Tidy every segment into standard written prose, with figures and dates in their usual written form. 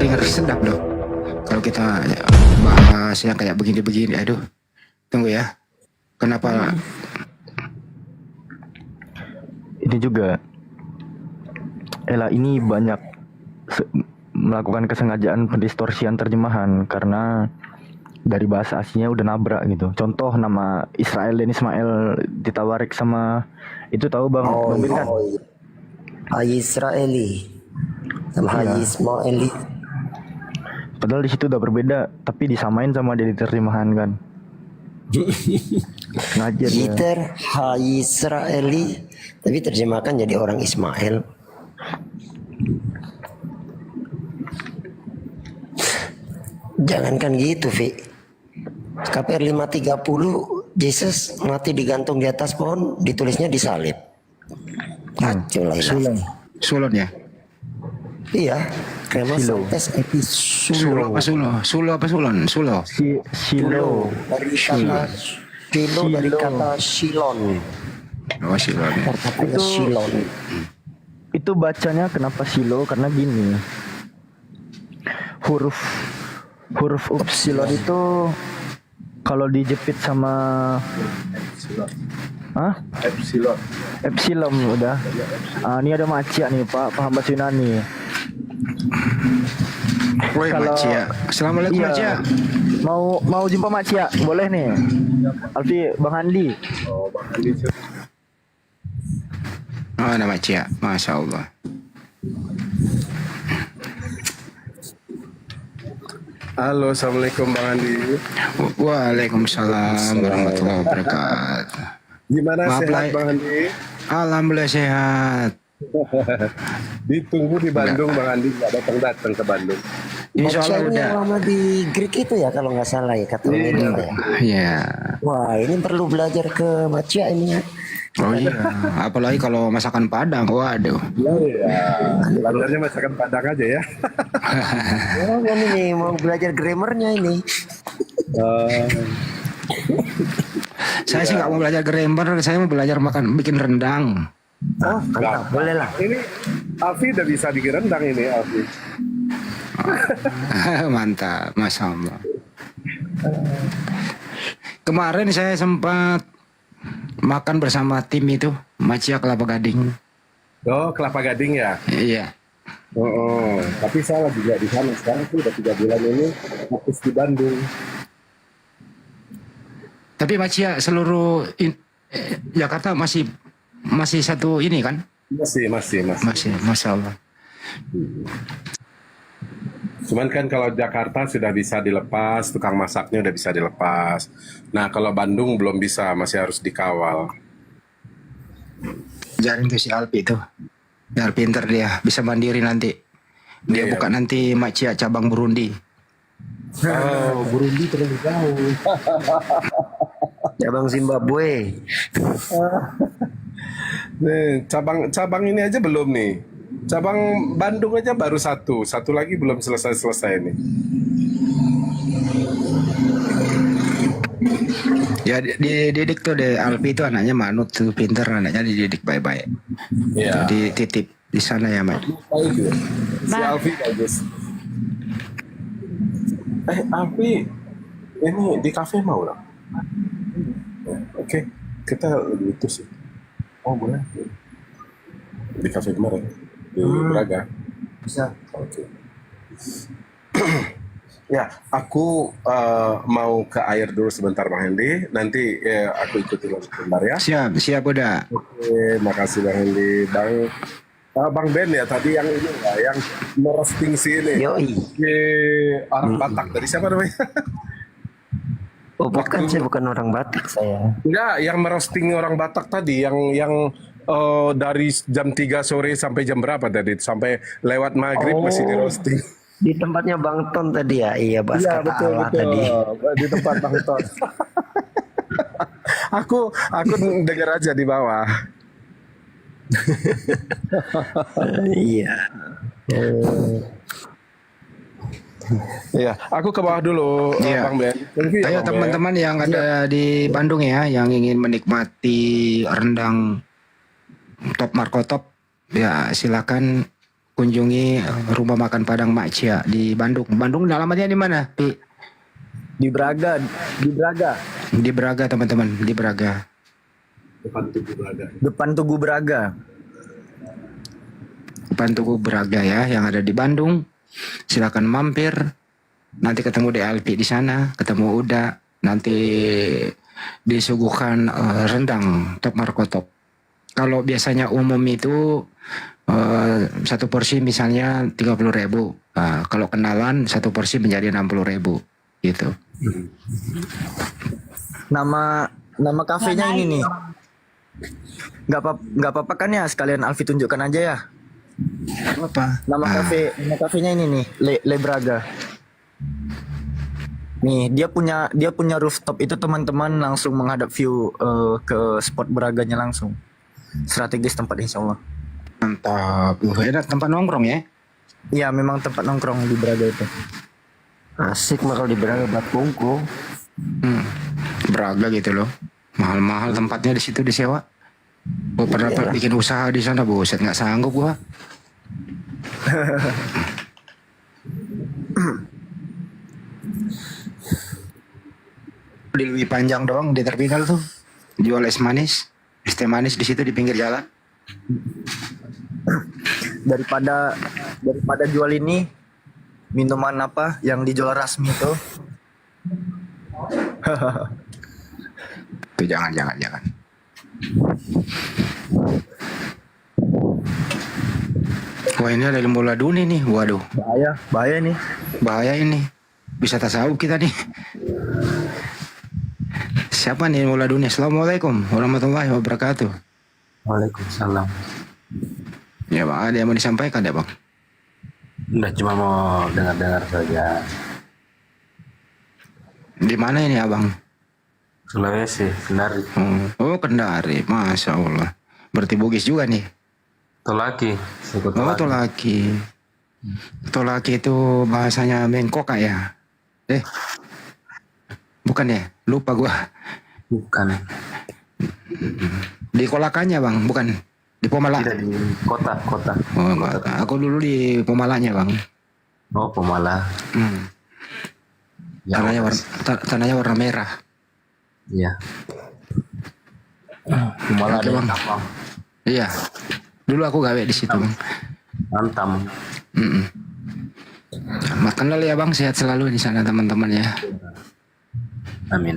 dengar sedap loh. Kalau kita bahas yang kayak begini-begini, aduh. Tunggu ya. Kenapa? Ini juga Ella ini banyak melakukan kesengajaan pendistorsian terjemahan karena dari bahasa aslinya udah nabrak gitu. Contoh nama Israel dan Ismail ditawarik sama itu, tahu Bang Bin kan? iya. Haji Israeli sama Haji Ismaili. Padahal di situ udah berbeda, tapi disamain sama dia di terjemahan kan. Ngajar ya. Peter Haji Israeli, tapi terjemahkan jadi orang Ismail. Jangankan gitu, Vi. KPR 530, Jesus mati digantung di atas pohon, ditulisnya disalib. Kacau lah. Sulon ya? Iya, Kremasantes Sulo apa Sulo? Sulo apa Sulon? Sulo. Silo. Dari kata Silo, dari kata Silon. Oh Silon. Katanya Silon. Itu bacanya kenapa Silo? Karena gini. Huruf Upsilon itu kalau dijepit sama Epsilon udah. Ini ada Macia nih Pak, paham bahasa Yunani. Woi Macia. Assalamualaikum Iya. Macia. Mau jumpa Macia? Boleh nih. Alfi, Bang Andi. Oh nama Macia. Masya Allah. Halo, assalamualaikum Bang Andi. Waalaikumsalam warahmatullahi wabarakatuh. Gimana Maaf sehat lah. Bang Andi? Alhamdulillah sehat. Ditunggu di Bandung Bang Andi, nggak datang ke Bandung. Insya Allah Bacanya udah. lama di Greek itu ya kalau nggak salah ya kata Media ya. Ya. Wah ini perlu belajar ke Macia ini ya. Oh iya. Apalagi kalau masakan Padang. Waduh. Iya, belajarnya masakan Padang aja ya. Oh kan ini mau belajar grammarnya ini. Saya sih nggak mau belajar grammar. Saya mau belajar bikin rendang. Oh mantap, boleh lah. Ini Alfi udah bisa bikin rendang ini Alfi. Mantap, masya Allah. Kemarin saya sempat makan bersama tim itu Macia Kelapa Gading. Oh, Kelapa Gading ya? Iya. Oh, tapi saya lagi nggak di sana sekarang tuh udah 3 bulan ini fokus di Bandung. Tapi Macia seluruh Jakarta masih satu ini kan? Masih. Masih, masya Allah. Cuman kan kalau Jakarta sudah bisa dilepas, tukang masaknya udah bisa dilepas. Nah kalau Bandung belum bisa, masih harus dikawal. Jaring tuh si Alpi itu. Biar pinter dia, bisa mandiri nanti. Dia Iya. buka nanti Macia cabang Burundi. Oh, Burundi terlalu jauh. Cabang Zimbabwe. Nih, cabang ini aja belum nih. Cabang Bandung aja baru satu lagi belum selesai nih. Ya dididik tuh deh Alpi itu anaknya manut tuh pinter, anaknya dididik baik-baik. Iya. Dititip di sana ya Mak. Si Alfi bagus. Alfi, ini di kafe mau lah. Oke, kita itu sih. Oh boleh. Di kafe kemarin di Braga. Bisa. Oke. Ya, aku mau ke air dulu sebentar Bang Hendi. Nanti aku ikuti lagi sebentar ya. Siap udah. Oke, makasih Bang Hendi. Bang Ben ya tadi yang ini ya, yang merosting si ini. Yoi. Orang Batak tadi siapa namanya? Oh bukan, saya bukan orang Batak saya. Enggak, yang merosting orang Batak tadi, yang dari jam 3 sore sampai jam berapa tadi? Sampai lewat maghrib masih di roasting. Di tempatnya Bang Ton tadi ya, iya bahas kata Allah tadi. Di tempat Bang Ton. aku dengar aja di bawah. Iya. Iya, aku ke bawah dulu, Iya. Bang Ben. Thank you ya, Ayo Bang Ben. teman-teman yang ada di Bandung ya, yang ingin menikmati rendang top markotop, ya silakan kunjungi rumah makan Padang Mak Cia di Bandung. Bandung alamatnya di mana, Pi? Di Braga, di Braga. Di Braga teman-teman, di Braga. Depan Tugu Braga. Depan Tugu Braga. Depan Tugu Braga ya, yang ada di Bandung. Silakan mampir. Nanti ketemu DLP di sana, ketemu Uda. Nanti disuguhkan rendang top markotop. Kalau biasanya umum itu satu porsi misalnya 30.000. Kalau kenalan satu porsi menjadi 60.000 gitu. Nama kafenya ini nih. Nggak apa-apa kan ya, sekalian Alfi tunjukkan aja ya. Apa? Nama kafenya ini nih, Le Braga. Nih, dia punya rooftop itu teman-teman, langsung menghadap view ke spot Braganya langsung. Strategis tempat insya Allah. Mantap. Enak tempat nongkrong ya. Iya, memang tempat nongkrong di Braga itu. Asik mah kalau di Braga buat kungku. Braga gitu loh. Mahal-mahal tempatnya di situ disewa. Gua pernah bikin usaha di sana, buset nggak sanggup gua. Di lebih panjang doang di terminal tuh. Jual es manis, es teh manis di situ di pinggir jalan. Daripada jual ini, minuman apa yang dijual Rasmi itu? Tuh jangan. Wah ini ada lembu laduni nih, waduh. Bahaya nih. Bahaya ini. Bisa tasawuf kita nih. Siapa nih lembu laduni? Assalamualaikum warahmatullahi wabarakatuh. Waalaikumsalam. Ya bang, ada yang mau disampaikan ya bang? Udah cuma mau dengar-dengar saja. Di mana ini abang? Sulawesi, Kendari. Oh Kendari, masya Allah. Berarti Bugis juga nih. Tolaki, suku Oh Tolaki. Tolaki. Tolaki itu bahasanya Mengkoka ya? Bukan ya? Lupa gua. Bukan, Di Kolakannya bang, bukan? Di Pomala. tidak di kota. Oh enggak. Aku dulu di Pomalanya bang. Oh, Pemala. Ya, Tanahnya warna merah. Iya. Pemala Oke, ada Bang. Tampang. Iya. Dulu aku gawe di situ bang. Antam. Makan dulu ya bang, sehat selalu di sana teman-teman ya. Amin.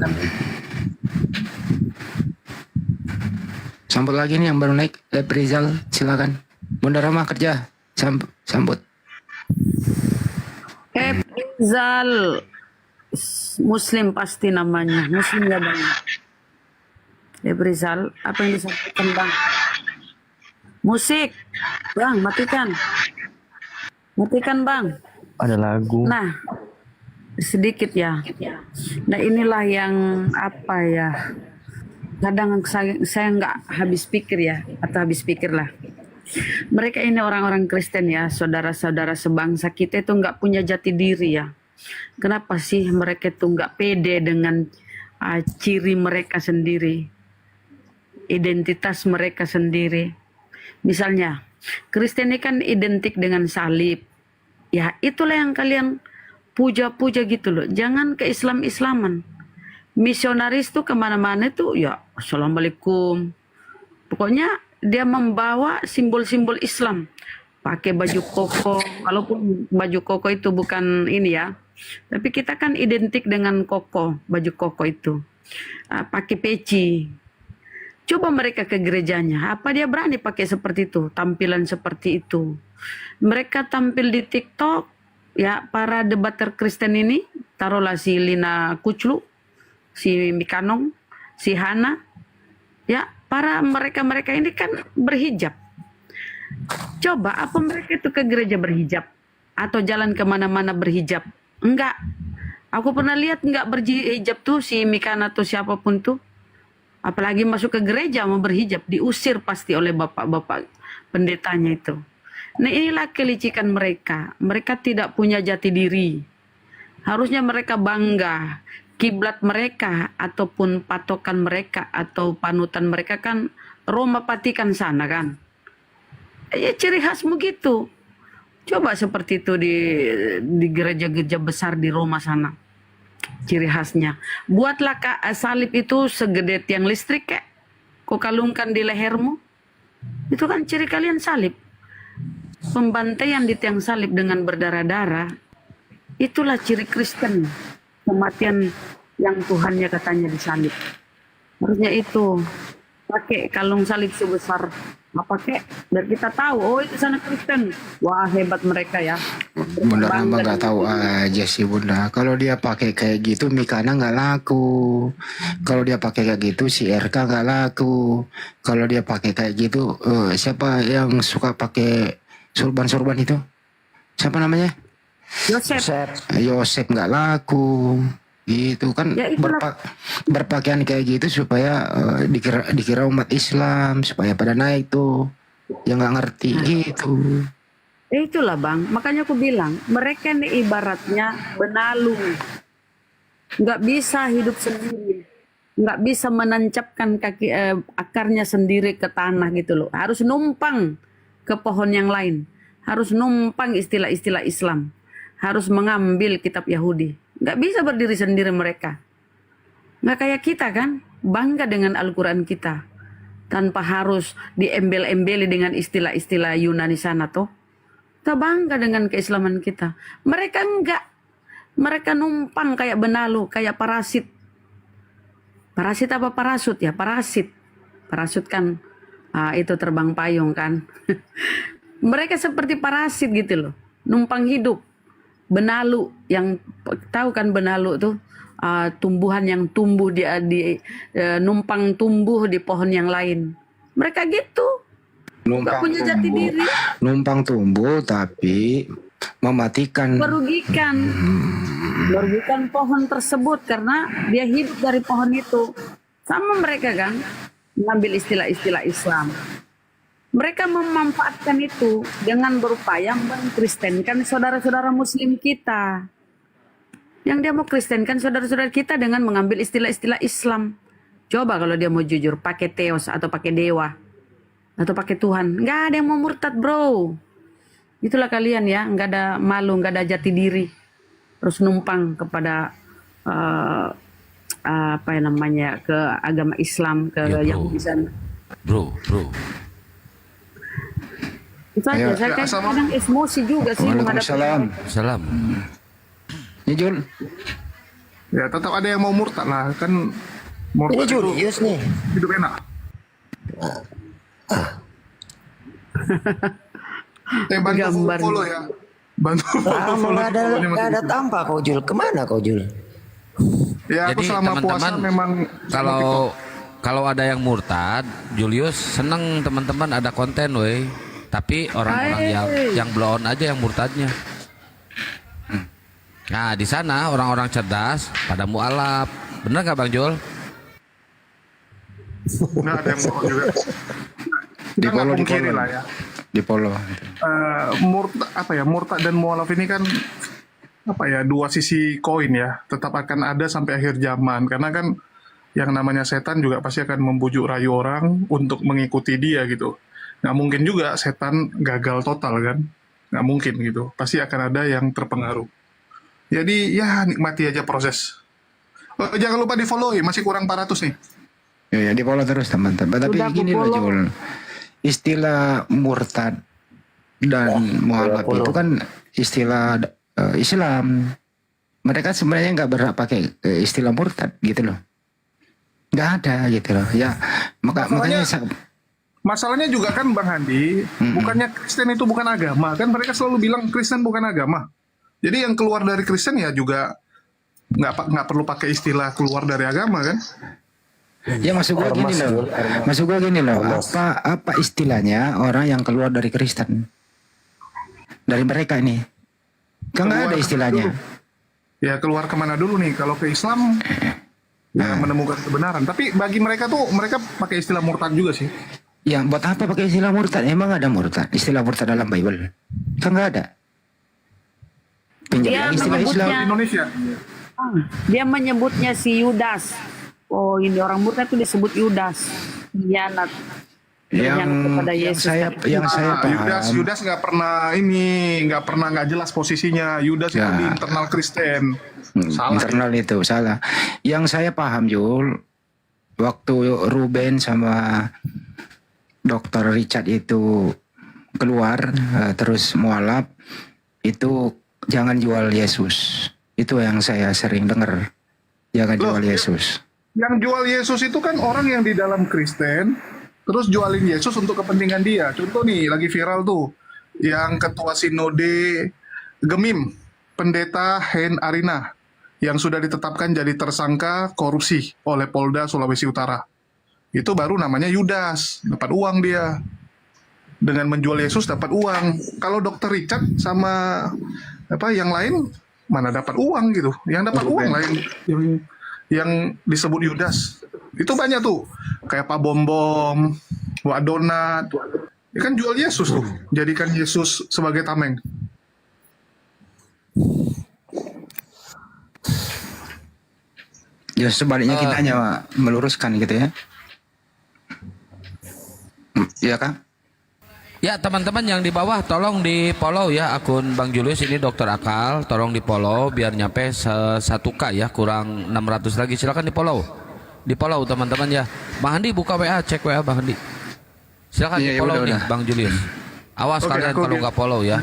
Sambut lagi nih yang baru naik, Rizal, silakan. Bunda Rama kerja, sambut. Zal Muslim pasti namanya. Muslim ya bang. Rizal, apa yang disampaikan bang? Musik, bang, matikan bang. Ada lagu. Nah, sedikit ya. Nah inilah yang apa ya? Kadang saya nggak habis pikir ya, atau habis pikir lah. Mereka ini orang-orang Kristen ya, saudara-saudara sebangsa kita itu nggak punya jati diri ya. Kenapa sih mereka itu nggak pede dengan ciri mereka sendiri, identitas mereka sendiri? Misalnya, Kristen ini kan identik dengan salib. Ya itulah yang kalian puja-puja gitu loh. Jangan ke Islam-Islaman. Misionaris tuh kemana-mana tuh ya Assalamualaikum. Pokoknya dia membawa simbol-simbol Islam. Pakai baju koko. Walaupun baju koko itu bukan ini ya. Tapi kita kan identik dengan koko. Baju koko itu. Pakai peci. Coba mereka ke gerejanya. Apa dia berani pakai seperti itu? Tampilan seperti itu. Mereka tampil di TikTok. Ya para debater Kristen ini. Taruhlah si Lina Kuclu. Si Mikanong, si Hana, ya para mereka ini kan berhijab. Coba apa mereka itu ke gereja berhijab atau jalan kemana-mana berhijab? Enggak. Aku pernah lihat enggak berhijab tuh si Mikana atau siapapun tuh. Apalagi masuk ke gereja mau berhijab, diusir pasti oleh bapak-bapak pendetanya itu. Nah inilah kelicikan mereka. Mereka tidak punya jati diri. Harusnya mereka bangga. Kiblat mereka ataupun patokan mereka atau panutan mereka kan Roma, Vatikan sana kan. Ya ciri khasmu gitu. Coba seperti itu di gereja-gereja besar di Roma sana. Ciri khasnya. Buatlah salib itu segede tiang listrik kek. Kau kalungkan di lehermu. Itu kan ciri kalian salib. Pembantaian di tiang salib dengan berdarah-darah. Itulah ciri Kristen. Kematian yang Tuhannya katanya disalib. Harusnya itu. Pakai kalung salib sebesar apa kek, biar kita tahu, oh itu sana Kristen. Wah hebat mereka ya. Bunda Rama nggak tahu aja sih Bunda. Kalau dia pakai kayak gitu Mikana nggak laku. Kalau dia pakai kayak gitu si RK nggak laku. Kalau dia pakai kayak gitu siapa yang suka pakai sorban itu? Siapa namanya? Yosef. Yosef nggak laku. Gitu kan Ya, itulah. berpakaian kayak gitu supaya dikira umat Islam supaya pada naik tuh yang nggak ngerti gitu. Itulah bang, makanya aku bilang mereka ini ibaratnya benalu, nggak bisa hidup sendiri, nggak bisa menancapkan kaki akarnya sendiri ke tanah gitu loh. Harus numpang ke pohon yang lain, harus numpang istilah-istilah Islam, harus mengambil kitab Yahudi. Nggak bisa berdiri sendiri mereka. Nggak kayak kita kan, bangga dengan Al-Quran kita. Tanpa harus diembel-embeli dengan istilah-istilah Yunani sana toh. Kita bangga dengan keislaman kita. Mereka enggak. Mereka numpang kayak benalu, kayak parasit. Parasit apa parasut ya? Parasit. Parasut kan itu terbang payung kan. Mereka seperti parasit gitu loh. Numpang hidup. Benalu, yang tahu kan benalu tuh tumbuhan yang tumbuh numpang tumbuh di pohon yang lain. Mereka gitu, nggak punya jati diri, Numpang tumbuh tapi mematikan. merugikan pohon tersebut karena dia hidup dari pohon itu. Sama mereka kan, mengambil istilah-istilah Islam. Mereka memanfaatkan itu dengan berupaya mengkristenkan saudara-saudara muslim kita. Yang dia mau kristenkan saudara-saudara kita dengan mengambil istilah-istilah Islam. Coba kalau dia mau jujur, pakai teos atau pakai dewa. Atau pakai Tuhan. Nggak ada yang mau murtad bro. Itulah kalian ya, nggak ada malu, nggak ada jati diri. Terus numpang kepada apa yang namanya, ke agama Islam, ke Ya, bro. Yahudi sana. Bro. Itu aja, saya kadang emosi juga sih menghadapi Waalaikumsalam. Salam. Ini Jul. Ya tetap ada yang mau murtad lah kan. Ini Murtad itu Julius nih. hidup enak. Bantu Gambar. follow ya. Bantu follow. Nggak ada tanpa kau Jul. Kemana kau Jul? Ya aku Jadi selama puasa teman-teman, memang kalau ada yang murtad, Julius seneng teman-teman ada konten weh. Tapi orang-orang yang blow on aja yang murtadnya. Nah di sana orang-orang cerdas pada mualaf, bener nggak Bang Jul? nggak ada yang mau juga. Di Kita nggak follow, pungkiri lah ya. Di follow. Murtad dan mualaf ini kan dua sisi koin ya. Tetap akan ada sampai akhir zaman karena kan yang namanya setan juga pasti akan membujuk rayu orang untuk mengikuti dia gitu. Nggak mungkin juga setan gagal total kan, nggak mungkin gitu, pasti akan ada yang terpengaruh. Jadi ya nikmati aja proses. Jangan lupa di follow ya, masih kurang 400 nih. Ya, di follow terus teman-teman. Tapi Udah aku gini loh follow. Jul. Istilah murtad dan mualaf itu kan istilah Islam. Mereka sebenarnya nggak berhak pakai istilah murtad gitu loh. Nggak ada gitu loh. Ya makanya Masalahnya juga kan Bang Handi, bukannya Kristen itu bukan agama, kan mereka selalu bilang Kristen bukan agama. Jadi yang keluar dari Kristen ya juga nggak perlu pakai istilah keluar dari agama kan? ya maksud gue gini loh. Maksud gue gini loh. Apa istilahnya orang yang keluar dari Kristen? Dari mereka ini. Kan nggak ada istilahnya. Ya keluar kemana dulu nih? Kalau ke Islam ya menemukan kebenaran. Tapi bagi mereka tuh mereka pakai istilah murtad juga sih. Ya buat apa pakai istilah murtad? Emang ada murtad? Istilah murtad dalam Bible? Kan nggak ada. Pinjam istilah Islam. Di Indonesia. Dia menyebutnya si Yudas. Oh ini orang murtad itu disebut Yudas. Khianat. berkhianat kepada yang Yesus. saya Yudas paham. Yudas nggak pernah nggak jelas posisinya. Yudas itu Ya. di internal Kristen. Salah. Internal itu salah. Yang saya paham Jul, waktu Ruben sama Dokter Richard itu keluar terus mualaf, itu jangan jual Yesus. Itu yang saya sering dengar. Jangan Loh, jual Yesus. Yang jual Yesus itu kan orang yang di dalam Kristen, terus jualin Yesus untuk kepentingan dia. Contoh nih, lagi viral tuh, yang ketua sinode Gemim, pendeta Hen Arina, yang sudah ditetapkan jadi tersangka korupsi oleh Polda Sulawesi Utara. Itu baru namanya Yudas, dapat uang dia. Dengan menjual Yesus dapat uang. Kalau Dokter Richard sama yang lain, mana dapat uang gitu. Yang dapat uang lah yang disebut Yudas. Itu banyak tuh. Kayak Pak Bom Bom, Wak Donat. Ya kan jual Yesus tuh. Jadikan Yesus sebagai tameng. Ya sebaliknya kita hanya meluruskan gitu ya. Iya kan? Ya teman-teman yang di bawah tolong di follow ya akun Bang Julius ini Dokter Akal, tolong di follow biar nyampe 1K ya, kurang 600 lagi. Silakan di follow. Di follow teman-teman ya. Bang Handi buka WA, cek WA Bang Handi. Silakan Iya, di follow nih udah. Bang Julius. Awas Oke, kalian aku kalau di- nggak follow ya.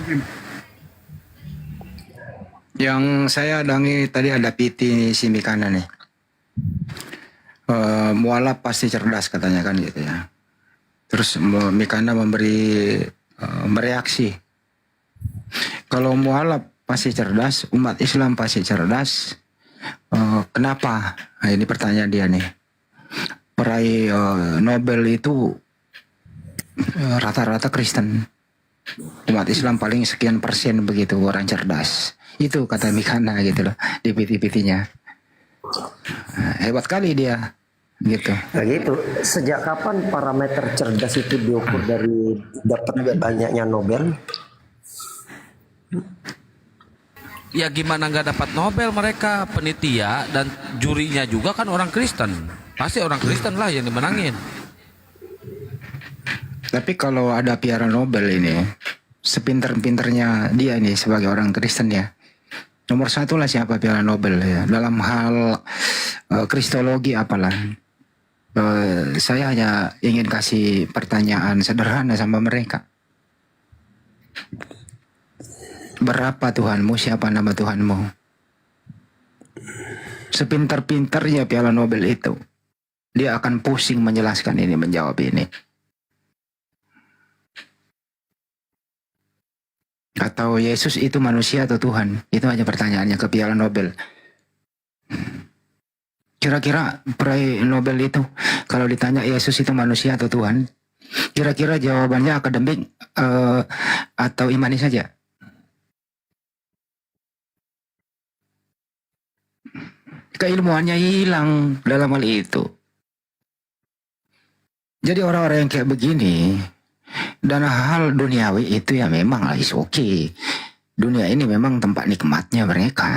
Yang saya dangi tadi ada PT si Mikana nih. Mualaf pasti cerdas katanya kan gitu ya. Terus Mikana memberi mereaksi. Kalau mualaf pasti cerdas, umat Islam pasti cerdas. Kenapa? Nah, ini pertanyaan dia nih. Peraih Nobel itu rata-rata Kristen. Umat Islam paling sekian persen begitu orang cerdas. Itu kata Mikana gitu loh di PT-PT-nya. Hebat kali dia gitu. Nah gitu, sejak kapan parameter cerdas itu diukur dari dapat banyaknya Nobel? Ya gimana nggak dapat Nobel mereka, penitia dan jurinya juga kan orang Kristen. Pasti orang Kristen lah yang dimenangin. Tapi kalau ada piala Nobel ini, sepinter-pinternya dia ini sebagai orang Kristen ya, nomor satu lah siapa piala Nobel ya dalam hal kristologi apalah. Saya hanya ingin kasih pertanyaan sederhana sama mereka. Berapa Tuhanmu? Siapa nama Tuhanmu? Sepintar-pintarnya piala Nobel itu, dia akan pusing menjelaskan ini, menjawab ini. Atau Yesus itu manusia atau Tuhan? Itu hanya pertanyaannya ke piala Nobel. Kira-kira peraih Nobel itu kalau ditanya Yesus itu manusia atau Tuhan, kira-kira jawabannya akademik atau imani saja? Keilmuannya hilang dalam hal itu. Jadi orang-orang yang kayak begini dan hal duniawi itu ya memang is oke. Dunia ini memang tempat nikmatnya mereka.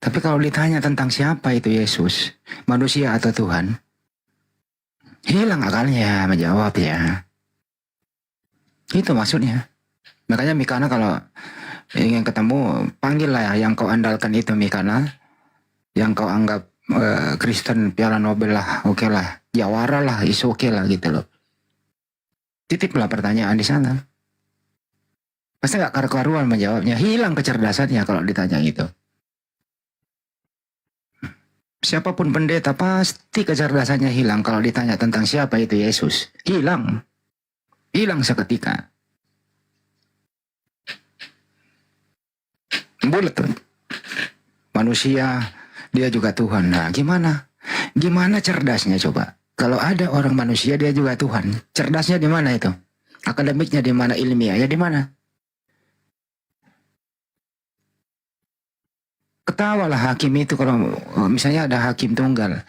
Tapi kalau ditanya tentang siapa itu Yesus, manusia atau Tuhan, hilang akalnya menjawab ya. Itu maksudnya. Makanya Mikana kalau ingin ketemu, panggillah yang kau andalkan itu Mikana, yang kau anggap Kristen piala Nobel lah, oke lah, jawara lah, is oke lah gitu loh. Titiplah pertanyaan di sana. Pasti nggak karu-karuan menjawabnya, hilang kecerdasannya kalau ditanya itu. Siapapun pendeta pasti kecerdasannya hilang kalau ditanya tentang siapa itu Yesus. Hilang. Hilang seketika. Bulat tuh. Manusia, dia juga Tuhan. Nah gimana? Gimana cerdasnya coba? Kalau ada orang manusia dia juga Tuhan. Cerdasnya di mana itu? Akademiknya di mana? Ilmiahnya di mana? Ketawalah hakim itu kalau misalnya ada hakim tunggal.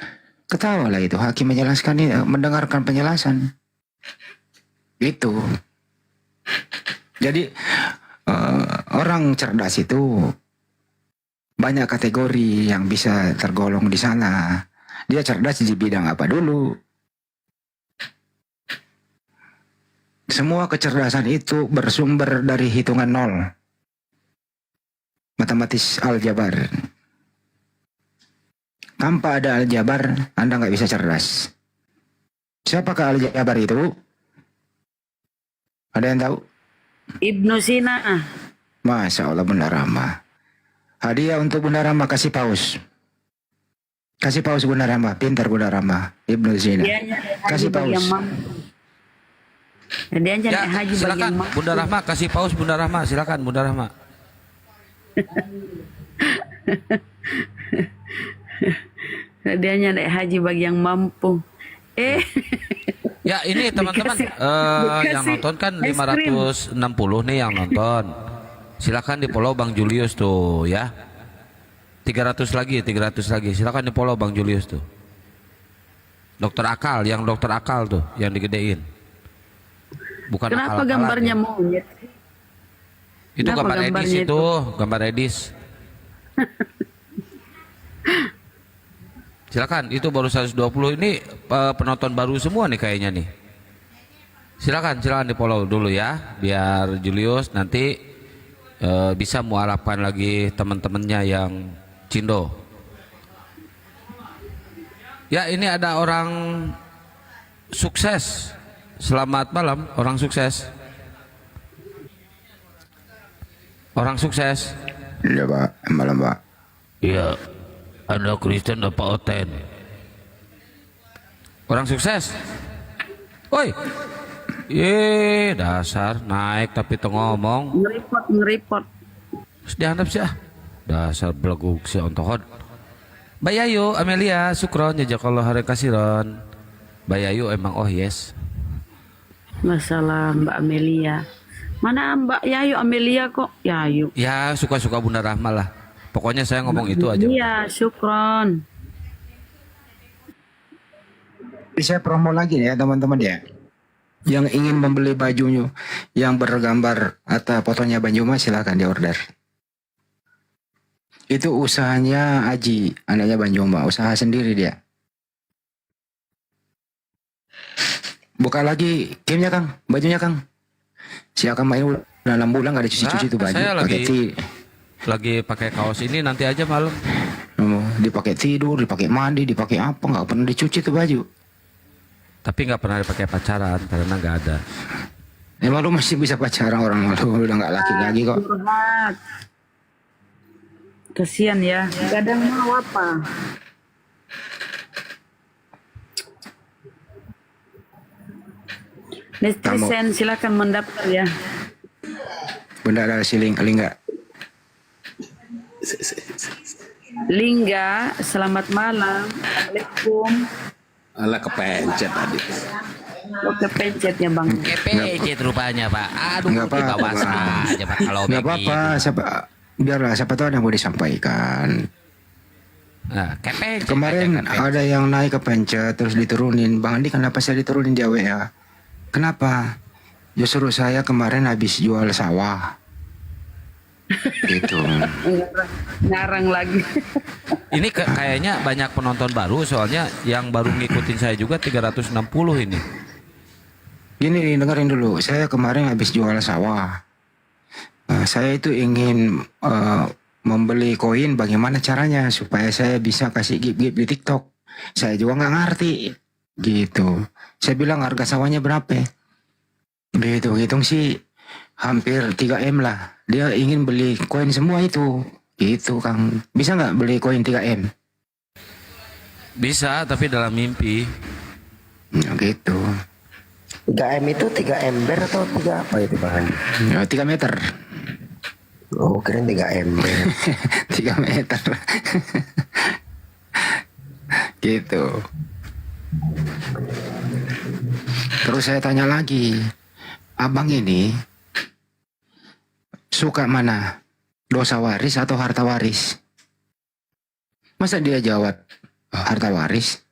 Ketawalah itu hakim menjelaskan ini, mendengarkan penjelasan. Itu. Jadi orang cerdas itu banyak kategori yang bisa tergolong di sana. Dia cerdas di bidang apa dulu? Semua kecerdasan itu bersumber dari hitungan nol. Matematis aljabar. Tanpa ada aljabar, Anda nggak bisa cerdas. Siapakah aljabar itu? Ada yang tahu? Ibnu Sina. Masya Allah Bunda Rama. Hadiah untuk Bunda Rama kasih paus. Kasih paus Bunda Rama. Pintar Bunda Rama. Ibnu Sina. Hadiahnya naik haji Kasih bagi yang paus. mampu. Hadiahnya Ya, naik haji bagi silakan yang mampu. Bunda Rahma kasih paus Bunda Rahma, silakan Bunda Rahma. Hadiahnya naik haji bagi yang mampu. Ya ini teman-teman yang nonton kan es krim. 560 nih yang nonton. Silakan di follow Bang Julius tuh ya. 300 lagi. Silakan di follow Bang Julius tuh. Dokter Akal, yang dokter Akal tuh yang digedein. Bukan Kenapa akal-akalan gambarnya ya. monyet? Itu Kenapa gambar Edis gambarnya itu, gambar Edis. Silakan, itu baru 120 ini penonton baru semua nih kayaknya nih. Silakan di follow dulu ya, biar Julius nanti bisa mualafkan lagi teman-temannya yang Cindo. Ya ini ada orang sukses. Selamat malam, orang sukses. Orang sukses. Iya Pak, malam Pak. Iya, Anda Kristen apa Oten? Orang sukses. Woi, dasar naik tapi tuh ngomong. Ngeripot. Terus dihandap sih ah. Dasar beleguk si ontohod. Bayayu, Amelia, Sukron, jazakallah khairan kasiron. Bayayu emang oh yes. Masalah Mbak Amelia. Mana Mbak Yayu Amelia kok? Yayu. Ya suka-suka Bunda Rahma lah. Pokoknya saya ngomong itu aja. Iya, syukron. Bisa promo lagi ya teman-teman ya. Yang ingin membeli bajunya yang bergambar atau fotonya Banjuma silakan diorder. Itu usahanya Aji, anaknya Banjuma, usaha sendiri dia. Buka lagi gamenya Kang, bajunya Kang. Si Akang main udah 6 bulan gak dicuci-cuci itu baju. Saya Pakai lagi pakai kaos ini nanti aja malam. dipakai tidur, dipakai mandi, dipakai apa, nggak pernah dicuci tuh baju. Tapi nggak pernah dipakai pacaran karena nggak ada. Emang lu masih bisa pacaran orang lu udah nggak laki lagi kok. Curhat. Kasihan ya, kadang mau apa? Netizen silakan mendaftar ya. Bunda ada si Lingga. Lingga, selamat malam. Assalamualaikum. Alah kepencet tadi. Oh, kepencet ya bang. Kepecet rupanya Pak. Aduh, Nggak di bawah apa-apa. aja Pak kalau Nggak begitu. apa-apa, biarlah siapa tahu ada yang mau disampaikan. Nah, kepecet. Kemarin kepecet. ada yang naik ke pencet terus diturunin. Bang Andi kenapa saya diturunin di WA? Kenapa? Justru saya kemarin habis jual sawah. Gitu. Ngarang lagi. Ini kayaknya banyak penonton baru soalnya yang baru ngikutin saya juga 360 ini. Gini dengerin dulu. Saya kemarin habis jual sawah. Saya itu ingin membeli koin. Bagaimana caranya supaya saya bisa kasih gift di TikTok? Saya juga nggak ngerti. Gitu. Saya bilang harga sawahnya berapa? Gitu hitung sih hampir 3M lah. Dia ingin beli koin semua itu. Gitu Kang. Bisa nggak beli koin 3M? Bisa tapi dalam mimpi. Gitu. 3M itu 3 ember atau 3 apa itu Bang Andi? 3 meter. Oh keren 3 ember. 3 meter. Gitu. Terus saya tanya lagi, abang ini suka mana? Dosa waris atau harta waris? Masa dia jawab harta waris?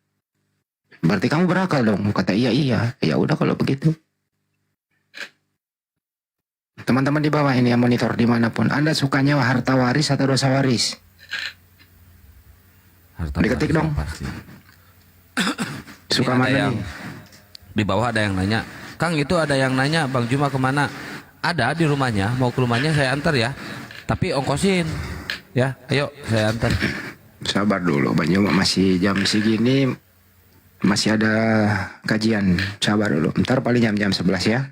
Berarti kamu berakal dong. Kata iya. Ya udah kalau begitu. Teman-teman di bawah ini yang monitor dimanapun, Anda sukanya harta waris atau dosa waris? Harta Diketik waris dong. Pasti. Suka Ini ada mana yang nih? di bawah ada yang nanya, Kang itu ada yang nanya Bang Juma kemana? Ada di rumahnya, mau ke rumahnya saya antar ya. Tapi ongkosin ya, ayo saya antar. Sabar dulu Bang Juma, masih jam segini masih ada kajian. Sabar dulu, ntar paling jam 11 ya.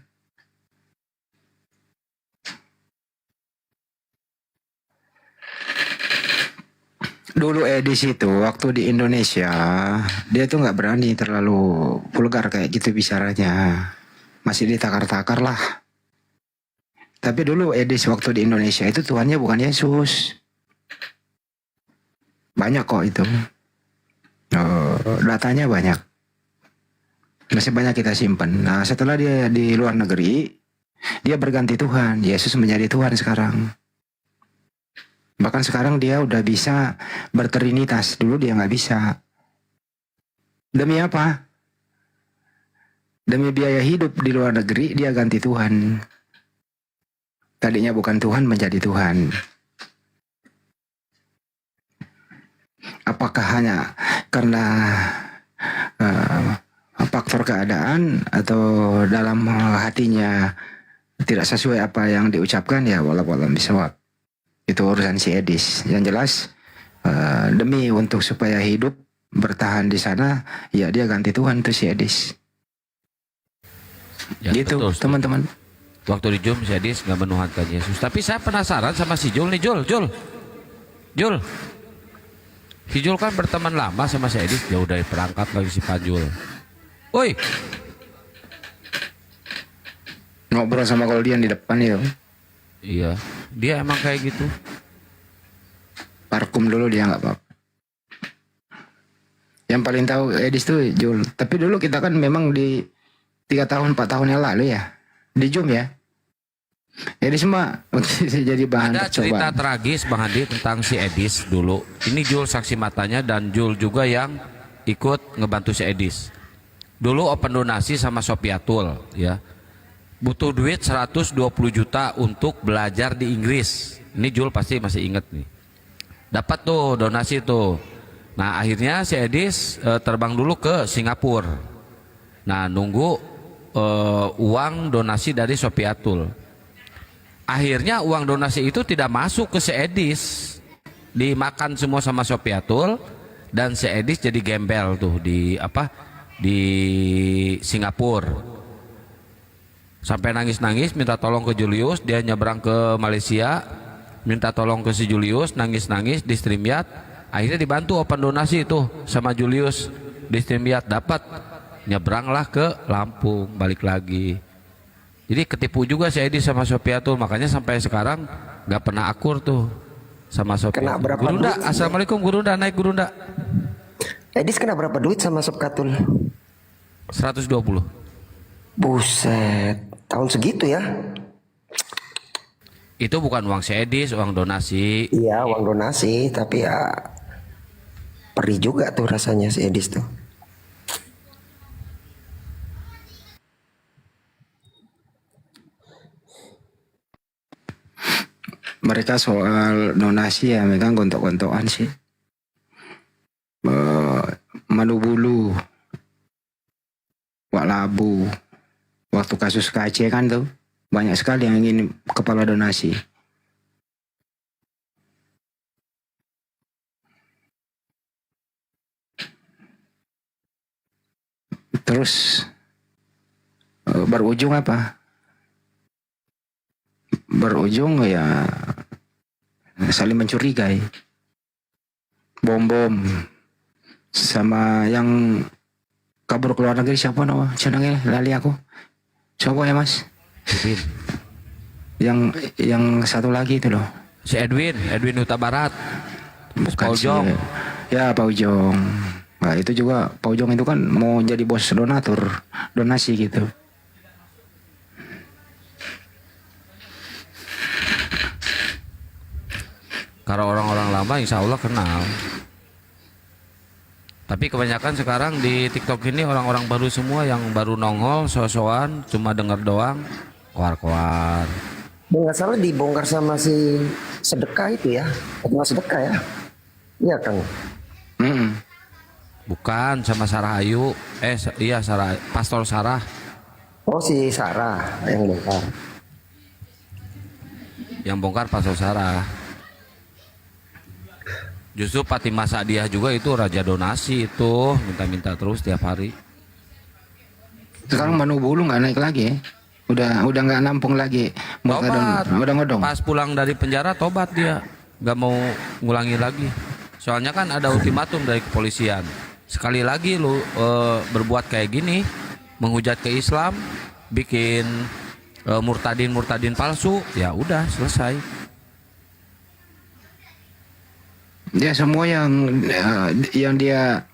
Dulu Edis itu waktu di Indonesia dia tuh nggak berani terlalu vulgar kayak gitu bicaranya, masih ditakar-takar lah. Tapi dulu Edis waktu di Indonesia itu Tuhannya bukan Yesus, banyak kok itu. Datanya banyak, masih banyak kita simpan. Nah setelah dia di luar negeri dia berganti Tuhan, Yesus menjadi Tuhan sekarang. Bahkan sekarang dia udah bisa bertrinitas, dulu dia nggak bisa. Demi apa? Demi biaya hidup di luar negeri dia ganti Tuhan. Tadinya bukan Tuhan menjadi Tuhan. Apakah hanya karena faktor keadaan atau dalam hatinya tidak sesuai apa yang diucapkan? Ya walau bisa. Itu urusan si Edis. Yang jelas demi untuk supaya hidup bertahan di sana, ya dia ganti Tuhan tuh si Edis. Ya, gitu teman-teman. Waktu di Zoom si Edis nggak menuhankan Yesus. Tapi saya penasaran sama si Jul nih, Jul. Si Jul kan berteman lama sama si Edis, jauh dari perangkat lagi si Panjul. Woi, Ngobrol sama Goldian di depan ya. iya, dia emang kayak gitu. Parkum dulu dia nggak apa-apa. Yang paling tahu Edis tuh Jul. Tapi dulu kita kan memang di 3 tahun 4 tahun yang lalu ya di Zoom ya. Edis mah jadi bahan Ada cerita percobaan. tragis Bang Handi tentang si Edis dulu. Ini Jul saksi matanya dan Jul juga yang ikut ngebantu si Edis. Dulu open donasi sama Sopiatul ya. Butuh duit 120 juta untuk belajar di Inggris. Ini Jul pasti masih inget nih. Dapat tuh donasi tuh. Nah akhirnya si Edis terbang dulu ke Singapura. Nah nunggu uang donasi dari Sopiatul. Akhirnya uang donasi itu tidak masuk ke si Edis. Dimakan semua sama Sopiatul. Dan si Edis jadi gembel tuh di Singapura. Sampai nangis-nangis minta tolong ke Julius, dia nyebrang ke Malaysia, minta tolong ke si Julius, nangis-nangis di StreamYard. Akhirnya dibantu open donasi itu sama Julius di StreamYard, dapat, nyebranglah ke Lampung, balik lagi. Jadi ketipu juga si Edi sama Sopiatul, makanya sampai sekarang nggak pernah akur tuh sama Sopiatul. Kena berapa Gurunda, duit? assalamualaikum Gurunda, naik Gurunda. Edis kena berapa duit sama Sob Katul? 120. Buset, tahun segitu ya? Itu bukan uang si Edis, uang donasi. Iya, uang donasi, tapi ya perih juga tuh rasanya si Edis tuh. Mereka soal donasi ya mereka gontok-gontokan sih. Manu Bulu, Wak Labu, waktu kasus KC kan tuh banyak sekali yang ingin kepala donasi. Terus berujung apa? Berujung ya saling mencurigai. Bom-bom sama yang kabur ke luar negeri siapa nama? Cenangnya lali aku. Siapa ya Mas? Edwin. Yang satu lagi itu loh. Si Edwin Huta Barat. Bukan sih. Paujong. Ya Paujong. Nah itu juga Paujong itu kan mau jadi bos donatur, donasi gitu. Kalau orang-orang lama insya Allah kenal. Tapi kebanyakan sekarang di TikTok ini orang-orang baru semua yang baru nongol, so-soan, cuma denger doang, koar-koar. Nggak salah dibongkar sama si sedekah itu ya, ketua sedekah ya. Iya Kang. Bukan sama Sarah Ayu, iya Sarah, Pastor Sarah. Oh si Sarah yang bongkar. Yang bongkar Pak Sosara. Justru Fatimah Sadiah juga itu raja donasi itu, minta-minta terus tiap hari. Sekarang Manu Bulu nggak naik lagi ya. Udah nggak nampung lagi. Tobat. Udah ngodong. Pas pulang dari penjara tobat dia, nggak mau ngulangi lagi. Soalnya kan ada ultimatum dari kepolisian. Sekali lagi lu berbuat kayak gini, menghujat ke Islam, bikin murtadin palsu, ya udah selesai. Ya semua yang dia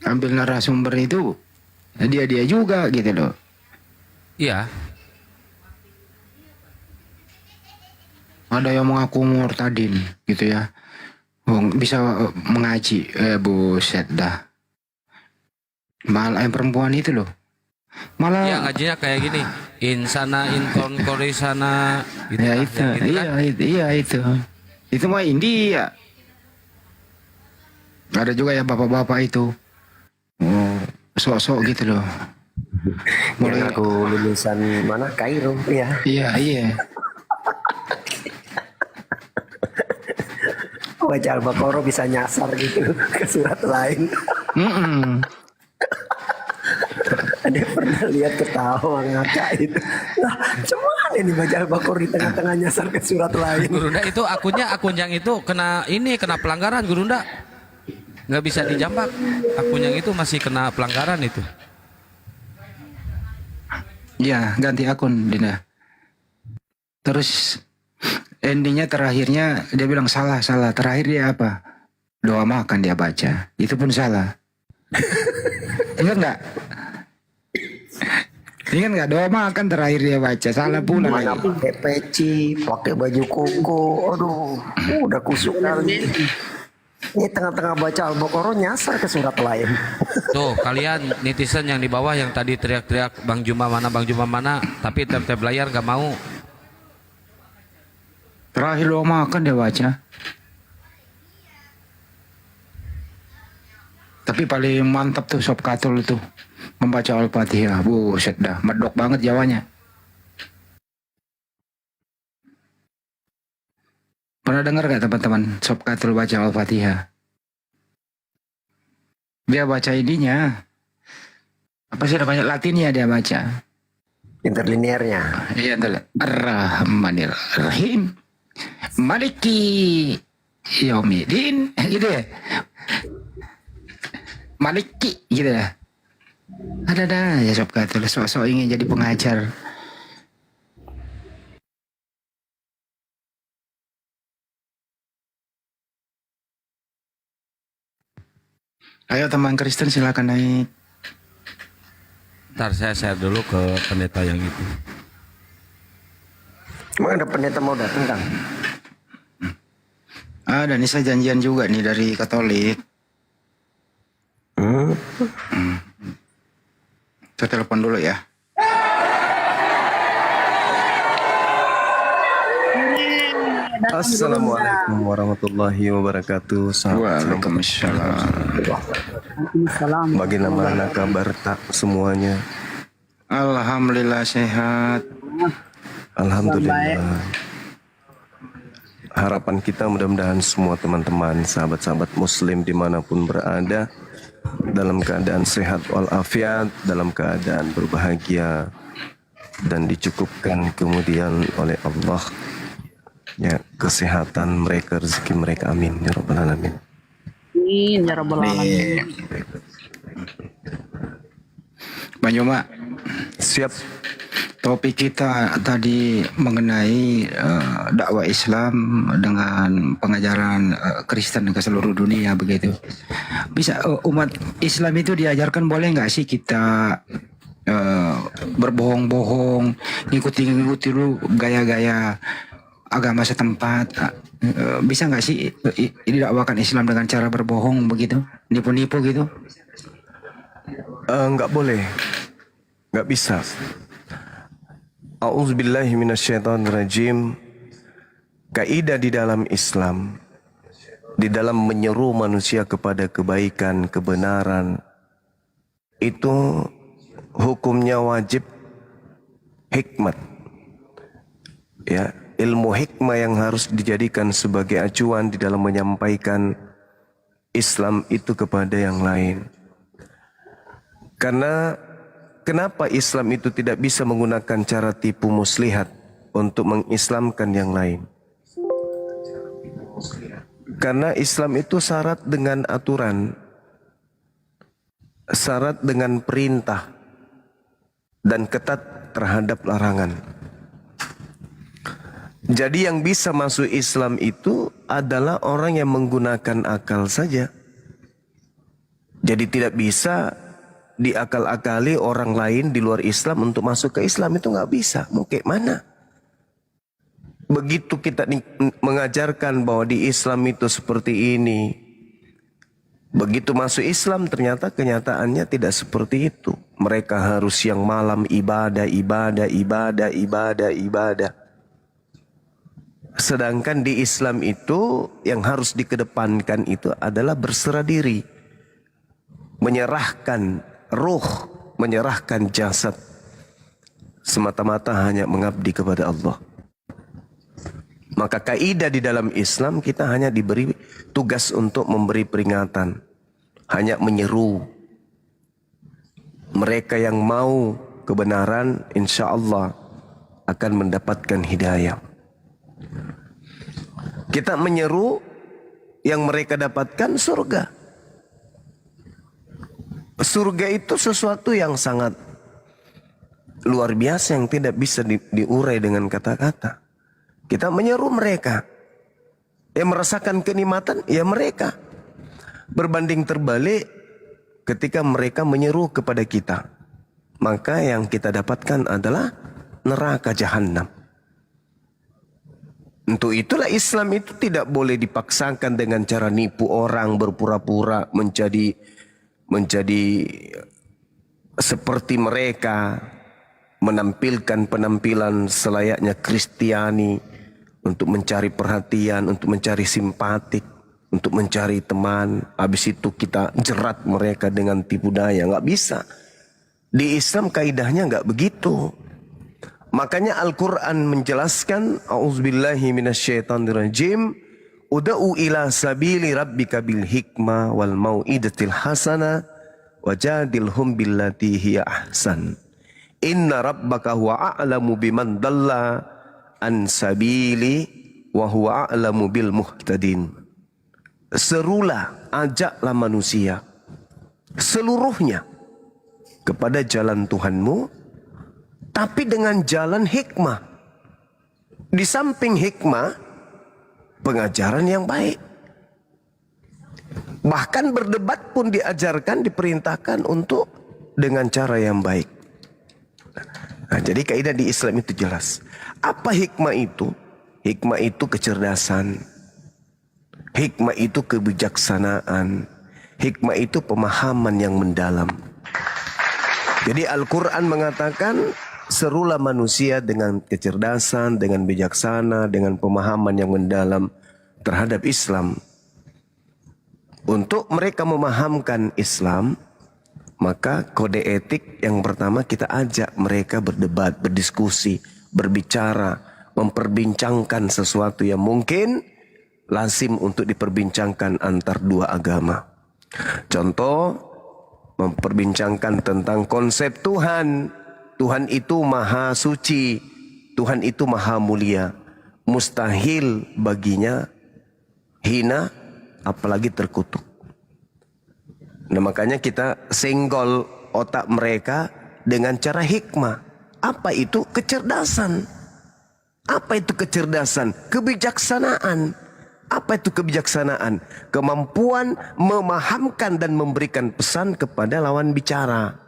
ambil narasumber itu dia juga gitu loh. Iya. Ada yang mengaku murtadin gitu ya. Oh, bisa mengaji, buset dah. Malah yang perempuan itu loh. Malah Ya ngajinya kayak gini, insana inton korisana gitu ya kan, itu, yang gitu kan. iya itu. Itu mah India. Ada juga ya bapak-bapak itu. Oh, sok-sok gitu loh. Yang aku lulusan mana Kairo ya. Iya. Baca Al-Baqarah bisa nyasar gitu ke surat lain. Mm-mm. Ada pernah lihat ketawa ngakak itu. Lah, cuman ini baca Al-Baqarah di tengah-tengah nyasar ke surat lain. Gurunda itu akun yang itu kena pelanggaran Gurunda. Nggak bisa dijambak. Akun yang itu masih kena pelanggaran itu. Iya, ganti akun Dina. Terus endingnya terakhirnya dia bilang salah. Terakhir dia apa? Doa makan dia baca. Itu pun salah. Ingat nggak? Ingat nggak doa makan terakhir dia baca? Salah pula Mana lagi. pakai peci, pakai baju koko. Aduh, udah kusuk kali. Ini tengah-tengah baca Al-Baqarah nyasar ke surat lain. Tuh kalian netizen yang di bawah yang tadi teriak-teriak Bang Juma mana, tapi tab layar nggak mau. Terakhir doa makan dia baca. Tapi paling mantap tuh Sob Katul itu membaca Al-Fatihah. Buset dah, medok banget Jawanya. Pernah dengar gak teman-teman Sob Katul baca Al-Fatihah? Dia baca ininya. Apa sih namanya? Latinnya dia baca. Interlinearnya. Iya adalah Ar-Rahmanir-Rahim. Maliki Yaumidin. Gitu ya. Maliki gitu ya. Ada ya Sob Katul. Sok-sok ingin jadi pengajar. Ayo teman Kristen silakan naik. Ntar saya share dulu ke pendeta yang itu. Emang ada pendeta mau datang kan? Ada nih saya janjian juga nih dari Katolik. Saya telepon dulu ya. Assalamualaikum warahmatullahi wabarakatuh. Waalaikumsalam. Waalaikumsalam. Bagaimana kabar tak semuanya? Alhamdulillah sehat. Alhamdulillah. Harapan kita mudah-mudahan semua teman-teman, sahabat-sahabat muslim dimanapun berada, dalam keadaan sehat walafiat, dalam keadaan berbahagia, dan dicukupkan kemudian oleh Allah ya kesehatan mereka, rezeki mereka, amin ya rabbal alamin. Amin ya rabbal alamin. Bang Yoma, Siap. topik kita tadi mengenai dakwah Islam dengan pengajaran Kristen ke seluruh dunia begitu. Bisa umat Islam itu diajarkan boleh nggak sih kita berbohong-bohong, ngikuti lu gaya-gaya agama setempat? Bisa nggak sih didakwakan Islam dengan cara berbohong begitu, nipu-nipu gitu? Nggak boleh, nggak bisa. A'udzubillahi minasyaitonirrajim. Kaidah di dalam Islam, di dalam menyeru manusia kepada kebaikan, kebenaran, itu hukumnya wajib hikmat. Ya, ilmu hikmah yang harus dijadikan sebagai acuan di dalam menyampaikan Islam itu kepada yang lain. Karena kenapa Islam itu tidak bisa menggunakan cara tipu muslihat untuk mengislamkan yang lain? Karena Islam itu syarat dengan aturan, syarat dengan perintah, dan ketat terhadap larangan. Jadi yang bisa masuk Islam itu adalah orang yang menggunakan akal saja. Jadi tidak bisa diakal-akali orang lain di luar Islam untuk masuk ke Islam, itu nggak bisa. Mau kayak mana? Begitu kita mengajarkan bahwa di Islam itu seperti ini, begitu masuk Islam ternyata kenyataannya tidak seperti itu. Mereka harus siang malam ibadah. Sedangkan di Islam itu yang harus dikedepankan itu adalah berserah diri, menyerahkan ruh, menyerahkan jasad, semata-mata hanya mengabdi kepada Allah. Maka kaidah di dalam Islam kita hanya diberi tugas untuk memberi peringatan, hanya menyeru. Mereka yang mau kebenaran insya Allah akan mendapatkan hidayah. Kita menyeru, yang mereka dapatkan surga. Surga itu sesuatu yang sangat luar biasa yang tidak bisa diurai dengan kata-kata. Kita menyeru mereka. Yang merasakan kenikmatan, ya mereka. Berbanding terbalik ketika mereka menyeru kepada kita, maka yang kita dapatkan adalah neraka jahanam. Untuk itulah Islam itu tidak boleh dipaksakan dengan cara nipu orang, berpura-pura menjadi seperti mereka, menampilkan penampilan selayaknya Kristiani untuk mencari perhatian, untuk mencari simpatik, untuk mencari teman. Habis itu kita jerat mereka dengan tipu daya. Nggak bisa. Di Islam kaidahnya nggak begitu. Makanya Al-Quran menjelaskan, A'udzubillahi minasyaitonirrajim, Uda'u ila sabili rabbika bil hikmah wal mau'idatil hasana wajadilhum billati hiya ahsan. Inna rabbaka huwa a'lamu biman dalla an sabili wa huwa a'lamu bil muhtadin. Serulah, ajaklah manusia seluruhnya kepada jalan Tuhanmu, tapi dengan jalan hikmah. Di samping hikmah, pengajaran yang baik. Bahkan berdebat pun diajarkan, diperintahkan untuk dengan cara yang baik. Nah, jadi kaidah di Islam itu jelas. Apa hikmah itu? Hikmah itu kecerdasan. Hikmah itu kebijaksanaan. Hikmah itu pemahaman yang mendalam. Jadi Al-Quran mengatakan, serulah manusia dengan kecerdasan, dengan bijaksana, dengan pemahaman yang mendalam terhadap Islam. Untuk mereka memahamkan Islam, maka kode etik yang pertama kita ajak mereka berdebat, berdiskusi, berbicara, memperbincangkan sesuatu yang mungkin lazim untuk diperbincangkan antar dua agama. Contoh, memperbincangkan tentang konsep Tuhan. Tuhan itu maha suci, Tuhan itu maha mulia. Mustahil baginya hina, apalagi terkutuk. Nah, makanya kita senggol otak mereka dengan cara hikmah. Apa itu kecerdasan? Apa itu kecerdasan? Kebijaksanaan. Apa itu kebijaksanaan? Kemampuan memahamkan dan memberikan pesan kepada lawan bicara.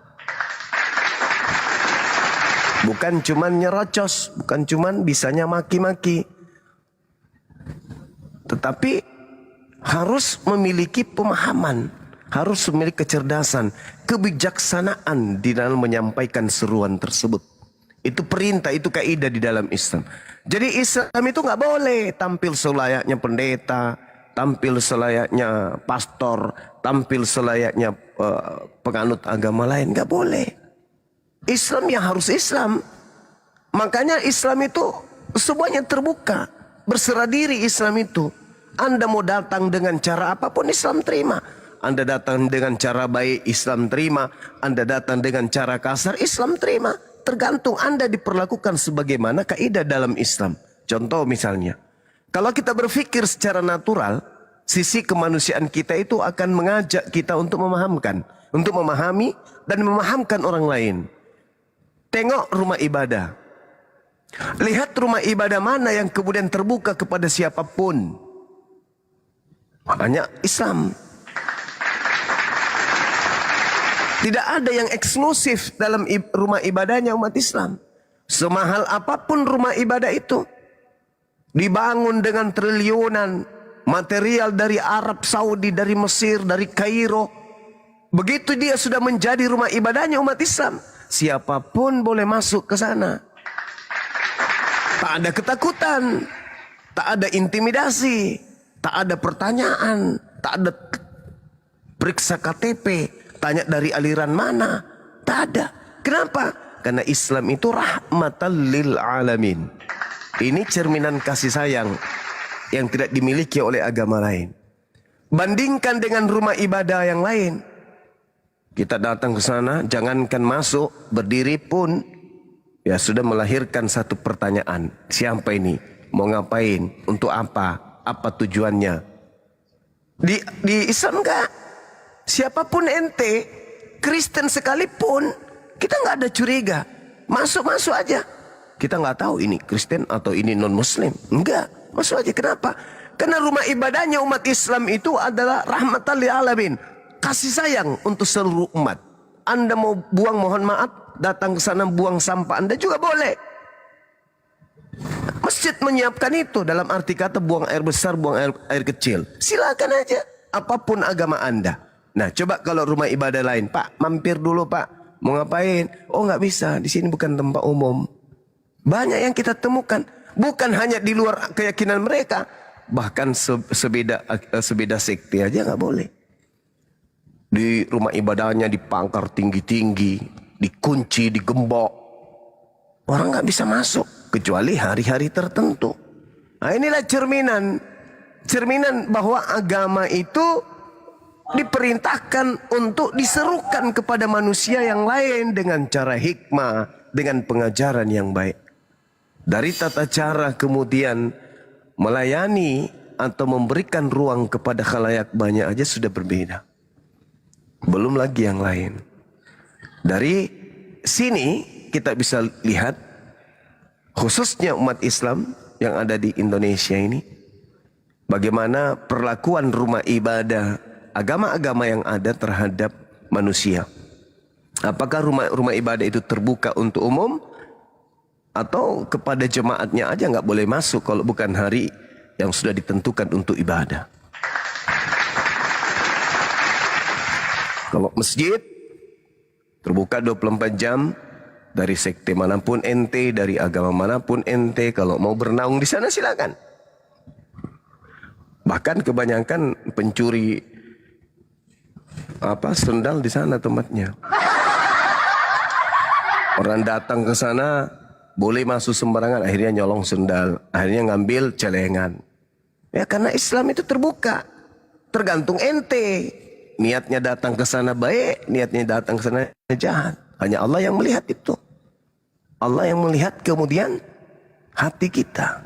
Bukan cuman nyerocos, bukan cuman bisanya maki-maki. Tetapi harus memiliki pemahaman, harus memiliki kecerdasan, kebijaksanaan di dalam menyampaikan seruan tersebut. Itu perintah, itu kaidah di dalam Islam. Jadi Islam itu nggak boleh tampil selayaknya pendeta, tampil selayaknya pastor, tampil selayaknya penganut agama lain. Nggak boleh. Islam yang harus Islam. Makanya Islam itu semuanya terbuka. Berserah diri Islam itu. Anda mau datang dengan cara apapun Islam terima. Anda datang dengan cara baik, Islam terima. Anda datang dengan cara kasar, Islam terima. Tergantung Anda diperlakukan sebagaimana kaidah dalam Islam. Contoh misalnya, kalau kita berpikir secara natural, sisi kemanusiaan kita itu akan mengajak kita untuk memahami dan memahamkan orang lain. Tengok rumah ibadah. Lihat rumah ibadah mana yang kemudian terbuka kepada siapapun. Hanya Islam. Tidak ada yang eksklusif dalam rumah ibadahnya umat Islam. Semahal apapun rumah ibadah itu, dibangun dengan triliunan, material dari Arab Saudi, dari Mesir, dari Kairo. Begitu dia sudah menjadi rumah ibadahnya umat Islam, siapapun boleh masuk ke sana. Tak ada ketakutan, tak ada intimidasi, tak ada pertanyaan, tak ada periksa KTP, tanya dari aliran mana, tak ada. Kenapa? Karena Islam itu rahmatan lil alamin. Ini cerminan kasih sayang yang tidak dimiliki oleh agama lain. Bandingkan dengan rumah ibadah yang lain. Kita datang ke sana, jangankan masuk, berdiri pun ya sudah melahirkan satu pertanyaan. Siapa ini? Mau ngapain? Untuk apa? Apa tujuannya? Di Islam enggak. Siapapun ente, Kristen sekalipun, kita enggak ada curiga. Masuk-masuk aja. Kita enggak tahu ini Kristen atau ini non-Muslim. Enggak. Masuk aja. Kenapa? Karena rumah ibadahnya umat Islam itu adalah rahmatan lil alamin. Kasih sayang untuk seluruh umat. Anda mau buang, mohon maaf, datang ke sana buang sampah Anda juga boleh. Masjid menyiapkan itu, dalam arti kata buang air besar, buang air kecil. Silakan aja, apapun agama Anda. Nah, coba kalau rumah ibadah lain, Pak, mampir dulu Pak, mau ngapain? Oh nggak bisa, di sini bukan tempat umum. Banyak yang kita temukan, bukan hanya di luar keyakinan mereka, bahkan sebeda sekte aja nggak boleh. Di rumah ibadahnya dipangkar tinggi-tinggi, dikunci, digembok. Orang nggak bisa masuk kecuali hari-hari tertentu. Nah, inilah cerminan bahwa agama itu diperintahkan untuk diserukan kepada manusia yang lain dengan cara hikmah, dengan pengajaran yang baik. Dari tata cara kemudian melayani atau memberikan ruang kepada khalayak banyak aja sudah berbeda. Belum lagi yang lain. Dari sini kita bisa lihat khususnya umat Islam yang ada di Indonesia ini, bagaimana perlakuan rumah ibadah agama-agama yang ada terhadap manusia. Apakah rumah ibadah itu terbuka untuk umum atau kepada jemaatnya aja nggak boleh masuk kalau bukan hari yang sudah ditentukan untuk ibadah. Kalau masjid terbuka 24 jam, dari sekte manapun ente, dari agama manapun ente, kalau mau bernaung di sana silakan. Bahkan kebanyakan pencuri sendal di sana tempatnya. Orang datang ke sana boleh masuk sembarangan, akhirnya nyolong sendal, akhirnya ngambil celengan. Ya karena Islam itu terbuka, tergantung ente. Niatnya datang ke sana baik, niatnya datang ke sana jahat. Hanya Allah yang melihat itu. Allah yang melihat kemudian hati kita.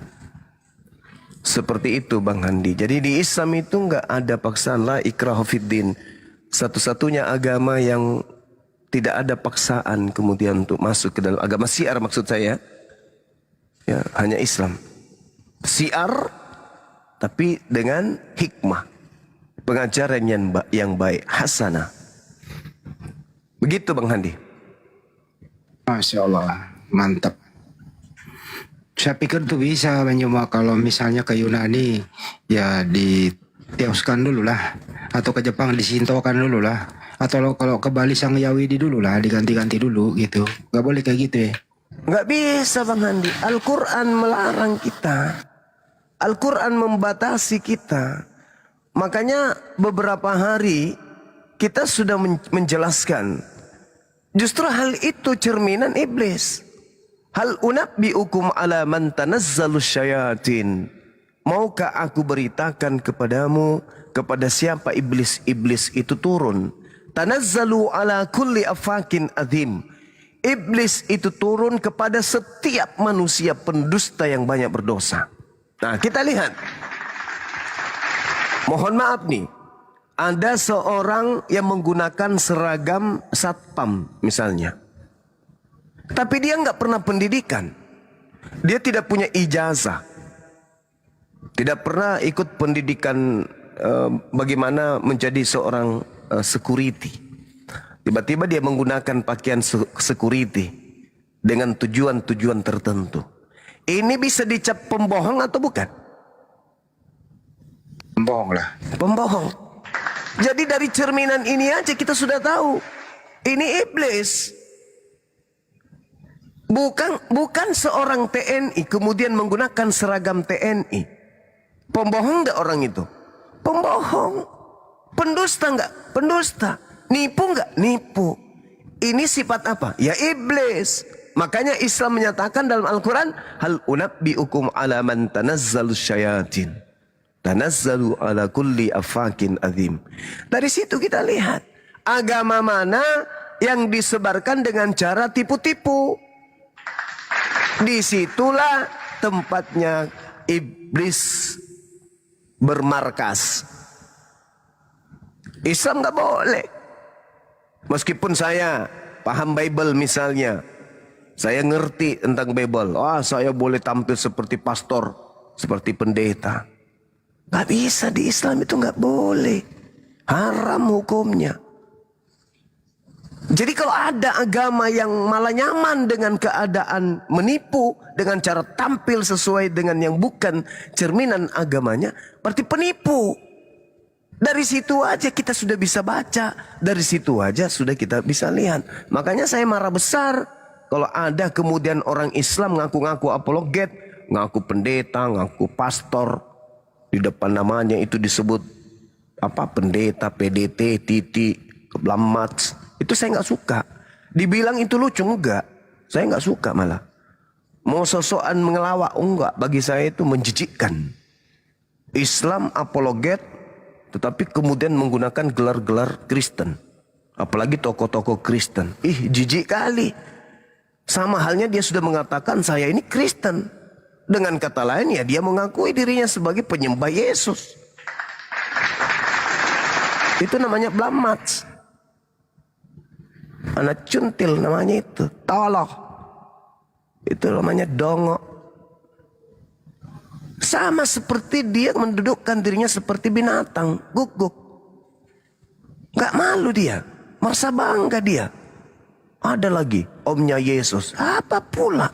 Seperti itu Bang Handi. Jadi di Islam itu enggak ada paksaan, la ikraha fiddin. Satu-satunya agama yang tidak ada paksaan kemudian untuk masuk ke dalam agama syiar maksud saya. Ya, hanya Islam. Syiar tapi dengan hikmah. Pengajaran yang baik, hasanah. Begitu Bang Handi. Masya Allah, mantap. Saya pikir tuh bisa cuma kalau misalnya ke Yunani ya ditioskan dulu lah, atau ke Jepang disintokan dulu lah, atau kalau ke Bali Sang Yawidi dulu lah, diganti-ganti dulu gitu. Gak boleh kayak gitu ya. Gak bisa Bang Handi. Al-Quran melarang kita. Al-Quran membatasi kita. Makanya beberapa hari kita sudah menjelaskan. Justru hal itu cerminan iblis. Hal unabbiukum ala man tanazzalus syayatin. Maukah aku beritakan kepadamu kepada siapa iblis-iblis itu turun? Tanazzalu ala kulli afakin adzim. Iblis itu turun kepada setiap manusia pendusta yang banyak berdosa. Nah, kita lihat. Mohon maaf nih. Ada seorang yang menggunakan seragam satpam misalnya. Tapi dia nggak pernah pendidikan. Dia tidak punya ijazah. Tidak pernah ikut pendidikan bagaimana menjadi seorang security. Tiba-tiba dia menggunakan pakaian security dengan tujuan-tujuan tertentu. Ini bisa dicap pembohong atau bukan? Bohong lah. Pembohong. Jadi dari cerminan ini aja kita sudah tahu. Ini iblis. Bukan seorang TNI kemudian menggunakan seragam TNI. Pembohong enggak orang itu? Pembohong. Pendusta enggak? Pendusta. Nipu enggak? Nipu. Ini sifat apa? Ya iblis. Makanya Islam menyatakan dalam Al-Quran, hal unabbiukum ala man tanazzalus syayatin. Tanazzalu ala kulli afakin adzim. Dari situ kita lihat agama mana yang disebarkan dengan cara tipu-tipu. Disitulah tempatnya iblis bermarkas. Islam nggak boleh. Meskipun saya paham Bible misalnya, saya ngerti tentang Bible. Saya boleh tampil seperti pastor, seperti pendeta. Gak bisa, di Islam itu gak boleh. Haram hukumnya. Jadi kalau ada agama yang malah nyaman dengan keadaan menipu, dengan cara tampil sesuai dengan yang bukan cerminan agamanya, berarti penipu. Dari situ aja kita sudah bisa baca. Dari situ aja sudah kita bisa lihat. Makanya saya marah besar kalau ada kemudian orang Islam ngaku-ngaku apologet, ngaku pendeta, ngaku pastor. Di depan namanya itu disebut apa, pendeta, PDT, titik, Blamats. Itu saya nggak suka. Dibilang itu lucu, enggak. Saya nggak suka malah. Mau sosokan mengelawak, enggak. Bagi saya itu menjijikkan. Islam apologet, tetapi kemudian menggunakan gelar-gelar Kristen. Apalagi tokoh-tokoh Kristen. Jijik kali. Sama halnya dia sudah mengatakan saya ini Kristen. Dengan kata lain ya dia mengakui dirinya sebagai penyembah Yesus. Itu namanya Blamats. Anak cuntil namanya itu. Toloh. Itu namanya dongok. Sama seperti dia mendudukkan dirinya seperti binatang. Guguk. Gak malu dia. Merasa bangga dia. Ada lagi omnya Yesus. Apa pula?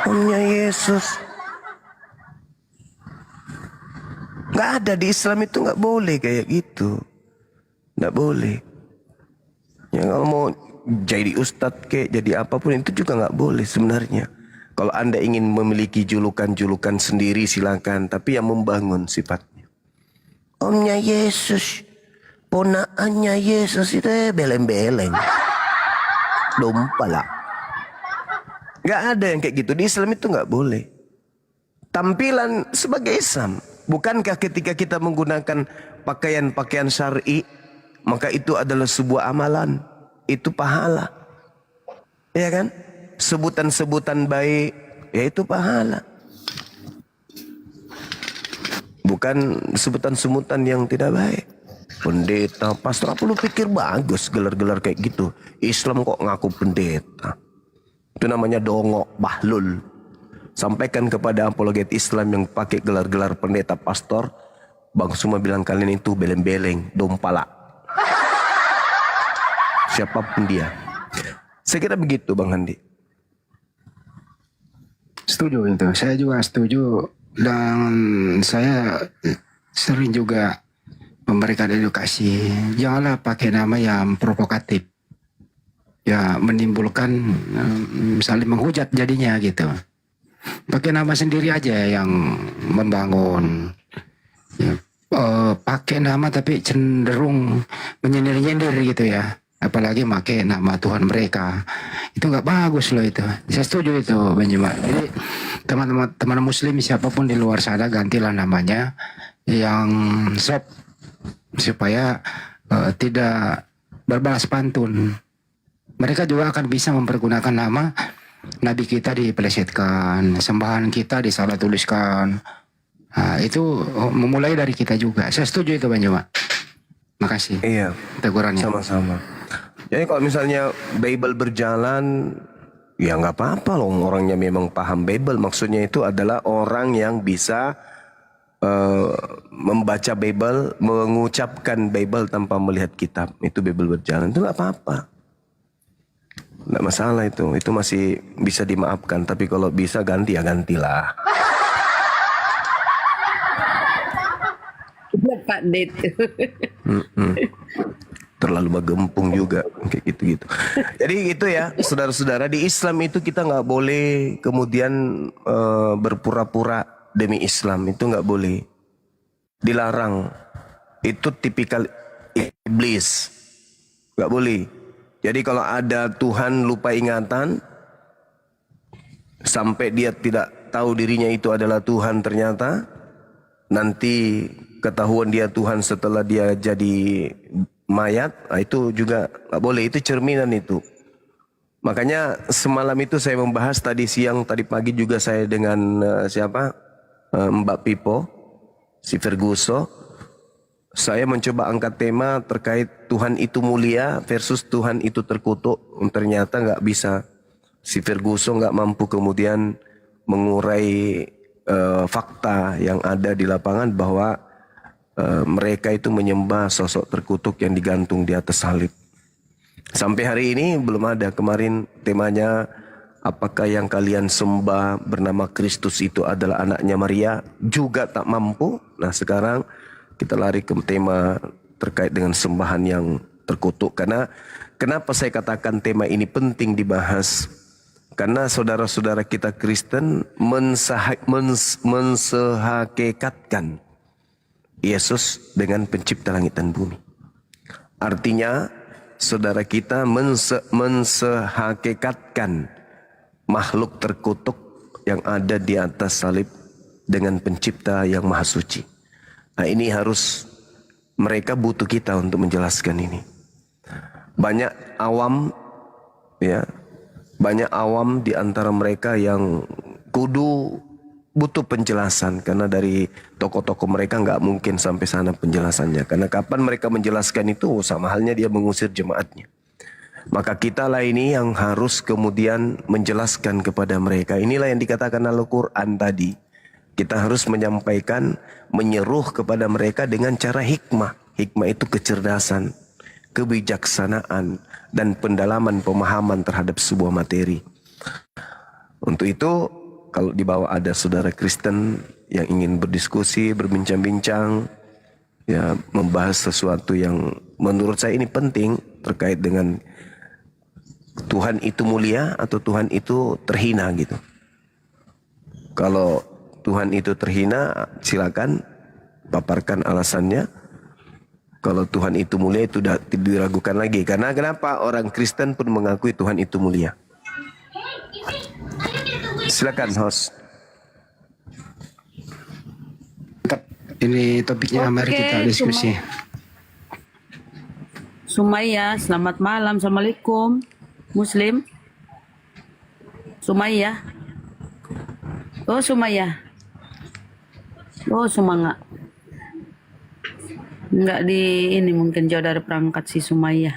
Omnya Yesus. Gak ada di Islam itu, gak boleh kayak gitu. Gak boleh. Ya kalau mau jadi ustadz kayak jadi apapun itu juga gak boleh sebenarnya. Kalau Anda ingin memiliki julukan-julukan sendiri silakan, tapi yang membangun sifatnya. Omnya Yesus, ponaannya Yesus itu beleng-beleng. Dompala. Gak ada yang kayak gitu. Di Islam itu gak boleh. Tampilan sebagai Islam. Bukankah ketika kita menggunakan pakaian-pakaian syar'i, maka itu adalah sebuah amalan. Itu pahala. Ya kan? Sebutan-sebutan baik, ya itu pahala. Bukan sebutan-sebutan yang tidak baik. Pendeta, pastor, apa lu pikir bagus gelar-gelar kayak gitu? Islam kok ngaku pendeta? Itu namanya dongok, bahlul. Sampaikan kepada apologet Islam yang pakai gelar-gelar pendeta, pastor. Bang semua bilang kalian itu beleng-beleng, dompala. Siapapun dia. Saya kira begitu Bang Handi. Setuju itu. Saya juga setuju. Dan saya sering juga memberikan edukasi. Janganlah pakai nama yang provokatif. Ya menimbulkan misalnya menghujat jadinya gitu. Pakai nama sendiri aja yang membangun. Ya, pakai nama tapi cenderung menyindir-nyindir gitu ya. apalagi pakai nama Tuhan mereka. Itu nggak bagus loh itu. Saya setuju itu Bang Juma. Jadi teman-teman Muslim siapapun di luar sana gantilah namanya yang soft supaya tidak berbalas pantun. Mereka juga akan bisa mempergunakan nama Nabi kita dipelesetkan, sembahan kita disalah tuliskan. Nah, itu memulai dari kita juga. Saya setuju itu Bang Juma. Makasih. Iya, Tegurannya. sama-sama. Jadi kalau misalnya Bible berjalan, ya nggak apa-apa loh, orangnya memang paham Bible. Maksudnya itu adalah orang yang bisa membaca Bible, mengucapkan Bible tanpa melihat kitab. Itu Bible berjalan, itu nggak apa-apa. Nggak masalah itu masih bisa dimaafkan. Tapi kalau bisa ganti ya gantilah. Iya Pak Det. Terlalu bagempung juga kayak gitu-gitu. Jadi gitu ya, saudara-saudara, di Islam itu kita nggak boleh kemudian berpura-pura demi Islam, itu nggak boleh, dilarang. Itu tipikal iblis, nggak boleh. Jadi kalau ada Tuhan lupa ingatan sampai dia tidak tahu dirinya itu adalah Tuhan, ternyata nanti ketahuan dia Tuhan setelah dia jadi mayat, itu juga nggak boleh. Itu cerminan itu. Makanya semalam itu saya membahas, tadi siang, tadi pagi juga saya dengan Mbak Pipo, si Ferguso. Saya mencoba angkat tema terkait Tuhan itu mulia versus Tuhan itu terkutuk. Ternyata nggak bisa. Si Ferguso nggak mampu kemudian mengurai fakta yang ada di lapangan bahwa mereka itu menyembah sosok terkutuk yang digantung di atas salib. Sampai hari ini belum ada. Kemarin temanya, apakah yang kalian sembah bernama Kristus itu adalah anaknya Maria, juga tak mampu. Nah sekarang kita lari ke tema terkait dengan sembahan yang terkutuk. Karena kenapa saya katakan tema ini penting dibahas? Karena saudara-saudara kita Kristen mensehakikatkan Yesus dengan pencipta langit dan bumi. Artinya saudara kita mensehakikatkan makhluk terkutuk yang ada di atas salib dengan pencipta yang maha suci. Nah ini harus, mereka butuh kita untuk menjelaskan ini. Banyak awam di antara mereka yang kudu butuh penjelasan, karena dari tokoh-tokoh mereka nggak mungkin sampai sana penjelasannya. Karena kapan mereka menjelaskan itu, sama halnya dia mengusir jemaatnya. Maka kita lah ini yang harus kemudian menjelaskan kepada mereka. Inilah yang dikatakan Al-Quran tadi. Kita harus menyampaikan, menyeruh kepada mereka dengan cara hikmah. Hikmah itu kecerdasan, kebijaksanaan, dan pendalaman pemahaman terhadap sebuah materi. Untuk itu, kalau di bawah ada saudara Kristen yang ingin berdiskusi, berbincang-bincang, ya membahas sesuatu yang menurut saya ini penting terkait dengan Tuhan itu mulia atau Tuhan itu terhina gitu. Kalau Tuhan itu terhina, silakan paparkan alasannya. Kalau Tuhan itu mulia, itu tidak diragukan lagi. Karena kenapa? Orang Kristen pun mengakui Tuhan itu mulia. Silakan host. Ini topiknya, mari kita diskusi. Sumaya, selamat malam. Assalamualaikum. Muslim. Sumaya. Oh Sumaya. Oh Sumanga. Enggak di ini, mungkin jauh dari perangkat si Sumaya.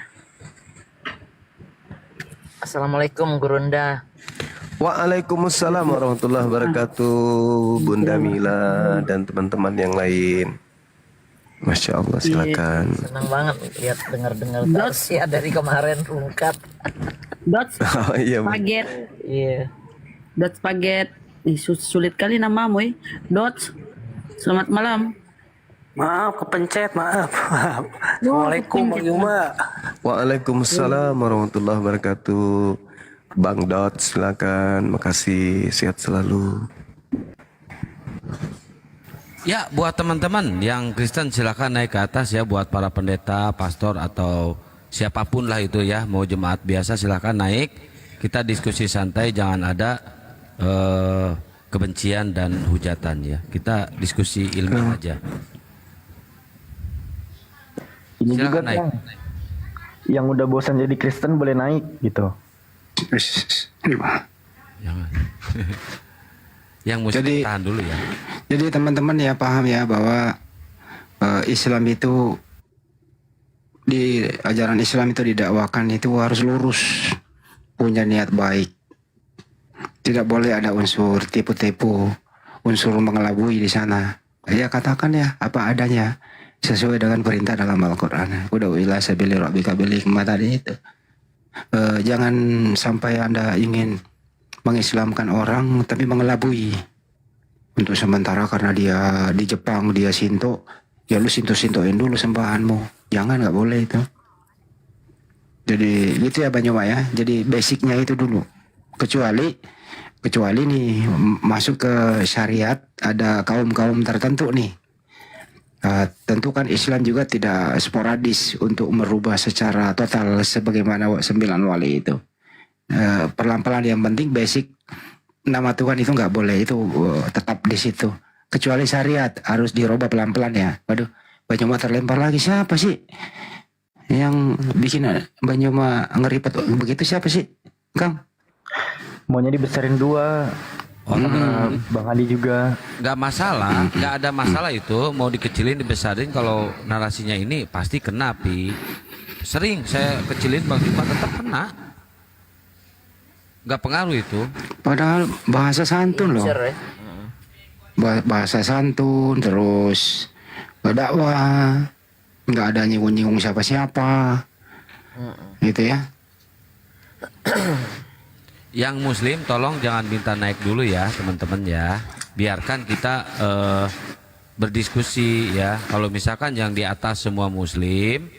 Assalamualaikum Gurunda. Waalaikumsalam warahmatullahi wabarakatuh, Bunda Mila dan teman-teman yang lain. Masya Allah, silakan. Senang banget lihat dengar terus ya dari kemarin rungkat. Dots Oh, iya, Bu. Paget. Iya. Dots Paget. Sulit kali namamu ya. Dots. Selamat malam. Maaf, kepencet, maaf. Assalamualaikum Bang Yuma. Waalaikumsalam warahmatullahi wabarakatuh. Bang Dot, silakan. Makasih, sehat selalu. Ya, buat teman-teman yang Kristen silakan naik ke atas ya, buat para pendeta, pastor atau siapapun lah itu ya, mau jemaat biasa silahkan naik, kita diskusi santai, jangan ada kebencian dan hujatan ya, kita diskusi ilmiah aja. Ini Silakan juga naik. Kang, yang udah bosan jadi Kristen boleh naik gitu. Jangan. Yang muslim Jadi- tahan dulu ya. Jadi teman-teman ya paham ya bahwa Islam itu, di ajaran Islam itu didakwakan itu harus lurus, punya niat baik. Tidak boleh ada unsur tipu-tipu, unsur mengelabui di sana. Ya katakan ya apa adanya sesuai dengan perintah dalam Al-Qur'an. Udah ila sabili rabbika bil hikmah tadi itu. Jangan sampai Anda ingin mengislamkan orang tapi mengelabui. Untuk sementara karena dia di Jepang, dia Sinto, ya lu Sinto-sintoin dulu sembahanmu. Jangan, nggak boleh itu. Jadi gitu ya Banyuma ya. Jadi basicnya itu dulu. Kecuali nih masuk ke syariat, ada kaum-kaum tertentu nih. Tentu kan Islam juga tidak sporadis untuk merubah secara total sebagaimana 9 wali itu. Pelan-pelan, yang penting basic nama Tuhan itu nggak boleh, itu tetap di situ. Kecuali syariat harus dirubah pelan-pelan ya. Waduh, Banyuma terlempar lagi, siapa sih yang bikin Banyuma ngeripet begitu, siapa sih Kang? Maunya dibesarin 2. Bang Adi juga. Nggak masalah, nggak ada masalah itu mau dikecilin dibesarin, kalau narasinya ini pasti kena Pi. Sering saya kecilin Bang Juma tetap kena. Nggak pengaruh itu. Padahal bahasa santun loh. Share, ya. Bahasa santun, terus berdakwah, nggak ada nyinggung-nyinggung siapa-siapa, gitu ya. Yang muslim tolong jangan minta naik dulu ya teman-teman ya. Biarkan kita berdiskusi ya. Kalau misalkan yang di atas semua muslim,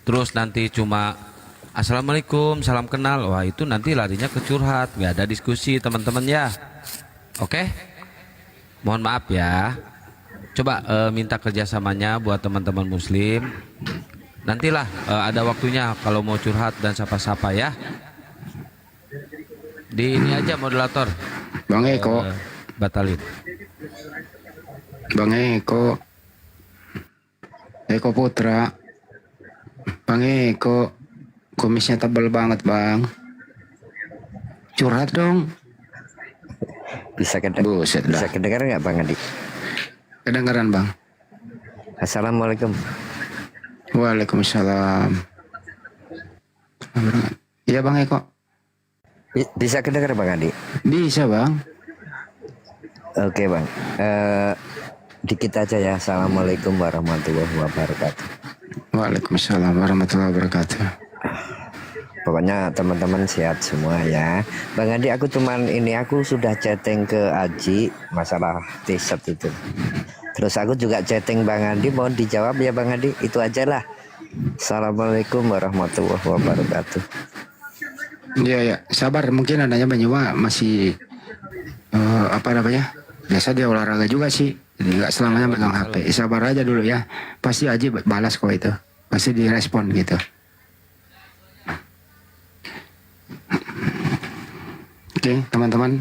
terus nanti cuma Assalamualaikum, salam kenal, wah itu nanti larinya ke curhat, nggak ada diskusi teman-teman ya. Oke? Mohon maaf ya. Coba minta kerjasamanya buat teman-teman muslim. Nantilah ada waktunya kalau mau curhat dan sapa-sapa ya. Di ini aja moderator. Bang Eko, Batalin. Bang Eko Putra, Bang Eko, kumisnya tebal banget Bang. Curhat dong. Bisa Buset dah. bisa kedengaran nggak Bang Adi? Kedengaran Bang. Assalamualaikum. Waalaikumsalam. Iya Bang Eko. Bisa kedengaran Bang Adi? Bisa Bang. Oke Bang. Dikit aja ya. Assalamualaikum warahmatullahi wabarakatuh. Waalaikumsalam warahmatullahi wabarakatuh. Pokoknya teman-teman sehat semua ya. Bang Adi, aku sudah chatting ke Aji masalah t-shirt itu. Terus aku juga chatting Bang Adi, mohon dijawab ya Bang Adi. Itu aja lah. Assalamualaikum warahmatullahi wabarakatuh. Iya ya, sabar, mungkin adanya Banyuma masih apa namanya? Biasa dia olahraga juga sih. Jadi nggak selamanya megang HP. Sabar aja dulu ya. Pasti Aji balas kok itu. Pasti direspon gitu. Oke, teman-teman.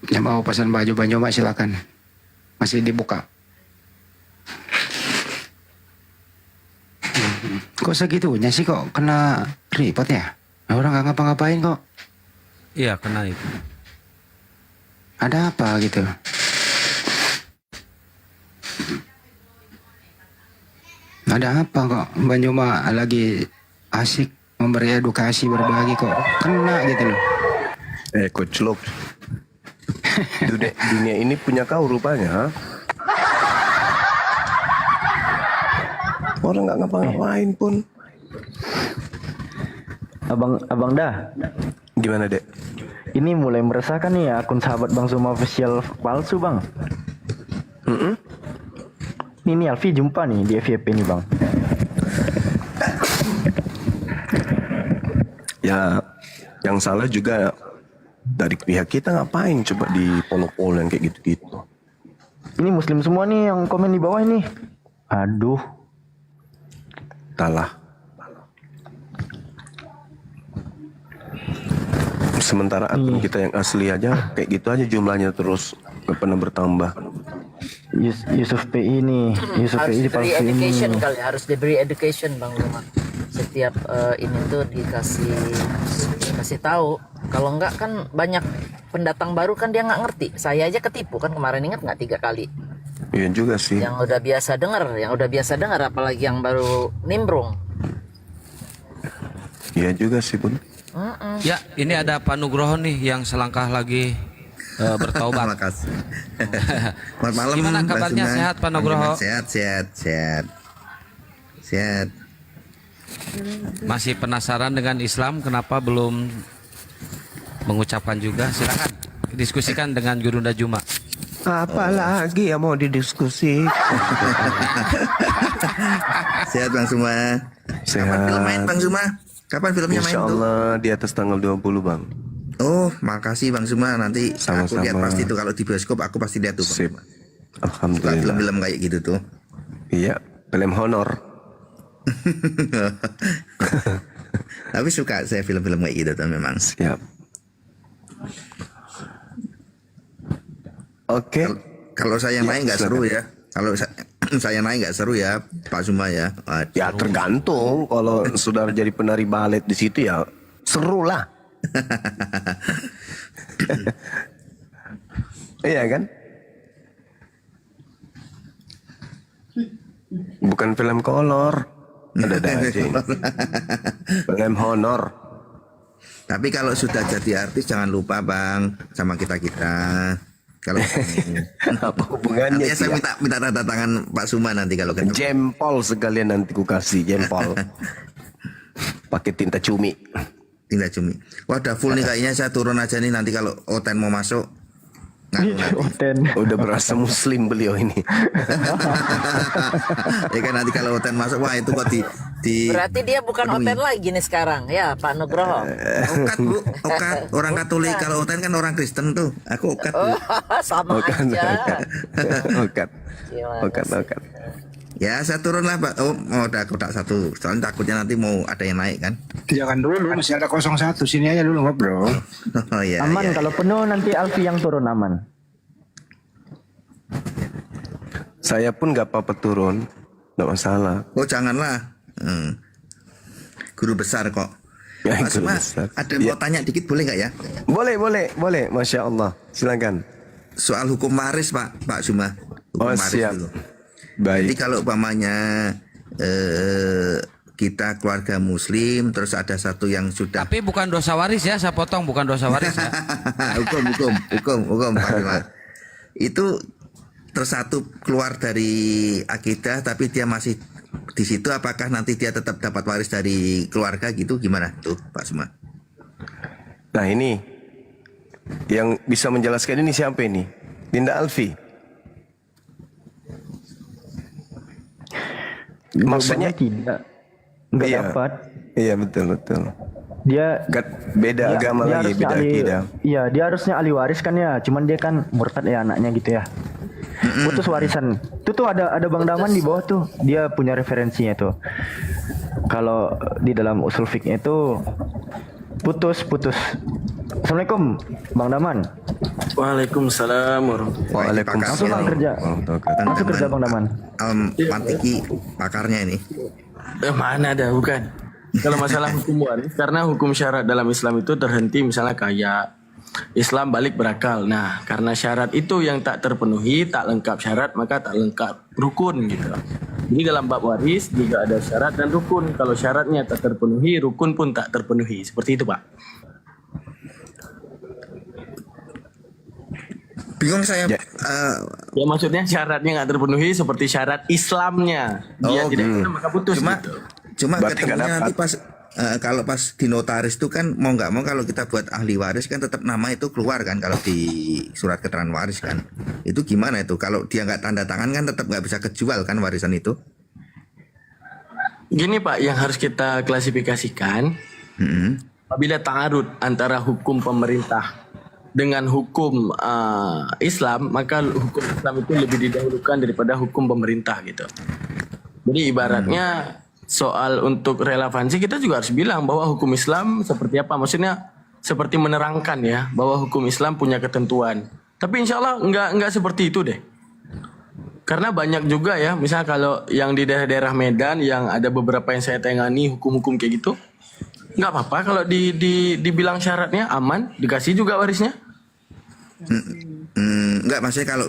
Yang mau pesan baju Banyuma silakan. Masih dibuka. Kok segitunya sih kok kena report ya? Orang nggak ngapa-ngapain kok. Iya kena itu. Ada apa gitu? Ada apa kok? Banyuma lagi asik memberi edukasi, berbagi kok kena gitu loh. Koclok. Dunia ini punya kau rupanya, ha? Orang nggak ngapa-ngapain pun. Abang dah. Gimana Dek? Ini mulai meresahkan nih ya akun sahabat Bang Zuma official palsu Bang. Ini Alfi jumpa nih di FYP nih Bang. Ya, yang salah juga dari pihak kita, ngapain coba di follow yang kayak gitu-gitu. Ini muslim semua nih yang komen di bawah ini. Aduh. talah. Sementara akun kita yang asli aja kayak gitu aja jumlahnya terus gak pernah bertambah. Yusuf PI nih, Yusuf Harus PI diberi dipalsuin education nih. kali, harus diberi education Bang Luma. Setiap ini tuh dikasih tahu. Kalau enggak kan banyak pendatang baru kan dia nggak ngerti. Saya aja ketipu kan kemarin, ingat nggak 3 kali. Iya juga sih. Yang udah biasa dengar, apalagi yang baru nimbrung. Iya juga sih Bun. Ya, ini ada Pak Nugroho nih yang selangkah lagi bertaubat. Makasih. Selamat malam. Gimana Mbak kabarnya? Suma. Sehat, Pak Nugroho? Sehat. Masih penasaran dengan Islam? Kenapa belum mengucapkan juga? Silakan diskusikan dengan Gurunda Juma. Apalagi yang mau didiskusi? Sehat Bang Suma. Kapan film main Bang Suma? Kapan filmnya main Insya tuh? Allah di atas tanggal 20 Bang. Oh, makasih Bang Suma. Nanti aku Sama-sama. lihat pasti tuh kalau di bioskop aku pasti lihat tuh Bang Sip. Suma. Suka Alhamdulillah. film-film kayak gitu tuh. Iya, film honor. Tapi suka saya film-film kayak gitu tuh memang. Siap. Oke. Kalau saya Ya, naik nggak silakan. seru ya. Kalau saya naik nggak seru ya Pak Suma ya. Waduh. Ya tergantung kalau sudah jadi penari balet di situ ya seru lah. Iya kan? Bukan film kolor. Ada aja. Film honor. Tapi kalau sudah jadi artis jangan lupa Bang sama kita-kita. Kalau Apa hubungannya nanti sih saya ya? minta tanda tangan Pak Suma nanti kalau ketemu. Jempol sekalian nanti ku kasih jempol. Pakai tinta cumi. Tinggal cumi. Wah udah full nih kayaknya, saya turun aja nih nanti kalau Oten mau masuk. Oten. Udah berasa muslim beliau ini. Ya kan nanti kalau Oten masuk, wah itu kok di Berarti dia bukan penuhi. Oten lagi nih sekarang ya Pak Nugroho. Okat Bu, Okat orang Katolik. Kalau Oten kan orang Kristen tuh. Aku Okat Bu. Sama Okat, aja. okat, Gimana okat, sih? okat. Ya saya turun lah Pak. Oh udah kotak 1. Soalnya takutnya nanti mau ada yang naik kan. Jangan dulu, masih ada 01. Sini aja dulu ngobrol. Oh iya. Aman iya. kalau penuh nanti Alfi yang turun aman. Saya pun gak apa-apa turun, gak masalah. Oh janganlah. Guru besar kok. Ya, Mas, guru Mas, besar. ada Ya. mau tanya dikit boleh nggak ya? Boleh, Masya Allah. Silakan. Soal hukum waris Pak Suma. Hukum Oh, waris siap. dulu. Jadi Baik. kalau umpamanya kita keluarga Muslim, terus ada satu yang sudah Tapi bukan dosa waris ya, saya potong, bukan dosa waris ya. hukum Pak Suma. Itu terus satu keluar dari akidah, tapi dia masih di situ. Apakah nanti dia tetap dapat waris dari keluarga gitu? Gimana tuh Pak Suma? Nah ini yang bisa menjelaskan ini siapa ini? Dinda Alfi. Maksudnya tidak. Enggak iya. dapat. Iya betul. Dia Beda agama dia lagi, harusnya beda akidah. Iya, dia harusnya ahli waris kan ya. Cuman dia kan murtad ya anaknya gitu ya. Putus warisan. Itu tuh ada Bang Daman di bawah tuh. Dia punya referensinya tuh. Kalau di dalam usul fikih itu putus. Assalamualaikum Bang Daman. Waalaikumsalam warahmatullahi Langsung Bang kerja. Langsung kerja Bang Daman. Mantiki pakarnya ini. Mana ada, bukan. Kalau masalah hukum waris, karena hukum syarat dalam Islam itu terhenti misalnya kayak Islam balik berakal. Nah, karena syarat itu yang tak terpenuhi, tak lengkap syarat, maka tak lengkap rukun gitu. Jadi dalam bab waris juga ada syarat dan rukun. Kalau syaratnya tak terpenuhi, rukun pun tak terpenuhi. Seperti itu, Pak. Bingung saya. Ya. Ya maksudnya syaratnya nggak terpenuhi seperti syarat Islamnya. Dia tidak bisa maka putus gitu. Cuma Berarti nggak ketemunya nanti dapat. pas kalau pas di notaris itu kan mau nggak mau kalau kita buat ahli waris kan tetap nama itu keluar kan kalau di surat keterangan waris kan. Itu gimana itu? Kalau dia nggak tanda tangan kan tetap nggak bisa kejual kan warisan itu. Gini Pak, yang harus kita klasifikasikan apabila ta'arud antara hukum pemerintah dengan hukum Islam, maka hukum Islam itu lebih didahulukan daripada hukum pemerintah gitu. Jadi ibaratnya soal untuk relevansi kita juga harus bilang bahwa hukum Islam seperti apa. Maksudnya seperti menerangkan ya bahwa hukum Islam punya ketentuan. Tapi insya Allah nggak seperti itu deh. Karena banyak juga ya, misal kalau yang di daerah-daerah Medan yang ada beberapa yang saya tangani hukum-hukum kayak gitu, nggak apa-apa kalau dibilang syaratnya aman, dikasih juga warisnya. Enggak, maksudnya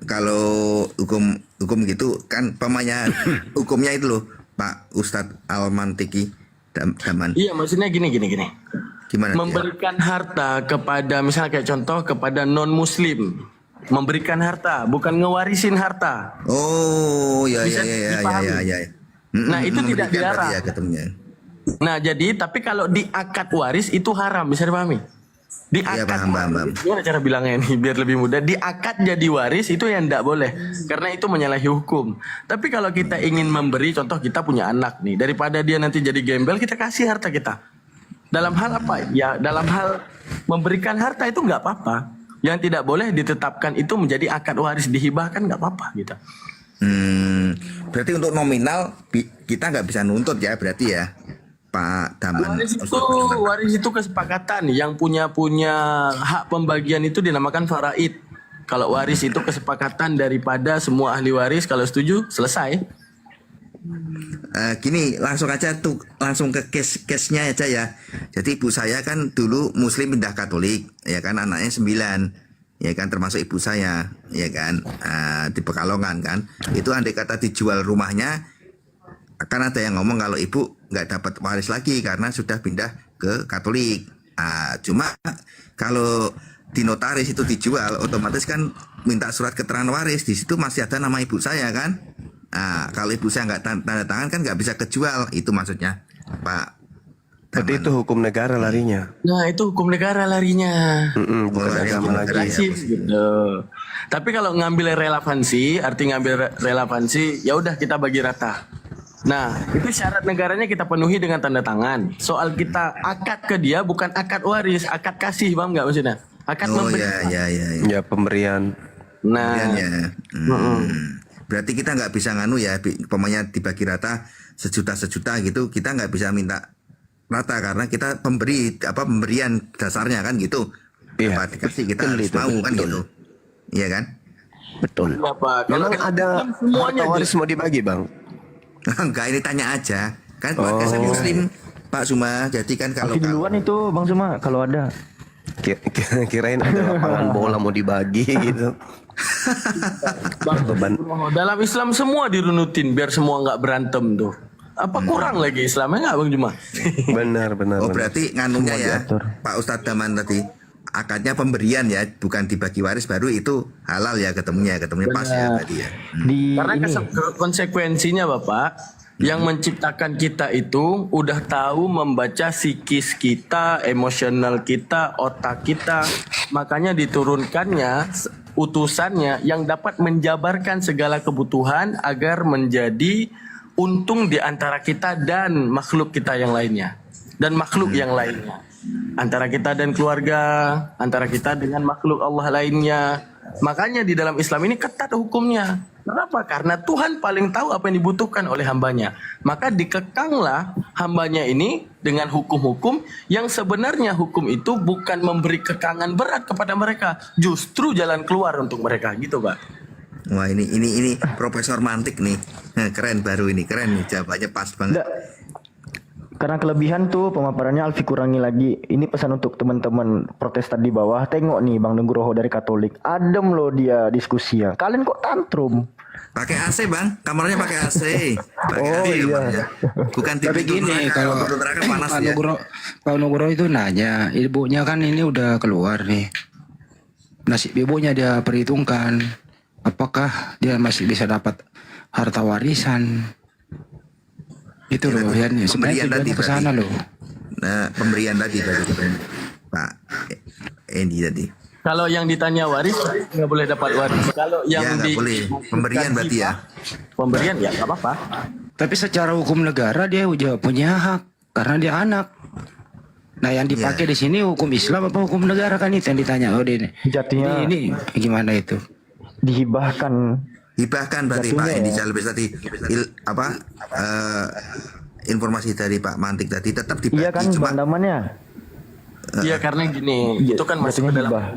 kalau hukum gitu kan pemanya hukumnya itu loh Pak Ustadz Al-Mantiki Daman. Iya, maksudnya gini. Gimana? Memberikan harta kepada misalnya kayak contoh kepada non muslim. Memberikan harta, bukan ngewarisin harta. Oh, ya. Nah, itu tidak dilarang. Ya, ketemunya. Nah, jadi tapi kalau di akad waris itu haram, bisa dipahami? Di Iya, akad paham. gimana cara bilangnya ini biar lebih mudah? Di akad jadi waris itu yang tidak boleh karena itu menyalahi hukum. Tapi kalau kita ingin memberi, contoh kita punya anak nih, daripada dia nanti jadi gembel, kita kasih harta kita. Dalam hal apa? Ya, dalam hal memberikan harta itu nggak apa-apa. Yang tidak boleh ditetapkan itu menjadi akad waris, dihibahkan nggak apa-apa gitu. Berarti untuk nominal kita nggak bisa nuntut ya, berarti ya Pak Daman. Waris itu kesepakatan yang punya hak pembagian itu dinamakan faraid. Kalau waris itu kesepakatan daripada semua ahli waris, kalau setuju selesai. Gini, langsung ke case-nya aja ya. Jadi ibu saya kan dulu Muslim pindah Katolik, ya kan, anaknya 9, ya kan, termasuk ibu saya, ya kan, di Pekalongan kan. Itu andai kata dijual rumahnya, akan ada yang ngomong kalau ibu nggak dapat waris lagi karena sudah pindah ke Katolik. Cuma kalau di notaris itu dijual, otomatis kan minta surat keterangan waris, di situ masih ada nama ibu saya kan. Kalau ibu saya nggak tanda tangan kan nggak bisa kejual, itu maksudnya Pak. Berarti itu hukum negara larinya. Nah, itu hukum negara larinya. Bukan agama lagi. Gitu. Tapi kalau ngambil relevansi, arti ngambil relevansi, ya udah kita bagi rata. Nah, itu syarat negaranya kita penuhi dengan tanda tangan. Soal kita akad ke dia bukan akad waris, akad kasih, paham nggak maksudnya? Akad memberi. Ya, pemberian. Nah, berarti kita nggak bisa nganu ya, pokoknya dibagi rata sejuta gitu, kita nggak bisa minta rata karena kita pemberian dasarnya kan gitu. Iya. Apa dikasih kita harus mau kan gitu. Iya kan? Betul. Memang ada harta waris mau dibagi, Bang? Enggak, ini tanya aja. Kan keluarga saya Muslim, Pak Suma. Jadi kan kalau duluan itu Bang Suma kalau ada. Kirain ada lapangan bola mau dibagi gitu. Dalam Islam semua dirunutin biar semua nggak berantem tuh. Apa kurang lagi Islamnya nggak Bang Juma? Benar. Berarti nganunya ya Pak Ustadz Daman tadi, akadnya pemberian ya, bukan dibagi waris, baru itu halal ya, ketemunya pas ya berarti ya. Karena konsekuensinya Bapak, yang menciptakan kita itu udah tahu membaca psikis kita, emosional kita, otak kita, makanya diturunkannya utusannya yang dapat menjabarkan segala kebutuhan agar menjadi untung di antara kita dan makhluk kita yang lainnya dan makhluk yang lainnya, antara kita dan keluarga, antara kita dengan makhluk Allah lainnya. Makanya di dalam Islam ini ketat hukumnya. Kenapa? Karena Tuhan paling tahu apa yang dibutuhkan oleh hambanya. Maka dikekanglah hambanya ini dengan hukum-hukum yang sebenarnya hukum itu bukan memberi kekangan berat kepada mereka, justru jalan keluar untuk mereka, gitu Pak. Wah, ini Profesor Mantik nih. Keren baru ini, keren nih, jawabannya pas banget. Karena kelebihan tuh pemaparannya Alfi kurangi lagi. Ini pesan untuk teman-teman Protestan di bawah. Tengok nih Bang Nugroho dari Katolik. Adem loh dia diskusinya. Kalian kok tantrum? Pakai AC Bang, kamarnya pakai AC. Iya. Bukan Tapi gini, kalau panas Pak ya. Nugroho itu nanya, ibunya kan ini udah keluar nih. Nasib ibunya dia perhitungkan. Apakah dia masih bisa dapat harta warisan? Itu loh ya, sebenarnya tujuannya ke sana loh. Nah, pemberian tadi Pak Endi tadi. Kalau yang ditanya waris nggak boleh dapat waris. Kalau yang nggak boleh. Pemberian berarti ya. Pemberian ya nggak apa-apa. Tapi secara hukum negara dia juga punya hak karena dia anak. Nah, yang dipakai di sini hukum Islam apa hukum negara kan itu yang ditanya. Oh, ini Jatinya ini gimana itu? dihibahkan Hibahkan berarti Pak Jatuhnya ya. inisial B tadi informasi dari Pak Mantik tadi tetap dibagi Iya kan cuma Bang Daman ya? Iya karena gini, Iya, itu kan masuk jatuhnya ke dalam hibah.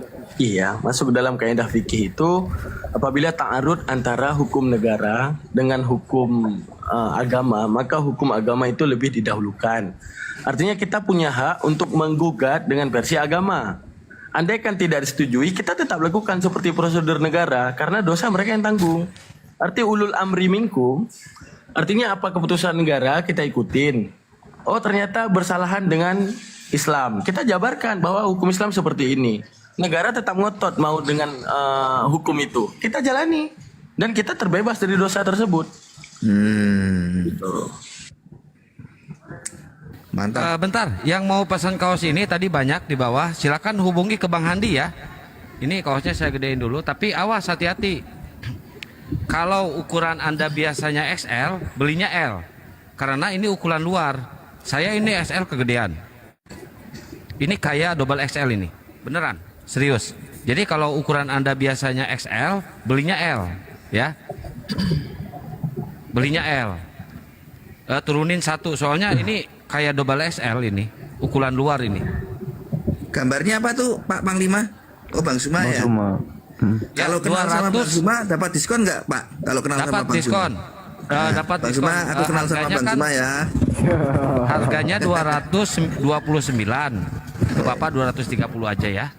iya, masuk ke dalam kaidah fikih itu apabila ta'arud antara hukum negara dengan hukum agama, maka hukum agama itu lebih didahulukan. Artinya kita punya hak untuk menggugat dengan versi agama. Andaikan tidak disetujui, kita tetap lakukan seperti prosedur negara karena dosa mereka yang tanggung. Arti ulul amri minkum, artinya apa keputusan negara kita ikutin. Oh ternyata bersalahan dengan Islam. Kita jabarkan bahwa hukum Islam seperti ini. Negara tetap ngotot mau dengan hukum itu. Kita jalani dan kita terbebas dari dosa tersebut. Gitu. mantap. Bentar, yang mau pesan kaos ini tadi banyak di bawah. Silakan hubungi ke Bang Handi ya. Ini kaosnya saya gedein dulu, tapi awas hati-hati. Kalau ukuran Anda biasanya XL, belinya L. Karena ini ukuran luar. Saya ini XL kegedean. Ini kayak double XL ini. Beneran, serius. Jadi kalau ukuran Anda biasanya XL, belinya L, ya. Belinya L. Turunin satu, soalnya ini kayak double XL ini, ukuran luar ini. Gambarnya apa tuh Pak Panglima? Oh Bang Suma Bang ya. Suma. Ya, Kalau kenal sama Bang 200 Suma dapat diskon nggak Pak? Kalau kenal dapat sama Bang diskon. Suma. Dapat Bang diskon. Suma, aku kenal sama Harganya Bang kan Suma ya. harganya 229. Ke Bapak 230 aja ya.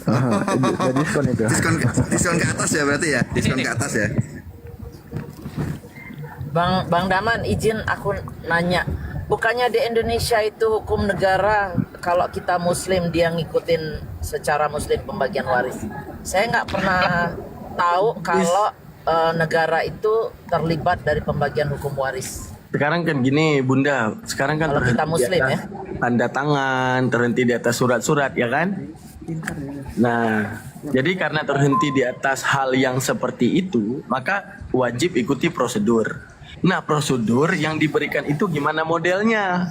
Ada diskon itu. Diskon ke atas ya berarti ya. Diskon ke atas ya. Bang Daman, izin aku nanya. Bukannya di Indonesia itu hukum negara kalau kita Muslim dia ngikutin secara Muslim pembagian waris. Saya nggak pernah tahu kalau negara itu terlibat dari pembagian hukum waris. Sekarang kan gini Bunda, sekarang kan Kalau kita terhenti Muslim di atas tanda tangan, terhenti di atas surat-surat ya kan? Nah, jadi karena terhenti di atas hal yang seperti itu, maka wajib ikuti prosedur. Nah, prosedur yang diberikan itu gimana modelnya?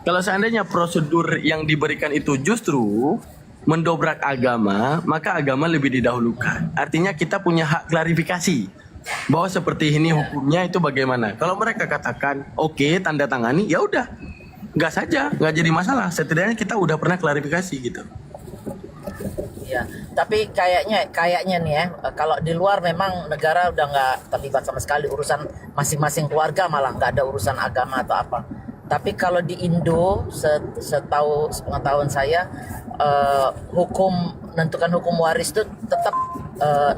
Kalau seandainya prosedur yang diberikan itu justru mendobrak agama, maka agama lebih didahulukan. Artinya kita punya hak klarifikasi bahwa seperti ini hukumnya itu bagaimana. Kalau mereka katakan oke, tanda tangani, ya udah, nggak saja, nggak jadi masalah. Setidaknya kita udah pernah klarifikasi gitu. Ya, tapi kayaknya nih ya, kalau di luar memang negara udah nggak terlibat sama sekali urusan masing-masing keluarga, malah nggak ada urusan agama atau apa. Tapi kalau di Indo, sepengetahuan saya, menentukan hukum waris itu tetap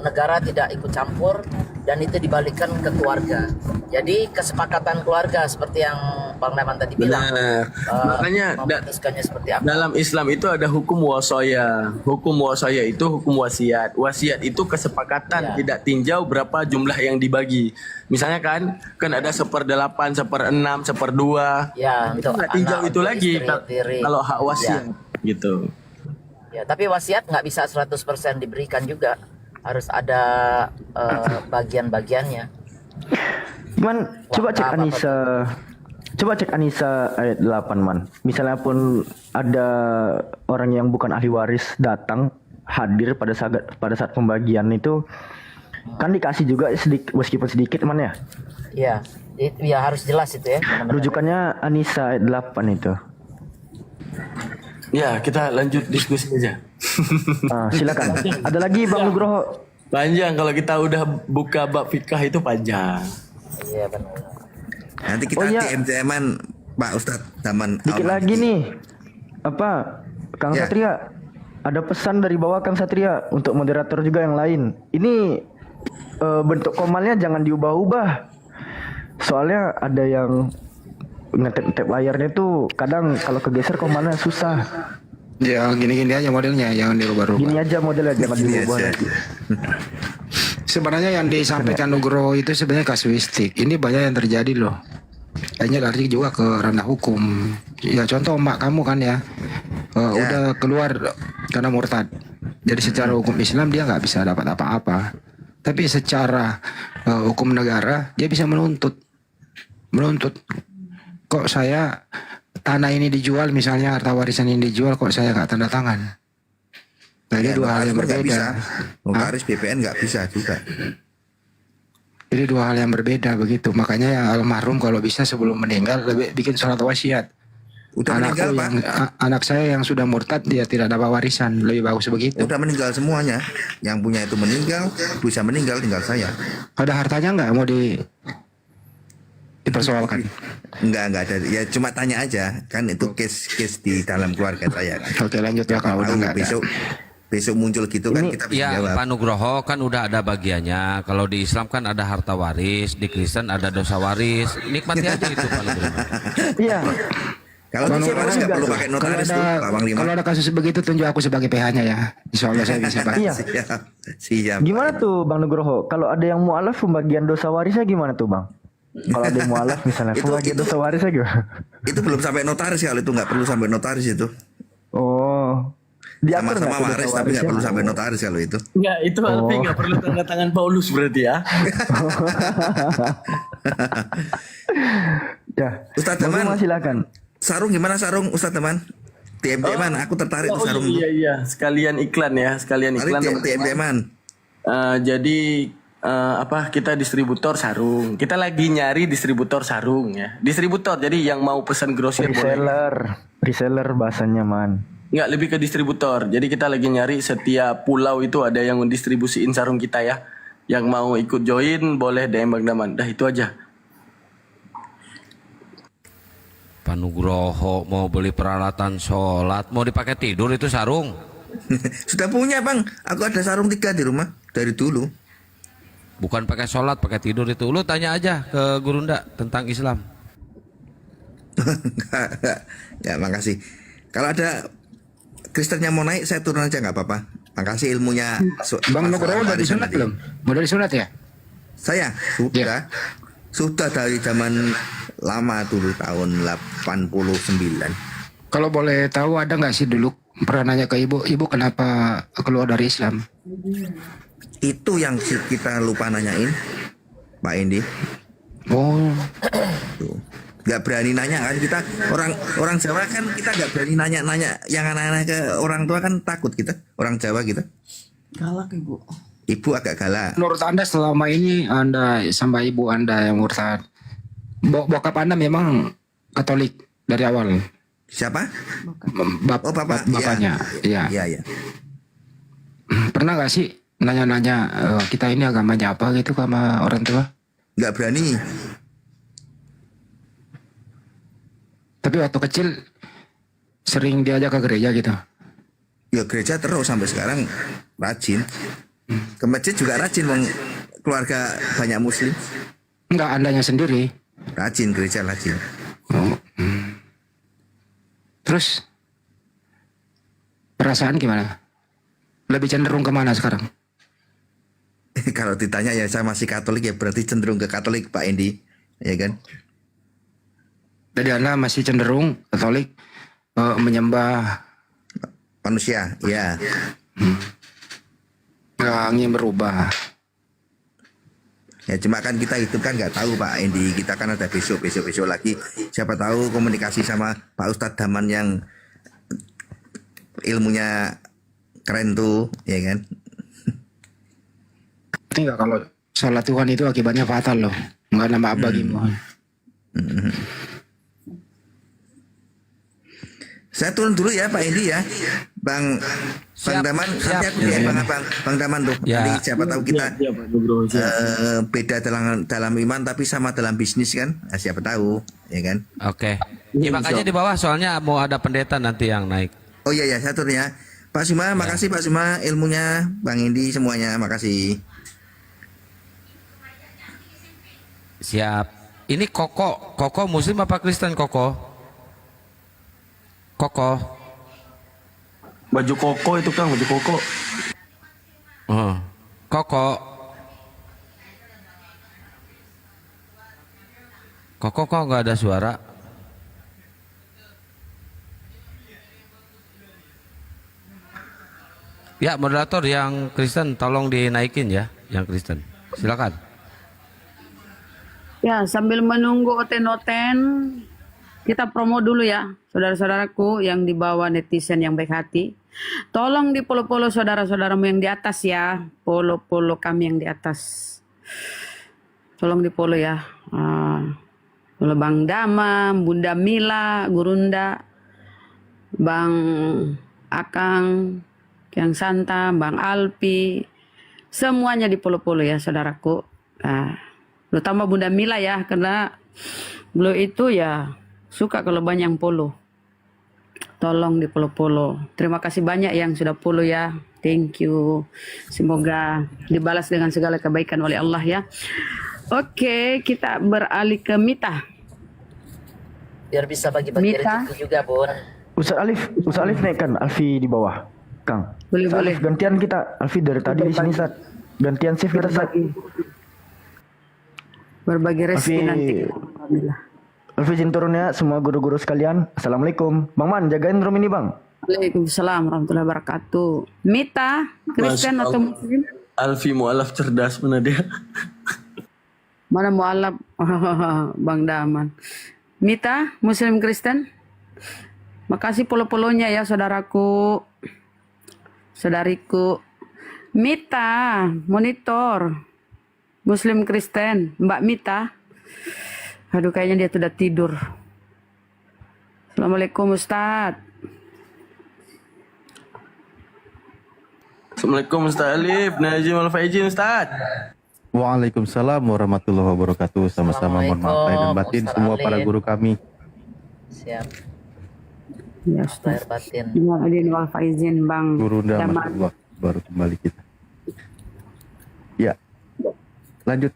negara tidak ikut campur dan itu dibalikkan ke keluarga. Jadi kesepakatan keluarga seperti yang Bang Daman tadi bilang. Benar. Makanya memutuskannya seperti apa. dalam Islam itu ada hukum wasaya. Hukum wasaya itu hukum wasiat. Wasiat itu kesepakatan, tidak tinjau berapa jumlah yang dibagi. Misalnya kan ada 1/8, 1/6, 1/2. Ya, Itu untuk nggak tinjau anak, itu untuk lagi istri, diri. kalau hak wasiat gitu. Ya, tapi wasiat nggak bisa 100% diberikan juga. Harus ada bagian-bagiannya. Man, coba cek Apa-apa Anissa. Coba cek Anissa ayat 8 man. Misalnya pun ada orang yang bukan ahli waris datang hadir pada saat pembagian itu kan dikasih juga meskipun sedikit man ya. Iya, ya harus jelas itu ya. benar-benar. Rujukannya Anissa ayat 8 itu. Ya, kita lanjut diskusi aja. Silakan. Ada lagi Bang Nugroho. Panjang kalau kita udah buka bab fikah itu panjang. Iya benar. Nanti kita Oh, iya. DM-an Pak Ustadz Daman. Dikit lagi nih. Kang Ya. Satria. Ada pesan dari bawah Kang Satria untuk moderator juga yang lain. Ini bentuk komalnya jangan diubah-ubah. Soalnya ada yang ngetep layarnya tuh kadang kalau kegeser komalnya susah. Ya gini-gini aja modelnya, jangan dirubah-rubah. Gini aja modelnya jangan Gini diubah aja. lagi. Sebenarnya yang disampaikan Nugroho itu sebenarnya kasuistik. Ini banyak yang terjadi loh. Kayaknya lari juga ke ranah hukum. Ya contoh emak kamu kan ya, udah keluar karena murtad. Jadi secara hukum Islam dia nggak bisa dapat apa-apa. Tapi secara hukum negara dia bisa menuntut. Kok saya tanah ini dijual misalnya, harta warisan ini dijual, kok saya nggak tanda tangan? Nah, ini dua hal yang Notaris nggak berbeda. bisa. Notaris BPN nggak bisa juga. Jadi dua hal yang berbeda begitu. Makanya yang almarhum kalau bisa sebelum meninggal lebih bikin sholat wasiat. Udah meninggal, Pak. Anak saya yang sudah murtad dia tidak dapat warisan, lebih bagus begitu. Udah meninggal semuanya. Yang punya itu meninggal, bisa meninggal, tinggal saya. Ada hartanya nggak mau dipersoalkan? Enggak ada. Ya cuma tanya aja. Kan itu case di dalam keluarga saya kan. Oke, lanjut ya kalau udah nggak ada. Besok muncul gitu kan kita bisa Ya, jawab. Pak Nugroho kan udah ada bagiannya. Kalau di Islam kan ada harta waris, di Kristen ada dosa waris. Nikmati aja itu Pak Nugroho. Iya. Kalau dosa waris nggak perlu pakai notaris tuh, Pak Panglima. Kalau ada kasus begitu tunjuk aku sebagai PH-nya ya. Insya Allah saya bisa Pak. Iya. Siap. Gimana tuh Bang Nugroho? Kalau ada yang mualaf pembagian dosa warisnya gimana tuh Bang? Kalau ada yang mualaf misalnya pembagian dosa warisnya gimana? Itu belum sampai notaris kalau itu nggak perlu sampai notaris itu. Oh. Diatur Sama-sama nggak tuh waris dosa tapi nggak warisnya? perlu sampai notaris kalau itu. Enggak, itu artinya nggak perlu tanda tangan Paulus berarti ya. Ya. Ustadz Bang Teman, Luma, silakan. sarung gimana sarung Ustadz Teman? TMD man, aku tertarik tuh sarung. Iya, sekalian iklan ya, sekalian iklan. TMD man. Jadi kita distributor sarung. Kita lagi nyari distributor sarung ya. Distributor, jadi yang mau pesan grosir boleh. Reseller bahasanya man. Nggak, lebih ke distributor. Jadi kita lagi nyari setiap pulau itu ada yang mendistribusiin sarung kita ya. Yang mau ikut join boleh DM Bang Daman. Dah itu aja. Pak Nugroho mau beli peralatan sholat, mau dipakai tidur itu sarung. Sudah punya Bang, aku ada sarung 3 di rumah dari dulu. Bukan pakai sholat, pakai tidur itu. Lu tanya aja ke Gurunda tentang Islam. Enggak, makasih. Kalau ada Kristennya mau naik, saya turun aja nggak apa-apa. Makasih ilmunya. Bang Nugroho udah disunat belum? Udah disunat ya? Saya sudah. Sudah dari zaman lama dulu tahun 89. Kalau boleh tahu ada nggak sih dulu pernah nanya ke ibu kenapa keluar dari Islam? Itu yang kita lupa nanyain, Pak Endi. Oh, Tuh. Nggak berani nanya kan kita orang Jawa kan kita nggak berani nanya yang anak-anak ke orang tua kan takut kita orang Jawa kita. Galak ibu. Ibu agak galak. menurut Anda selama ini Anda sama ibu Anda yang murtad, bokap Anda memang Katolik dari awal? Siapa? Oh, bapaknya. Iya. Iya. Pernah nggak sih nanya-nanya kita ini agamanya apa gitu sama orang tua? Nggak berani. Tapi waktu kecil sering diajak ke gereja gitu. Ya gereja terus sampai sekarang rajin. Ke masjid juga rajin, keluarga banyak muslim. Enggak, Andanya sendiri. Rajin gereja rajin. Oh. Terus perasaan gimana? Lebih cenderung kemana sekarang? Kalau ditanya ya saya masih Katolik ya berarti cenderung ke Katolik Pak Endi, ya kan? Jadi Anda masih cenderung Katolik menyembah Manusia, ya. nggak ingin berubah. Ya cuma kan kita itu kan nggak tahu Pak Endi, kita kan ada besok lagi. Siapa tahu komunikasi sama Pak Ustadz Daman yang ilmunya keren tuh, ya kan? Ini nggak kalau salah Tuhan itu akibatnya fatal loh. Nggak nama abah gimana? Saya turun dulu ya Pak Endi ya, Bang Daman, nanti aku DM Bang Daman tuh. Ya. Nanti siapa tahu kita Iya, Pak Nugroho. beda dalam iman tapi sama dalam bisnis kan, nah, siapa tahu, ya kan? Oke. Nyimak aja di bawah soalnya mau ada pendeta nanti yang naik. Oh iya ya, saya turun ya. Pak Suma, makasih Pak Suma ilmunya, Bang Endi semuanya, makasih. Siap. Ini Koko Muslim apa Kristen Koko? Koko. Baju koko itu Kang, baju koko. Koko. Koko kok nggak ada suara? Ya moderator yang Kristen tolong dinaikin ya, yang Kristen. Silakan. Ya, sambil menunggu oten-oten, kita promo dulu ya, saudara-saudaraku yang di bawah netizen yang baik hati. Tolong di follow-follow saudara-saudaramu yang di atas ya, follow kami yang di atas. Tolong di follow ya. Follow Bang Dama, Bunda Mila, Gurunda, Bang Akang, Kiang Santa, Bang Alpi, semuanya di follow ya saudaraku. Terutama Bunda Mila ya, karena beliau itu ya suka kalau banyak yang follow. Tolong di follow. Terima kasih banyak yang sudah follow ya. Thank you. Semoga dibalas dengan segala kebaikan oleh Allah ya. Oke, kita beralih ke Mita. Biar bisa bagi-bagi Mita. rezeki juga, Bun. Ustaz Alif naikkan Alfi di bawah. Kang. Boleh, Ustaz boleh. Alif, gantian kita. Alfi dari tadi di sini, Ustaz. Gantian shift kita, Ustaz. Berbagi rezeki Alfi. nanti. Alfi izin turun ya semua guru-guru sekalian. Assalamualaikum. Bang Man, jagain room ini, Bang. Waalaikumsalam warahmatullahi wabarakatuh. Mita, Kristen Masya atau Allah. Muslim? Alfi mualaf cerdas mana dia? Mana mualaf? Bang Daman. Mita, Muslim Kristen? Makasih polo-polonya ya saudaraku. Saudariku. Mita, monitor. Muslim Kristen. Mbak Mita. Aduh kayaknya dia sudah tidur. Assalamualaikum Ustaz. Assalamualaikum Ustaz Alif, Najim Al-Faizin Ustaz. Waalaikumsalam warahmatullahi wabarakatuh. Sama-sama mohon maaf lahir dan batin Ustaz semua Alif. para guru kami. Siap. Ya Lahir Ustaz. batin. Ya, Adin wal faizin Bang. Guru Nda, Daman. Masya Allah, baru kembali kita. Ya, lanjut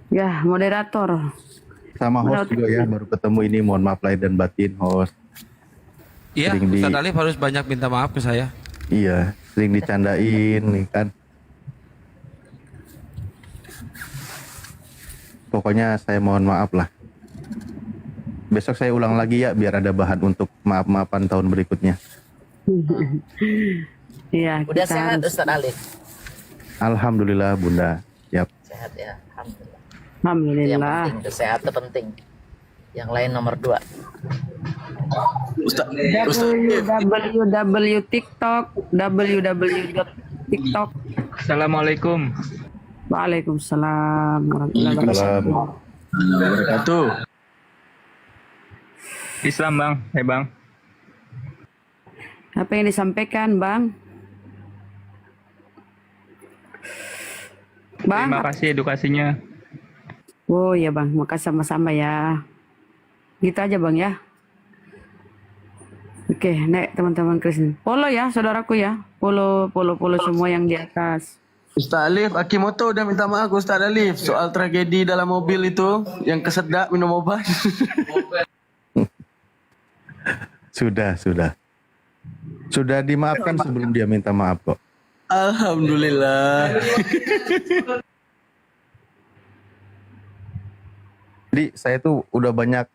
Ya, moderator. sama host juga ya, baru ketemu ini. Mohon maaf lahir dan batin host. Iya, Sering di- Ustaz Alif harus banyak minta maaf ke saya. Iya, sering dicandain nih kan. Pokoknya saya mohon maaf lah. Besok saya ulang lagi ya biar ada bahan untuk maaf-maafan tahun berikutnya. Iya, Udah kita sehat harus. Ustaz Alif? Alhamdulillah Bunda. Siap. Sehat ya, alhamdulillah. Yang Alhamdulillah. penting, kesehatan itu penting. Yang lain nomor 2. Ustaz Alif. www TikTok, www.tiktok. Assalamualaikum. Waalaikumsalam warahmatullahi Waalaikumsalam. wabarakatuh. Wabarakatuh. Islam bang, bang. Apa yang disampaikan, Bang? Bang, Terima kasih edukasinya. oh ya Bang, makasih sama-sama ya. Gitu aja Bang ya. Oke, naik teman-teman Kristen. Follow ya, saudaraku ya. Follow semua yang di atas. Ustaz Alif, Akimoto udah minta maaf ke Ustaz Alif soal tragedi dalam mobil itu yang kesedak minum obat. Sudah. Sudah dimaafkan sebelum dia minta maaf kok. Alhamdulillah. Jadi saya tuh udah banyak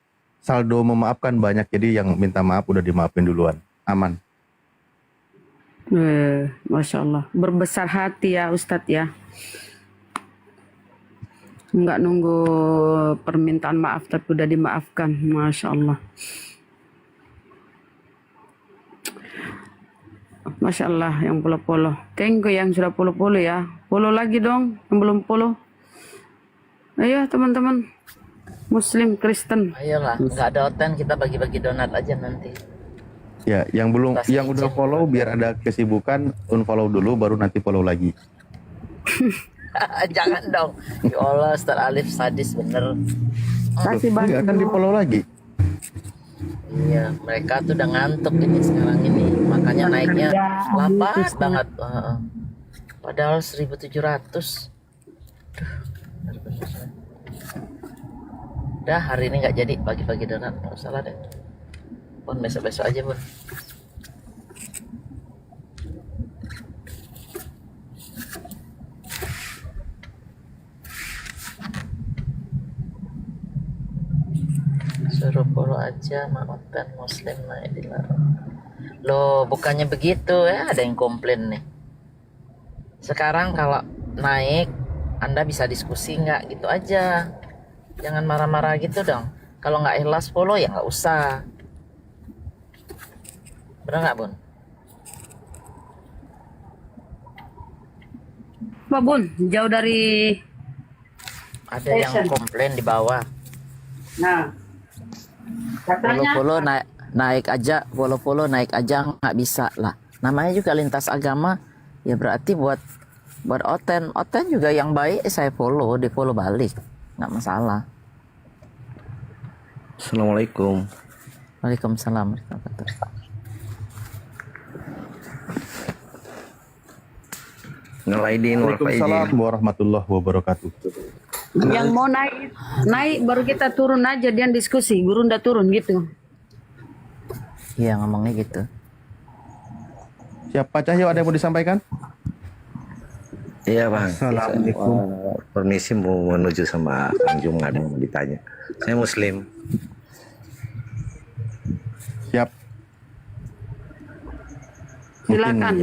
saldo memaafkan banyak, jadi yang minta maaf udah dimaafin duluan. Aman. Masya Allah. Berbesar hati ya Ustadz ya. Enggak nunggu permintaan maaf tapi udah dimaafkan. Masya Allah. Masya Allah yang polo-polo. Thank you yang sudah polo-polo ya. Polo lagi dong yang belum polo. Ayo teman-teman. Muslim, Kristen. Ayolah, nggak ada oten, kita bagi-bagi donat aja nanti. Ya, yang belum, Pasti yang udah izin. follow biar ada kesibukan, unfollow dulu baru nanti follow lagi. Jangan dong. Ya Allah, Ustaz Alif sadis bener. Kasih Enggak bantu. akan di follow lagi. Iya, mereka tuh udah ngantuk ini sekarang ini. Makanya naiknya lapas banget. Heeh. Padahal 1.700. Bener-bener. Udah hari ini nggak jadi bagi-bagi donat, nggak usah lah deh. Pun besok-besok aja Bun. Suruh follow aja maafkan Muslim naik dilarang. Loh bukannya begitu ya, ada yang komplain nih. Sekarang kalau naik Anda bisa diskusi nggak gitu aja. Jangan marah-marah gitu dong. Kalau nggak ikhlas follow ya nggak usah. Bener nggak Bun? Pak Bun, jauh dari Ada yang komplain di bawah. Nah, katanya Follow naik aja, follow naik aja nggak bisa lah. Namanya juga lintas agama, ya berarti buat Oten juga yang baik saya follow, di follow balik, nggak masalah. Assalamualaikum. Waalaikumsalam warahmatullahi wabarakatuh. Ngelaidin Waalaikumsalam warahmatullahi wabarakatuh. yang mau naik baru kita turun aja, dia diskusi, guru udah turun gitu. Iya ngomongnya gitu. Siapa Cahyo, ada yang mau disampaikan? Iya bang. Assalamualaikum. Permisi mau menuju sama Kang Jum, ada yang mau ditanya. Saya Muslim. Siap. Silakan.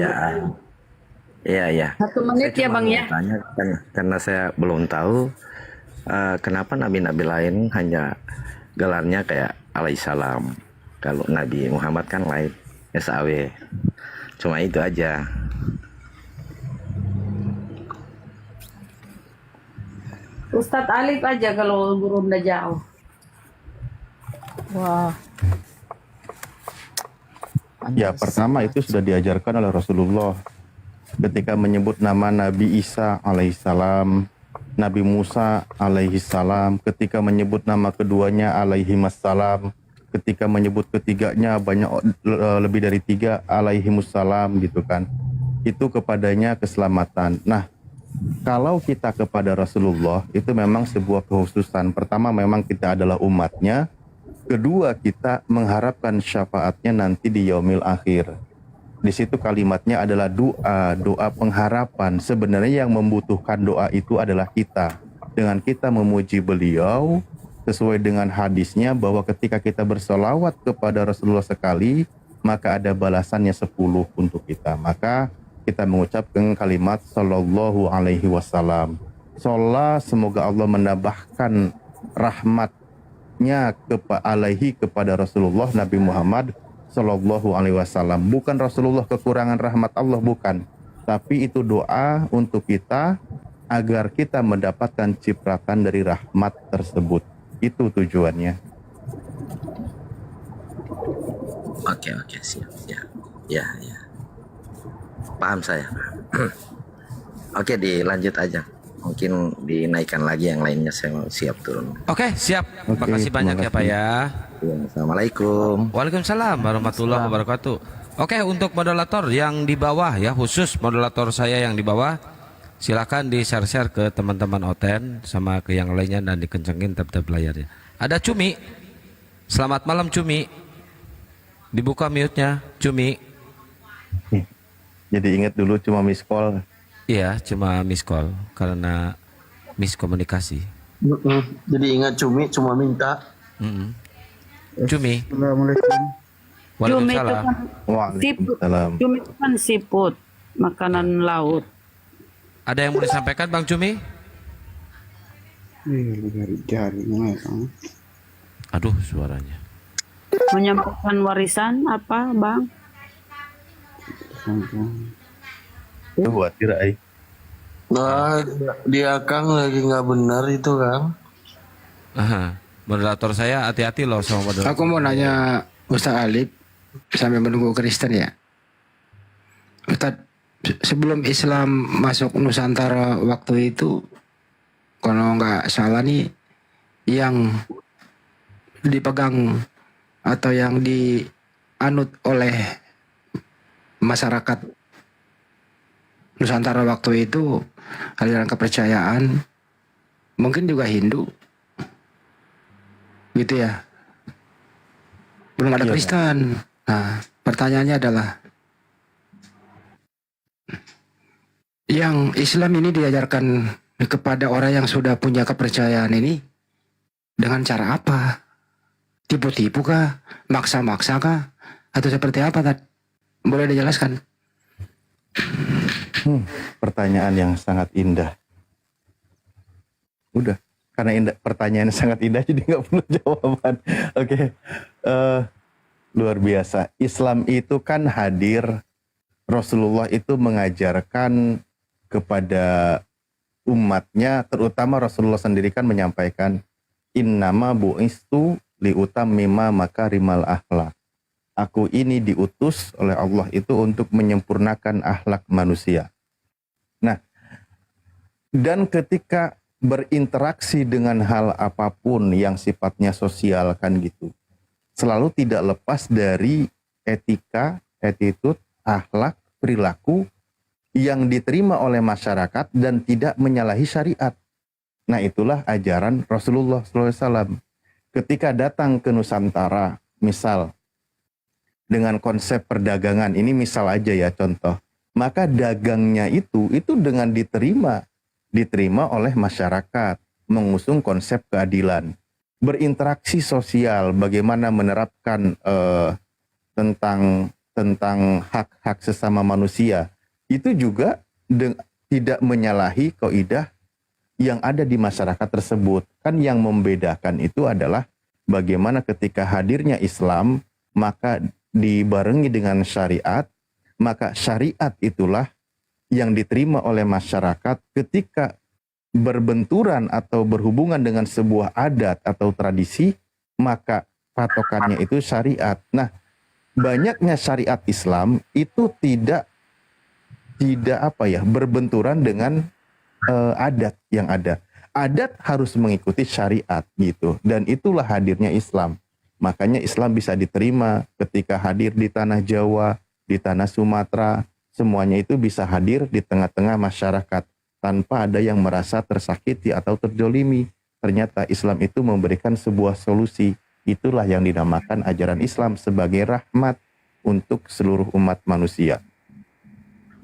Iya. 1 menit ya bang ya. Tanya karena saya belum tahu kenapa nabi-nabi lain hanya gelarnya kayak alaihissalam. Kalau Nabi Muhammad kan lain SAW. Cuma itu aja. Ustadz Alif aja kalau guru udah jauh. Wah. Ya, pertama itu sudah diajarkan oleh Rasulullah ketika menyebut nama Nabi Isa alaihissalam, Nabi Musa alaihissalam, ketika menyebut nama keduanya alaihimassalam, ketika menyebut ketiganya banyak lebih dari 3 alaihimussalam gitu kan. Itu kepadanya keselamatan. Nah, kalau kita kepada Rasulullah itu memang sebuah kekhususan. Pertama memang kita adalah umatnya. Kedua kita mengharapkan syafaatnya nanti di yaumil akhir. Di situ kalimatnya adalah doa pengharapan. Sebenarnya yang membutuhkan doa itu adalah kita. Dengan kita memuji beliau sesuai dengan hadisnya bahwa ketika kita bersolawat kepada Rasulullah sekali, maka ada balasannya 10 untuk kita. Maka kita mengucapkan kalimat sallallahu alaihi wasallam. Sholat semoga Allah menambahkan rahmatnya kepada Rasulullah Nabi Muhammad sallallahu alaihi wasallam. Bukan Rasulullah kekurangan rahmat Allah, bukan. Tapi itu doa untuk kita agar kita mendapatkan cipratan dari rahmat tersebut. Itu tujuannya. Oke, siap. Ya. Paham saya. Oke, dilanjut aja. Mungkin dinaikkan lagi yang lainnya, saya mau siap turun. Oke, siap. Terima kasih banyak ya Pak ya. Assalamualaikum. Waalaikumsalam warahmatullahi wabarakatuh. Oke, untuk moderator yang di bawah ya, khusus moderator saya yang di bawah, silakan di-share ke teman-teman Oten sama ke yang lainnya dan dikencengin tab-tab layarnya. Ada Cumi. Selamat malam Cumi. Dibuka mute-nya, Cumi. Jadi ingat dulu cuma miss call. Iya, cuma miss call karena miskomunikasi. Jadi ingat cuma minta. Cumi. Assalamualaikum. Cumi itu Waalaikumsalam. kan siput. Cumi itu kan siput, makanan laut. Ada yang mau disampaikan Bang Cumi? Aduh suaranya. Menyampaikan warisan apa bang? Itu buat tirai. Nah, dia Kang lagi nggak benar itu Kang. Aha. Moderator saya hati-hati loh sama moderator. Aku mau nanya Ustaz Alif sambil menunggu Kristen ya. Ustaz, sebelum Islam masuk Nusantara waktu itu, kalau nggak salah nih, yang dipegang atau yang dianut oleh masyarakat Nusantara waktu itu aliran kepercayaan, mungkin juga Hindu, gitu ya. Belum ada Kristen. Nah, pertanyaannya adalah, yang Islam ini diajarkan kepada orang yang sudah punya kepercayaan ini dengan cara apa? Tipu-tipu kah? Maksa-maksa kah? Atau seperti apa, Tad? Boleh dijelaskan? Pertanyaan yang sangat indah. Udah, karena pertanyaan sangat indah jadi nggak perlu jawaban. Oke. Luar biasa. Islam itu kan hadir, Rasulullah itu mengajarkan kepada umatnya, terutama Rasulullah sendiri kan menyampaikan innama bu'istu liutammima makarimal akhlak. Aku ini diutus oleh Allah itu untuk menyempurnakan akhlak manusia. Nah, dan ketika berinteraksi dengan hal apapun yang sifatnya sosial kan gitu, selalu tidak lepas dari etika, attitude, akhlak, perilaku yang diterima oleh masyarakat dan tidak menyalahi syariat. Nah, itulah ajaran Rasulullah SAW. Ketika datang ke Nusantara, misal dengan konsep perdagangan, ini misal aja ya contoh, maka dagangnya itu dengan diterima oleh masyarakat, mengusung konsep keadilan, berinteraksi sosial, bagaimana menerapkan tentang hak-hak sesama manusia, itu juga tidak menyalahi kaidah yang ada di masyarakat tersebut. Kan yang membedakan itu adalah bagaimana ketika hadirnya Islam, maka dibarengi dengan syariat, maka syariat itulah yang diterima oleh masyarakat ketika berbenturan atau berhubungan dengan sebuah adat atau tradisi, maka patokannya itu syariat. Nah, banyaknya syariat Islam itu tidak berbenturan dengan adat yang ada. Adat harus mengikuti syariat gitu, dan itulah hadirnya Islam. Makanya Islam bisa diterima ketika hadir di tanah Jawa, di tanah Sumatera, semuanya itu bisa hadir di tengah-tengah masyarakat tanpa ada yang merasa tersakiti atau terjolimi. Ternyata Islam itu memberikan sebuah solusi. Itulah yang dinamakan ajaran Islam sebagai rahmat untuk seluruh umat manusia.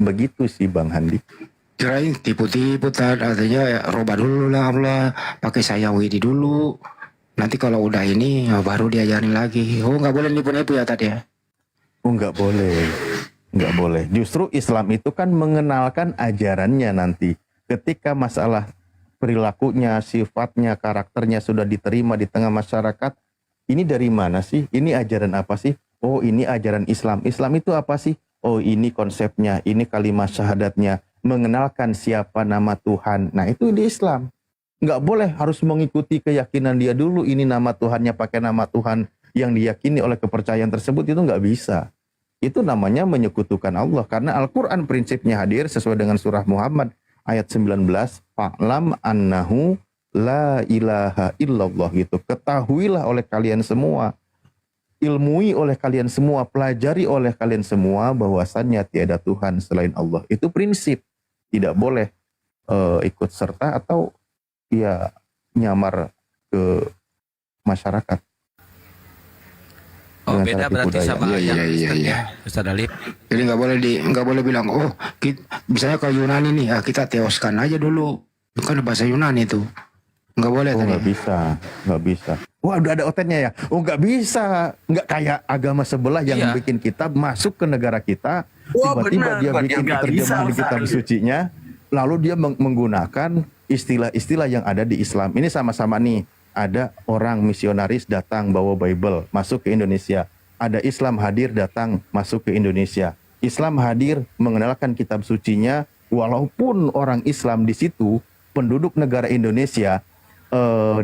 Begitu sih Bang Handi. Kirain tipu-tipu artinya ya, roba dulu lah Allah, pakai sayawidi dulu. Nanti kalau udah ini baru diajarin lagi. Oh, nggak boleh nipu-nipu ya tadi ya? Oh, nggak boleh. Nggak boleh. Justru Islam itu kan mengenalkan ajarannya nanti. Ketika masalah perilakunya, sifatnya, karakternya sudah diterima di tengah masyarakat, ini dari mana sih? Ini ajaran apa sih? Oh, ini ajaran Islam. Islam itu apa sih? Oh, ini konsepnya, ini kalimat syahadatnya. Mengenalkan siapa nama Tuhan. Nah, itu di Islam. Nggak boleh harus mengikuti keyakinan dia dulu. Ini nama Tuhannya pakai nama Tuhan yang diyakini oleh kepercayaan tersebut, itu nggak bisa. Itu namanya menyekutukan Allah. Karena Al-Quran prinsipnya hadir sesuai dengan surah Muhammad ayat 19. Fa'lam annahu la ilaha illallah gitu. Ketahuilah oleh kalian semua, ilmui oleh kalian semua, pelajari oleh kalian semua bahwasannya tiada Tuhan selain Allah. Itu prinsip. Tidak boleh ikut serta atau ya nyamar ke masyarakat. Oh, dengan beda cara tipu berarti daya. sama Iya, yang iya, iya. Ustaz Alif. Jadi nggak boleh bilang, oh, misalnya kalau Yunani nih, kita teoskan aja dulu. Itu kan bahasa Yunani itu. Nggak boleh Oh, tadi. nggak bisa. Wah, udah ada ototnya ya. Oh, nggak bisa. Nggak kayak agama sebelah yang Iya. bikin kita masuk ke negara kita. Wah, Tiba-tiba benar. dia bikin Nggak terjemahan bisa, di kitab Ustaz. sucinya. Lalu dia menggunakan istilah-istilah yang ada di Islam. Ini sama-sama nih. Ada orang misionaris datang bawa Bible masuk ke Indonesia. Ada Islam hadir datang masuk ke Indonesia. Islam hadir mengenalkan kitab sucinya. Walaupun orang Islam di situ, penduduk negara Indonesia,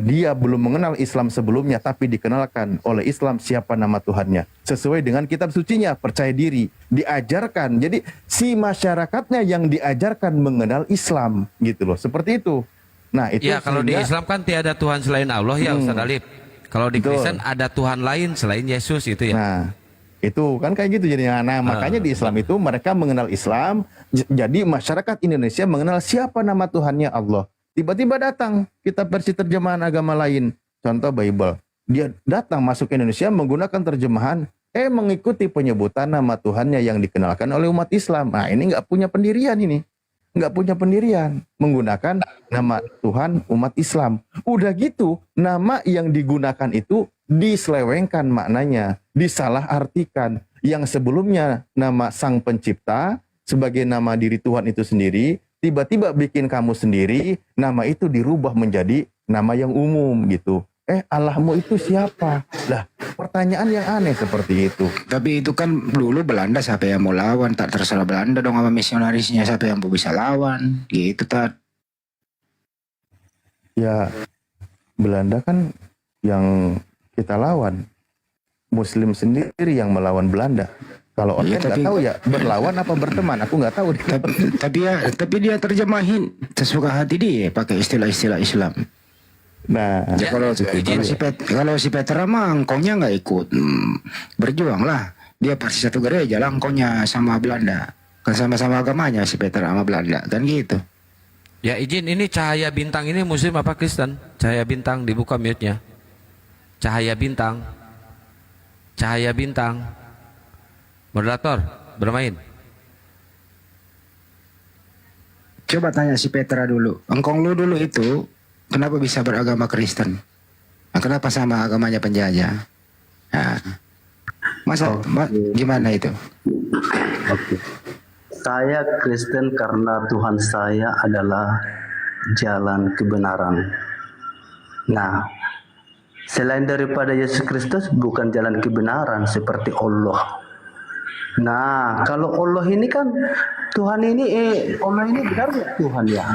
dia belum mengenal Islam sebelumnya, tapi dikenalkan oleh Islam siapa nama Tuhannya sesuai dengan kitab sucinya, percaya diri, diajarkan. Jadi si masyarakatnya yang diajarkan mengenal Islam gitu loh, seperti itu. Nah itu Ya, kalau di sehingga- Islam kan tiada Tuhan selain Allah ya Ustaz Alif. Kalau di Betul. Kristen ada Tuhan lain selain Yesus itu ya. Nah, itu kan kayak gitu jadinya. Nah, makanya di Islam itu mereka mengenal Islam, jadi masyarakat Indonesia mengenal siapa nama Tuhannya Allah. Tiba-tiba datang kitab versi terjemahan agama lain, contoh Bible. Dia datang masuk ke Indonesia menggunakan terjemahan, mengikuti penyebutan nama Tuhannya yang dikenalkan oleh umat Islam. Nah, ini nggak punya pendirian ini. Nggak punya pendirian, menggunakan nama Tuhan umat Islam. Udah gitu, nama yang digunakan itu diselewengkan maknanya, disalahartikan. Yang sebelumnya nama Sang Pencipta sebagai nama diri Tuhan itu sendiri, tiba-tiba bikin kamu sendiri, nama itu dirubah menjadi nama yang umum gitu. Allahmu itu siapa? Lah, pertanyaan yang aneh seperti itu. Tapi itu kan dulu Belanda siapa yang mau lawan, tak terserah Belanda dong sama misionarisnya, siapa yang mau bisa lawan gitu Tad. Ya Belanda kan yang kita lawan, Muslim sendiri yang melawan Belanda. Kalau Iya, online nggak tahu ya berlawan apa berteman, aku nggak tahu. Tapi dia terjemahin sesuka hati dia pakai istilah-istilah Islam. Nah, Ya, kalau si Petra mah engkongnya nggak ikut, berjuang lah. Dia pasti satu gereja lah engkongnya sama Belanda. Kan sama-sama agamanya si Petra sama Belanda, kan gitu. Ya izin, ini Cahaya Bintang ini Muslim apa Kristen? Cahaya Bintang, dibuka mute-nya. Cahaya Bintang. Cahaya Bintang. Moderator, bermain. Coba tanya si Petra dulu. Engkong lu dulu itu kenapa bisa beragama Kristen? Nah, kenapa sama agamanya penjajah? Nah, gimana itu? Oke. Saya Kristen karena Tuhan saya adalah jalan kebenaran. Nah, selain daripada Yesus Kristus bukan jalan kebenaran seperti Allah. Nah, kalau Allah ini kan Tuhan ini Allah ini benar nggak Tuhan ya?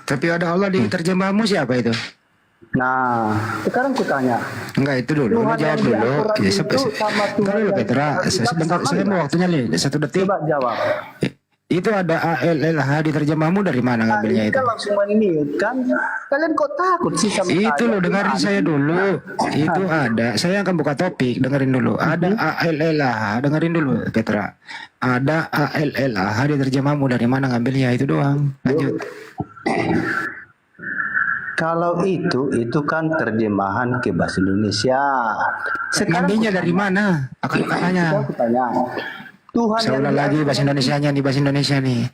Tapi ada Allah di terjemahmu siapa itu? Nah, sekarang kutanya. Enggak, itu dulu. Lu jawab dulu. Ya, sama Tuhan dulu Petra. Sebentar, saya mau waktunya nih 1 detik. Coba jawab. Itu ada ALLH di terjemahmu dari mana ngambilnya itu? Kan langsung kan kalian kok takut sih sama Itu saya? loh, dengerin saya dulu. Itu ada. Saya akan buka topik. Dengerin dulu. Ada ALLH. Dengerin dulu, Petra. Ada ALLH di terjemahmu dari mana ngambilnya, itu doang. Lanjut. Kalau itu kan terjemahan ke bahasa Indonesia. Ngambilnya dari mana? Akan katanya. Aku tanya. Tuhan Saya ulang lagi bahasa Indonesianya nih, bahasa Indonesia nih.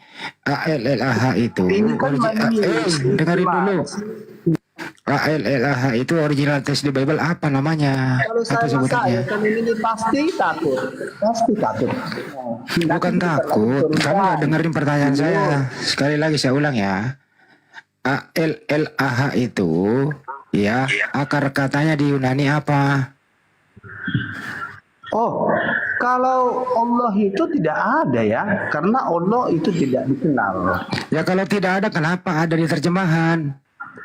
ALLH itu dengerin dulu. ALLH itu original text di Bible apa namanya? Kalau Apa sebutannya? kan ini pasti takut. Pasti takut. Bukan takut. Kamu nggak dengerin pertanyaan saya. Sekali lagi saya ulang ya. ALLH itu ya akar katanya di Yunani apa? Oh, kalau Allah itu tidak ada ya, karena Allah itu tidak dikenal. Ya kalau tidak ada, kenapa ada di terjemahan?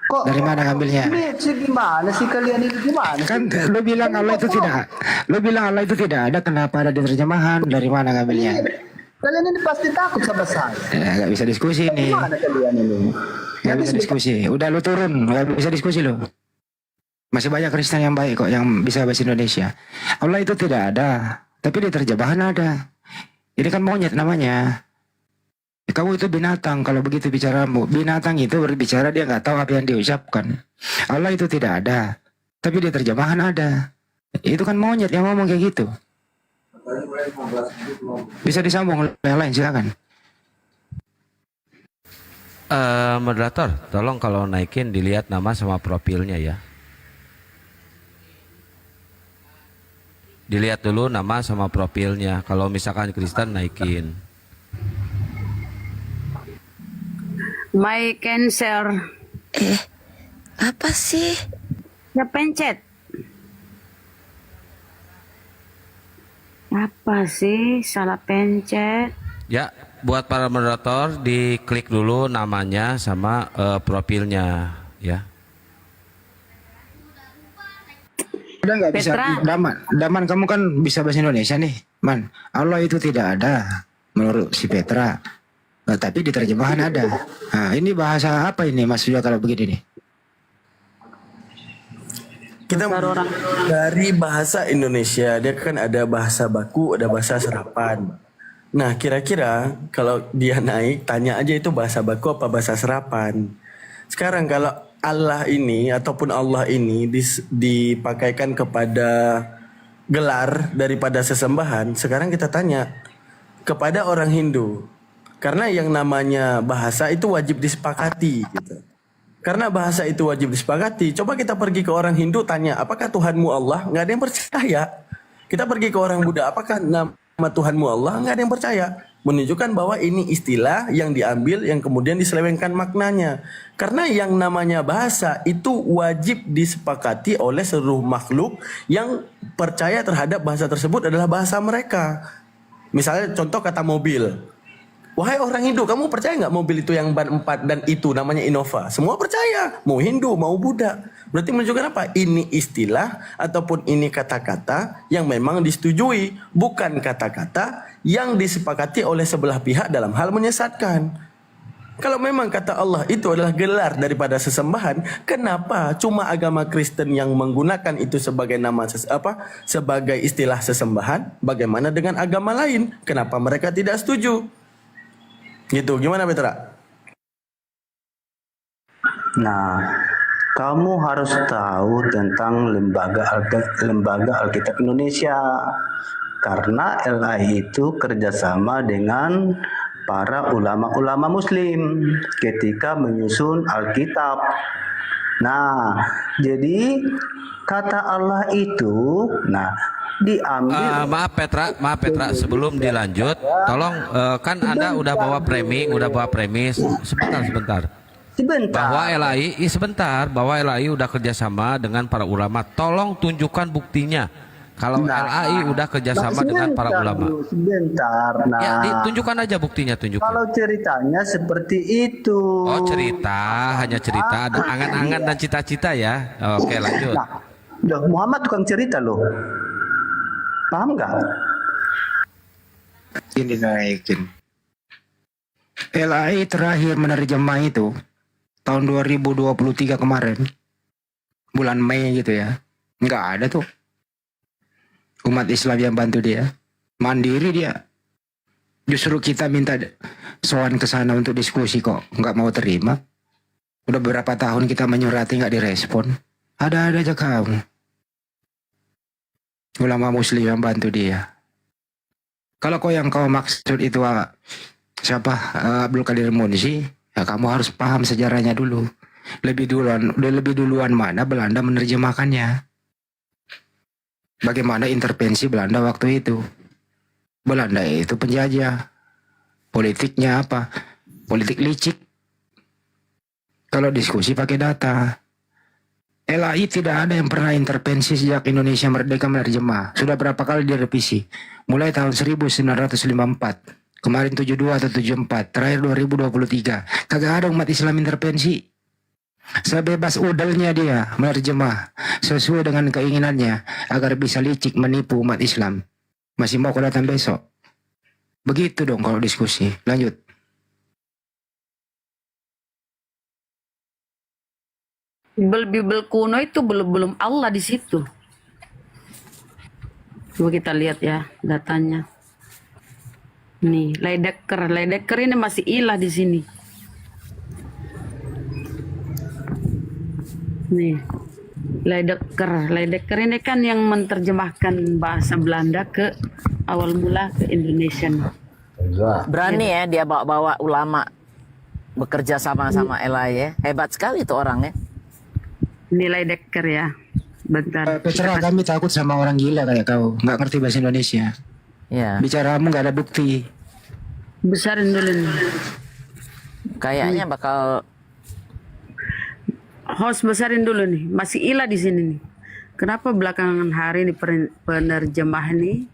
Kok dari mana ngambilnya? Ini gimana sih kalian ini gimana? Kan lu bilang Allah itu tidak, lu bilang Allah itu tidak ada, kenapa ada di terjemahan? Dari mana ngambilnya? Kalian ini pasti takut sama saya. Ya, gak bisa diskusi nih. Gimana kalian ini? Gak bisa diskusi. Udah lu turun, gak bisa diskusi lu. Masih banyak Kristen yang baik kok, yang bisa bahasa Indonesia. Allah itu tidak ada, tapi di terjemahan ada. Ini kan monyet namanya. Kamu itu binatang kalau begitu bicaramu. Binatang itu berbicara dia nggak tahu apa yang diucapkan. Allah itu tidak ada, tapi di terjemahan ada. Itu kan monyet yang ngomong kayak gitu. Bisa disambung yang lain, silakan. Moderator, tolong kalau naikin dilihat nama sama profilnya ya. Dilihat dulu nama sama profilnya. Kalau misalkan Kristen naikin. My cancer. Apa sih? Ya pencet. Apa sih? Salah pencet. Ya, buat para moderator diklik dulu namanya sama profilnya ya. Udah nggak bisa, Daman kamu kan bisa bahasa Indonesia nih, Man. Allah itu tidak ada menurut si Petra, nah, tapi di terjemahan ada. Nah, ini bahasa apa ini maksudnya kalau begini nih? Kita dari bahasa Indonesia, dia kan ada bahasa baku, ada bahasa serapan. Nah, kira-kira kalau dia naik, tanya aja itu bahasa baku apa bahasa serapan. Sekarang kalau Allah ini ataupun Allah ini dipakaikan kepada gelar daripada sesembahan, sekarang kita tanya kepada orang Hindu. Karena yang namanya bahasa itu wajib disepakati gitu. Karena bahasa itu wajib disepakati, coba kita pergi ke orang Hindu tanya, apakah Tuhanmu Allah? Nggak ada yang percaya. Kita pergi ke orang Buddha, apakah nama Tuhanmu Allah? Nggak ada yang percaya. Menunjukkan bahwa ini istilah yang diambil yang kemudian diselewengkan maknanya. Karena yang namanya bahasa itu wajib disepakati oleh seluruh makhluk yang percaya terhadap bahasa tersebut adalah bahasa mereka. Misalnya contoh kata mobil. Wahai orang Hindu, kamu percaya nggak mobil itu yang ban 4 dan itu namanya Innova? Semua percaya, mau Hindu, mau Buddha. Berarti menunjukkan apa? Ini istilah ataupun ini kata-kata yang memang disetujui, bukan kata-kata yang disepakati oleh sebelah pihak dalam hal menyesatkan. Kalau memang kata Allah itu adalah gelar daripada sesembahan, kenapa cuma agama Kristen yang menggunakan itu sebagai nama sebagai istilah sesembahan? Bagaimana dengan agama lain? Kenapa mereka tidak setuju? Gitu, gimana Petra? Nah, kamu harus tahu tentang lembaga Alkitab Indonesia, karena LAI itu kerjasama dengan para ulama-ulama Muslim ketika menyusun Alkitab. Nah, jadi kata Allah itu, diambil. Maaf Petra, sebelum dilanjut, tolong kan Anda udah bawa premis, sebentar. Bahwa LAI udah kerjasama dengan para ulama. Tolong tunjukkan buktinya. Kalau LAI udah kerjasama dengan para ulama. Sebentar. Ya, tunjukkan aja buktinya, tunjukkan. Kalau ceritanya seperti itu. Oh, hanya cerita, ada angan-angan dan cita-cita ya. Oke, lanjut. Nah, Muhammad tukang cerita loh. Paham nggak? Ini naikin. LAI terakhir menerjemah itu tahun 2023 kemarin, bulan Mei gitu ya. Nggak ada tuh umat Islam yang bantu dia, mandiri dia. Justru kita minta soal ke sana untuk diskusi kok nggak mau terima. Udah beberapa tahun kita menyurati nggak direspon. Ada aja kamu. Ulama Muslim yang bantu dia. Kalau kau maksud itu siapa Abdul Qadir Munsi, ya kamu harus paham sejarahnya dulu. Lebih duluan mana Belanda menerjemahkannya. Bagaimana intervensi Belanda waktu itu. Belanda itu penjajah. Politiknya apa? Politik licik. Kalau diskusi pakai data. LAI tidak ada yang pernah intervensi sejak Indonesia merdeka menerjemah. Sudah berapa kali direvisi. Mulai tahun 1954. Kemarin 72 atau 74. Terakhir 2023. Kagak ada umat Islam intervensi. Sebebas udelnya dia menerjemah. Sesuai dengan keinginannya. Agar bisa licik menipu umat Islam. Masih mau kau datang besok? Begitu dong kalau diskusi. Lanjut. Bibel kuno itu belum Allah di situ. Coba kita lihat ya datanya. Nih, Leidecker ini masih ilah di sini. Nih, Leidecker ini kan yang menerjemahkan bahasa Belanda ke awal mula ke Indonesia. Berani ya dia bawa ulama bekerja sama LAI ya. Hebat sekali itu orangnya. Nilai Dekker ya. Bentar. Petra, kami takut sama orang gila kayak kau. Nggak ngerti bahasa Indonesia. Ya. Bicaramu nggak ada bukti. Besarin dulu nih. Kayaknya bakal host besarin dulu nih. Masih ilah di sini nih. Kenapa belakangan hari ini penerjemah nih?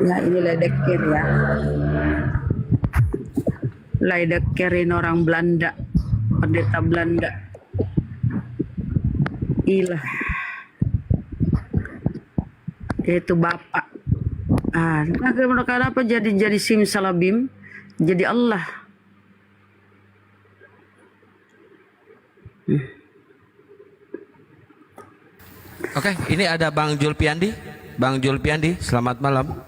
Ya ini Leidecker ya. Leidecker ini orang Belanda. Pendeta Belanda. Ilah. Itu bapak. Kenapa jadi simsalabim? Jadi Allah. Oke, ini ada Bang Julpiandi. Bang Julpiandi, selamat malam.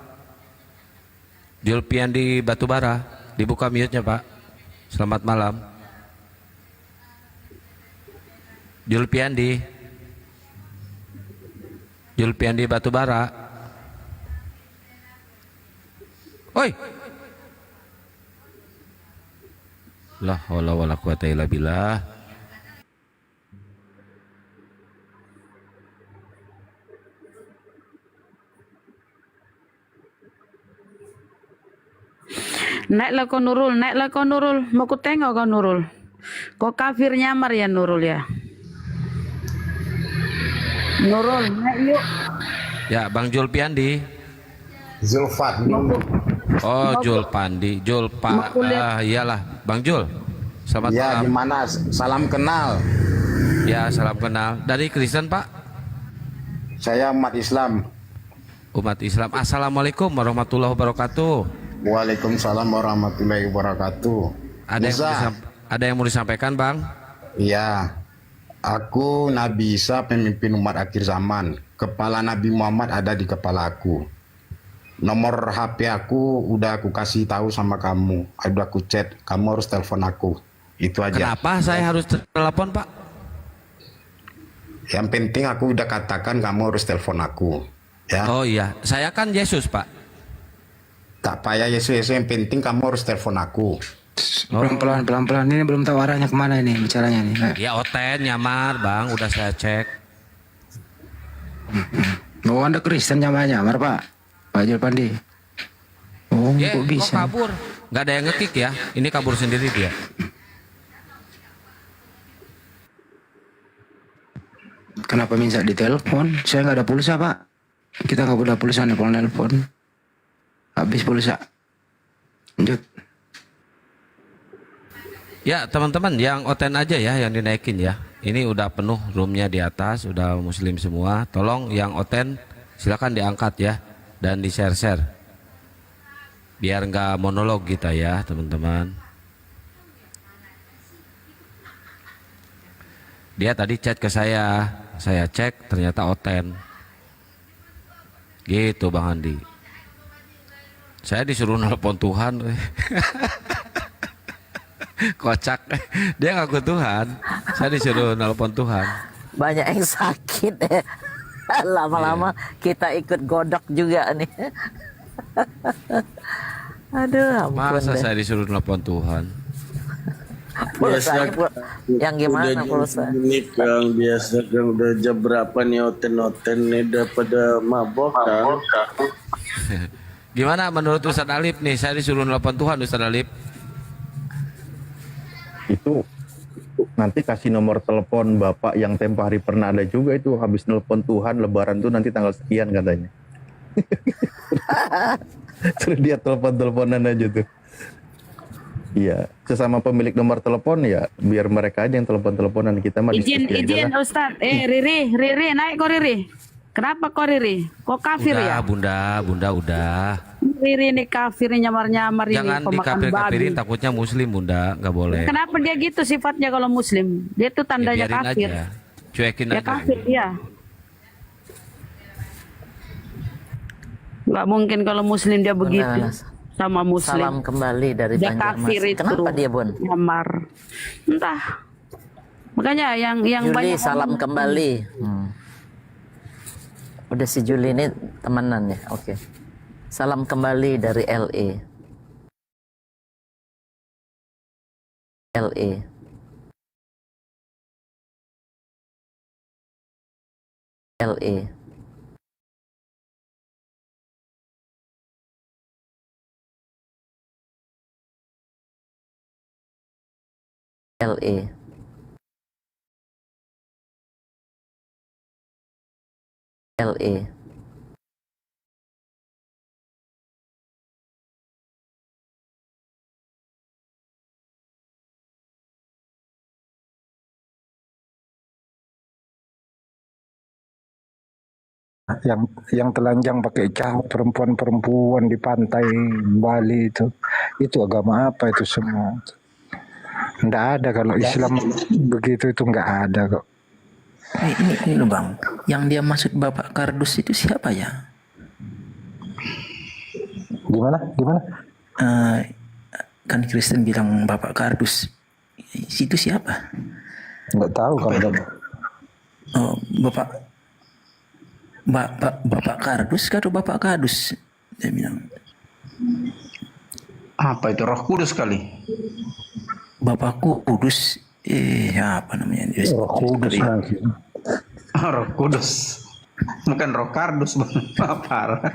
Julpiandi Batubara, dibuka mute-nya Pak. Selamat malam. Julpiandi Batubara. Oi. La haula wala quwata illa billah. Naiklah kau Nurul, mau ku tengok kau Nurul. Kau kafir nyamar ya Nurul ya. Nurul, naik yuk. Ya, Bang Julpiandi. Zulfan. Oh, Jul Pandi, iyalah, Bang Jul. Selamat Ya, malam. gimana? Salam kenal. Ya, salam kenal. Dari Kristen, Pak? Saya umat Islam. Umat Islam. Assalamualaikum warahmatullahi wabarakatuh. Waalaikumsalam warahmatullahi wabarakatuh. Ada yang mau disampaikan, Bang? Iya. Aku Nabi Isa, pemimpin umat akhir zaman. Kepala Nabi Muhammad ada di kepala aku. Nomor HP aku udah aku kasih tahu sama kamu. Udah aku chat. Kamu harus telepon aku. Itu aja. Kenapa saya harus telepon, Pak? Yang penting aku udah katakan kamu harus telepon aku. Ya. Oh iya, saya kan Yesus, Pak. Tak payah Yesus, yang penting kamu harus telepon aku. Pelan-pelan ini belum tahu arahnya kemana ini bicaranya nih. Ya Oten nyamar, Bang, udah saya cek. Oh, Anda Kristen nyamar Pak. Pak Jul Pandi. Oh, kok bisa? Kok kabur? Nggak ada yang ngekick ya? Ini kabur sendiri dia. Kenapa minta ditelepon? Saya nggak ada pulsa, Pak. Kita nggak ada pulsa nih kalau nelpon. Habis pulsa. Lanjut. Ya teman-teman, yang Oten aja ya yang dinaikin ya. Ini udah penuh roomnya di atas, udah muslim semua. Tolong yang Oten silakan diangkat ya dan di share-share. Biar nggak monolog kita ya teman-teman. Dia tadi chat ke saya cek ternyata Oten. Gitu Bang Andi. Saya disuruh nelpon Tuhan. Kocak. Dia ngaku Tuhan. Saya disuruh nelpon Tuhan. Banyak yang sakit ya. Lama-lama kita ikut godok juga nih. Aduh, ampun Masa deh. saya disuruh nelpon Tuhan? Pulsanya yang gimana pulsa? Ini Kang, biasa Kang, udah jam berapa nih Oten nih udah pada mabok Kang? Gimana menurut Ustadz Alip nih? Saya disuruh nelpon Tuhan Ustadz Alip. Itu nanti kasih nomor telepon bapak yang tempo hari pernah ada juga itu, habis nelpon Tuhan lebaran tuh nanti tanggal sekian katanya. Terus dia teleponan aja tuh. Iya, sesama pemilik nomor telepon ya biar mereka aja yang teleponan, kita mah diskusi aja Izin lah. Ustaz. Riri naik kok Riri. Kenapa kok Riri? Kok kafir Udah, ya? Bunda udah. Riri ini kafir nyamar-nyamar ini Jangan pemakan babi. dikafir-kafirin, takutnya muslim Bunda, nggak boleh. Kenapa dia gitu sifatnya kalau muslim? Dia tuh Ya, tandanya biarin kafir. aja. Cuekin Ya aja. kafir ya. Gak mungkin kalau muslim dia begitu. Benar. Sama muslim. Salam kembali dari Dia Banjarmasin. kafir itu. Kenapa dia Bun? Nyamar. Entah. Makanya yang Juli banyak salam orang- kembali. Udah si Juli ini temenan ya, oke. Salam kembali dari LA. LA. LA. LA. LA. yang telanjang pakai cahaya perempuan-perempuan di pantai Bali itu agama apa itu semua? Nggak ada kalau Islam begitu itu nggak ada kok. Ini loh Bang, yang dia maksud Bapak Kardus itu siapa ya? Gimana? Kan Kristen bilang Bapak Kardus, itu siapa? Nggak tahu kalau ada. Oh, Bapak Kardus atau Bapak Kadus? Dia bilang. Apa itu? Roh Kudus kali. Bapak Kudus, apa namanya? Roh Kudus lagi. Roh Kudus. Bukan Roh Kardus, Bang. Apa?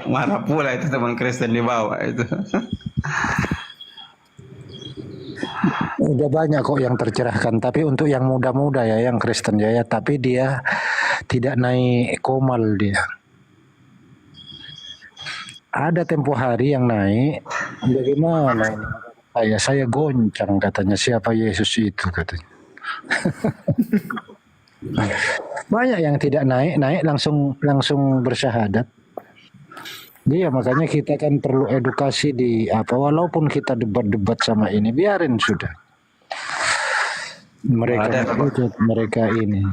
Marah pula itu teman Kristen di bawah itu. Udah banyak kok yang tercerahkan, tapi untuk yang muda-muda ya, yang Kristen ya, tapi dia tidak naik komal dia. ada tempo hari yang naik, bagaimana ini? Saya goncang katanya, siapa Yesus itu katanya. Banyak yang tidak naik langsung bersyahadat. Iya, makanya kita kan perlu edukasi di apa, walaupun kita debat-debat sama ini, biarin sudah. Mereka ini.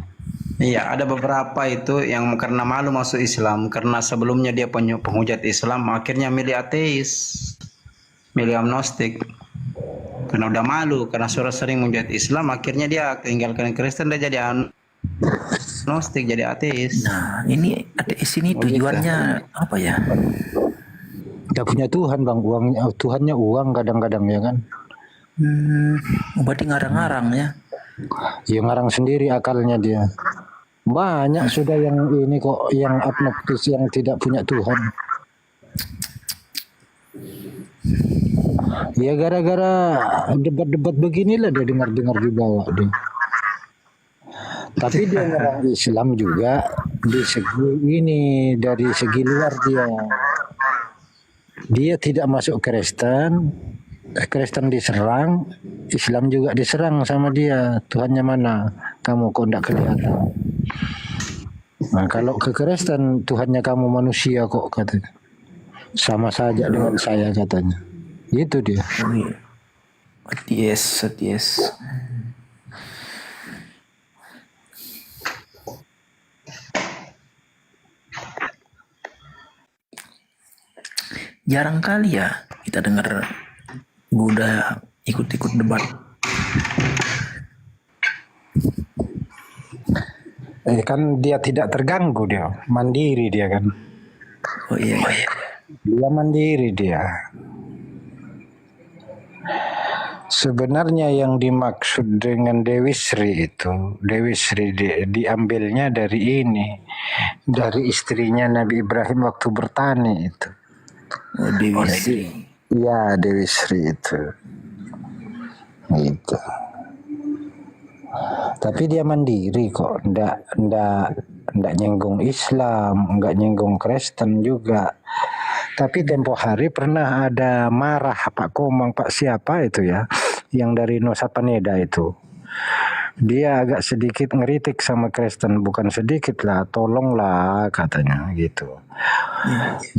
Iya, ada beberapa itu yang karena malu masuk Islam, karena sebelumnya dia penghujat Islam, akhirnya milih ateis, milih agnostik. Karena udah malu, karena sudah sering menghujat Islam, akhirnya dia tinggalkan Kristen, dia jadi agnostik, jadi ateis. Nah, ini ateis ini tujuannya apa ya? Gak punya Tuhan bang, Tuhannya uang kadang-kadang ya kan. Berarti ngarang-ngarang ya? Ya ngarang sendiri akalnya dia. Banyak sudah yang ini kok, yang agnostis, yang tidak punya Tuhan. Ya gara-gara debat-debat beginilah dia dengar-dengar di bawah dia. Tapi dia ngarang Islam juga di segi ini, dari segi luar dia tidak masuk Kristen. Kristen diserang, Islam juga diserang sama dia. Tuhannya mana? Kamu kok tidak kelihatan. Nah, kalau ke Kristen, Tuhannya kamu manusia kok katanya. Sama saja dengan saya katanya. Itu dia. Yes. Jarang kali ya kita dengar Buddha ikut-ikut debat. Kan dia tidak terganggu, dia mandiri dia kan. Oh iya. Dia mandiri dia. Sebenarnya yang dimaksud dengan Dewi Sri itu, Dewi Sri diambilnya dari ini, dari istrinya Nabi Ibrahim waktu bertani itu. Oh, Dewi Sri. Ya, Dewi Sri itu. Gitu. Tapi dia mandiri kok, ndak nyenggung Islam, nggak nyenggung Kristen juga. Tapi tempo hari pernah ada marah Pak Komang, Pak siapa itu ya, yang dari Nusa Penida itu. Dia agak sedikit ngeritik sama Kristen, bukan sedikit lah, tolonglah katanya gitu.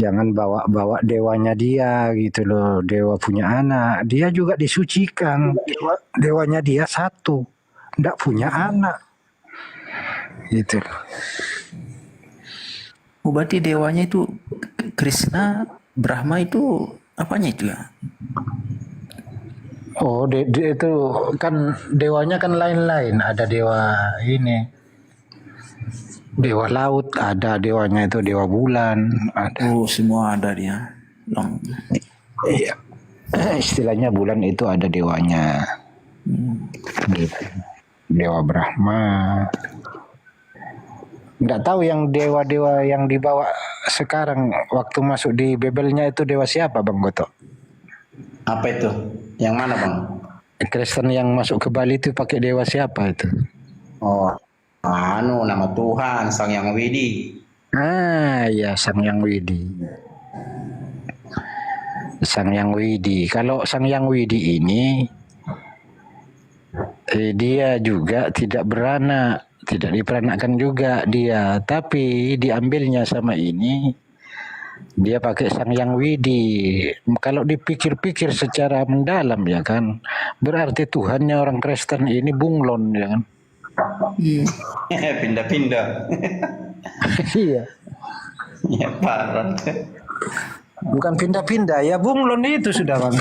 Jangan bawa dewanya dia gitu loh, dewa punya anak, dia juga disucikan, dewanya dia satu, ndak punya anak, gitu. Oh, berarti dewanya itu Krishna, Brahma itu apanya itu ya? Oh, itu kan dewanya kan lain-lain. Ada dewa ini, dewa laut, ada dewanya itu dewa bulan. Ada. Oh, semua ada dia. Iya. Istilahnya bulan itu ada dewanya. Gitu. Dewa Brahma. Nggak tahu yang dewa-dewa yang dibawa sekarang waktu masuk di Bebelnya itu dewa siapa Bang Goto? Apa itu? Yang mana Bang? Kristen yang masuk ke Bali itu pakai dewa siapa itu? Oh, nama Tuhan, Sang Yang Widi. Ya, Sang Yang Widi. Sang Yang Widi. Kalau Sang Yang Widi ini dia juga tidak beranak, tidak diperanakkan juga dia, tapi diambilnya sama ini. Dia pakai Sang Yang Widi. Kalau dipikir-pikir secara mendalam ya kan, berarti Tuhannya orang Kristen ini bunglon ya kan. Pindah-pindah. Iya. Ya parah. Bukan pindah-pindah ya, bunglon itu sudah Bang.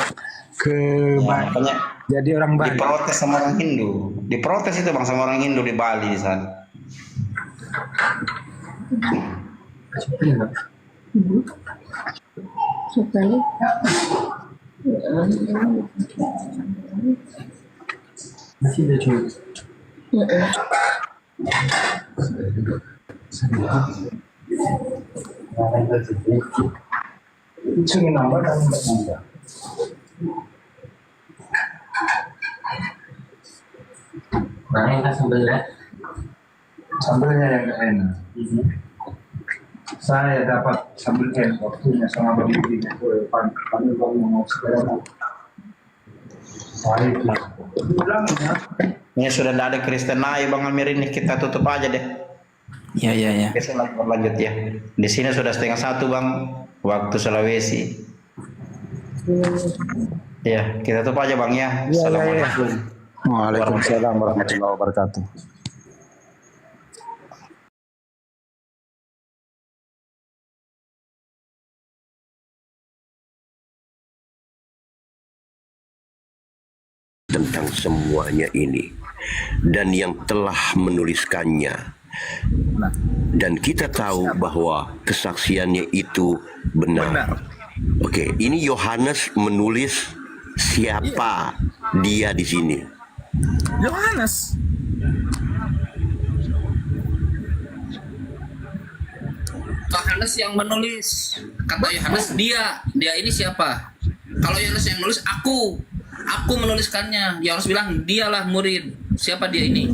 Jadi orang Bali. Diprotes sama orang Hindu. Diprotes itu Bang sama orang Hindu di Bali di sana. Masih ada cuma. Nah, enak sambelnya. Sambelnya yang enak. Saya dapat sambil waktunya sama begini. Kami baru mau segera. Baik. Ini sudah tidak ada Kristen lagi Bang Amir, ini kita tutup aja deh. Ya. Oke, lanjut ya. Di sini sudah 1:30 Bang, waktu Sulawesi. Ya, kita tutup aja Bang ya. Assalamualaikum. Waalaikumsalam warahmatullahi wabarakatuh. Tentang semuanya ini dan yang telah menuliskannya, dan kita tahu bahwa kesaksiannya itu benar. Oke, ini Yohanes menulis siapa dia di sini. Yohanes. Yohanes yang menulis. Kata Yohanes dia ini siapa? Kalau Yohanes yang menulis aku menuliskannya. Yohanes bilang dialah murid. Siapa dia ini?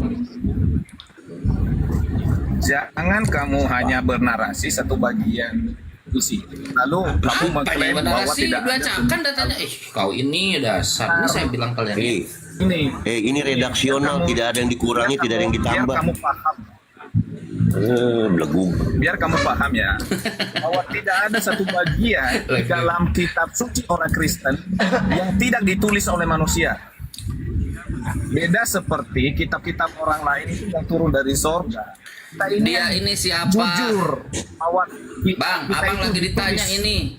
Jangan kamu hanya bernarasi satu bagian isi. Lalu kamu mengklaim bahwa tidak bacakan datanya. Kau ini dasar. Ini saya bilang kalian. Ini redaksional, tidak ada yang dikurangi, tidak ada yang ditambah. Biar kamu paham. Belagu. Biar kamu paham ya, bahwa tidak ada satu bagian dalam kitab suci orang Kristen yang tidak ditulis oleh manusia. Beda seperti kitab-kitab orang lain itu yang turun dari sorga. Dia ini siapa? Jujur, Bang, abang lagi ditanya ini.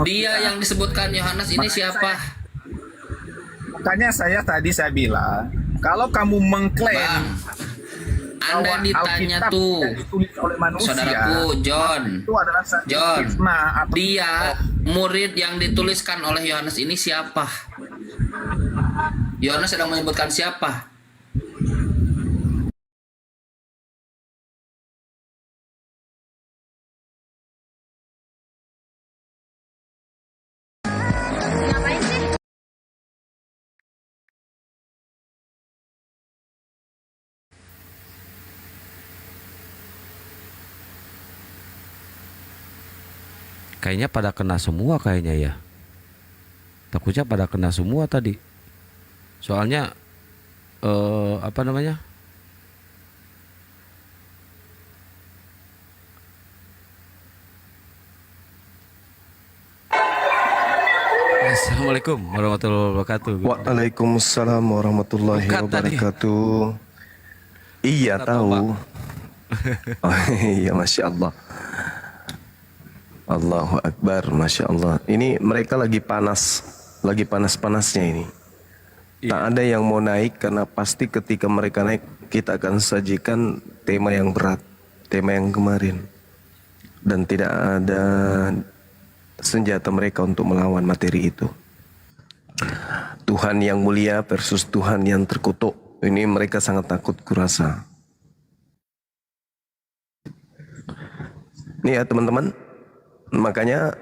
Dia yang disebutkan Yohanes ini siapa? Makanya saya bilang, kalau kamu mengklaim Anda ditanya tuh, saudaraku John, dia murid yang dituliskan oleh Yohanes ini siapa? Yohanes sedang menyebutkan siapa? Kayaknya pada kena semua kayaknya ya. Takutnya pada kena semua tadi. Soalnya apa namanya? Assalamualaikum warahmatullahi wabarakatuh. Waalaikumsalam warahmatullahi wabarakatuh. Iya tahu. Oh, iya, masya Allah. Allahu Akbar, masya Allah. Ini mereka lagi panas-panasnya ini. Tak ada yang mau naik karena pasti ketika mereka naik kita akan sajikan tema yang berat, tema yang kemarin, dan tidak ada senjata mereka untuk melawan materi itu. Tuhan yang mulia versus Tuhan yang terkutuk. Ini mereka sangat takut kurasa. Nih ya teman-teman. Makanya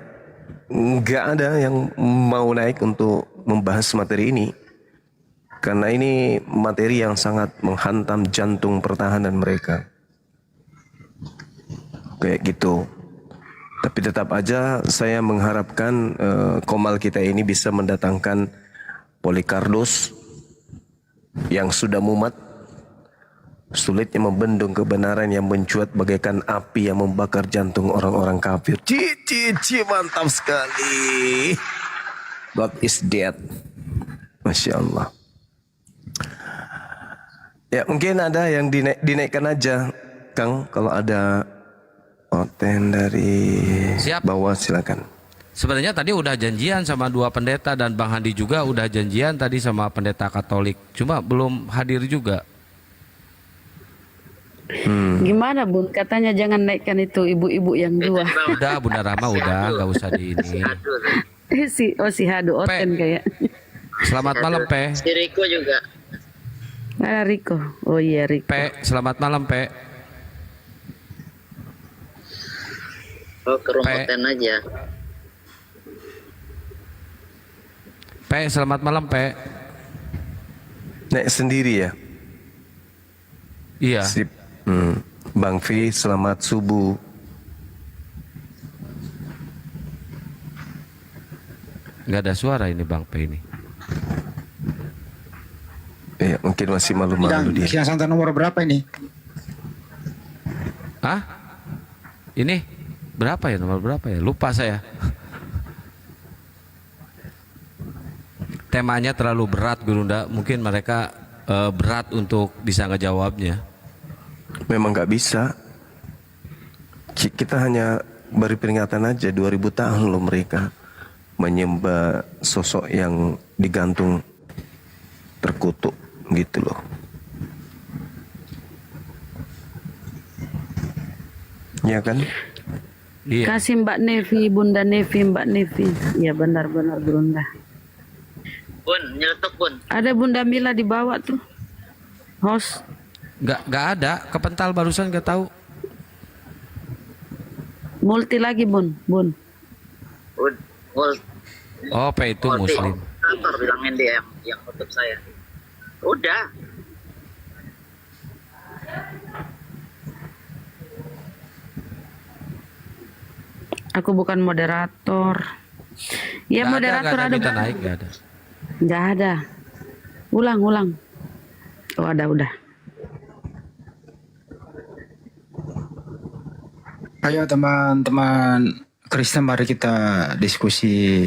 nggak ada yang mau naik untuk membahas materi ini. Karena ini materi yang sangat menghantam jantung pertahanan mereka. Kayak gitu. Tapi tetap aja saya mengharapkan Komal kita ini bisa mendatangkan Polikardos yang sudah mumet. Sulitnya membendung kebenaran yang mencuat bagaikan api yang membakar jantung orang-orang kafir. Mantap sekali. God is dead. Masya Allah. Ya mungkin ada yang dinaikkan aja, Kang. Kalau ada oten dari bawah silakan. Sebenarnya tadi udah janjian sama dua pendeta dan Bang Handi juga udah janjian tadi sama pendeta Katolik. Cuma belum hadir juga. Gimana Bun? Katanya jangan naikkan itu ibu-ibu yang dua. Udah Bunda Rama udah nggak usah di ini. si Hadu Oten kayak. Selamat malam Pe. Si Riko juga. Mana Riko? Oh iya Riko. Pe, selamat malam Pe. Oh ke rumah Oten aja. Pe, selamat malam Pe. Naik sendiri ya? Iya. Sip. Bang V, selamat subuh. Nggak ada suara ini Bang P ini. Ya, mungkin masih malu-malu dia. Sidang santai nomor berapa ini? Hah? Ini berapa ya, nomor berapa ya? Lupa saya. Temanya terlalu berat Gurunda. Mungkin mereka berat untuk bisa ngejawabnya. Memang nggak bisa. Kita hanya beri peringatan aja, 2000 tahun loh mereka menyembah sosok yang digantung terkutuk gitu loh. Ya kan? Iya. Kasih Mbak Nevi, Bunda Nevi, Mbak Nevi. Iya benar-benar Gurunda. Bun, nyeletuk Bun. Ada Bunda Mila di bawah tuh. Host. Nggak ada. Kepental barusan nggak tahu. Multi lagi Bun. Bun. Oh, P itu Muslim. Kantor bilangin dia yang tutup saya. Udah. Aku bukan moderator. Ya Nggak moderator nggak ada. minta naik, nggak ada. Nggak ada. Ulang. Oh ada udah. Ayo teman-teman Kristen, mari kita diskusi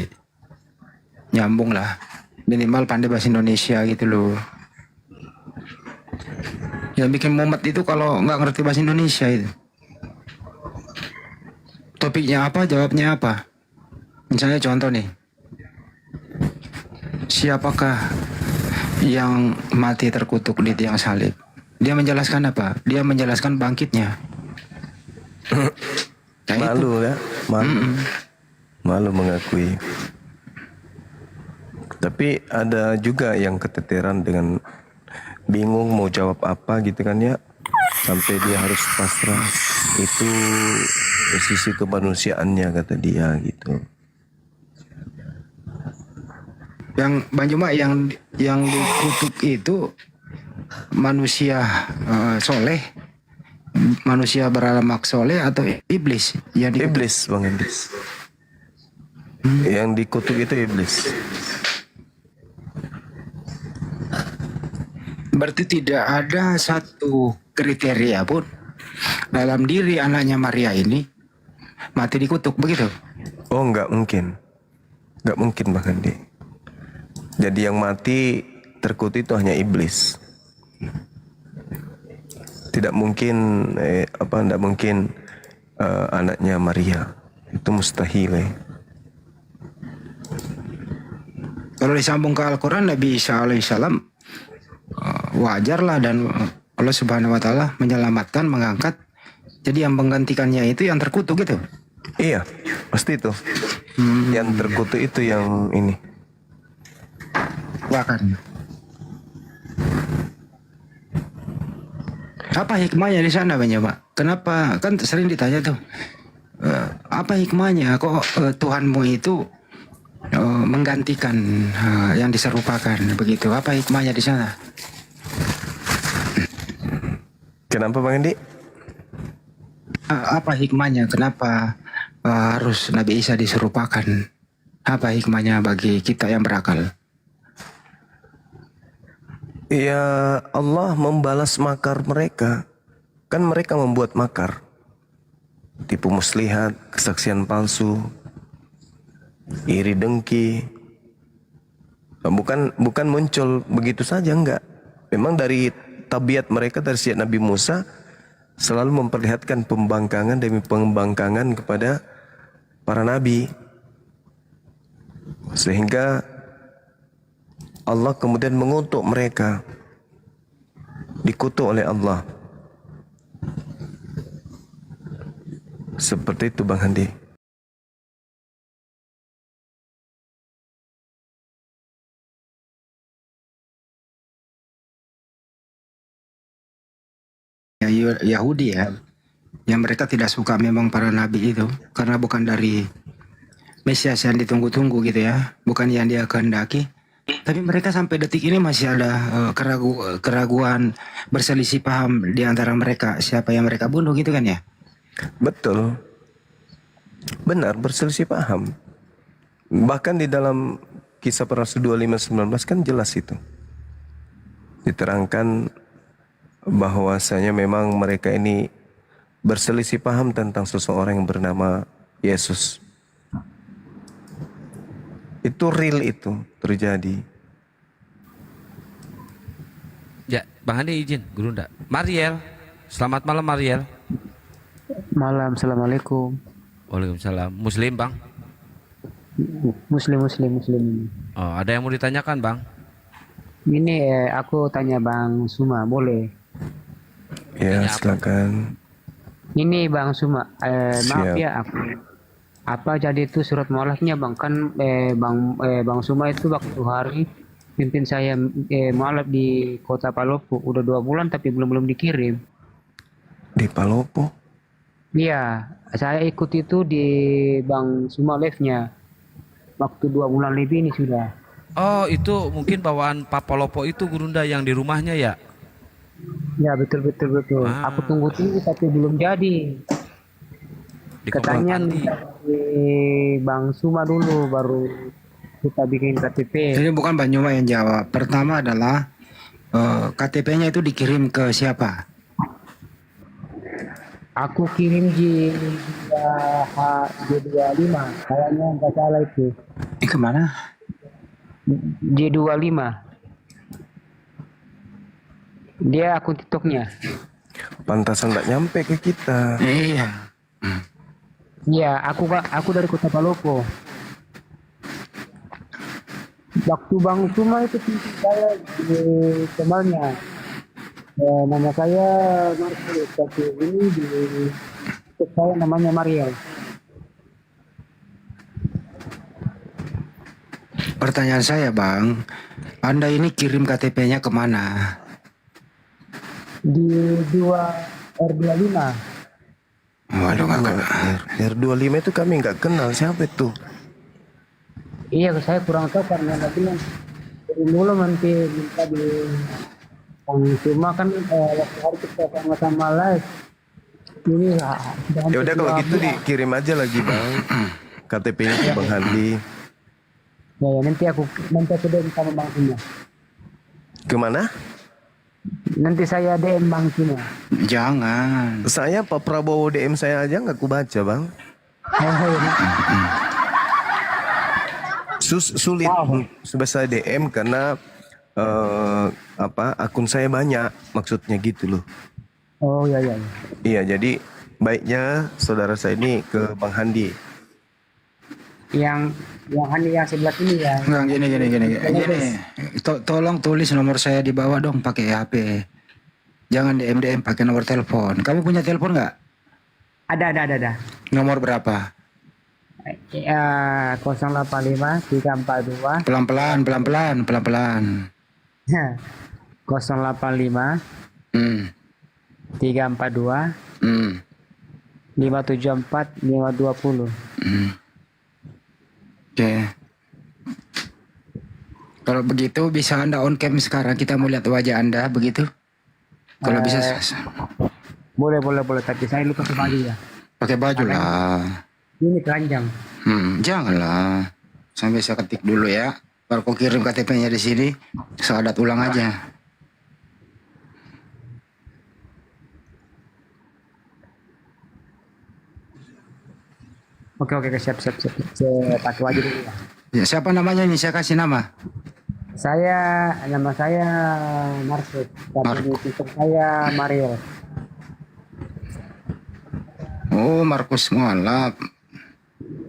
nyambung lah. Minimal pandai bahasa Indonesia gitu loh. Yang bikin mumet itu kalau nggak ngerti bahasa Indonesia itu. Topiknya apa, jawabnya apa. Misalnya contoh nih. Siapakah yang mati terkutuk di tiang salib? Dia menjelaskan apa? Dia menjelaskan bangkitnya. Malu ya, malu mengakui. Tapi ada juga yang keteteran dengan bingung mau jawab apa gitu kan ya, sampai dia harus pasrah. Itu sisi kemanusiaannya kata dia gitu. Yang Bang Juma yang dikutuk itu manusia soleh, manusia beramal soleh atau iblis? Iblis, Bang Iblis. Yang dikutuk itu iblis. Berarti tidak ada satu kriteria pun dalam diri anaknya Maria ini mati dikutuk begitu? Oh, nggak mungkin Bang Andi. Jadi yang mati terkutuk itu hanya iblis. Tidak mungkin tidak mungkin anaknya Maria. Itu mustahil. Kalau disambung ke Al-Quran, Nabi Isa alaihissalam wajarlah, dan Allah Subhanahu wa taala menyelamatkan, mengangkat. Jadi yang menggantikannya itu yang terkutuk gitu. Iya, pasti itu. Yang terkutuk itu yang ini. Bahkan. Apa hikmahnya di sana Bang Juma? Kenapa kan sering ditanya tuh, apa hikmahnya kok Tuhanmu itu menggantikan yang diserupakan begitu? Apa hikmahnya di sana? Kenapa Bang Andi? Apa hikmahnya? Kenapa harus Nabi Isa diserupakan? Apa hikmahnya bagi kita yang berakal? Ya, Allah membalas makar mereka. Kan mereka membuat makar. Tipu muslihat, kesaksian palsu, iri dengki. Bukan muncul begitu saja, enggak. Memang dari tabiat mereka, dari sejak Nabi Musa selalu memperlihatkan pembangkangan demi pembangkangan kepada para nabi. Sehingga Allah kemudian mengutuk mereka, dikutuk oleh Allah. Seperti itu Bang Handi. Yahudi ya, yang mereka tidak suka memang para nabi itu karena bukan dari Mesias yang ditunggu-tunggu gitu ya, bukan yang dia kehendaki. Tapi mereka sampai detik ini masih ada keraguan, berselisih paham di antara mereka siapa yang mereka bunuh gitu kan ya? Betul. Benar, berselisih paham. Bahkan di dalam Kisah Para Rasul 25:19 kan jelas itu. Diterangkan bahwasanya memang mereka ini berselisih paham tentang seseorang yang bernama Yesus. Itu real, itu terjadi. Ya, Bang Andi izin, Guru ndak. Mariel, selamat malam Mariel. Malam, assalamualaikum. Waalaikumsalam. Muslim Bang? Muslim. Oh, ada yang mau ditanyakan Bang? Ini aku tanya Bang Suma, boleh? Ya, silakan. Ini Bang Suma, maaf Siap. ya aku. Apa jadi itu surat mualafnya Bang? Kan Bang Suma itu waktu hari pimpin saya mualaf di kota Palopo. Udah 2 bulan tapi belum dikirim. Di Palopo? Iya, saya ikut itu di Bang Suma live-nya. Waktu 2 bulan lebih ini sudah. Oh, itu mungkin bawaan Pak Palopo itu Gurunda yang di rumahnya ya? Ya betul. Aku tunggu tapi belum jadi. Katanya minta di Bang Suma dulu baru kita bikin KTP. Jadi bukan Bang Suma yang jawab. Pertama adalah KTP-nya itu dikirim ke siapa? Aku kirim di J25, kayaknya nggak salah itu. Kemana? J25. Dia akun TikToknya. Pantasan nggak nyampe ke kita. Iya. Iya, aku dari Kota Palopo. Waktu Bang Suma itu pimpin saya di temannya. Nama saya Marcel, tapi ini di saya namanya Mariel. Pertanyaan saya Bang, Anda ini kirim KTP-nya kemana? Di R25. Waduh, nggak kenal. R25 itu kami nggak kenal, siapa itu? Iya, saya kurang tahu karena tadi yang dari dulu nanti minta di Bang Suma kan waktu hari kita sama-sama live. Ini Ya udah kalau gitu dikirim aja lagi Bang. KTP-nya ke Bang Handi. Ya, nanti aku DM sama Bang Suma. Kemana? Nanti saya DM Bang Suma. Jangan. Saya Pak Prabowo DM saya aja nggak ku baca Bang. Sulit supaya saya DM karena akun saya banyak, maksudnya gitu loh. Oh iya. Iya, jadi baiknya saudara saya ini ke Bang Handi. Yang Handi yang sebelah sini ya. Enggak, gini. Tolong tulis nomor saya di bawah dong pakai HP. Jangan DM pakai nomor telepon. Kamu punya telepon nggak? Ada. Nomor berapa? 085 342. Pelan-pelan. 085 342 574 520. Oke. Kalau begitu bisa Anda on cam sekarang, kita mau lihat wajah Anda begitu? Kalau bisa. Boleh, tapi saya lupa pakai baju ya. Pakai baju lah. Ini telanjang. Janganlah. Sampai saya ketik dulu ya. Baru kau kirim KTP-nya di sini. Sahadat ulang aja. Oke, siap. Saya pakai baju dulu ya. Ya, siapa namanya ini? Saya kasih nama. Nama saya Marcus. Tapi di TikTok saya Mariel. Oh, Markus Mualaf.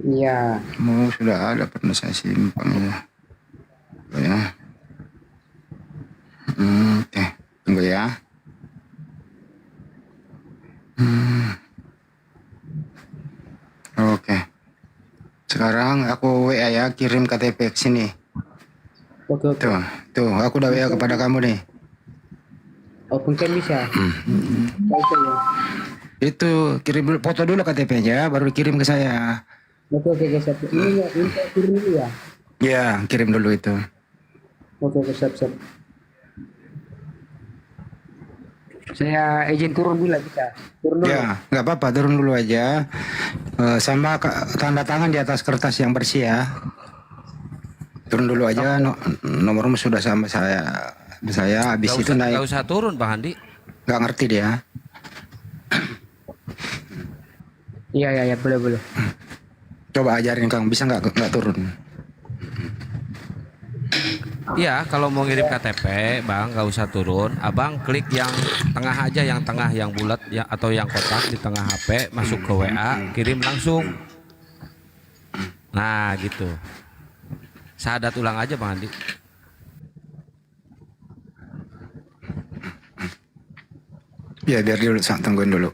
Iya. Oh, sudah ada, pernah saya simpan ya. Oke, tunggu ya. Oke. Sekarang aku WA ya, kirim KTP ke sini. Oke. Tuh, aku udah WA kepada kamu nih. Oh, punten bisa. Itu kirim dulu, foto dulu KTP-nya, baru kirim ke saya. Oke, siap. Ini ya, kirim dulu ya. Ya, kirim dulu itu. Oke, siap. Saya izin turun dulu bisa. Turun dulu. Ya, nggak apa-apa, turun dulu aja. Sama tanda tangan di atas kertas yang bersih ya. Turun dulu aja, nomormu sudah sama saya. Saya habis itu naik. Gak usah turun Bang Andi. Gak ngerti dia. Iya, boleh. Coba ajarin Kang, bisa nggak turun? Iya, kalau mau ngirim KTP, Bang, gak usah turun. Abang klik yang tengah aja, yang tengah, yang bulat, ya, atau yang kotak di tengah HP, masuk ke WA, kirim langsung. Nah, gitu. Syahadat ulang aja, Bang Andi. Ya biar dulu, tungguin dulu.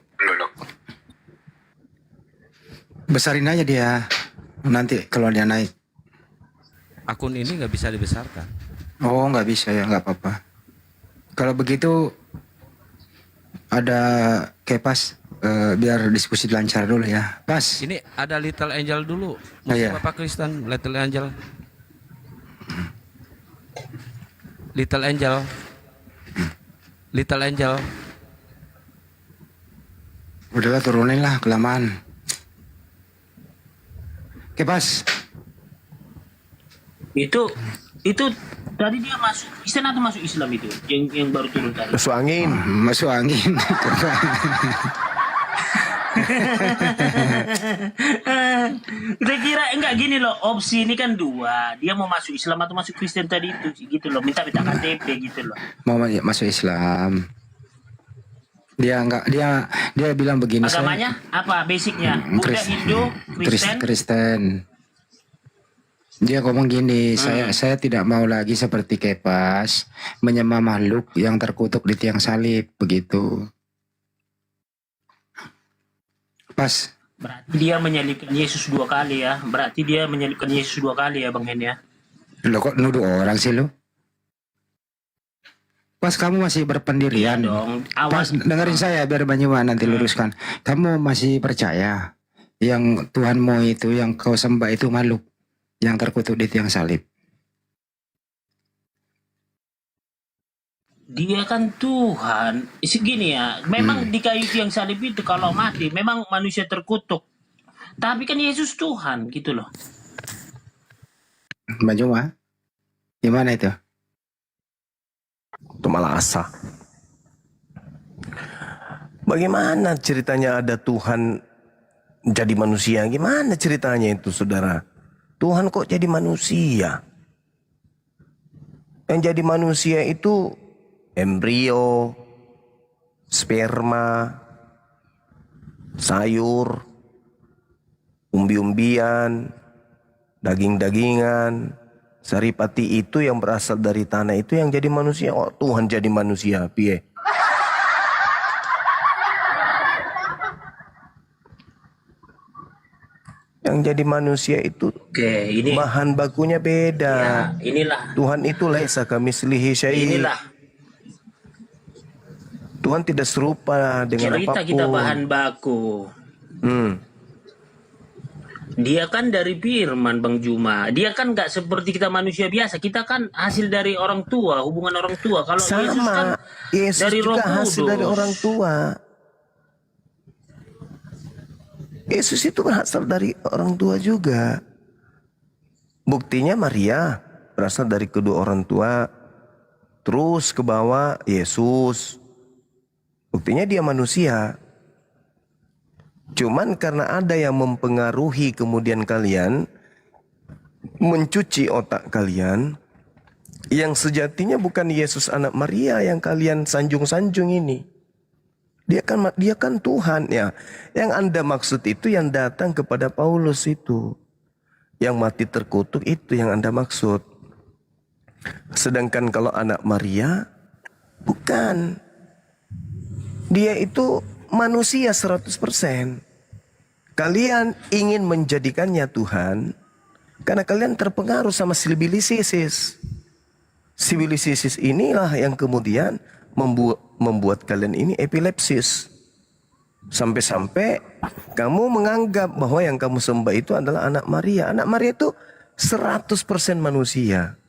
Besarin aja dia. Nanti kalau dia naik. Akun ini nggak bisa dibesarkan. Oh, nggak bisa ya, nggak apa-apa. Kalau begitu ada Kepas, biar diskusi lancar dulu ya. Pas. Ini ada Little Angel dulu. Oh, iya. Bapak Kristen, Little Angel. Little Angel. Little Angel. Udahlah turunin lah, kelamaan. Kepas. Itu tadi dia masuk Kristen atau masuk Islam itu yang baru turun tadi? Masuk angin. Masuk angin. Kita kira enggak gini loh, opsi ini kan dua, dia mau masuk Islam atau masuk Kristen tadi itu gitu loh, minta KTP gitu loh. Mau masuk Islam. Dia bilang begini. Agamanya apa basicnya? Buddha, Hindu, Kristen. Kristen. Dia ngomong gini, saya tidak mau lagi seperti Kepas menyembah makhluk yang terkutuk di tiang salib begitu. Pas. Berarti dia menyalibkan Yesus 2 kali ya. Berarti dia menyalibkan Yesus 2 kali ya Bang Hen ya. Lo kok nuduh orang sih lo? Pas kamu masih berpendirian. Iya dong. Pas dengerin saya biar Banyuman nanti luruskan. Kamu masih percaya yang Tuhanmu itu yang kau sembah itu makhluk yang terkutuk di tiang salib? Dia kan Tuhan. Segini ya, memang di kayu tiang salib itu kalau mati memang manusia terkutuk. Tapi kan Yesus Tuhan gitu loh. Banyuman, gimana itu? Itu malah asa. Bagaimana ceritanya ada Tuhan jadi manusia? Gimana ceritanya itu, saudara? Tuhan kok jadi manusia? Yang jadi manusia itu embrio, sperma, sayur, umbi-umbian, daging-dagingan, saripati itu yang berasal dari tanah itu yang jadi manusia. Oh, Tuhan jadi manusia, piye? Yang jadi manusia itu ini bahan bakunya beda. Ya, inilah Tuhan itu laisa kamitslihi syai'. inilah Tuhan tidak serupa dengan cerita apapun. kita bahan baku. Dia kan dari firman Bang Juma. Dia kan nggak seperti kita manusia biasa. Kita kan hasil dari orang tua, hubungan orang tua. Kalau Yesus kan Yesus dari Roh juga hasil Kudus. dari orang tua. Yesus itu berasal dari orang tua juga. Buktinya Maria berasal dari kedua orang tua. Terus ke bawah Yesus. Buktinya dia manusia. Cuman karena ada yang mempengaruhi kemudian kalian mencuci otak kalian, yang sejatinya bukan Yesus anak Maria yang kalian sanjung-sanjung ini. Dia kan Tuhan ya. Yang Anda maksud itu yang datang kepada Paulus itu. Yang mati terkutuk itu yang Anda maksud. Sedangkan kalau anak Maria bukan. Dia itu manusia 100%. Kalian ingin menjadikannya Tuhan karena kalian terpengaruh sama sibilisis. Sibilisis inilah yang kemudian membuat kalian ini epilepsis. Sampai-sampai kamu menganggap bahwa yang kamu sembah itu adalah anak Maria. Anak Maria itu 100% manusia.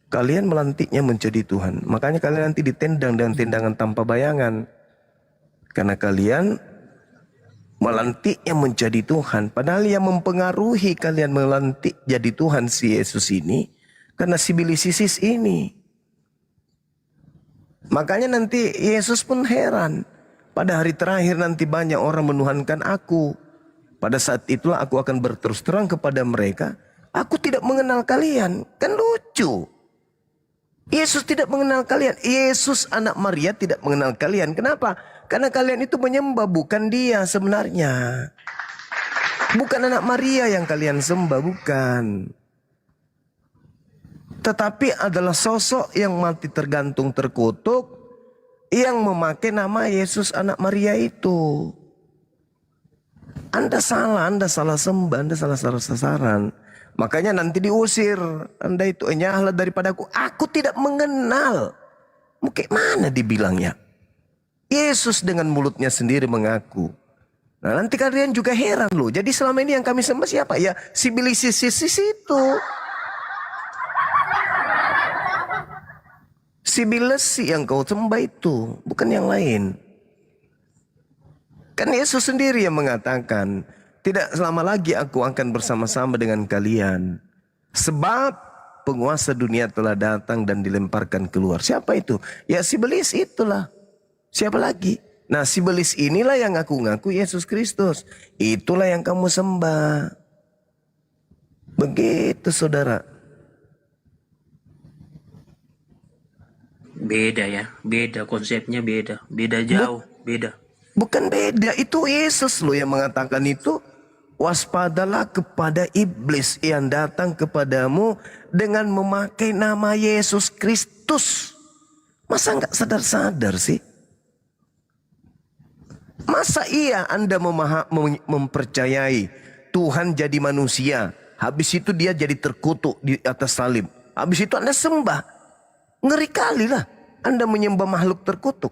Kalian melantiknya menjadi Tuhan. Makanya kalian nanti ditendang dengan tendangan tanpa bayangan. Karena kalian Melantiknya menjadi Tuhan. Padahal yang mempengaruhi kalian melantik jadi Tuhan si Yesus ini karena si bilisisis ini. Makanya nanti Yesus pun heran. Pada hari terakhir nanti banyak orang menuhankan aku. Pada saat itulah aku akan berterus terang kepada mereka. Aku tidak mengenal kalian. Kan lucu. Yesus tidak mengenal kalian. Yesus anak Maria tidak mengenal kalian. Kenapa? Karena kalian itu menyembah bukan dia sebenarnya. Bukan anak Maria yang kalian sembah, bukan. Tetapi adalah sosok yang mati tergantung terkutuk, yang memakai nama Yesus anak Maria itu. Anda salah sembah, Anda salah sasaran. Makanya nanti diusir. Anda itu nyahlah daripada aku tidak mengenal. Mungkin mana dibilangnya? Yesus dengan mulutnya sendiri mengaku. Nah nanti kalian juga heran loh. Jadi selama ini yang kami sembah siapa? Ya si bilisisis itu. Si bilesi yang kau sembah itu. Bukan yang lain. Kan Yesus sendiri yang mengatakan. Tidak lama lagi aku akan bersama-sama dengan kalian. Sebab penguasa dunia telah datang dan dilemparkan keluar. Siapa itu? Ya si belis itulah. Siapa lagi? Nah si belis inilah yang ngaku Yesus Kristus. Itulah yang kamu sembah. Begitu saudara. Beda ya, beda konsepnya beda. Beda jauh, beda. Bukan beda, itu Yesus loh yang mengatakan itu. Waspadalah kepada iblis yang datang kepadamu dengan memakai nama Yesus Kristus. Masa nggak sadar-sadar sih? Masa iya Anda mempercayai Tuhan jadi manusia, habis itu dia jadi terkutuk di atas salib, habis itu Anda sembah? Ngeri kali lah Anda menyembah makhluk terkutuk.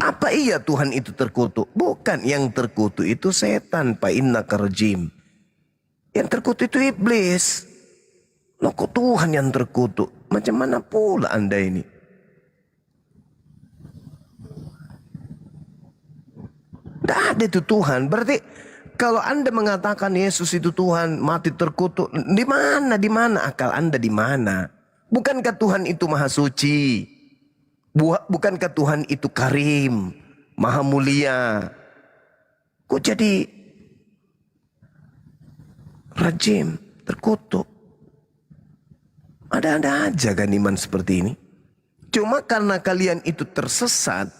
Apa iya Tuhan itu terkutuk? Bukan, yang terkutuk itu setan, fa innaka rajim. Yang terkutuk itu iblis. Loh kok Tuhan yang terkutuk? Macam mana pula Anda ini? Tidak ada itu Tuhan. Berarti kalau Anda mengatakan Yesus itu Tuhan, mati terkutuk, di mana akal Anda, di mana? Bukankah Tuhan itu maha suci? Bukankah Tuhan itu karim, maha mulia? Kok jadi rajim, terkutuk? Ada-ada aja kan iman seperti ini. Cuma karena kalian itu tersesat,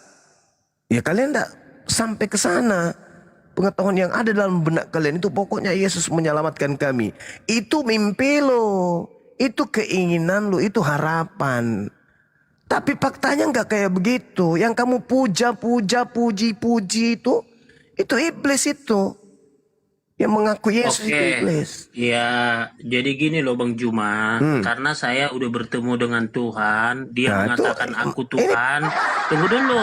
ya kalian tidak sampai ke sana. Pengetahuan yang ada dalam benak kalian itu pokoknya Yesus menyelamatkan kami. Itu mimpi lo, itu keinginan lo, itu harapan. Tapi faktanya nggak kayak begitu. Yang kamu puji itu iblis itu. Yang mengaku Yesus itu iblis. Ya, jadi gini loh Bang Juma. Karena saya udah bertemu dengan Tuhan. Dia Nah, mengatakan aku Tuhan. Tunggu dulu.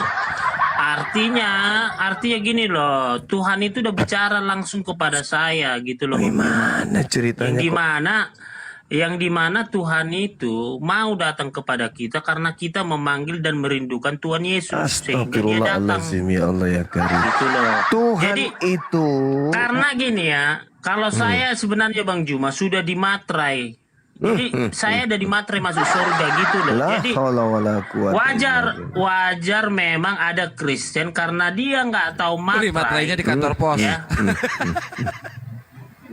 Artinya gini loh. Tuhan itu udah bicara langsung kepada saya gitu loh. Gimana ceritanya? Yang dimana Tuhan itu mau datang kepada kita karena kita memanggil dan merindukan Tuhan Yesus. Sehingga dia datang. Astagfirullahaladzim, ya Allah ya karim. Gitu loh. Tuhan Jadi, itu. karena gini ya, kalau saya sebenarnya Bang Juma sudah dimatrai. Jadi saya udah dimatrai masuk surga gitu loh. Jadi wajar memang ada Kristen karena dia nggak tahu matrai. Matrainya di kantor pos. Ya.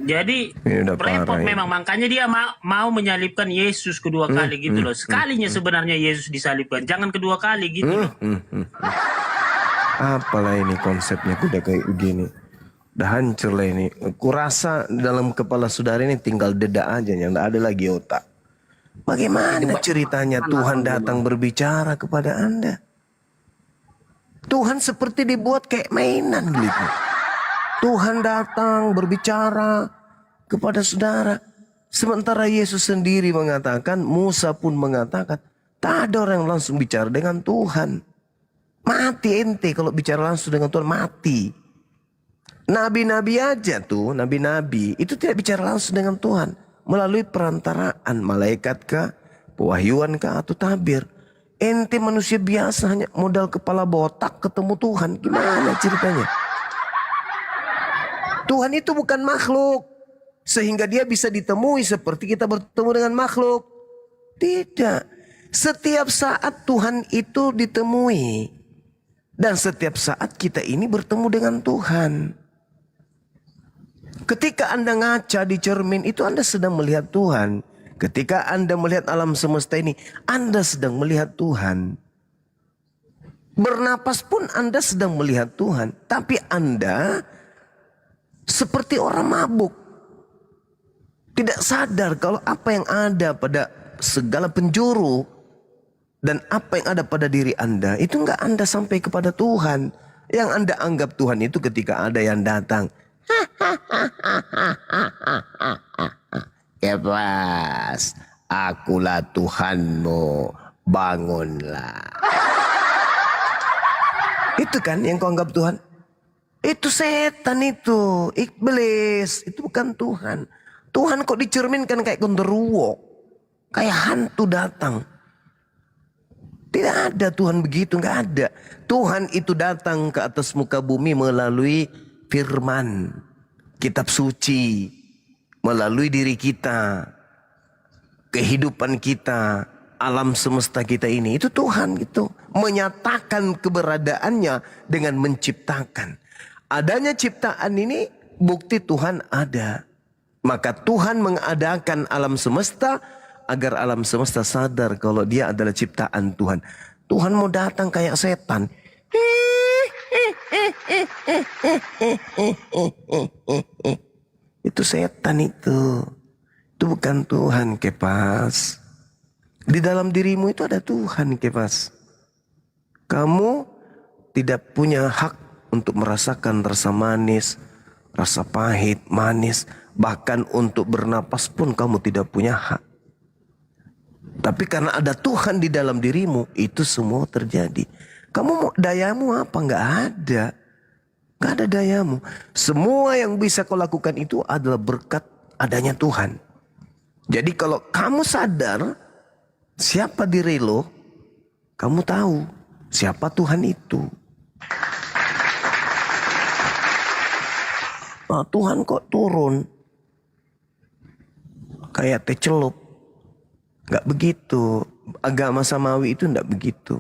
Jadi repot memang, makanya dia mau menyalibkan Yesus kedua kali gitu loh. Sekalinya sebenarnya Yesus disalibkan, jangan kedua kali gitu loh. Apalah ini konsepnya udah kayak begini. Udah hancur lah ini. Kurasa dalam kepala saudara ini tinggal deda aja, yang ada lagi otak. Bagaimana ceritanya Tuhan datang berbicara kepada Anda? Tuhan seperti dibuat kayak mainan gitu. Tuhan datang berbicara kepada saudara. Sementara Yesus sendiri mengatakan, Musa pun mengatakan, tak ada orang yang langsung bicara dengan Tuhan. Mati ente kalau bicara langsung dengan Tuhan, mati. Nabi-nabi aja tuh, nabi-nabi itu tidak bicara langsung dengan Tuhan. Melalui perantaraan malaikat kah, pewahyuan kah, atau tabir. Ente manusia biasa hanya modal kepala botak ketemu Tuhan. Gimana ceritanya? Tuhan itu bukan makhluk. Sehingga dia bisa ditemui seperti kita bertemu dengan makhluk. Tidak. Setiap saat Tuhan itu ditemui. Dan setiap saat kita ini bertemu dengan Tuhan. Ketika Anda ngaca di cermin itu Anda sedang melihat Tuhan. Ketika Anda melihat alam semesta ini, Anda sedang melihat Tuhan. Bernapas pun Anda sedang melihat Tuhan. Tapi Anda seperti orang mabuk. Tidak sadar kalau apa yang ada pada segala penjuru dan apa yang ada pada diri Anda itu enggak Anda sampai kepada Tuhan. Yang Anda anggap Tuhan itu ketika ada yang datang. Kepas, akulah Tuhanmu, bangunlah. Itu kan yang kau anggap Tuhan. Itu setan itu, iblis, itu bukan Tuhan. Tuhan kok dicerminkan kayak genderuwo, kayak hantu datang. Tidak ada Tuhan begitu, nggak ada. Tuhan itu datang ke atas muka bumi melalui firman, kitab suci, melalui diri kita, kehidupan kita, alam semesta kita ini. Itu Tuhan gitu, menyatakan keberadaannya dengan menciptakan. Adanya ciptaan ini bukti Tuhan ada. Maka Tuhan mengadakan alam semesta agar alam semesta sadar kalau dia adalah ciptaan Tuhan. Tuhan mau datang kayak setan. Itu setan itu. Itu bukan Tuhan, Kepas. Di dalam dirimu itu ada Tuhan, Kepas. Kamu tidak punya hak untuk merasakan rasa manis, rasa pahit, manis. Bahkan untuk bernapas pun kamu tidak punya hak. Tapi karena ada Tuhan di dalam dirimu, itu semua terjadi. Kamu mau dayamu apa? Nggak ada. Nggak ada dayamu. Semua yang bisa kau lakukan itu adalah berkat adanya Tuhan. Jadi kalau kamu sadar siapa diri lo, kamu tahu siapa Tuhan itu. Nah, Tuhan kok turun kayak teh celup. Gak begitu. Agama samawi itu gak begitu.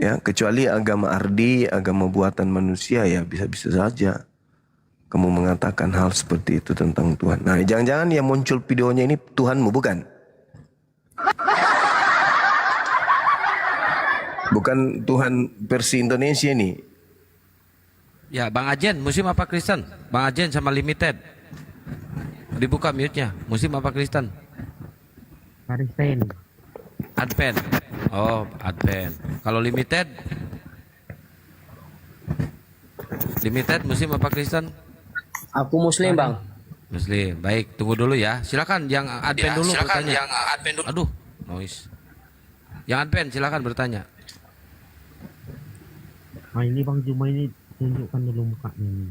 Ya, kecuali agama ardi, agama buatan manusia, ya bisa-bisa saja kamu mengatakan hal seperti itu tentang Tuhan. Nah, jangan-jangan yang muncul videonya ini Tuhanmu, bukan? Bukan Tuhan versi Indonesia ini. Ya, Bang Ajen, Muslim apa Kristen? Bang Ajen sama Limited. Dibuka mute-nya. Muslim apa Kristen? Kristen. Advent. Oh, Advent. Kalau Limited? Limited Muslim apa Kristen? Aku Muslim, Bang. Muslim. Baik, tunggu dulu ya. Silakan yang Advent dulu bertanya. Yang Advent dulu. Aduh, noise. Yang Advent silakan bertanya. Nah, ini Bang Juma ini tunjukkan dulu mukanya ini.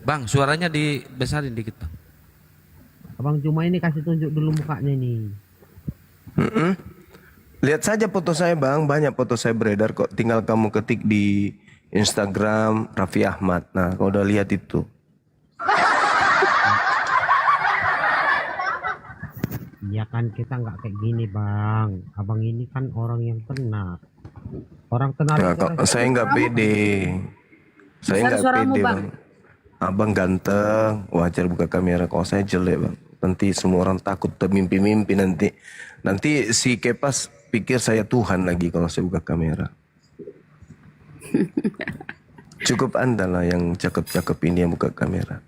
Bang, suaranya dibesarin dikit, Bang. Abang Juma ini kasih tunjuk dulu mukanya ini. Lihat saja foto saya, Bang. Banyak foto saya beredar kok. Tinggal kamu ketik di Instagram Raffi Ahmad. Nah, kau udah lihat itu. Ya kan kita nggak kayak gini, Bang. Abang ini kan orang yang benar. Orang kenal. Nah, saya nggak pede. Saya nggak pede, Bang. Abang ganteng, wajar buka kamera. Kalau saya jelek, Bang. Nanti semua orang takut termimpi-mimpi nanti. Nanti si Kepas pikir saya Tuhan lagi kalau saya buka kamera. Cukup Anda lah yang cakep-cakep ini yang buka kamera.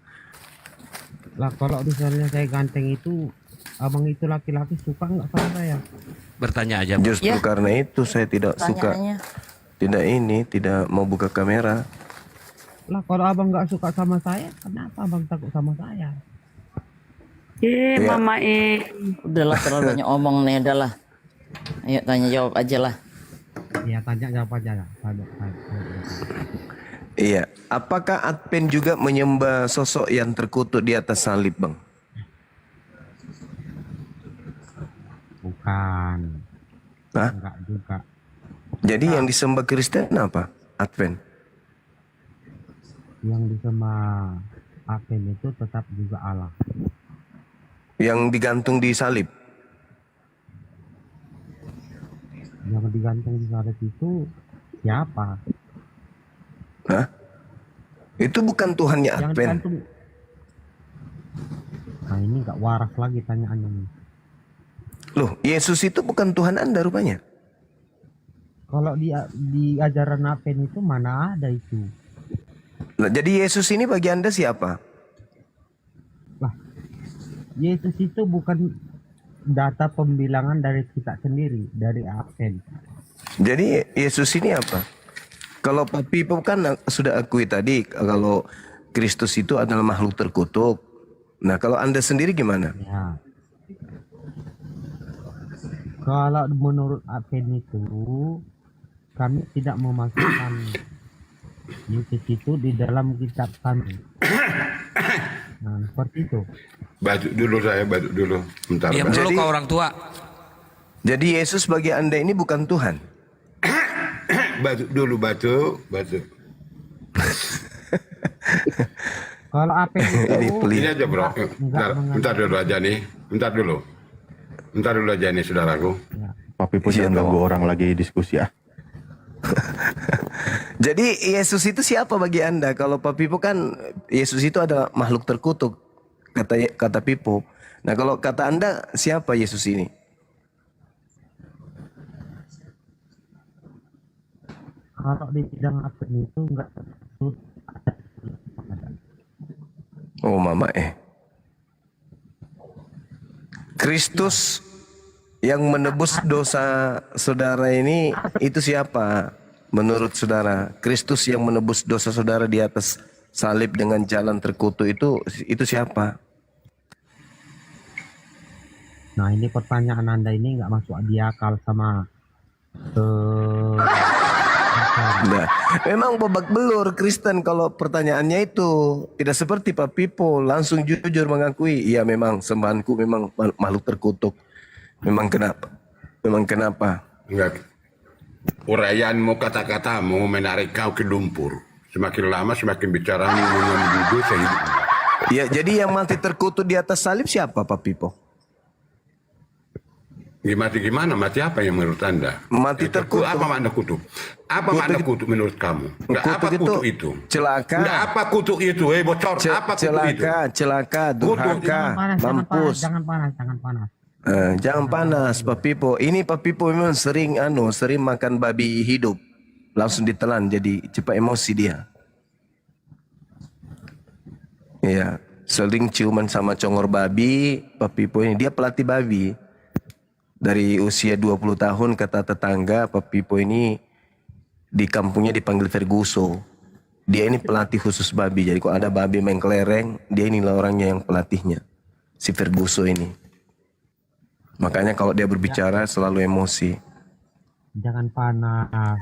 Lah kalau misalnya saya ganteng itu, abang itu laki-laki suka nggak sama saya? Bertanya aja. Justru karena itu saya tidak suka. Tidak mau buka kamera. Lah kalau abang nggak suka sama saya, kenapa abang takut sama saya? Mama Udahlah terlalu banyak omong nih, udahlah. Ayo tanya jawab aja lah. Iya, tanya jawab aja lah. Iya, apakah Advent juga menyembah sosok yang terkutuk di atas salib, Bang? Bukan. Hah? Enggak juga. Jadi yang disembah Kristen apa? Advent. yang disembah Apen itu tetap juga Allah. Yang digantung di salib. Yang digantung di salib itu siapa? Hah? Itu bukan Tuhannya Yang Advent. digantung. Nah ini nggak waras lagi tanyaannya nih. Loh, Yesus itu bukan Tuhan Anda rupanya. Kalau di ajaran Apen itu mana ada itu? Lah, jadi Yesus ini bagi Anda siapa? Yesus itu bukan data pembilangan dari kita sendiri, dari Apen. Jadi Yesus ini apa? Kalau Pak Pipo kan sudah akui tadi kalau Kristus itu adalah makhluk terkutuk. Nah, kalau Anda sendiri gimana? Ya. Kalau menurut Apen itu kami tidak memasukkan Yesus itu di dalam kitab kami. Nah, seperti itu. Batuk dulu saya, batuk dulu. Bentar. Diam dulu ke orang tua. Jadi Yesus bagi Anda ini bukan Tuhan. Batuk dulu, batuk. Kalau Apen itu Ini aja bro. Bentar dulu aja nih. Bentar dulu aja nih saudaraku. Papi pun jangan ganggu orang lagi diskusi ya. Jadi Yesus itu siapa bagi Anda? Kalau Pak Pipo kan Yesus itu adalah makhluk terkutuk. Kata Pipo. Nah, kalau kata Anda siapa Yesus ini? kalau di bidang Apen itu enggak tertulis ada. Oh, Mama Kristus yang menebus dosa saudara ini itu siapa? Menurut saudara, Kristus yang menebus dosa saudara di atas salib dengan jalan terkutuk itu siapa? Nah ini pertanyaan Anda ini nggak masuk di akal sama Nah, memang babak belur Kristen kalau pertanyaannya itu tidak seperti Pak Pipo langsung jujur mengakui, iya memang sembahanku memang makhluk terkutuk. Memang kenapa? Enggak. Uraianmu, kata-katamu menarik kau ke lumpur. Semakin lama semakin bicaramu mengambil saya. Ya, jadi yang mati terkutuk di atas salib siapa Pak Pipo? Gimana? Mati apa yang menurut Anda? Mati terkutuk. Apa makna kutuk? Apa makna kutuk menurut kamu? Enggak, apa kutuk itu? Celaka. Enggak, apa kutuk itu? Bocor. Apa kutuk itu? Celaka, durhaka, mampus. Jangan panas. Jangan panas Pak Pipo. Ini Pak Pipo memang sering makan babi hidup. Langsung ditelan jadi cepat emosi dia. Iya, sering ciuman sama congor babi. Pak Pipo ini dia pelatih babi. Dari usia 20 tahun kata tetangga Pak Pipo ini di kampungnya dipanggil Ferguso. Dia ini pelatih khusus babi. Jadi kalau ada babi main kelereng, dia inilah orangnya yang pelatihnya. Si Ferguso ini. Makanya kalau dia berbicara selalu emosi. Jangan panas.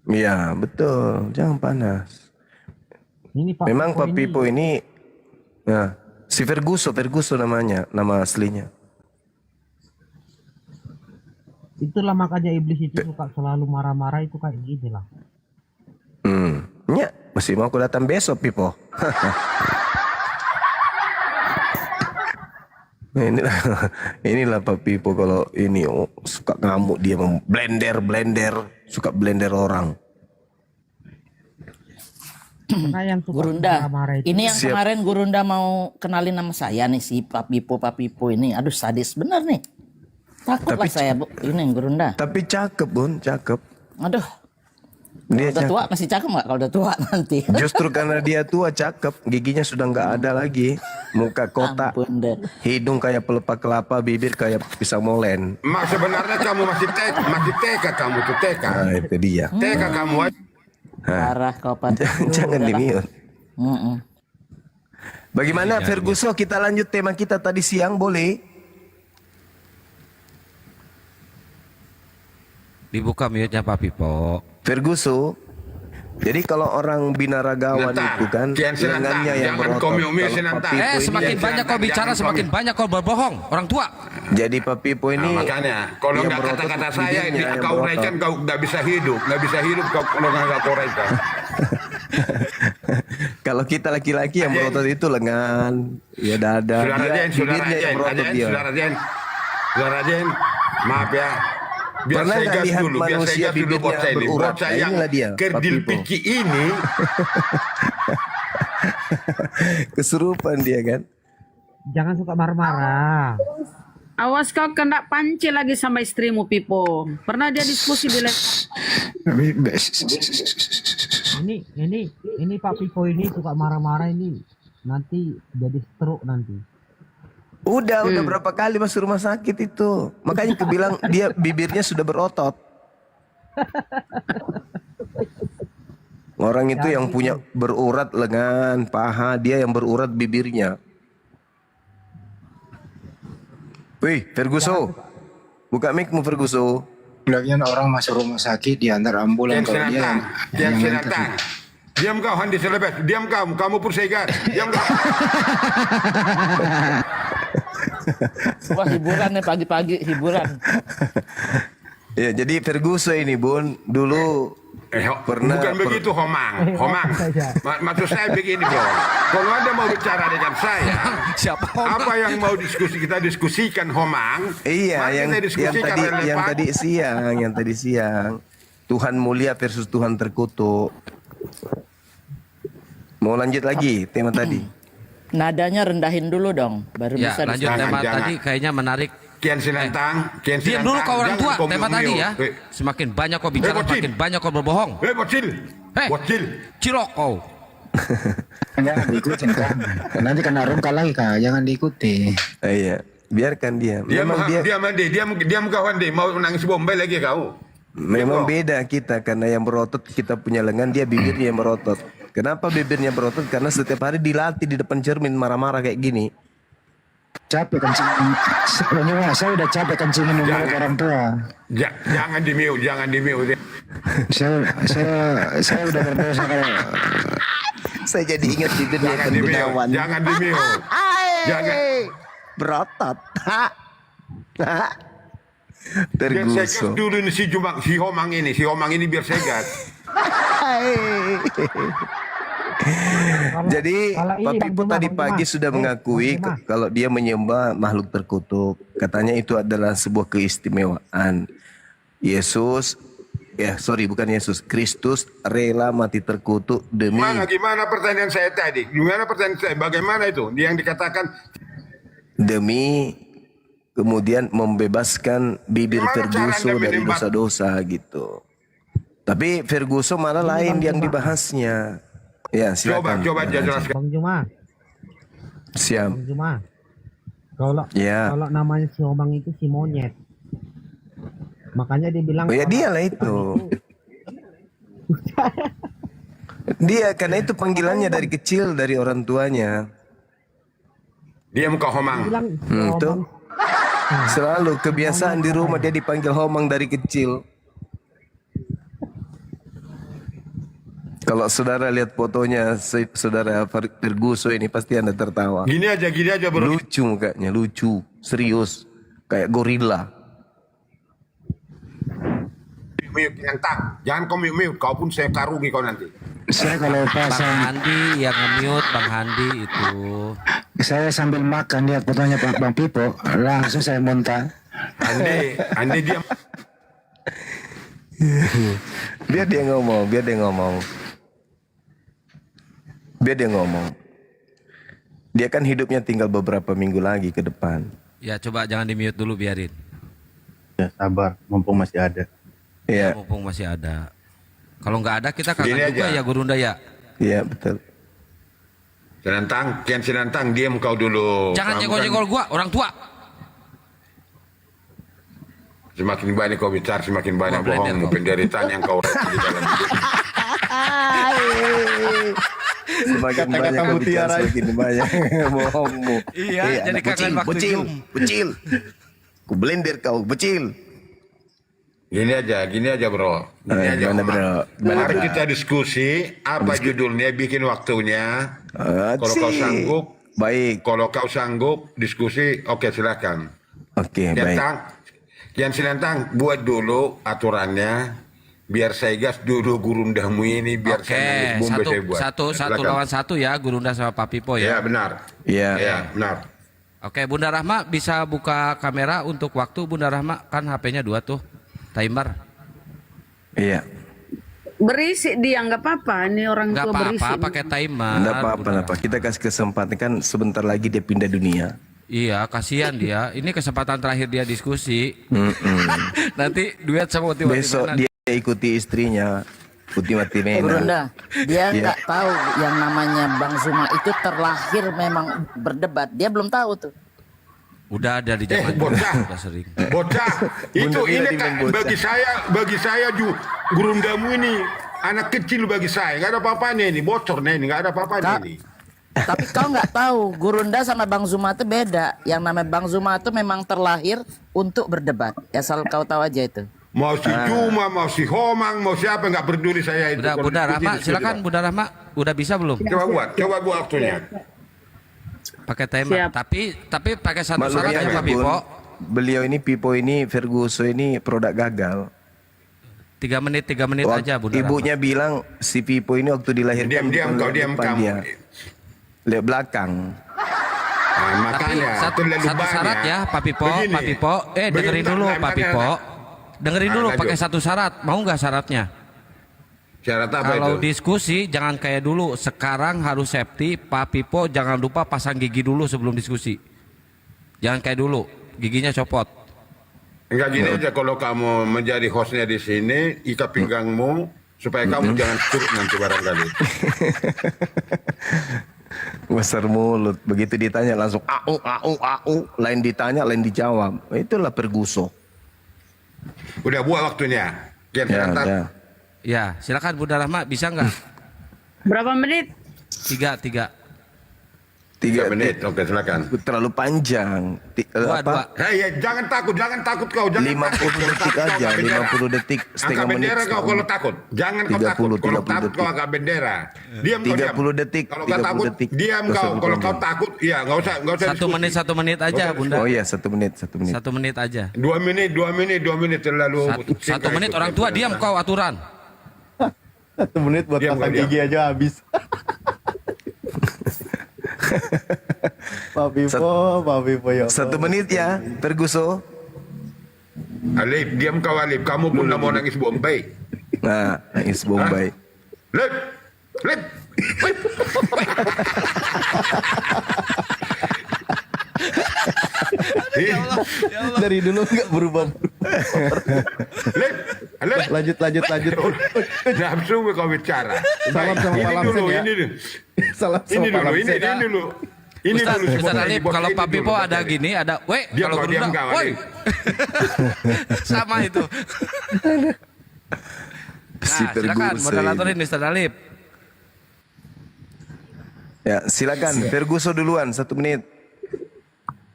Iya, betul. Jangan panas. Ini Pak Memang Pipo Pak Pipo ini ya, si Ferguso namanya, nama aslinya. Itulah makanya iblis itu suka selalu marah-marah itu kayak gini lah. Ya, masih mau aku datang besok Pipo. Inilah Pak Pipo kalau ini suka ngamuk dia blender, suka blender orang. Gurunda, ini yang kemarin Gurunda mau kenalin nama saya nih si Pak Pipo ini. Aduh sadis bener nih. Takut lah saya Bu, ini yang Gurunda. Tapi cakep Bun, cakep. Aduh, Dia udah tua masih cakep nggak kalau udah tua nanti? Justru karena dia tua cakep, giginya sudah nggak ada lagi, muka kotak, hidung kayak pelepah kelapa, bibir kayak pisang molen. Mak sebenarnya kamu masih TK kamu tuh TK. Nah, itu dia. TK kamu aja. Parah kau Pak. Jangan di-mute. Bagaimana Ferguson, kita lanjut tema kita tadi siang boleh? Dibuka mute-nya Pak Pipo. Ferguson. Jadi kalau orang binaragawan itu kan lengannya yang berotot. Semakin banyak kau bicara, semakin banyak kau berbohong, orang tua. Jadi Pak Pipo ini makanya kalau nggak kata-kata saya ini kau uraikan kau nggak bisa hidup kau kalau nggak uraikan. Kalau kita laki-laki yang berotot itu lengan, ya dada, Saudara dia Jen, saudara bibirnya yang Jen, berotot dia. saudara Jen, maaf ya. Biar Pernah saya nggak gas lihat dulu, biar saya manusia gas dulu buat bibirnya saya ini. berurat? Buat saya Nah, yang inilah dia, kerdil Pak Pipo. piki ini, Kesurupan dia kan. Jangan suka marah-marah. Awas kau kena panci lagi sama istrimu, Pipo. Pernah dia diskusi di Ini Pak Pipo ini suka marah-marah ini. Nanti jadi stroke nanti. Udah berapa kali masuk rumah sakit itu. Makanya aku bilang dia bibirnya sudah berotot. Orang itu yang punya berurat lengan, paha, dia yang berurat bibirnya. Wih, Ferguso. Buka mic-mu, Ferguso. Lagian orang masuk rumah sakit diantar ambulan kalau dia Kian Sinantang. Diam kau, Handi Selebet. Diam kamu pun segar. Diam kau. Wah, hiburan nih pagi-pagi, hiburan. Ya, jadi Ferguso ini, Bun, dulu pernah Bukan begitu, Homang. Maksud saya begini, bro. Kalau Anda mau bicara dengan saya, apa yang mau kita diskusikan, Homang? Iya, mari yang kita diskusikan yang tadi siang. Tuhan mulia versus Tuhan terkutuk. Mau lanjut lagi tema tadi? Nadanya rendahin dulu dong, baru Ya, bisa lanjut tema tadi kayaknya menarik. Kian Sinantang, Diam dulu kau orang tua, tema tadi ya. Semakin banyak kau bicara, semakin banyak kau berbohong. Bocil. Cilok kau. Jangan diikuti kan. Nanti kena rungkal lagi kak, jangan diikuti. Iya, biarkan dia. Diam kau, Handi. Mau nangis bombay lagi kau. Memang beda kita, karena yang berotot kita punya lengan, dia bibirnya yang berotot. Kenapa bibirnya berotot? Karena setiap hari dilatih di depan cermin marah-marah kayak gini. Capek kencingin. Sebenarnya saya udah capek kencingin mulut orang tua. Jangan di-mute. Saya udah berdosa kalau saya jadi ingat di dunia Gunawan. Jangan di-mute. Jangan. Berotot. Biar saya gas dulu nih si Homang ini biar saya gas. Jadi Pak Pipo tadi pagi sudah mengakui kalau dia menyembah makhluk terkutuk. Katanya itu adalah sebuah keistimewaan. Kristus rela mati terkutuk demi. Gimana pertanyaan saya tadi? Bagaimana itu? Yang dikatakan demi kemudian membebaskan bibir Ferguso dari dosa-dosa gitu. Tapi Ferguso malah lain yang dibahasnya. Ya, silakan. Coba jelaskan. Bang Juma. Siap. Bang Juma. Kalau namanya si Omang itu si monyet. Makanya dia bilang. Oh ya dialah itu. Dia karena itu panggilannya dari kecil dari orang tuanya. Dia muka Homang. Tuh. Selalu kebiasaan di rumah dia dipanggil Homang dari kecil. Kalau saudara lihat fotonya saudara Ferguso ini pasti Anda tertawa. Gini aja bro. Lucu mukanya, lucu, serius, kayak gorila. Mute yang jangan kau mute, kau pun saya karungi kau nanti. Saya kalau pasang Bang Handi yang nge-mute, Bang Handi itu. Saya sambil makan lihat fotonya Bang Pipo, langsung saya muntah. Andi diam. Biar dia ngomong. Dia kan hidupnya tinggal beberapa minggu lagi ke depan. Ya coba jangan di-mute dulu, biarin. Ya sabar, mumpung masih ada. Iya. Mumpung masih ada. Kalau nggak ada kita kangen juga ya Gurunda ya. Iya betul. Kian Sinantang, diam kau dulu. Jangan jengol-jengol gua, orang tua. Semakin banyak kau bicara, semakin banyak bohongmu, penderitaan yang kau rasakan di dalam hidup. Semakin banyak kau bicara, semakin banyak bohongmu. Iya, jadi kangen waktu Bocil. Ku blender kau, bocil. Gini aja bro. Mari kita diskusi apa judulnya, bikin waktunya. Kalau kau sanggup, baik. Kalau kau sanggup diskusi, oke silakan. Oke, baik. Kian Sinantang buat dulu aturannya. Biar saya gas dulu gurundamu ini, biar Oke, saya nangis bombe saya buat. satu Silakan. lawan satu ya, Gurunda sama Pak Pipo Ya ya. benar. Iya. Ya benar. Oke, Bunda Rahma bisa buka kamera untuk waktu. Bunda Rahma kan HP-nya 2 tuh, timer. Iya. Berisik dia nggak apa-apa. Ini orang Nggak tua berisik. apa-apa, pakai timer. Enggak apa-apa. Kita kasih kesempatan, kan sebentar lagi dia pindah dunia. Iya, kasihan dia. Ini kesempatan terakhir dia diskusi. Nanti duet sama Uti Besok dia ikuti istrinya, Uti Matimena. Gurunda, dia Iya. nggak tahu yang namanya Bang Zuma itu terlahir memang berdebat. Dia belum tahu tuh. Udah ada di zaman dulu, bocah. udah sering. Bocah, itu Bunda ini Bila kan dibilang bagi saya gurundamu ini anak kecil bagi saya, nggak ada apa-apanya ini, bocor nih ini, nggak ada apa-apanya ini. Tapi kau nggak tahu, Gurunda sama Bang Zuma itu beda. Yang namanya Bang Zuma itu memang terlahir untuk berdebat. Asal kau tahu aja itu. Mau si Juma, mau si Homang, mau siapa nggak peduli saya itu. Udah, Kalau Bunda diskusi, Rahma, diskusi, silakan Pak. Bunda Rahma, udah bisa belum? Coba buat waktunya. Pakai timer. Tapi pakai satu Maklum syarat ya, ya Pak Bun, Pipo. beliau ini Pipo ini Ferguson ini produk gagal. 3 menit aja Bunda Ibunya bilang si Pipo ini waktu dilahirkan Diam bukan kau, diam depan kamu. dia. Lihat belakang. Nah, makanya satu terlalu syarat banyak. ya Pak Pipo, Begini. Pak Pipo, dengerin Begini, dulu bentar, Pak bentar, Pipo. Dengerin dulu lanjut. pakai satu syarat. Mau nggak syaratnya? Syarat apa Kalau itu? diskusi jangan kayak dulu. Sekarang harus safety. Pak Pipo jangan lupa pasang gigi dulu sebelum diskusi. Jangan kayak dulu. Giginya copot. Enggak gini aja, kalau kamu menjadi hostnya di sini, ikat pinggangmu supaya kamu jangan turun nanti barangkali. Besar mulut. Begitu ditanya langsung au. Lain ditanya, lain dijawab. Itulah Ferguson. Udah buat waktunya. Kian catat. Ya, silakan Bunda Rahma, bisa nggak? Berapa menit? 3. 3 menit, oke silakan. Terlalu panjang. Apa? Hei, jangan takut kau. Jangan 50 detik aja, 50 detik, setengah angkat menit. bendera kau kalau takut. Jangan kau takut. Kalau takut kau angkat bendera. Diam kau, diam. 30 detik, Kalau kau 30 takut, detik. diam kau. Kalau kau takut, ya nggak usah 1 menit aja Bunda. Oh iya, 1 menit. 1 menit aja. 2 menit terlalu. 1 menit orang tua diam kau aturan. 1 menit buat Diam, pasang diam. gigi aja habis. Pak Pipo ya. 1 menit ya, Ferguson. Alif, diam kau Alif. Kamu pun mau nangis Bombay. Nah, nangis Bombay. Lip. Dari dulu nggak berubah. Lanjut. Nafsu kau bicara. Salam sama Ini Pak Lamsen dulu, ya. ini dulu. Salam sama Ini Pak dulu, Lamsen. ini dulu. Ini Ustaz, dulu si Ustaz Bombay, Alif, bos kalau ini Pak dulu, Pipo bos ada ini. gini, ada Diam kalau kau, diam Gurunda, kau, woi. Alif. Sama itu. Si Nah, silakan Ferguson. moderatorin Ustaz Alif. Ya, silakan Ferguson duluan 1 menit.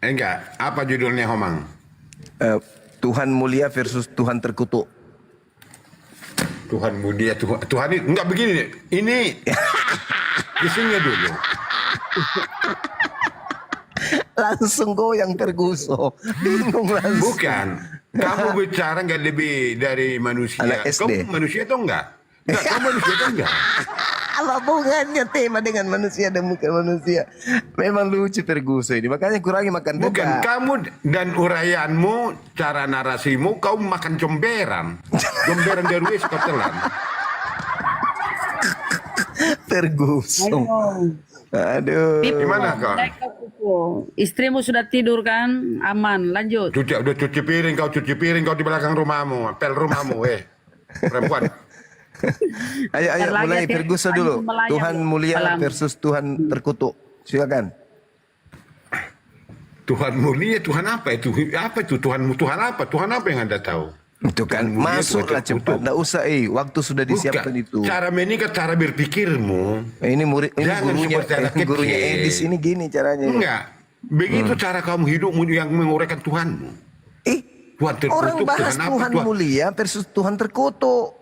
Enggak, apa judulnya Homang? Tuhan mulia versus Tuhan terkutuk. Tuhan mulia, Tuhan ini enggak begini nih. Ini isinya dulu. Langsung goyang Ferguson. Bingung langsung. Bukan. Kamu bicara nggak lebih dari manusia. Anak SD. Kamu manusia atau enggak? Enggak, kamu manusia atau enggak? Apa hubungannya tema dengan manusia dan bukan manusia? Memang lucu Ferguson ini. Makanya kurangi makan Bukan, debat. kamu dan uraianmu, cara narasimu, kau makan comberan. Comberan dari kau telan. Ferguson. Aduh. Gimana kau? Istrimu sudah tidur kan? Aman, lanjut. Udah cuci piring kau di belakang rumahmu, pel rumahmu, perempuan. Ayo Ntar lagi mulai hati- Ferguson dulu. melayang Tuhan mulia malam. versus Tuhan terkutuk. Silakan. Tuhan mulia, Tuhan apa itu? Apa itu Tuhanmu? Tuhan apa? Tuhan apa yang Anda tahu? Itu kan masuklah cepat. Nggak usah, waktu sudah disiapkan itu. Cara menikah, cara berpikirmu. Ini murid, ini Jangan gurunya, seperti anak kecil. gurunya Edis ini gini caranya. Enggak. Begitu cara kamu hidupmu yang menguraikan Tuhanmu. Tuhan terkutuk, Orang bahas apa? Tuhan mulia versus Tuhan terkutuk.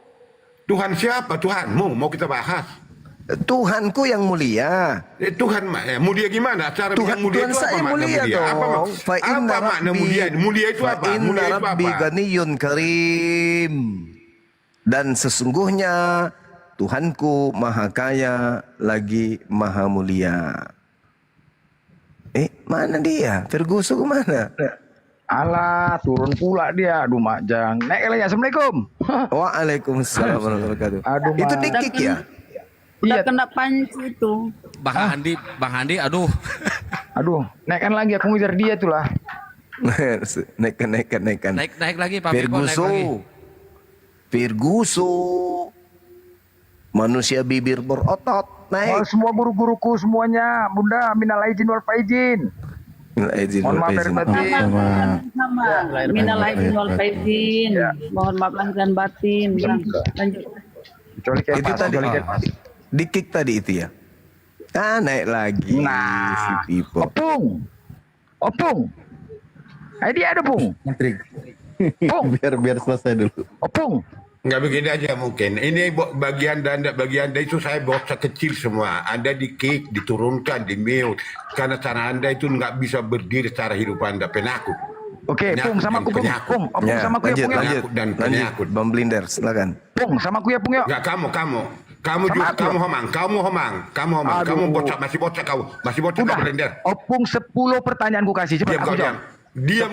Tuhan siapa? Tuhanmu. Mau kita bahas. Tuhanku yang mulia. Tuhan mulia gimana? Cara Tuhan, yang mulia Tuhan itu saya apa makna mulia mulia? dong. Apa makna mulia? Mulia itu apa? Fa inna Mulia itu rabbi apa? ganiyun karim. Dan sesungguhnya Tuhanku maha kaya lagi maha mulia. Mana dia? Ferguson kemana? Alah, turun pula dia. Aduh, Majang. Naik lagi. Assalamualaikum. Waalaikumsalam warahmatullahi wabarakatuh. Aduh, Itu Mak. dikik ya? Udah kena panci itu. Bang Andi, aduh. Aduh, naikkan lagi. Aku ngejar dia tuh lah. naikkan. Naik lagi Pak Firgo, naik lagi. Ferguson. Manusia bibir berotot. Naik. Semua guru-guruku semuanya. Bunda, minal aizin wal faizin. Mohon maaf lahir batin. Sama. Minal aizin wal faizin. Mohon maaf lahir dan batin. Lanjut. Itu tadi dikik tadi itu ya. Naik lagi. Si Pipo. Opung. Dia ada Pung. Menteri. biar selesai dulu. Opung. Nggak begini aja mungkin. Ini bagian anda itu saya bocah kecil semua. Anda di-kick, diturunkan, di-mute. Karena cara anda itu nggak bisa berdiri secara hidup anda. Penakut. Oke, Pung sama aku Pung. Opung sama aku ya Pung. Lanjut. Bang Blinder, silakan. Pung sama aku ya Pung yuk. Nggak kamu juga kamu homang. Kamu bocah, masih bocah kau. Masih bocah kau Blinder. Opung 10 pertanyaan ku kasih. Cepat aku jawab. Diam.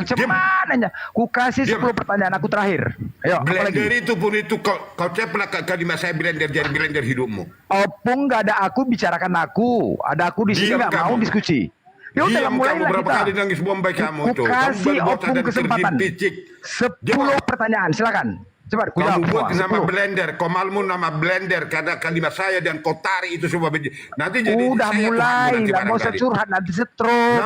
Cemananya. Ku kasih 10 pertanyaan aku terakhir. Ayo, Blender itu pun itu kau ceplak kalimat saya Blender jadi Blender hidupmu. Opung gak ada aku bicarakan aku. Ada aku di sini gak mau diskusi. Ya udah mulailah berapa kita. kali nangis Bombay kamu Ku itu. kasih Opung kesempatan. 10 pertanyaan, silakan. Cepat, ku jawab. Kamu buat nama Blender, Komalmu nama Blender, karena kalimat saya dan kau tarik itu semua nanti jadi udah mulai lah, mau curhat nanti stroke.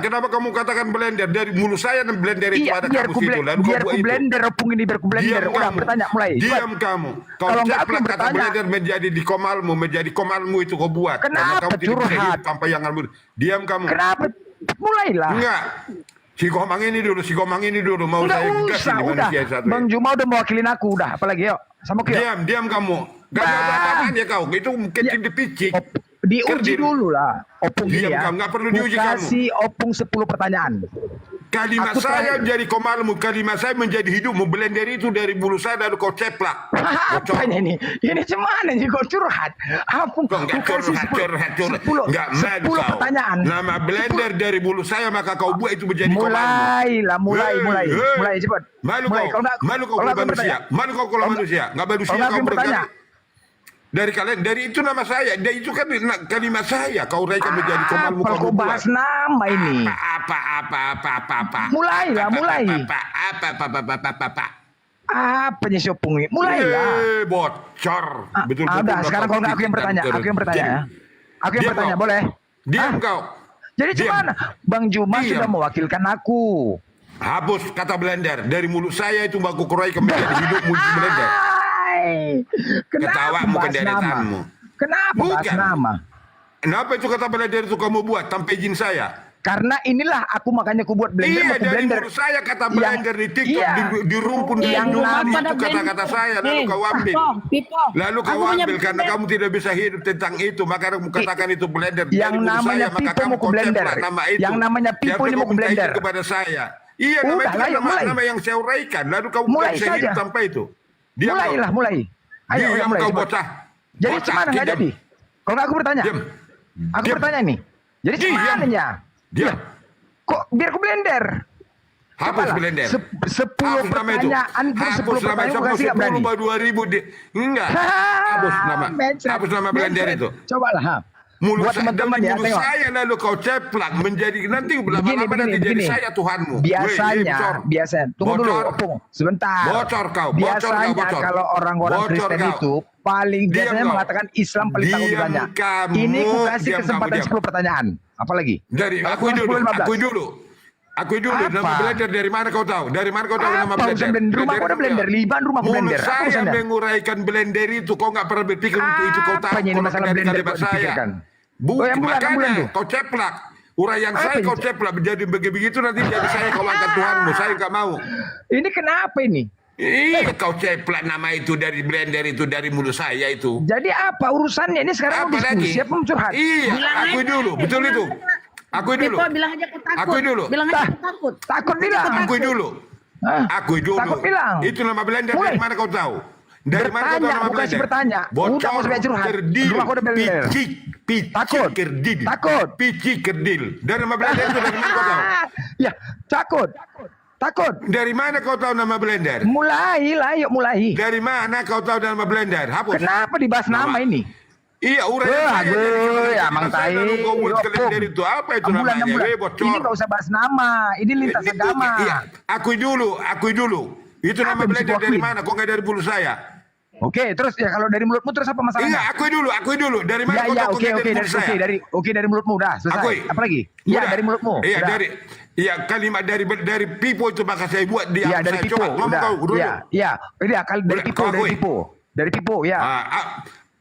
Kenapa kamu katakan Blender dari mulut saya dan Blender itu ada kamu situ lalu biar kau buat ku blender itu. Opung ini biar ku blender. Udah bertanya mulai. Diam kamu. Kau ceplak kata Blender menjadi di Komalmu, menjadi Komalmu itu kau buat. Kenapa kamu curhat? tidak bisa hidup tanpa yang kamu. Diam kamu. Kenapa? Mulailah. Enggak. Si Komang ini dulu mau udah, saya gasin di manusia satu. Bang Juma udah mewakilin aku udah, apalagi yuk. Sama aku yuk. Diam kamu. Gak ada apa-apaan ya kau. Itu kecil dipicik. Diuji dulu lah. Opung diam ya. kamu, gak perlu diuji kamu. Kasih Opung 10 pertanyaan. Kalimat saya menjadi Komalmu, kalimat saya menjadi hidupmu. Blender itu dari bulu saya lalu kau ceplak. Apa ini? Ini cemana nih kau curhat? Opung kau nggak curhat. Nggak malu 10 pertanyaan. Nama Blender dari bulu saya maka kau buat itu menjadi Komalmu. Mulai cepat. Malu kau kalau manusia. Malu kau kalau manusia. Nggak manusia kau bertanya. Dari kalian, dari itu nama saya, dari itu kan kalimat saya. Kau raikan menjadi Komalmu. Kau bahas nama ini. Apa. Mulailah. Apa nih Opung ini? Mulailah. Bocor. Betul. Udah, sekarang kalau aku yang bertanya, Aku yang bertanya, boleh? Diam kau. Jadi gimana? Bang Juma sudah mewakilkan aku. Hapus kata Blender. Dari mulut saya itu baku kurai menjadi hidupmu Blender. Ketawamu penderetanmu. Kenapa bahas nama? Kenapa itu kata Blender itu kamu buat tanpa izin saya? Karena inilah aku makanya aku buat Blender. Iya, dari mulut saya kata Blender di TikTok di rumpun yang itu kata-kata saya lalu kau ambil. Lalu kau ambil karena kamu tidak bisa hidup tentang itu maka kamu katakan itu Blender. Yang namanya Pipo mau ke Blender. Yang namanya Pipo ini mau ke Blender kepada saya. Iya, nama yang saya uraikan. Lalu kamu tidak bisa hidup tanpa itu. Mulai. Ayo mulai. Kau bocah. Jadi gimana nggak jadi? Kalau nggak aku bertanya. Aku bertanya nih. Jadi gimana ya? Diam. Kok biar aku Blender? Hapus Blender. 10 pertanyaan. 10 pertanyaan aku kasih nggak berani. 2000 enggak. Hapus nama Blender itu. Cobalah. Buat teman-teman ya, tengok. Saya lalu kau ceplak menjadi nanti lama-lama nanti jadi saya Tuhanmu. Biasanya. Tunggu dulu, Opung. Sebentar. Bocor kau. Biasanya kalau orang-orang Kristen itu paling biasanya mengatakan Islam paling tangguh banyak. Ini aku kasih kesempatan 10 pertanyaan. Apalagi? Dari aku dulu. Nama Blender dari mana kau tahu? Dari mana kau tahu nama Blender? Rumahku ada Blender, Liban rumahku Blender. Mulut saya menguraikan Blender itu. Kau nggak pernah berpikir untuk itu. Kau tahu ini masalah Blender kok dipikirkan? Makanya kau ceplak. Uraian saya kau ceplak menjadi begitu nanti jadi saya kau angkat Tuhanmu. Saya nggak mau. Ini kenapa ini? Iya, kau ceplak nama itu dari Blender itu dari mulut saya itu. Jadi apa urusannya ini sekarang mau diskusi? Siapa mau curhat? Iya, aku dulu, betul itu. Aku dulu. Bilang aja aku takut. Aku dulu. Bilang aja aku takut. Takut bilang. Aku dulu. Akui dulu. Takut bilang. Itu nama blender dari mana kau tahu? Dari mana kau tahu nama bukan blender? bertanya. Udah mau sampai curhat. Kerdil, Rumah kau udah blender. Takut. Kerdil. Takut. Pici kerdil. Dari nama blender itu dari mana kau tahu? Ya, takut. Takut. Dari mana kau tahu nama blender? Mulai lah, yuk mulai. Dari mana kau tahu nama blender? Hapus. Kenapa dibahas nama ini? Iya, uraian saya. Ya, Mang Tai. Blender itu apa itu namanya? Bocor. Ini nggak usah bahas nama. Ini lintas agama. Iya, akui dulu. Itu nama blender dari mana? Kok nggak dari mulut saya? Oke, terus ya kalau dari mulutmu terus apa masalahnya? Iya, akui dulu. Dari mana kau tahu kok nggak dari mulut saya? Dari mulutmu udah selesai. Akui. Apa lagi? Iya, dari mulutmu. Iya, udah. kalimat dari Pipo itu maka saya buat di Iya, dari Pipo. coba ngomong kau dulu. Iya. Ini dari Pipo, Dari Pipo, ya.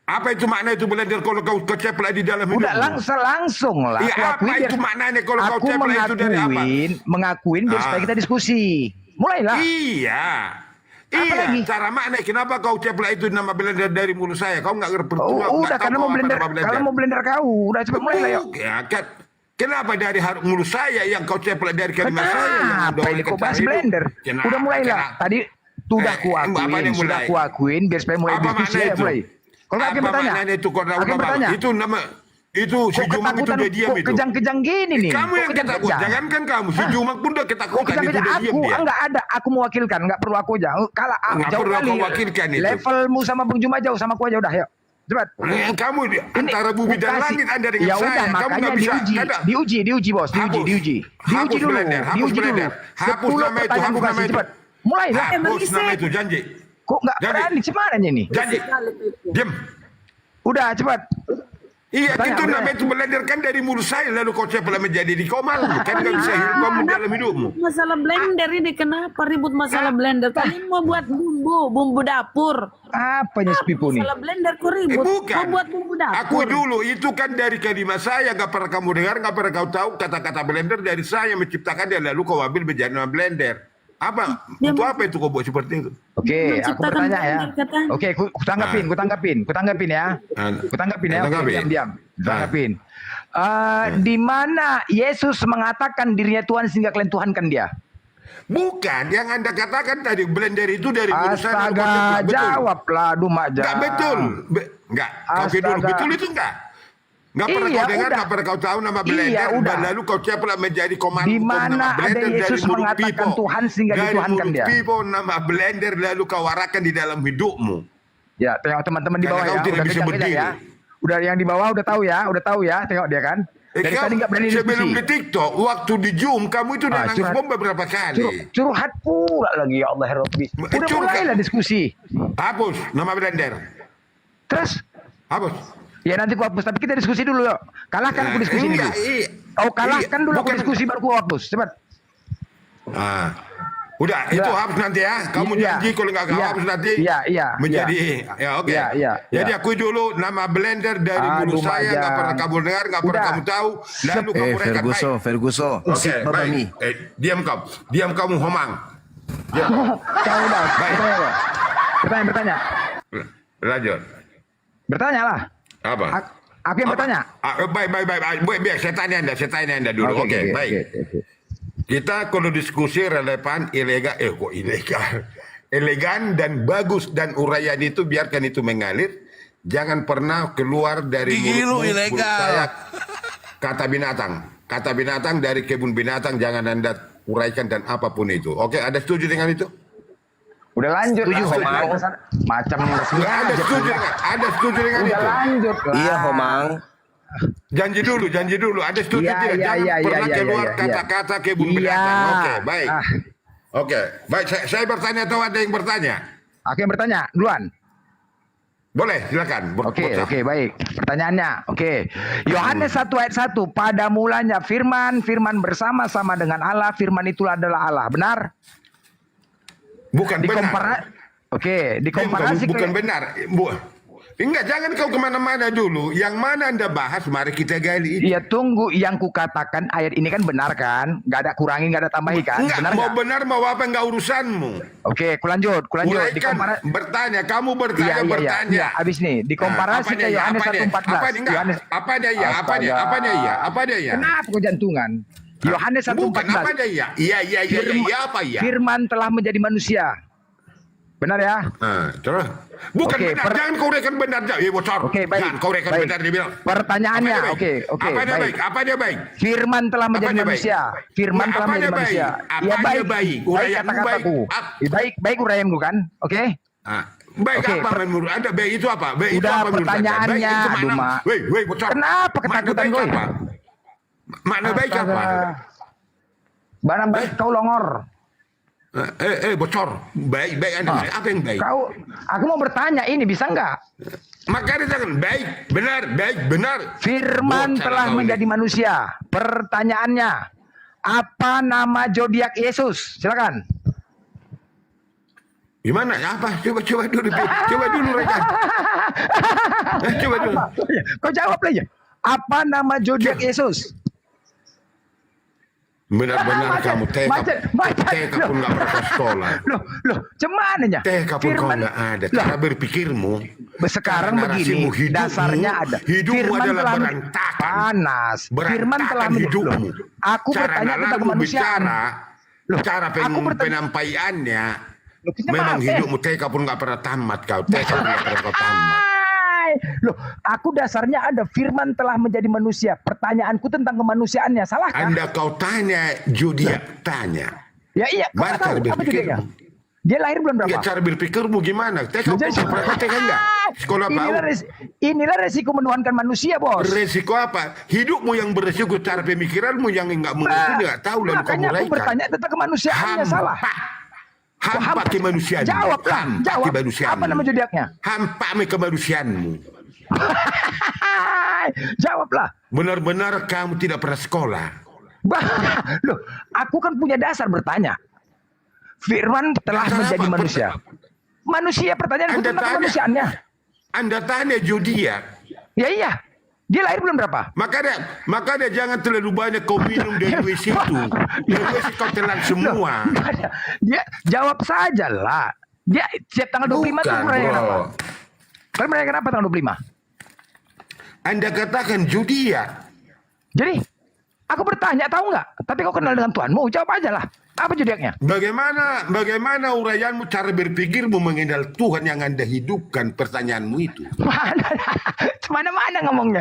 Apa itu makna itu blender kalau kau ceplak di dalam hidupmu? Udah langsung lah. Iya, apa itu maknanya kalau kau ceplak itu dari apa? Mengakuin biar supaya kita diskusi. Mulailah. Iya. Iya, cara makna kenapa kau ceplak itu nama blender dari mulut saya? Kau nggak ngerti. Udah karena mau blender. Kalau mau blender kau, udah cepat mulai lah yuk. Ya, kenapa dari mulut saya yang kau ceplak dari kalimat saya? Apa ini kau bahas blender? Udah mulailah. Tadi sudah kuakuin biar supaya mulai diskusi ya mulai. Kalau nggak bertanya, itu nama itu si Jumang itu dia diam itu. Kejang-kejang gini nih. Kamu yang ketakut, jangankan kamu, si Jumang pun udah ketakutan itu dia diam dia. Enggak ada, aku mewakilkan, enggak perlu aku aja. Kalah jauh kali. Levelmu sama Bung Juma jauh sama aku aja udah, yuk. Cepat. Kamu antara bumi dan langit Anda dengan ya saya. Udah, makanya diuji bos, diuji dulu. Hapus nama itu. Mulai lah. Hapus nama itu, janji. Kok nggak berani sebenarnya nih? Janji. Diam. Udah cepat. Iya, itu namanya itu blender kan dari mulut saya lalu kau cepat menjadi di kau malu kan nggak bisa hidup kamu dalam hidupmu. Masalah blender ini kenapa ribut masalah blender? Kalian mau buat bumbu dapur. Apanya Pipo nih? Masalah blender kok ribut? Bukan. Mau buat bumbu dapur. Aku dulu itu kan dari kalimat saya nggak pernah kamu dengar, nggak pernah kau tahu kata-kata blender dari saya menciptakan dia lalu kau ambil menjadi nama blender. Apa? Untuk apa itu kau buat seperti itu? Oke, aku bertanya ya. Oke, kutanggapin ya. Kutanggapin ya. Diam. Kutanggapin. Di mana Yesus mengatakan dirinya Tuhan sehingga kalian tuhankan dia? Bukan, yang Anda katakan tadi blender itu dari mulut saya. Astaga, jawablah, Mak. Enggak betul. Enggak. Kau dulu betul itu enggak? Enggak pernah kau dengar, enggak pernah kau tahu nama blender, lalu kau ceplak menjadi komando. Di mana ada Yesus mengatakan Tuhan sehingga dituhankan dia? Pipo nama blender lalu kau warahkan di dalam hidupmu. Ya, tengok teman-teman di bawah ya. Tidak bisa berdiri. Ya. Udah yang di bawah udah tahu ya, tengok dia kan. Dari tadi enggak berani diskusi. Sebelum di TikTok, waktu di Zoom kamu itu udah nangis bom beberapa kali. Curhat pula lagi ya Allah Rabbi. Udah mulailah diskusi. Hapus nama blender. Terus? Hapus. Ya nanti ku hapus, tapi kita diskusi dulu yuk. Kalahkan aku diskusi dulu. Kau kalahkan dulu aku diskusi baru ku hapus. Cepat. Udah, itu hapus nanti ya. Kamu janji kalau nggak hapus nanti menjadi ya oke. Jadi akui dulu nama blender dari mulut saya nggak pernah kamu dengar, nggak pernah kamu tahu. Lalu kamu rekam baik. Ferguson. Oke, baik. Diam kamu Homang. Kau udah. Bertanya. Lanjut. Bertanya lah. Apa? Aku yang bertanya. Baik. Saya tanya anda dulu. Oke, baik. Kita kalau diskusi relevan ilegal, elegan dan bagus dan uraian itu biarkan itu mengalir. Jangan pernah keluar dari mulut saya kata binatang dari kebun binatang jangan anda uraikan dan apapun itu. Oke, ada setuju dengan itu? Udah lanjut lah, macam ada setuju dengan itu. Udah lanjut lah. Iya, Homang. Janji dulu. Ada setuju tidak? Jangan pernah keluar kata-kata kebun binatang. Oke, baik. Oke, baik. Saya bertanya atau ada yang bertanya? Aku yang bertanya duluan. Boleh, silakan. Oke, baik. Pertanyaannya, oke. Yohanes 1 ayat 1. Pada mulanya firman bersama-sama dengan Allah, firman itulah adalah Allah. Benar? Bukan benar. Oke, dikomparasi bukan benar. Enggak, jangan kau kemana-mana dulu. Yang mana anda bahas, mari kita gali. Iya, tunggu. Yang kukatakan ayat ini kan benar kan? Gak ada kurangi, gak ada tambahi kan? Enggak, benar mau gak? Benar mau apa enggak urusanmu. Oke, kulanjut. Bertanya, kamu bertanya. Iya, abis nih. Dikomparasi ke Yohanes 1:14. Apa dia iya? Kenapa kau jantungan? Yohanes 1:14. Bukan apa ada ya? Iya apa ya? Firman telah menjadi manusia. Benar ya? Terus. Bukan Oke, benar, jangan kau rekan benar. Bocor. Oke, baik. Jangan kau rekan Baik. benar, dia bilang. Pertanyaannya, Apa dia oke, Apa dia baik? Apa dia baik? Firman telah menjadi dia baik? manusia. Firman Nah, telah apa menjadi dia manusia. baik? Apa Ya dia baik. baik? Baik Uraianmu kata-kataku. Baik uraianmu kan? Oke? Baik Oke, apa menurut Anda? Baik itu apa? Baik itu Udah apa menurut Anda? pertanyaannya, Baik itu aduh, mana? Mak. Woi, bocor. Kenapa Makna ketakutan baik gue? apa? Makna baik apa? Barang baik kau longor. Bocor. Baik Anda. Apa yang baik? Aku mau bertanya ini bisa nggak? Makanya jangan baik, benar. Firman Bocor telah kau menjadi ini. manusia. Pertanyaannya, apa nama zodiak Yesus? Silakan. Gimana? Apa? Coba dulu rekan. Coba dulu. Kau jawab aja. Apa nama zodiak Yesus? Benar-benar kamu Macet. TK pun nggak pernah ke sekolah. Loh, cumananya? TK pun kau nggak ada. Cara berpikirmu. Sekarang begini, dasarnya ada. Hidupmu Firman adalah telah berantakan. Panas. Firman telah hidupmu. Aku bertanya tentang kemanusiaan. Cara penyampaiannya. Memang hidupmu TK pun nggak pernah tamat kau. TK pun nggak pernah kau tamat. Loh, aku dasarnya ada firman telah menjadi manusia. Pertanyaanku tentang kemanusiaannya, salahkah? Anda kau tanya, zodiak tanya. Ya iya, kau Mana tahu cara apa zodiaknya? berpikirmu? Dia lahir bulan berapa? Ya, cara berpikirmu gimana? TK pun pernah TK enggak? Sekolah Inilah resiko menuhankan manusia, bos. Resiko apa? Hidupmu yang beresiko, cara pemikiranmu yang enggak mengerti, enggak tahu lalu kamu Makanya aku raikan. bertanya tentang kemanusiaannya, salah. Hampa kemanusiaan. Jawablah, jawab. Apa nama zodiaknya? Hampa kemanusiaanmu. Jawablah. Benar-benar kamu tidak pernah sekolah. Loh, aku kan punya dasar bertanya. Firman telah menjadi manusia. Manusia, pertanyaan tentang kemanusiaannya. Anda tanya zodiak. Ya iya. Dia lahir bulan berapa? Makanya jangan terlalu banyak kau minum dari WC itu. Dari WC kau telan semua. Dia jawab saja lah. Dia siap tanggal 25 itu merayakan apa? Kalian merayakan apa tanggal 25? Anda katakan zodiak. Jadi, aku bertanya, tahu nggak? Tapi kau kenal dengan Tuhanmu, jawab aja lah. Apa zodiaknya? Bagaimana uraianmu, cara berpikirmu mengenal Tuhan yang Anda hidupkan? Pertanyaanmu itu. Mana ngomongnya?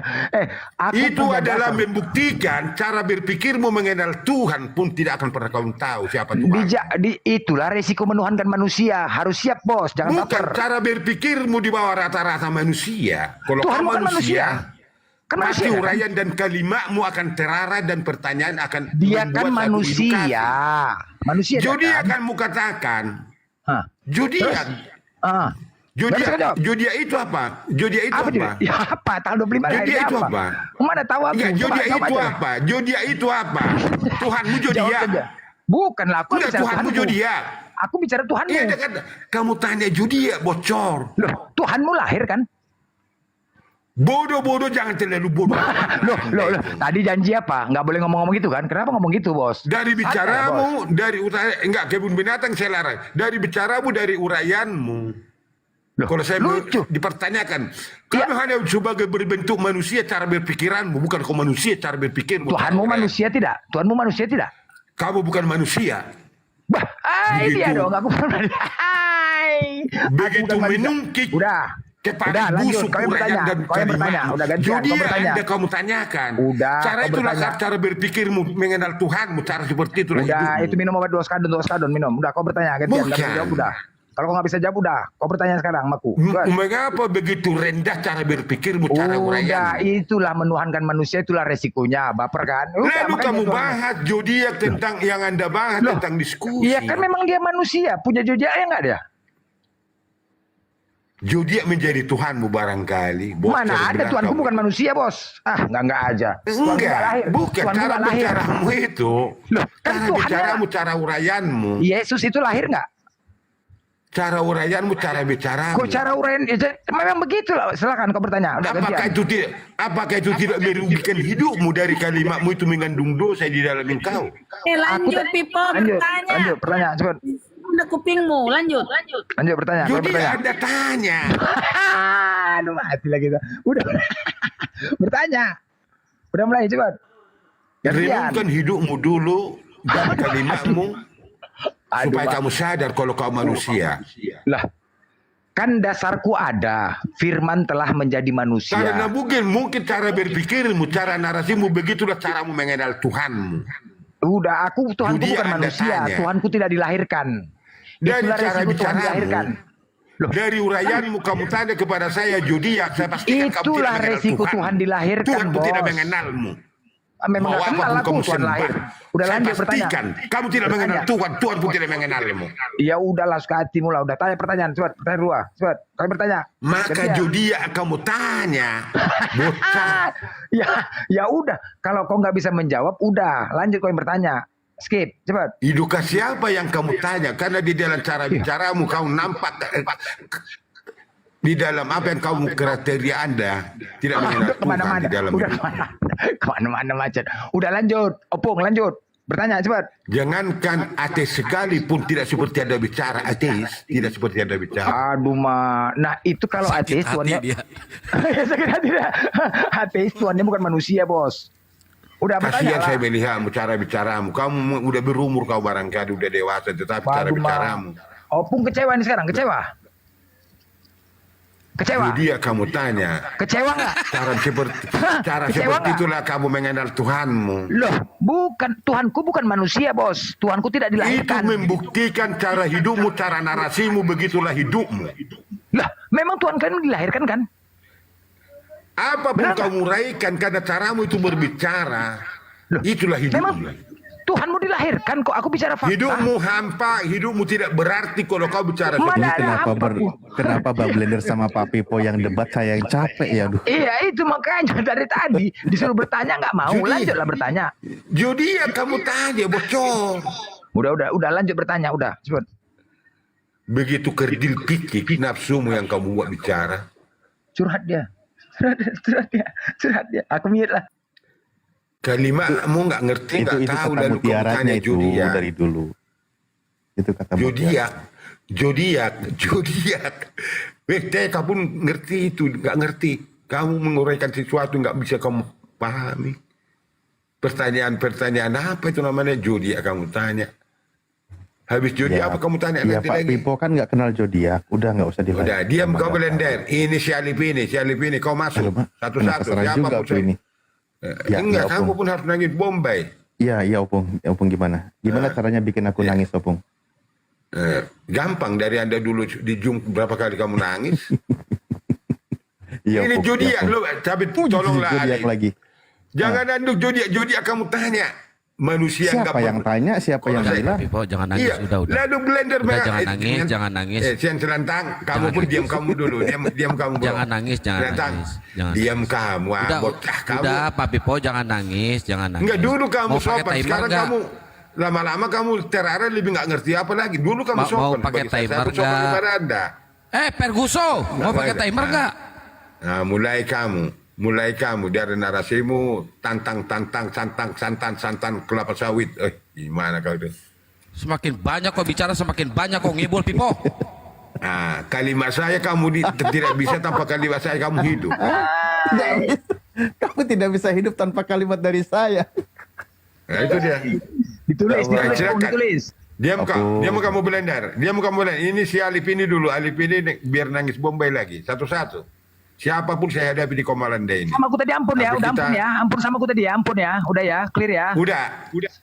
Itu adalah membuktikan cara berpikirmu mengenal Tuhan pun tidak akan pernah kamu tahu siapa Tuhan. Itulah resiko menuhankan manusia. Harus siap, bos. Jangan Bukan baper. cara berpikirmu di bawah rata-rata manusia. Kalau Tuhan kamu bukan manusia. Kan pasti manusia, uraian dan kalimatmu akan terarah dan pertanyaan akan Dia membuat kan satu manusia. edukasi. Manusia Zodiak kan? akan mu katakan. Zodiak. Zodiak itu apa? Zodiak itu apa? Ya apa? Tanggal 25 Zodiak itu apa? Mana tahu aku? Enggak, Coba zodiak jawab itu aja. apa? Zodiak itu apa? Tuhanmu Jawab zodiak. aja. Bukan lah, aku Enggak, bicara Tuhanmu Tuhanmu. zodiak. Aku bicara Tuhanmu. Iya, kan kamu tanya zodiak bocor. Loh, Tuhanmu lahir kan? Bodoh-bodoh, jangan terlalu bodoh. Loh, tadi janji apa? Nggak boleh ngomong-ngomong gitu kan? Kenapa ngomong gitu, bos? Dari Santai, bicaramu, bos. dari enggak, kebun binatang saya larang. Dari bicaramu, dari uraianmu. Kalau saya dipertanyakan, kamu hanya sebagai berbentuk manusia cara berpikiranmu, bukan kau manusia cara berpikirmu. Tuhanmu manusia tidak? Tuhanmu manusia tidak? Kamu bukan manusia. Dia dong, aku bukan manusia. Begitu menungkik. Udah, lanjut. Kau yang bertanya. Kau yang bertanya. Udah gantian. Kau bertanya. Anda kamu tanyakan. Udah. Cara Kau itulah bertanya. cara berpikirmu mengenal Tuhanmu. Cara seperti itulah Udah, hidupmu. itu minum obat 2 skadon minum. Udah, kau bertanya. Gantian. Nggak bisa jawab, udah. Kalau kau nggak bisa jawab, udah. Kau bertanya sekarang, maku. Mengapa begitu rendah cara berpikirmu, cara uraianmu? Udah, itulah menuhankan manusia, itulah resikonya. Baper kan? Lalu kamu bahas zodiak tentang yang Anda bahas tentang diskusi. Iya kan memang dia manusia, punya zodiaknya nggak dia? Zodiak menjadi Tuhanmu barangkali. Mana ada, Tuhanku bukan manusia, bos. Enggak aja. Enggak, bukan cara bicaramu itu. Kan cara bicaramu, cara uraianmu. Yesus itu lahir nggak? Cara uraianmu, cara bicaramu. Kok cara uraian? Memang begitu lah. Silakan kau bertanya. Udah, Apakah itu tidak merugikan hidupmu dari kalimatmu itu mengandung dosa di dalam engkau? Lanjut, Pipo, bertanya. Lanjut, pertanyaan cepat. Udah kupingmu, lanjut. Lanjut bertanya. Jadi Anda tanya. Aduh, mati lagi. Udah. Bertanya. Udah mulai cepat. Renungkan hidupmu dulu dan kalimatmu supaya kamu sadar kalau kau manusia. Lah, kan dasarku ada. Firman telah menjadi manusia. Karena mungkin cara berpikirmu, cara narasimu, begitulah caramu mengenal Tuhanmu. Udah, Tuhanku bukan manusia. Tuhanku tidak dilahirkan. Dari Itulah cara resiko Tuhan dilahirkan. bicaramu, dari uraianmu kamu tanya kepada saya zodiak, saya pastikan kamu tidak Itulah mengenal resiko Tuhan dilahirkan, Tuhanku Bos. tidak mengenalmu. Memang Mau gak kenal apapun aku kamu Tuhan sembah, lahir. Udah saya lanjut bertanya. pastikan kamu tidak mengenal Tuhan, Tuhan pun tidak mengenalmu. Ya udahlah, suka hatimu lah. Udah tanya pertanyaan, cepat. Pertanyaan dua, cepat. Kami bertanya. Maka zodiak kamu tanya, bocah. Ya udah. Kalau kau nggak bisa menjawab, udah. Lanjut kau yang bertanya. Skip, cepat. Iduka siapa yang kamu tanya? Karena di dalam cara bicaramu kau nampak di dalam apa yang kamu kriteria Anda tidak mengenal Tuhan di dalam udah hidup. kemana-mana macet. Udah lanjut, Opung lanjut. Bertanya cepat. Jangankan ateis sekalipun tidak seperti Anda bicara, ateis tidak seperti Anda bicara. Aduh nah itu kalau ateis tuannya sakit hati dia. Ateis tuannya bukan manusia, Bos. Udah bertanya Kasihan lah. saya melihatmu cara bicaramu. Kamu udah berumur, kau barangkali udah dewasa, tetapi cara bicaramu. Opung kecewa nih sekarang, kecewa. Kecewa. Dia kamu tanya. Kecewa nggak? Cara Kecewa seperti nggak? itulah kamu mengenal Tuhanmu. Loh, bukan. Tuhanku bukan manusia, Bos. Tuhanku tidak Itu dilahirkan. membuktikan cara hidupmu, cara narasimu, begitulah hidupmu. Lah, memang Tuhan kan dilahirkan kan? Apapun kamu uraikan karena caramu itu berbicara, itulah hidupmu. Tuhanmu dilahirkan kok, aku bicara fakta. Hidupmu hampa, hidupmu tidak berarti kalau kau bicara Ini seperti itu. kenapa Bang Blender sama Pak Pipo yang debat saya yang capek ya? Aduh. Iya, itu makanya dari tadi disuruh bertanya nggak mau. Lanjutlah bertanya. Zodiak kamu tanya, bocor. Udah lanjut bertanya, udah. Cepet. Begitu kerdil pikik nafsumu yang kamu buat bicara. Curhat dia. Curhat dia. Aku mute lah. Kalimatmu nggak ngerti, nggak tahu, lalu kamu tanya itu zodiak. dari dulu. Itu kata Zodiak. TK pun ngerti itu, nggak ngerti. Kamu menguraikan sesuatu nggak bisa kamu pahami. Pertanyaan apa itu namanya zodiak kamu tanya. Habis zodiak apa kamu tanya Ya nanti Pak lagi. Pipo kan nggak kenal zodiak, udah nggak usah dilanjut. Udah, diam kau Blender. Ini si Alip ini, kau masuk. Satu-satu, Terserah siapa juga pun. tuh ini. Ya, Enggak, ya, kamu Opung. pun harus nangis Bombay. Iya Opung gimana? Gimana caranya bikin aku nangis Opung? Gampang, dari Anda dulu di Zoom berapa kali kamu nangis. Iya, Ini Opung, zodiak iya, lo, tapi tolonglah zodiak Ali. lagi. Jangan anduk zodiak kamu tanya. Manusia Siapa yang tanya? Siapa yang bilang? Pipo jangan nangis, Iya, udah. lalu Blender Udah, jangan nangis. Sian Selantang, kamu pun diam kamu dulu. Diam kamu. Bro. Jangan nangis. Selantang, Jangan diam kamu. Bocah kamu. Udah, Pak Pipo jangan nangis. Enggak, dulu kamu Mau pakai sopan. timer Sekarang nggak? kamu lama-lama kamu terarah lebih nggak ngerti apa lagi. Dulu kamu Mau sopan. pakai bagi saya. timer Saya sopan nggak? kepada Anda. Perguso, mau pakai timer nggak? Nah, mulai kamu dari narasimu santan kelapa sawit. Gimana kau itu? Semakin banyak kau bicara, semakin banyak kau ngibul, Pipo. Nah, kalimat saya kamu tidak bisa tanpa kalimat saya kamu hidup. Kamu tidak bisa hidup tanpa kalimat dari saya. Nah, itu dia. Ditulis, Silakan. ditulis. Diam kamu Blender. Ini si Alip ini dulu. Alip ini biar nangis Bombay lagi. Satu-satu. Siapapun saya hadapi di Komalanda ini. Sama aku tadi ampun ya, Tapi udah kita- ampun ya. Ampun sama aku tadi ya, ampun ya. Udah ya, clear ya. Udah.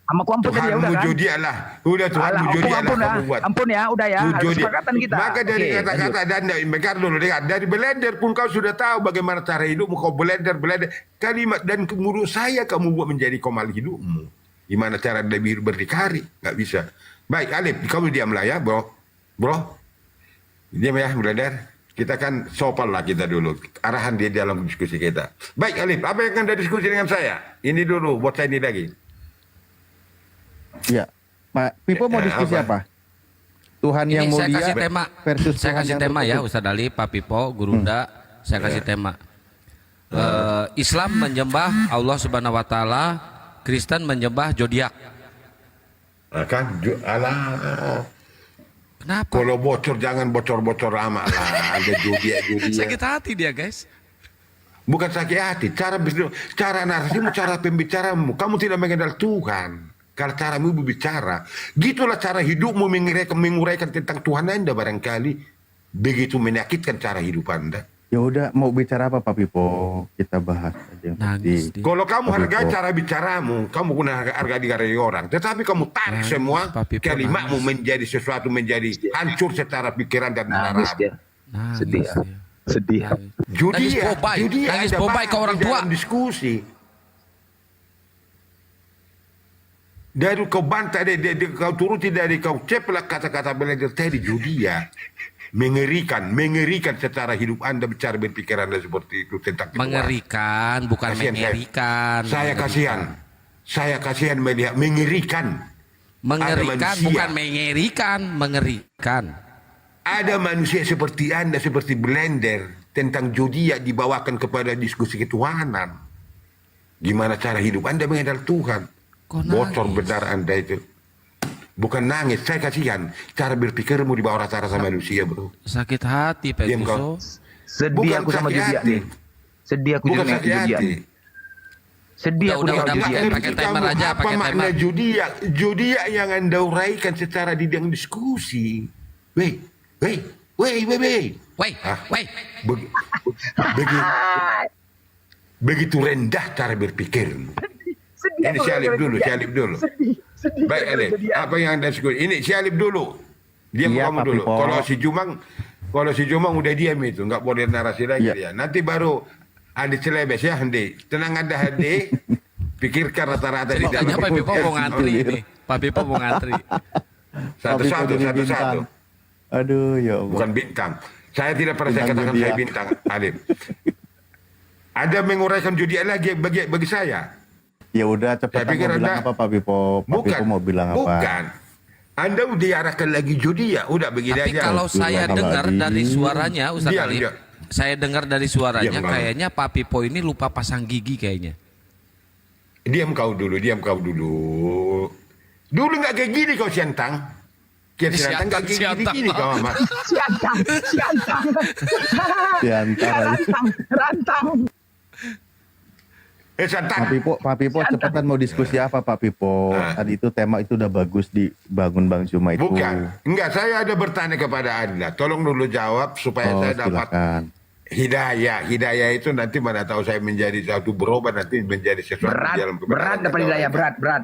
Sama aku ampun tadi ya, udah Tuhanmu kan. zodiak lah. Udah Tuhanmu Alah, zodiak lah ampun kamu buat. Ampun ya, udah ya. Ada Zodiak. kesepakatan kita. Maka dari Oke, kata-kata lanjut. dan dengar dulu, dengar. Dari Blender pun kau sudah tahu bagaimana cara hidupmu. Kau Blender. Kalimat dan menurut saya kamu buat menjadi komal hidupmu. Gimana cara lebih berdikari? Nggak bisa. Baik, Alip, kamu diamlah ya, bro. Diam ya, Blender. Kita kan sopan lah kita dulu. Arahan dia dalam diskusi kita. Baik, Alip, apa yang akan ada diskusi dengan saya? Ini dulu, buat saya ini lagi. Iya. Pak Pipo mau diskusi apa? Tuhan yang Ini saya mulia kasih tema. versus Saya Tuhan kasih yang tema ya, terkutuk. Ustadz Ali, Pak Pipo, Gurunda. Saya kasih tema. Islam menyembah Allah Subhanahu Wa Taala, Kristen menyembah zodiak. Alah. Kenapa? Kalau bocor jangan bocor-bocor amat lah. Ada zodiak. Sakit hati dia, guys. Bukan sakit hati. Cara narasimu, cara pembicaramu. Kamu tidak mengenal Tuhan. Kalau caramu berbicara. Gitulah cara hidupmu menguraikan tentang Tuhan Anda barangkali. Begitu menyakitkan cara hidup Anda. Ya udah, mau bicara apa Pak Pipo? Kita bahas aja. Kalau kamu hargai cara bicaramu, kamu guna harga diri orang. Tetapi kamu tarik semua kalimatmu menjadi sesuatu, menjadi hancur secara pikiran dan naratif. Sedih. Judi nangis ada bobai ke orang tua. dalam diskusi. Dari kau bantah, kau turuti dari kau ceplak kata-kata belajar tadi judi ya. Mengerikan secara hidup Anda bicara berpikir Anda seperti itu tentang ketuaan. Mengerikan, bukan mengerikan. Saya kasihan melihat mengerikan. Bukan mengerikan. Ada manusia seperti Anda, seperti Blender, tentang judi yang dibawakan kepada diskusi ketuhanan. Gimana cara hidup Anda mengenal Tuhan? Bocor benar Anda itu. Bukan nangis, saya kasihan. Cara berpikirmu di bawah rata-rata manusia, bro. Sakit hati, Pak Yuso. Sedih aku sama Judian nih. Sedih aku Bukan sama sakit Judian. hati. Sedih aku dengan Judian. Pakai timer aja, Apa pakai makna timer. judi yang Anda uraikan secara di dalam diskusi? Weh. Begitu rendah cara berpikirmu. Ini Syalib dulu. Baik, Alif. Apa yang Anda sebut? Ini Syalib dulu. Diam kamu dulu. Kalau si Jumang udah diam itu, nggak boleh narasi lagi dia. Nanti baru Andi celebes ya, Andi. Tenang Anda, Andi. Pikirkan rata-rata di dalam. Pak Pipo mau ngantri ini. Pak Pipo mau ngantri. Satu-satu. Aduh, ya Allah. Bukan bintang. Saya tidak pernah saya katakan saya bintang, Alif. Ada menguraikan judi lagi bagi saya. Ya udah, cepat mau bilang apa Pak Pipo? Pak Pipo mau bilang apa? Bukan. Anda udah diarahkan lagi judi ya, udah begini Tapi aja. kalau saya dengar dari suaranya, Ustaz Alif, Diam. saya dengar dari suaranya Diam, kayaknya Pak Pipo ini lupa pasang gigi kayaknya. Diam kau dulu. Dulu nggak kayak gini kau Siantang. Siantang nggak kayak gini kau Mama. Rantang. Pak Pipo cepatan mau diskusi apa Pak Pipo? Tadi itu tema itu udah bagus dibangun Bang Zuma itu. Bukan. Enggak, saya ada bertanya kepada Anda. Tolong dulu jawab supaya saya dapat hidayah. Hidayah itu nanti mana tahu saya menjadi satu berubah nanti menjadi sesuatu di dalam kebenaran. Berat dapat hidayah, berat.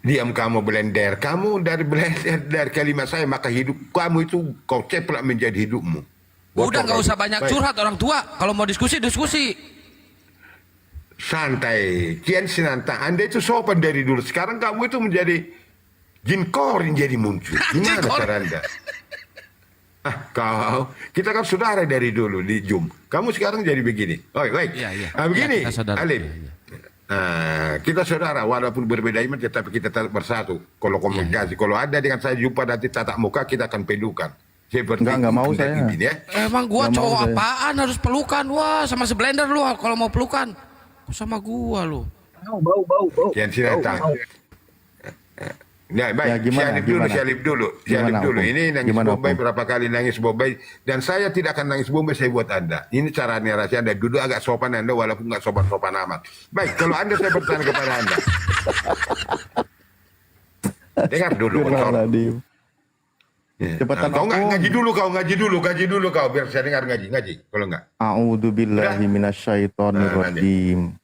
Diam kamu Blender. Kamu dari Blender dari kalimat saya maka hidup kamu itu kau ceplak menjadi hidupmu. Udah nggak usah banyak curhat orang tua. Kalau mau diskusi. Santai, Kian Sinanta, Anda itu sopan dari dulu. Sekarang kamu itu menjadi jin korin jadi muncul. Gimana cara Anda? Kita kan saudara dari dulu di Zoom. Kamu sekarang jadi begini. Baik. Begini, Alif. Kita saudara, walaupun berbeda iman, tetapi kita tetap bersatu. Kalau komunikasi, kalau ada dengan saya jumpa nanti tatap muka, kita akan pelukan. Seperti nggak mau saya. Begini, ya. Emang gua cowok apaan harus pelukan? Wah, sama si Blender lu kalau mau pelukan. Sama gua lu. Bau. Kian Sinanta. Nah, baik, Syalib dulu. Ini nangis Bombay berapa kali nangis Bombay dan saya tidak akan nangis Bombay, saya buat Anda. Ini cara narasi Anda, duduk agak sopan Anda walaupun nggak sopan-sopan amat. Baik, kalau Anda saya bertanya kepada Anda. Dengar dulu. Cepetan kau ngaji dulu kau biar saya dengar ngaji kalau enggak. A'udzubillahi minasyaitonirrajim.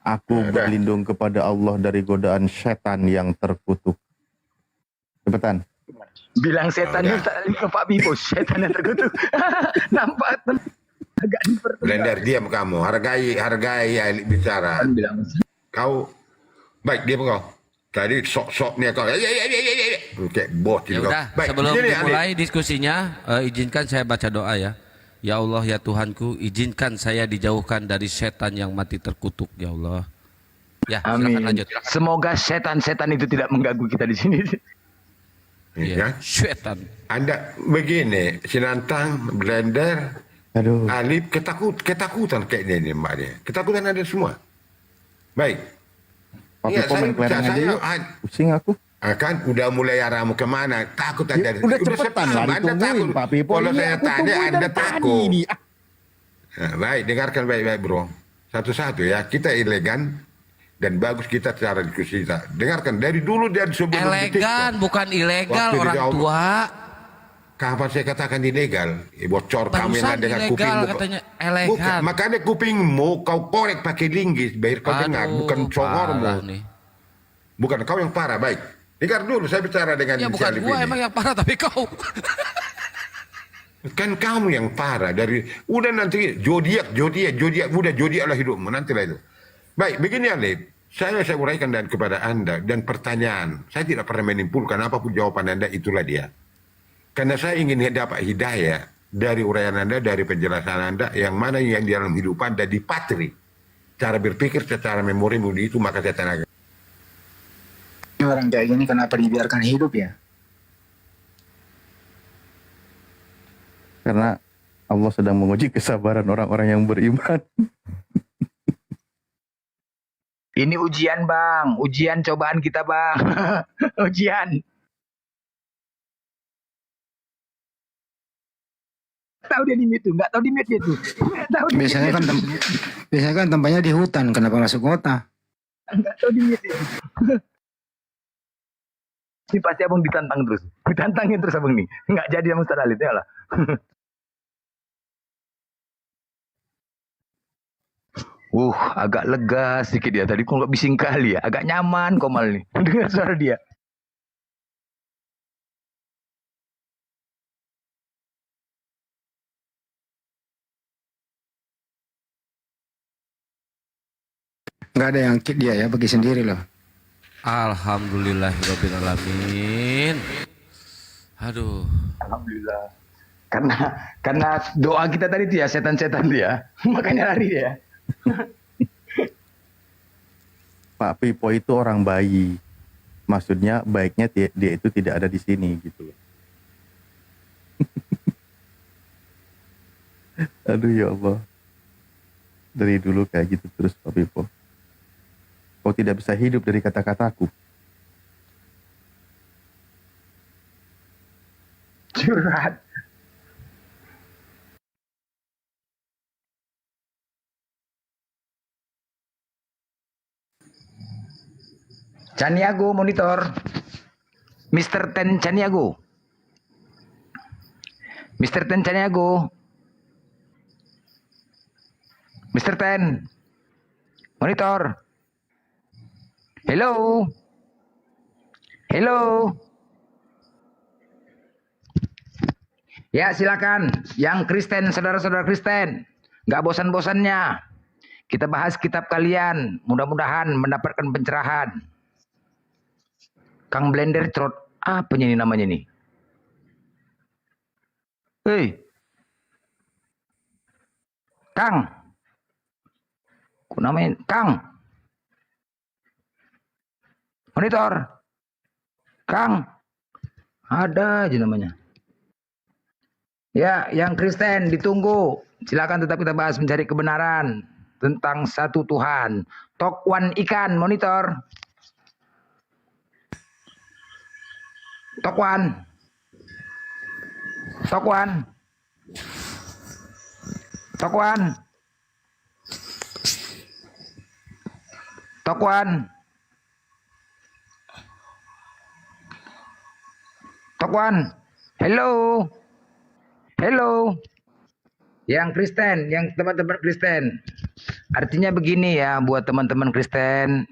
Aku berlindung kepada Allah dari godaan setan yang terkutuk. Cepetan. Bilang setan ke Pak Pipo, setan yang terkutuk. Nampak agak dipertegas. Blender, diam kamu. Hargai bicara. Kau baik diam kau. Tadi sok-soknya kau. Kayak bot Ya udah, sebelum dimulai diskusinya, izinkan saya baca doa ya. Ya Allah ya Tuhanku, izinkan saya dijauhkan dari setan yang mati terkutuk ya Allah. Ya, silakan lanjut. Semoga setan-setan itu tidak mengganggu kita di sini. Ya. Setan. Anda begini, Sinantang, Blender, Alif ketakutan kayaknya ini Mbak dia. Ketakutan ada semua. Baik. Pakai komen klereng aja yuk. Pusing aku. Kan udah mulai arahmu kemana? Takut Anda. Udah cepetan lah ditungguin Pak Pipo. Kalau saya tanya Anda takut. Nah, baik, dengarkan baik-baik bro. Satu-satu ya, kita elegan dan bagus kita cara diskusi kita. Dengarkan dari dulu dan sebelum Elegan bukan ilegal Waktu orang dijawab, tua. Kapan saya katakan ilegal? Bocor kamu Barusan yang dengan ilegal kupingmu. katanya Bukan, elegan. makanya kupingmu kau korek pakai linggis, biar kau dengar, bukan congormu. parah nih. Bukan kau yang parah, baik. Dengar dulu, saya bicara dengan Ya bukan Syarif gua ini. emang yang parah tapi kau. Kan kamu yang parah dari udah nanti zodiak udah zodiak lah hidupmu nanti lah itu. Baik, begini Alif, saya uraikan dan kepada Anda dan pertanyaan. Saya tidak pernah menimpulkan apapun jawaban Anda itulah dia. Karena saya ingin dapat hidayah dari uraian Anda, dari penjelasan Anda yang mana yang di dalam hidup Anda dipatri. Cara berpikir secara memorimu itu maka saya tenaga. Orang kayak gini kenapa dibiarkan hidup ya? Karena Allah sedang menguji kesabaran orang-orang yang beriman. Ini ujian bang, ujian cobaan kita bang, ujian. Tahu dia di mute tuh, nggak tahu di mute dia tuh. Biasanya kan tempatnya di hutan, kenapa masuk kota? Nggak tahu di mute dia. Ini pasti abang ditantang terus, ditantangin terus abang nih, nggak jadi sama Ustaz Alit ya lah. Agak lega sedikit ya tadi, kok nggak bising kali ya, agak nyaman Komal nih dengar suara dia. Nggak ada yang kick dia ya, pergi sendiri loh. Alhamdulillahirobbilalamin. Aduh. Alhamdulillah. Karena doa kita tadi tuh ya, setan-setan dia, makanya lari dia. Pak Pipo itu orang bayi. Maksudnya baiknya dia itu tidak ada di sini gitu loh. Aduh ya Allah. Dari dulu kayak gitu terus Pak Pipo. Kau tidak bisa hidup dari kata-kataku. Curhat. Caniago monitor. Mr. Ten Caniago. Mr. Ten Caniago. Mr. Ten. Monitor. Hello. Hello. Ya silakan. Yang Kristen, saudara-saudara Kristen. Nggak bosan-bosannya. Kita bahas kitab kalian. Mudah-mudahan mendapatkan pencerahan. Kang Blender Trot. Apa ini namanya nih? Hei. Kang. Kok namanya? Kang. Monitor. Kang. Ada aja namanya. Ya, yang Kristen ditunggu. Silakan tetap kita bahas mencari kebenaran tentang satu Tuhan. Tokwan ikan monitor. Tokwan. Tokwan. Tokwan. Tokwan. Tokwan. Hello. Hello. Yang Kristen, yang teman-teman Kristen. Artinya begini ya buat teman-teman Kristen.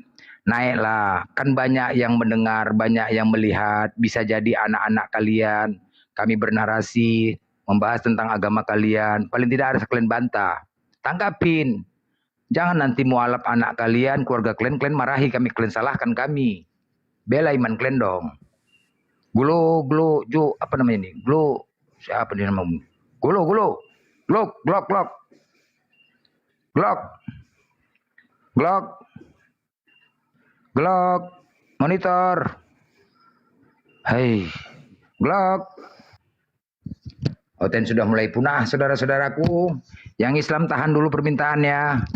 Naiklah, kan banyak yang mendengar, banyak yang melihat, bisa jadi anak-anak kalian, kami bernarasi, membahas tentang agama kalian, paling tidak ada kalian bantah, tanggapin, jangan nanti mualaf anak kalian, keluarga kalian marahi kami, kalian salahkan kami, bela iman kalian dong. Gulo, apa namanya ini, Gulo, siapa nih namamu, Gulo, Glock, monitor. Hei, Glock. Oten sudah mulai punah, saudara-saudaraku. Yang Islam tahan dulu permintaannya.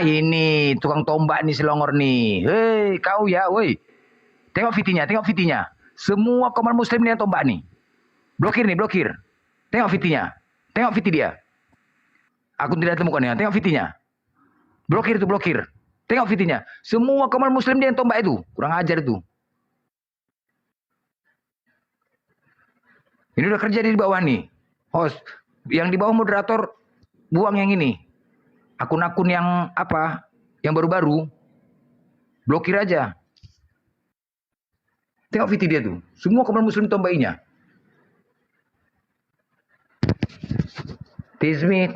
Ini tukang tombak nih Selongor nih. Hei, kau ya, woi. Tengok fitinya. Semua kaum muslim nih yang tombak nih. Blokir. Tengok fitinya. Tengok fiti dia. Akun tidak ditemukan ya. Tengok VT-nya. Blokir itu, blokir. Tengok VT-nya. Semua Komal Muslim dia yang tombak itu. Kurang ajar itu. Ini udah kerja di bawah nih. Host. Yang di bawah moderator, buang yang ini. Akun-akun yang apa? Yang baru-baru. Blokir aja. Tengok VT dia tuh. Semua Komal Muslim tombainya. Tismi.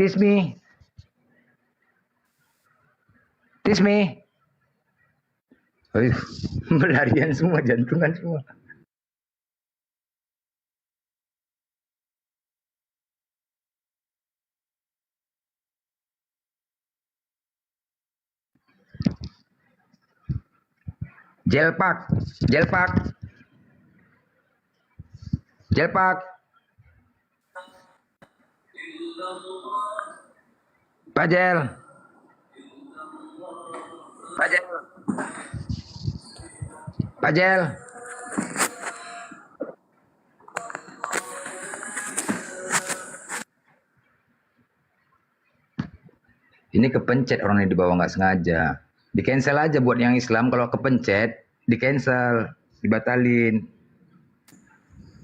Berlarian semua, jantungan semua. Jelpak. Pajel. Ini kepencet orang yang di bawah nggak sengaja. Di cancel aja buat yang Islam, kalau kepencet, di cancel, dibatalin.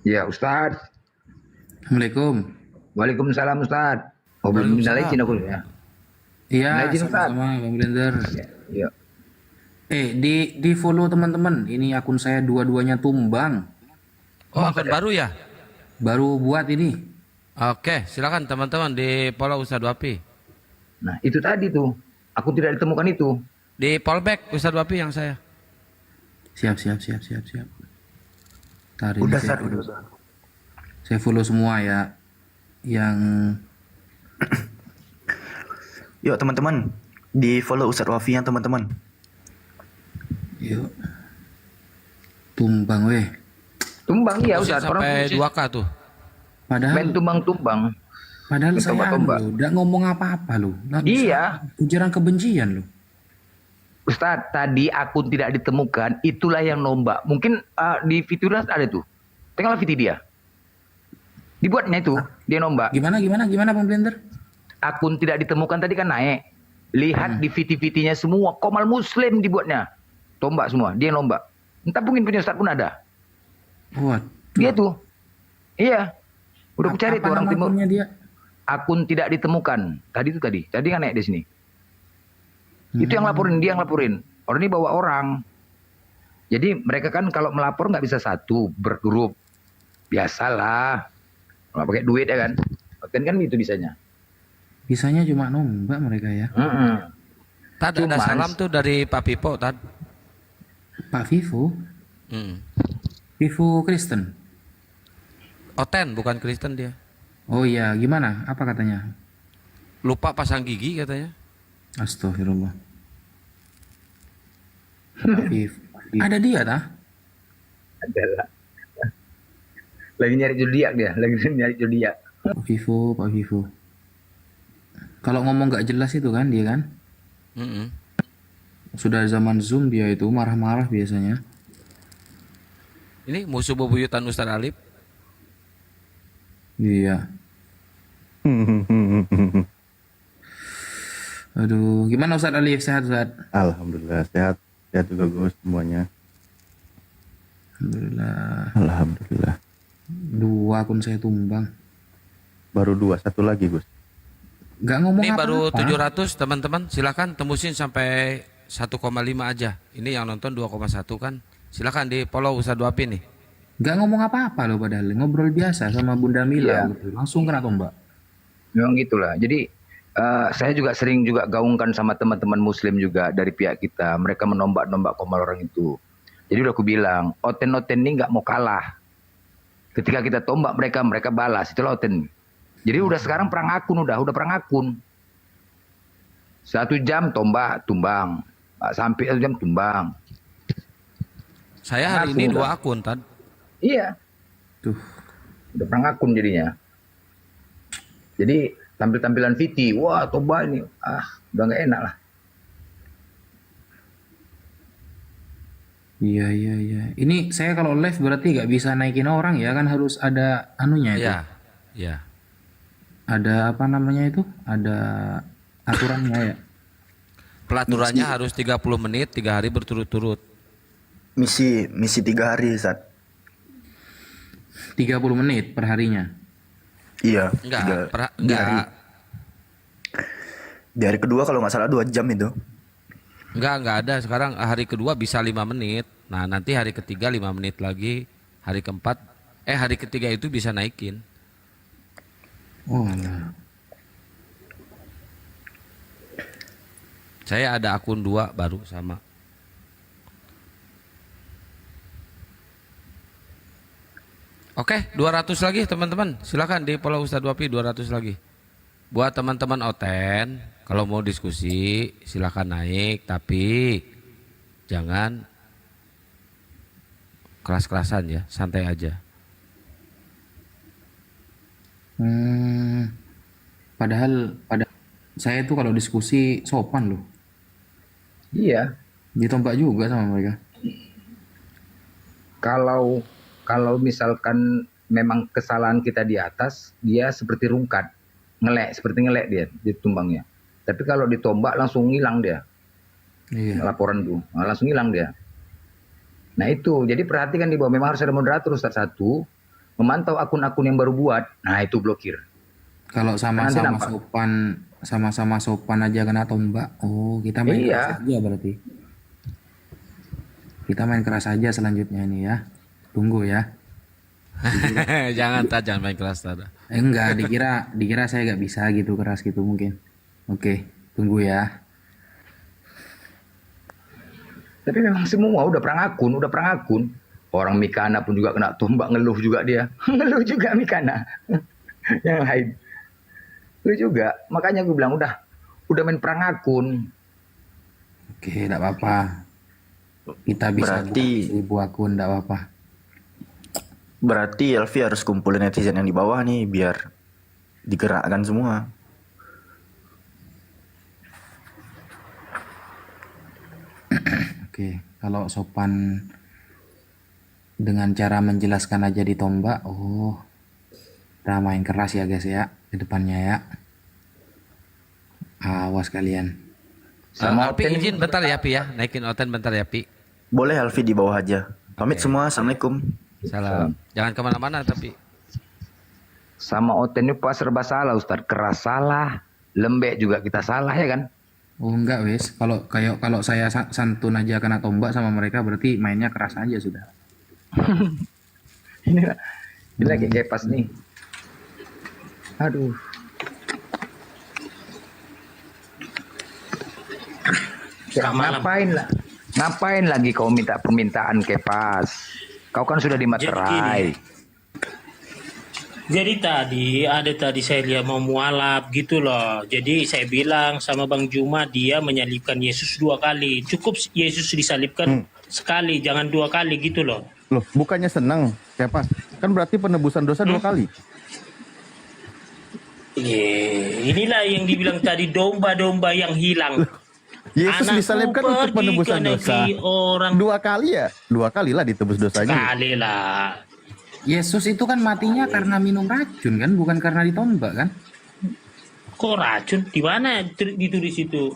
Ya Ustadz. Assalamualaikum. Waalaikumsalam Ustadz. Oh belum minta izin aku ya. Iya, Minta izin, Ustadz. sama-sama Bang Blender. Ya. Di follow teman-teman. Ini akun saya dua-duanya tumbang. Oh, akun baru ya? Baru buat ini. Oke, silakan teman-teman di follow Ustadz Wapi. Nah, itu tadi tuh. Aku tidak ditemukan itu. Di fallback Ustadz Wapi yang saya. Siap. Ntar ini Udah, saya Sar, follow. udah. Saya follow semua ya. Yang Yuk teman-teman, di follow Ustadz Wafi ya teman-teman. yuk. Tumbang weh. Tumbang iya Pusing Ustadz. sampai 2K tuh. Padahal Main tumbang. Padahal saya Tombak-tombak. udah ngomong apa-apa lo. Iya. Ujaran kebencian lo. Ustadz, tadi akun tidak ditemukan, itulah yang nombak. Mungkin di Fituras ada tuh. Tengoklah VT dia. Dibuatnya itu, dia nombak. Gimana Bang Blender? Akun tidak ditemukan tadi kan naik. Lihat di VT-VT-nya semua, Komal Muslim dibuatnya. Tombak semua, dia nombak. Entah mungkin punya Ustadz pun ada. Waduh. Dia tuh. Iya. Udah aku cari tuh orang timur. Akunnya dia? Akun tidak ditemukan. Tadi kan naik di sini. Itu yang laporin, dia yang laporin. Orang ini bawa orang. Jadi mereka kan kalau melapor nggak bisa satu, bergrup. Biasalah. Kalau pakai duit ya kan. Kan itu bisanya. Bisanya cuma nombak mereka ya. Tad ada salam tuh dari Pak Pipo, Tad. Pak Vivo? Vivo Kristen? Oten, bukan Kristen dia. Oh iya, gimana? Apa katanya? Lupa pasang gigi katanya. Astagfirullah. Pak Vivo. Ada dia tah? Ada lah. Lagi nyari zodiak dia, Pak Vivo. Kalau ngomong gak jelas itu kan dia kan? Sudah zaman Zoom dia itu marah-marah biasanya. Ini musuh bebuyutan Ustadz Alif. Iya. Aduh, gimana Ustadz Alif? Sehat Ustadz? Alhamdulillah sehat. Sehat juga Gus semuanya. Alhamdulillah. 2 akun saya tumbang. Baru 2, satu lagi Gus. Gak ngomong Ini apa-apa. baru 700 teman-teman. Silakan tembusin sampai 1,5 aja. Ini yang nonton 2,1 kan. Silakan di follow Ustadz Wapi nih. Gak ngomong apa-apa loh padahal. Ngobrol biasa sama Bunda Mila. Iya. Gitu. Langsung kena tombak. Memang gitulah. Jadi saya juga sering juga gaungkan sama teman-teman Muslim juga dari pihak kita. Mereka menombak-nombak Komal orang itu. Jadi udah aku bilang, Oten-Oten ini nggak mau kalah. Ketika kita tombak mereka, mereka balas. Itulah Oten. Jadi udah sekarang perang akun, udah perang akun. 1 jam tombak, tumbang. Sampai 1 jam tumbang. Saya hari ini 2 akun, Tad. Iya. Tuh. Udah perang akun jadinya. Jadi tampilan VT, wah tombak ini. Udah nggak enak lah. Iya. Ini saya kalau live berarti gak bisa naikin orang ya kan harus ada anunya itu. Iya. ada apa namanya itu? Ada aturannya ya. Pelaturannya harus 30 menit 3 hari berturut-turut. Misi 3 hari, Ustaz. 30 menit per harinya. Iya. Enggak. Di hari kedua kalau nggak salah 2 jam itu. Enggak ada. Sekarang hari kedua bisa 5 menit. Nah, nanti hari ketiga 5 menit lagi. Hari keempat, hari ketiga itu bisa naikin. Oh, nah. Saya ada akun 2 baru sama. Oke, 200 lagi teman-teman. Silakan di follow Ustadz Wapi 200 lagi. Buat teman-teman Oten, kalau mau diskusi silakan naik, tapi jangan keras-kerasan ya, santai aja. Padahal saya tuh kalau diskusi sopan loh. Iya. Ditombak juga sama mereka. Kalau misalkan memang kesalahan kita di atas, dia seperti rungkat, seperti ngelek dia ditumbangnya. Tapi kalau ditombak langsung hilang dia. Iya. Laporan tuh, langsung hilang dia. Nah itu, jadi perhatikan di bawah, memang harus ada moderator Ustaz satu, memantau akun-akun yang baru buat. Nah itu blokir. Kalau sama-sama sopan aja kena tombak. Oh, kita main keras aja berarti. Kita main keras aja selanjutnya ini ya. Tunggu ya. Jangan main keras tada. Enggak, dikira saya nggak bisa gitu keras gitu mungkin. Oke, tunggu ya. Tapi memang semua udah perang akun. Orang Mikana pun juga kena tombak, ngeluh juga dia. Ngeluh juga Mikana. Yang lain. Ngeluh juga. Makanya gue bilang udah main perang akun. Oke, enggak apa-apa. Kita bisa Berarti 1000 akun enggak apa-apa. Berarti Elvi harus kumpulin netizen yang di bawah nih biar digerakkan semua. Oke, kalau sopan dengan cara menjelaskan aja ditombak. Oh, kita main keras ya guys ya ke depannya ya. Awas kalian. Api izin bentar ya Pi ya, naikin Oten bentar ya Pi. Boleh Elvi di bawah aja. Pamit semua, assalamualaikum. Salam. Jangan kemana-mana tapi. Sama Oten ini pas serba salah Ustaz, keras salah, lembek juga kita salah ya kan? Oh enggak wes, kalau saya santun aja kena tombak sama mereka berarti mainnya keras aja sudah. Ini lagi kepas nih. Aduh. Ngapain lagi kau minta permintaan kepas? Kau kan sudah dimaterai. Jadi tadi saya lihat mau mualaf gitu loh. Jadi saya bilang sama Bang Juma, dia menyalibkan Yesus 2 kali. Cukup Yesus disalibkan sekali, jangan 2 kali gitu loh. Loh, bukannya senang, siapa? Kan berarti penebusan dosa 2 kali. Inilah yang dibilang tadi domba-domba yang hilang. Yesus disalibkan untuk penebusan dosa. Orang 2 kali ya? 2 kali lah ditebus dosanya. Sekali lah. Yesus itu kan matinya karena minum racun kan, bukan karena ditombak kan? Kok racun? Di mana ditulis itu?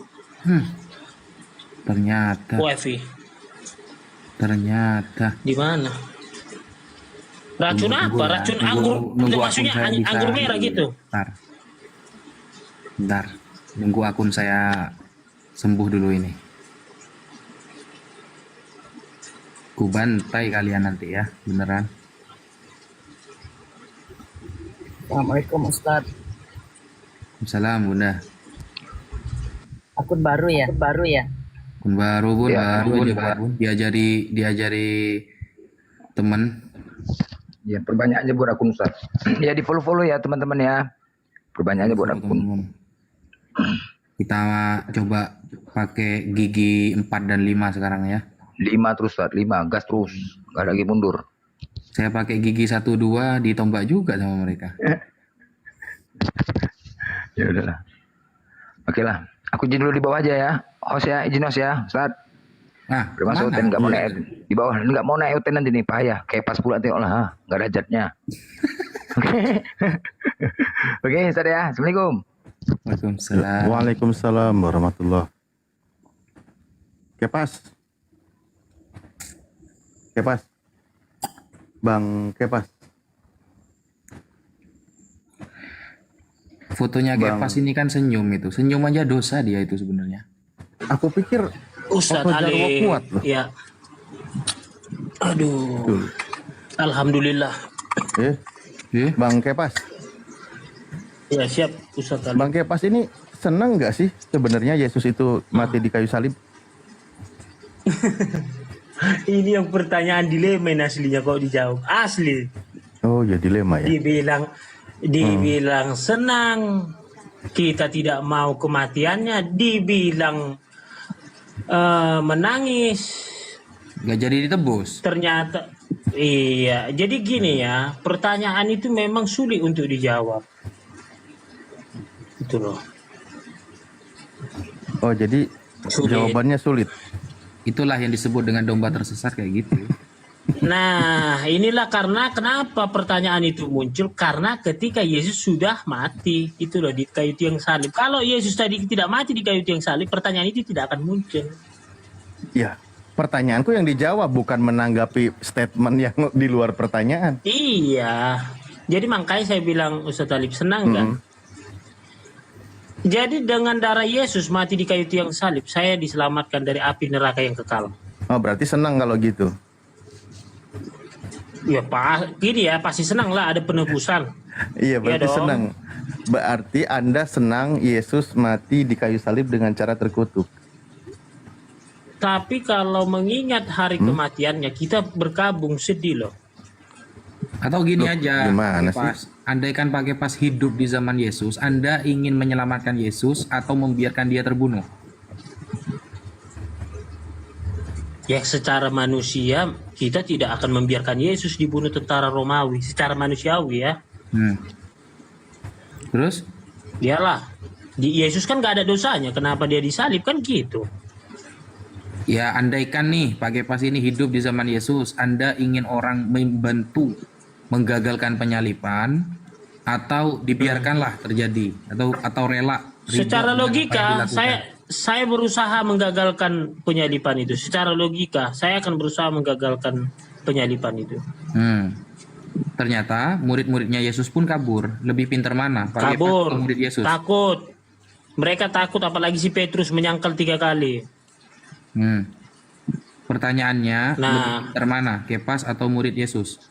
Ternyata. Wifi. Ternyata. Di mana? Racun apa? Racun anggur. Maksudnya anggur merah gitu. Bentar. Nunggu akun saya sembuh dulu ini. Ku bantai kalian nanti ya, beneran. Assalamualaikum Ustaz. Salam Bunda. Akun baru ya? Akun baru Bun, Ya, baru aja Bun. Diajari temen. Ya perbanyak aja buat akun Ustaz. Ya di follow ya teman-teman ya. Perbanyak aja buat akun. Kita coba pakai gigi 4 dan 5 sekarang ya. 5 terus Ustaz, 5 gas terus. Gak lagi mundur. Saya pakai gigi 1 2 ditombak juga sama mereka. Ya udahlah. Oke lah. Aku izin dulu di bawah aja ya. Host ya, izin host ya, Ustaz. Nah, termasuk Oten nggak mau naik di bawah, nggak mau naik Oten nanti nih payah. Kayak pas pula tengok lah, nggak ada jatnya. Oke, Ustaz ya. Assalamualaikum. Waalaikumsalam. Waalaikumsalam warahmatullah. Kepas. Bang Kepas. Fotonya Kepas ini kan senyum itu. Senyum aja dosa dia itu sebenarnya. Aku pikir Ustadz foto Jarwo Ali, kuat loh. ya. Aduh, alhamdulillah. Bang Kepas. Ya siap, Ustadz Ali. Bang Kepas ini seneng nggak sih sebenarnya Yesus itu mati di kayu salib? Ini yang pertanyaan dilema aslinya kok dijawab. Asli. Oh ya dilema ya. Dibilang senang, kita tidak mau kematiannya, dibilang menangis. Gak jadi ditebus. Ternyata iya. Jadi gini ya, pertanyaan itu memang sulit untuk dijawab. Itu loh. Oh jadi jawabannya sulit. Itulah yang disebut dengan domba tersesat kayak gitu. Nah, inilah karena kenapa pertanyaan itu muncul, karena ketika Yesus sudah mati, itu loh, di kayu tiang salib. Kalau Yesus tadi tidak mati di kayu tiang salib, pertanyaan itu tidak akan muncul. Ya, pertanyaanku yang dijawab bukan menanggapi statement yang di luar pertanyaan. Iya. Jadi makanya saya bilang, Ustaz Talib, senang kan? Jadi dengan darah Yesus mati di kayu tiang salib, saya diselamatkan dari api neraka yang kekal. Oh, berarti senang kalau gitu. Ya gini ya, pasti senang lah ada penebusan. Iya, berarti dong. senang. Berarti Anda senang Yesus mati di kayu salib dengan cara terkutuk. Tapi kalau mengingat hari kematiannya, kita berkabung sedih loh. Atau gini Loh, aja, gimana Pas, andaikan pakai pas hidup di zaman Yesus, Anda ingin menyelamatkan Yesus atau membiarkan dia terbunuh? Ya secara manusia kita tidak akan membiarkan Yesus dibunuh tentara Romawi. Secara manusiawi ya. Terus? Iyalah. Yesus kan gak ada dosanya. Kenapa dia disalib kan gitu. Ya andaikan nih pakai pas ini hidup di zaman Yesus, Anda ingin orang membantu menggagalkan penyaliban atau dibiarkanlah terjadi atau rela. Secara logika saya berusaha menggagalkan penyaliban itu. Secara logika saya akan berusaha menggagalkan penyaliban itu. Ternyata murid-muridnya Yesus pun kabur. Lebih pintar mana? Kabur. Murid Yesus. Takut. Mereka takut, apalagi si Petrus menyangkal 3 kali. Pertanyaannya, lebih pintar mana? Kepas atau murid Yesus?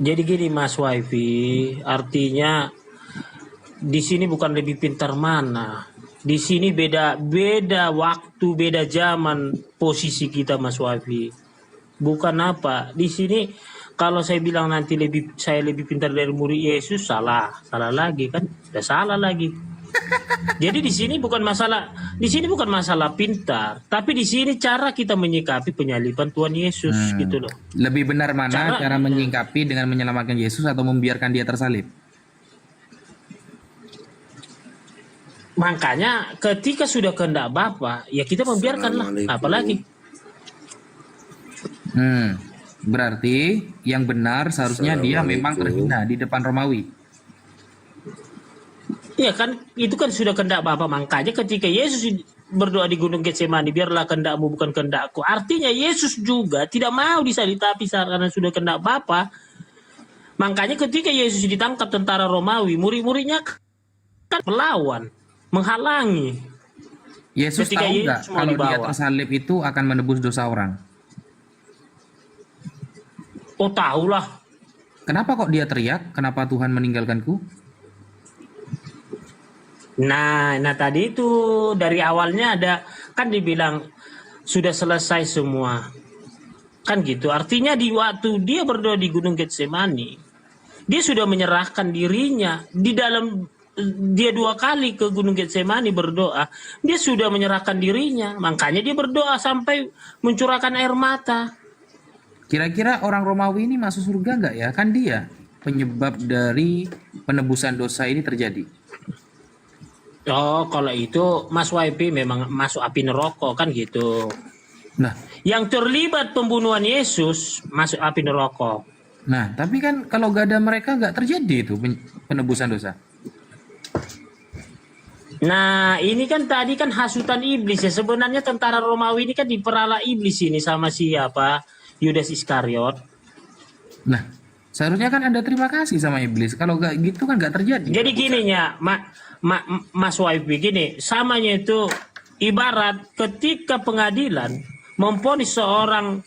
Jadi gini Mas Wifi, artinya di sini bukan lebih pintar mana. Di sini beda waktu, beda zaman posisi kita Mas Wifi. Bukan apa. Di sini kalau saya bilang nanti saya lebih pintar dari murid Yesus, salah lagi kan? Sudah salah lagi. Jadi di sini bukan masalah pintar, tapi di sini cara kita menyikapi penyaliban Tuhan Yesus gitu loh. Lebih benar mana cara menyikapi dengan menyelamatkan Yesus atau membiarkan dia tersalib? Makanya ketika sudah kehendak Bapa, ya kita membiarkanlah, apalagi. Berarti yang benar seharusnya dia memang terhina di depan Romawi. Ya kan, itu kan sudah kehendak Bapa. Makanya ketika Yesus berdoa di Gunung Getsemani, biarlah kehendakmu bukan kehendakku. Artinya Yesus juga tidak mau disalib, tapi karena sudah kehendak Bapa. Makanya ketika Yesus ditangkap tentara Romawi, murid-muridnya kan melawan, menghalangi. Yesus ketika tahu nggak Yesus mau kalau dia dibawa. tersalib itu akan menebus dosa orang? Oh tahulah. Kenapa kok dia teriak, kenapa Tuhan meninggalkanku? Nah tadi itu dari awalnya ada kan dibilang sudah selesai semua. Kan gitu. Artinya di waktu dia berdoa di Gunung Getsemani, dia sudah menyerahkan dirinya di dalam dia 2 kali ke Gunung Getsemani berdoa, dia sudah menyerahkan dirinya. Makanya dia berdoa sampai mencurahkan air mata. Kira-kira orang Romawi ini masuk surga nggak ya? Kan dia penyebab dari penebusan dosa ini terjadi. Oh, kalau itu Mas YP memang masuk api neraka kan gitu. Nah, yang terlibat pembunuhan Yesus masuk api neraka. Nah, tapi kan kalau gak ada mereka nggak terjadi itu penebusan dosa. Nah, ini kan tadi kan hasutan iblis ya. Sebenarnya tentara Romawi ini kan diperalat iblis ini sama siapa? Yudas Iskariot. Nah, seharusnya kan Anda terima kasih sama iblis. Kalau nggak gitu kan nggak terjadi. Jadi gininya, Mas Waipi, gini, samanya itu ibarat ketika pengadilan memvonis seorang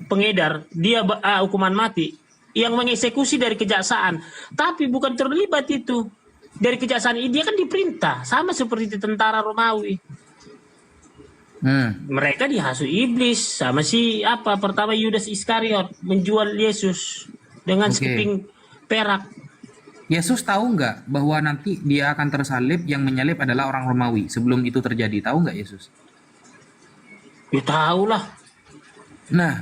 pengedar dia hukuman mati yang mengeksekusi dari kejaksaan, tapi bukan terlibat itu dari kejaksaan ini, dia kan diperintah sama seperti tentara Romawi. Mereka dihasut iblis sama pertama Yudas Iskariot menjual Yesus dengan sekeping perak. Yesus tahu nggak bahwa nanti dia akan tersalib, yang menyalib adalah orang Romawi sebelum itu terjadi? Tahu nggak Yesus? Ya tahu lah. Nah,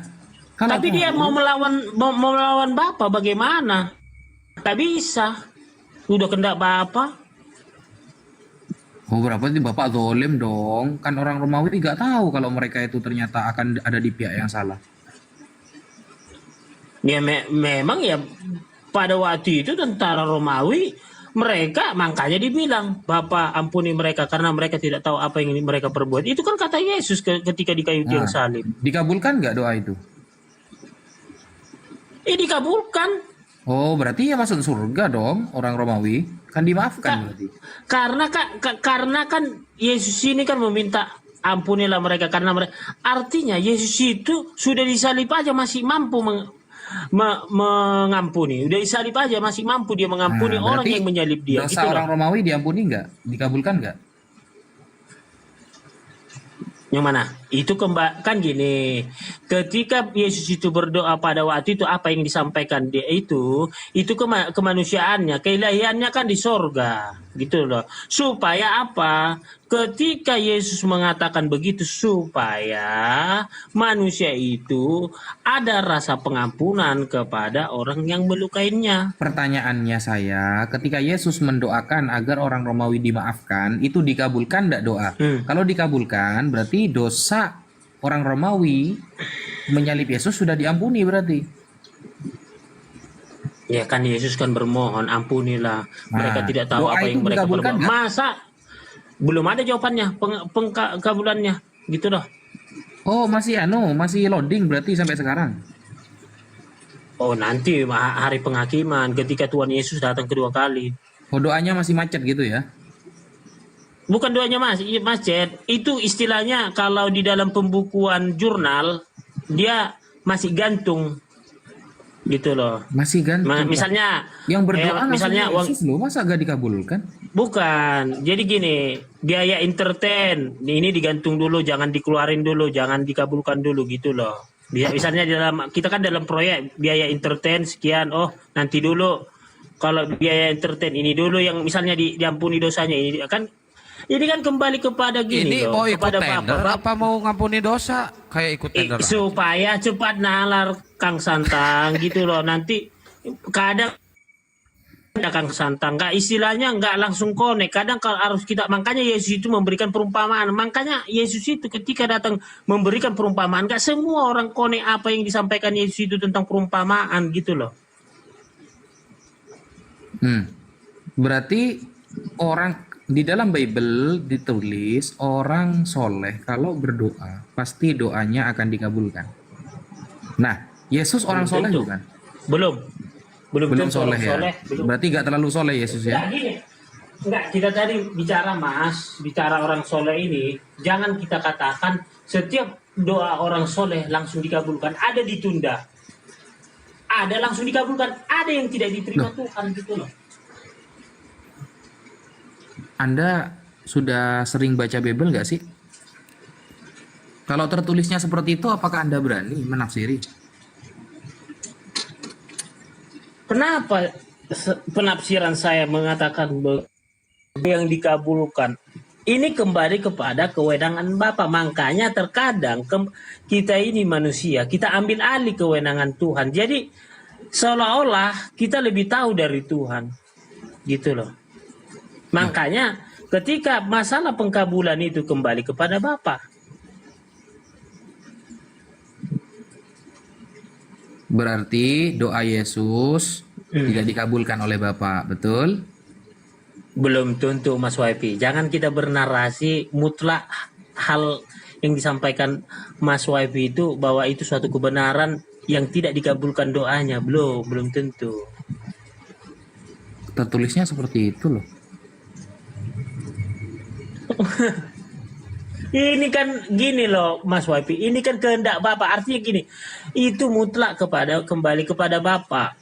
tapi dia mau melawan Bapa bagaimana? Tak bisa. Udah kendak Bapa. Oh, berarti Bapak zolim dong. Kan orang Romawi nggak tahu kalau mereka itu ternyata akan ada di pihak yang salah. Ya memang ya pada waktu itu tentara Romawi mereka makanya dibilang Bapak ampuni mereka karena mereka tidak tahu apa yang mereka perbuat. Itu kan kata Yesus ketika di kayu tiang salib. Dikabulkan nggak doa itu? Dikabulkan. Oh, berarti ya masuk surga dong orang Romawi. Kan dimaafkan berarti. Karena kan Yesus ini kan meminta ampunilah mereka karena mereka. Artinya Yesus itu sudah disalib aja masih mampu mengampuni. Udah disalib aja masih mampu dia mengampuni orang yang menyalib dia. Dosa gitu orang Romawi diampuni nggak? Dikabulkan nggak? Yang mana? Itu kan gini, ketika Yesus itu berdoa pada waktu itu apa yang disampaikan dia itu kemanusiaannya, keilahiannya kan di sorga, gitu loh. Supaya apa? Ketika Yesus mengatakan begitu supaya manusia itu ada rasa pengampunan kepada orang yang melukainya. Pertanyaannya saya, ketika Yesus mendoakan agar orang Romawi dimaafkan, itu dikabulkan enggak doa? Kalau dikabulkan, berarti dosa orang Romawi menyalib Yesus sudah diampuni berarti. Ya kan Yesus kan bermohon ampunilah. Mereka tidak tahu apa yang mereka perbuat. Masa belum ada jawabannya, pengkabulannya, gitu loh. Oh, masih loading berarti sampai sekarang. Oh, nanti hari penghakiman ketika Tuhan Yesus datang kedua kali. Oh, doanya masih macet gitu ya? Bukan doanya macet, itu istilahnya kalau di dalam pembukuan jurnal dia masih gantung. Gitu loh. Masih gantung. Misalnya yang berdoa misalnya Yesus loh, masa gak dikabulkan? Bukan. Jadi gini, biaya entertain ini digantung dulu, jangan dikeluarin dulu, jangan dikabulkan dulu gitu loh. Misalnya kita kan dalam proyek biaya entertain sekian, oh nanti dulu kalau biaya entertain ini dulu yang misalnya diampuni dosanya ini kan kembali kepada gini ini loh, mau ikut kepada tender apa mau ngampuni dosa kayak ikut tender supaya cepat nalar Kang Santang gitu loh. Nanti kadang ada Kang Santang istilahnya nggak langsung connect, kadang kalau harus kita, makanya Yesus itu memberikan perumpamaan. Makanya Yesus itu ketika datang memberikan perumpamaan, nggak semua orang connect apa yang disampaikan Yesus itu tentang perumpamaan gitu loh. Berarti orang di dalam Bible ditulis orang soleh kalau berdoa pasti doanya akan dikabulkan. Nah, Yesus orang soleh bukan? Belum soleh ya. Berarti gak terlalu soleh Yesus ya? Enggak, kita tadi bicara orang soleh ini, jangan kita katakan setiap doa orang soleh langsung dikabulkan. Ada ditunda, ada langsung dikabulkan, ada yang tidak diterima Tuhan gitu loh. Anda sudah sering baca Bible nggak sih? Kalau tertulisnya seperti itu, apakah Anda berani menafsiri? Kenapa penafsiran saya mengatakan yang dikabulkan? Ini kembali kepada kewenangan Bapa. Makanya terkadang kita ini manusia, kita ambil alih kewenangan Tuhan. Jadi seolah-olah kita lebih tahu dari Tuhan. Gitu loh. Makanya ketika masalah pengkabulan itu kembali kepada Bapa. Berarti doa Yesus tidak dikabulkan oleh Bapak, betul? Belum tentu Mas YP. Jangan kita bernarasi mutlak hal yang disampaikan Mas YP itu bahwa itu suatu kebenaran yang tidak dikabulkan doanya. Belum tentu. Tertulisnya seperti itu loh. Ini kan gini loh Mas YP. Ini kan kehendak Bapak. Artinya gini. Itu mutlak kembali kepada Bapak.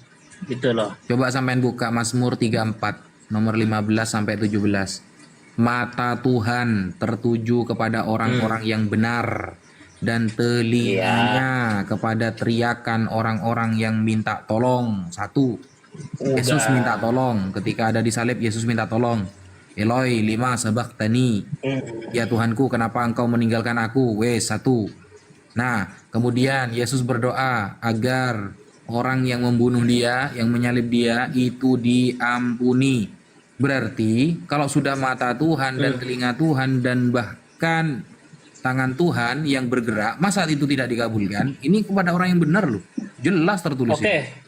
Gitu loh. Coba sampean buka Mazmur 34 nomor 15 sampai 17. Mata Tuhan tertuju kepada orang-orang yang benar dan telinganya kepada teriakan orang-orang yang minta tolong. 1. Yesus minta tolong. Ketika ada di salib, Yesus minta tolong. Eloi lima sabachthani. Ya Tuhanku, kenapa engkau meninggalkan aku? 1. Nah, kemudian Yesus berdoa agar orang yang membunuh dia, yang menyalib dia, itu diampuni. Berarti kalau sudah mata Tuhan dan telinga Tuhan dan bahkan tangan Tuhan yang bergerak, masa itu tidak dikabulkan? Ini kepada orang yang benar loh. Jelas tertulis. Oke.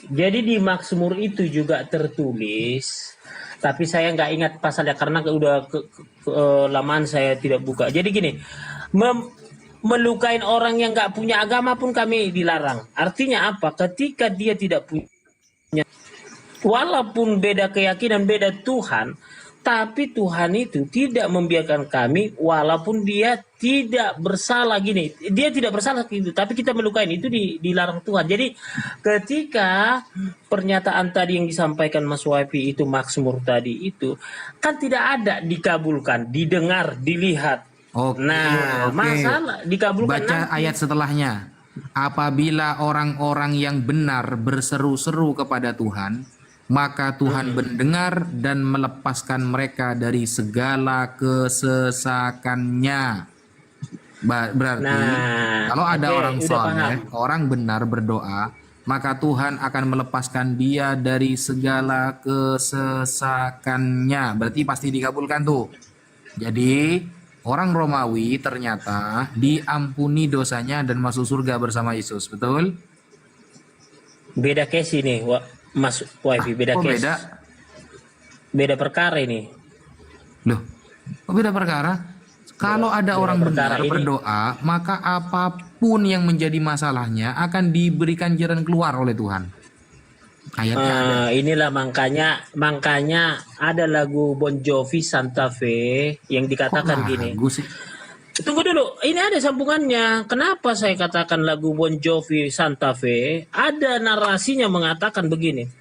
Jadi di Mazmur itu juga tertulis, tapi saya nggak ingat pasalnya karena udah lamaan saya tidak buka. Jadi gini, melukain orang yang nggak punya agama pun kami dilarang. Artinya apa? Ketika dia tidak punya, walaupun beda keyakinan, beda Tuhan, tapi Tuhan itu tidak membiarkan kami walaupun dia tidak bersalah gini. Dia tidak bersalah gitu, tapi kita melukain itu dilarang Tuhan. Jadi ketika pernyataan tadi yang disampaikan Mas YP itu Mazmur tadi itu kan tidak ada dikabulkan, didengar, dilihat. Masalah dikabulkan. Baca nanti. ayat setelahnya. Apabila orang-orang yang benar berseru-seru kepada Tuhan, maka Tuhan mendengar dan melepaskan mereka dari segala kesesakannya. Berarti kalau ada orang soleh, orang benar berdoa, maka Tuhan akan melepaskan dia dari segala kesesakannya. Berarti pasti dikabulkan tuh. Jadi orang Romawi ternyata diampuni dosanya dan masuk surga bersama Yesus, betul? Beda case ini, Mas YP, beda case. Beda perkara ini. Loh, kok beda perkara? Kalau ada orang benar berdoa, maka apapun yang menjadi masalahnya akan diberikan jalan keluar oleh Tuhan. Ayatnya ada. Inilah makanya ada lagu Bon Jovi Santa Fe yang dikatakan gini. Tunggu dulu, ini ada sambungannya. Kenapa saya katakan lagu Bon Jovi Santa Fe? Ada narasinya mengatakan begini.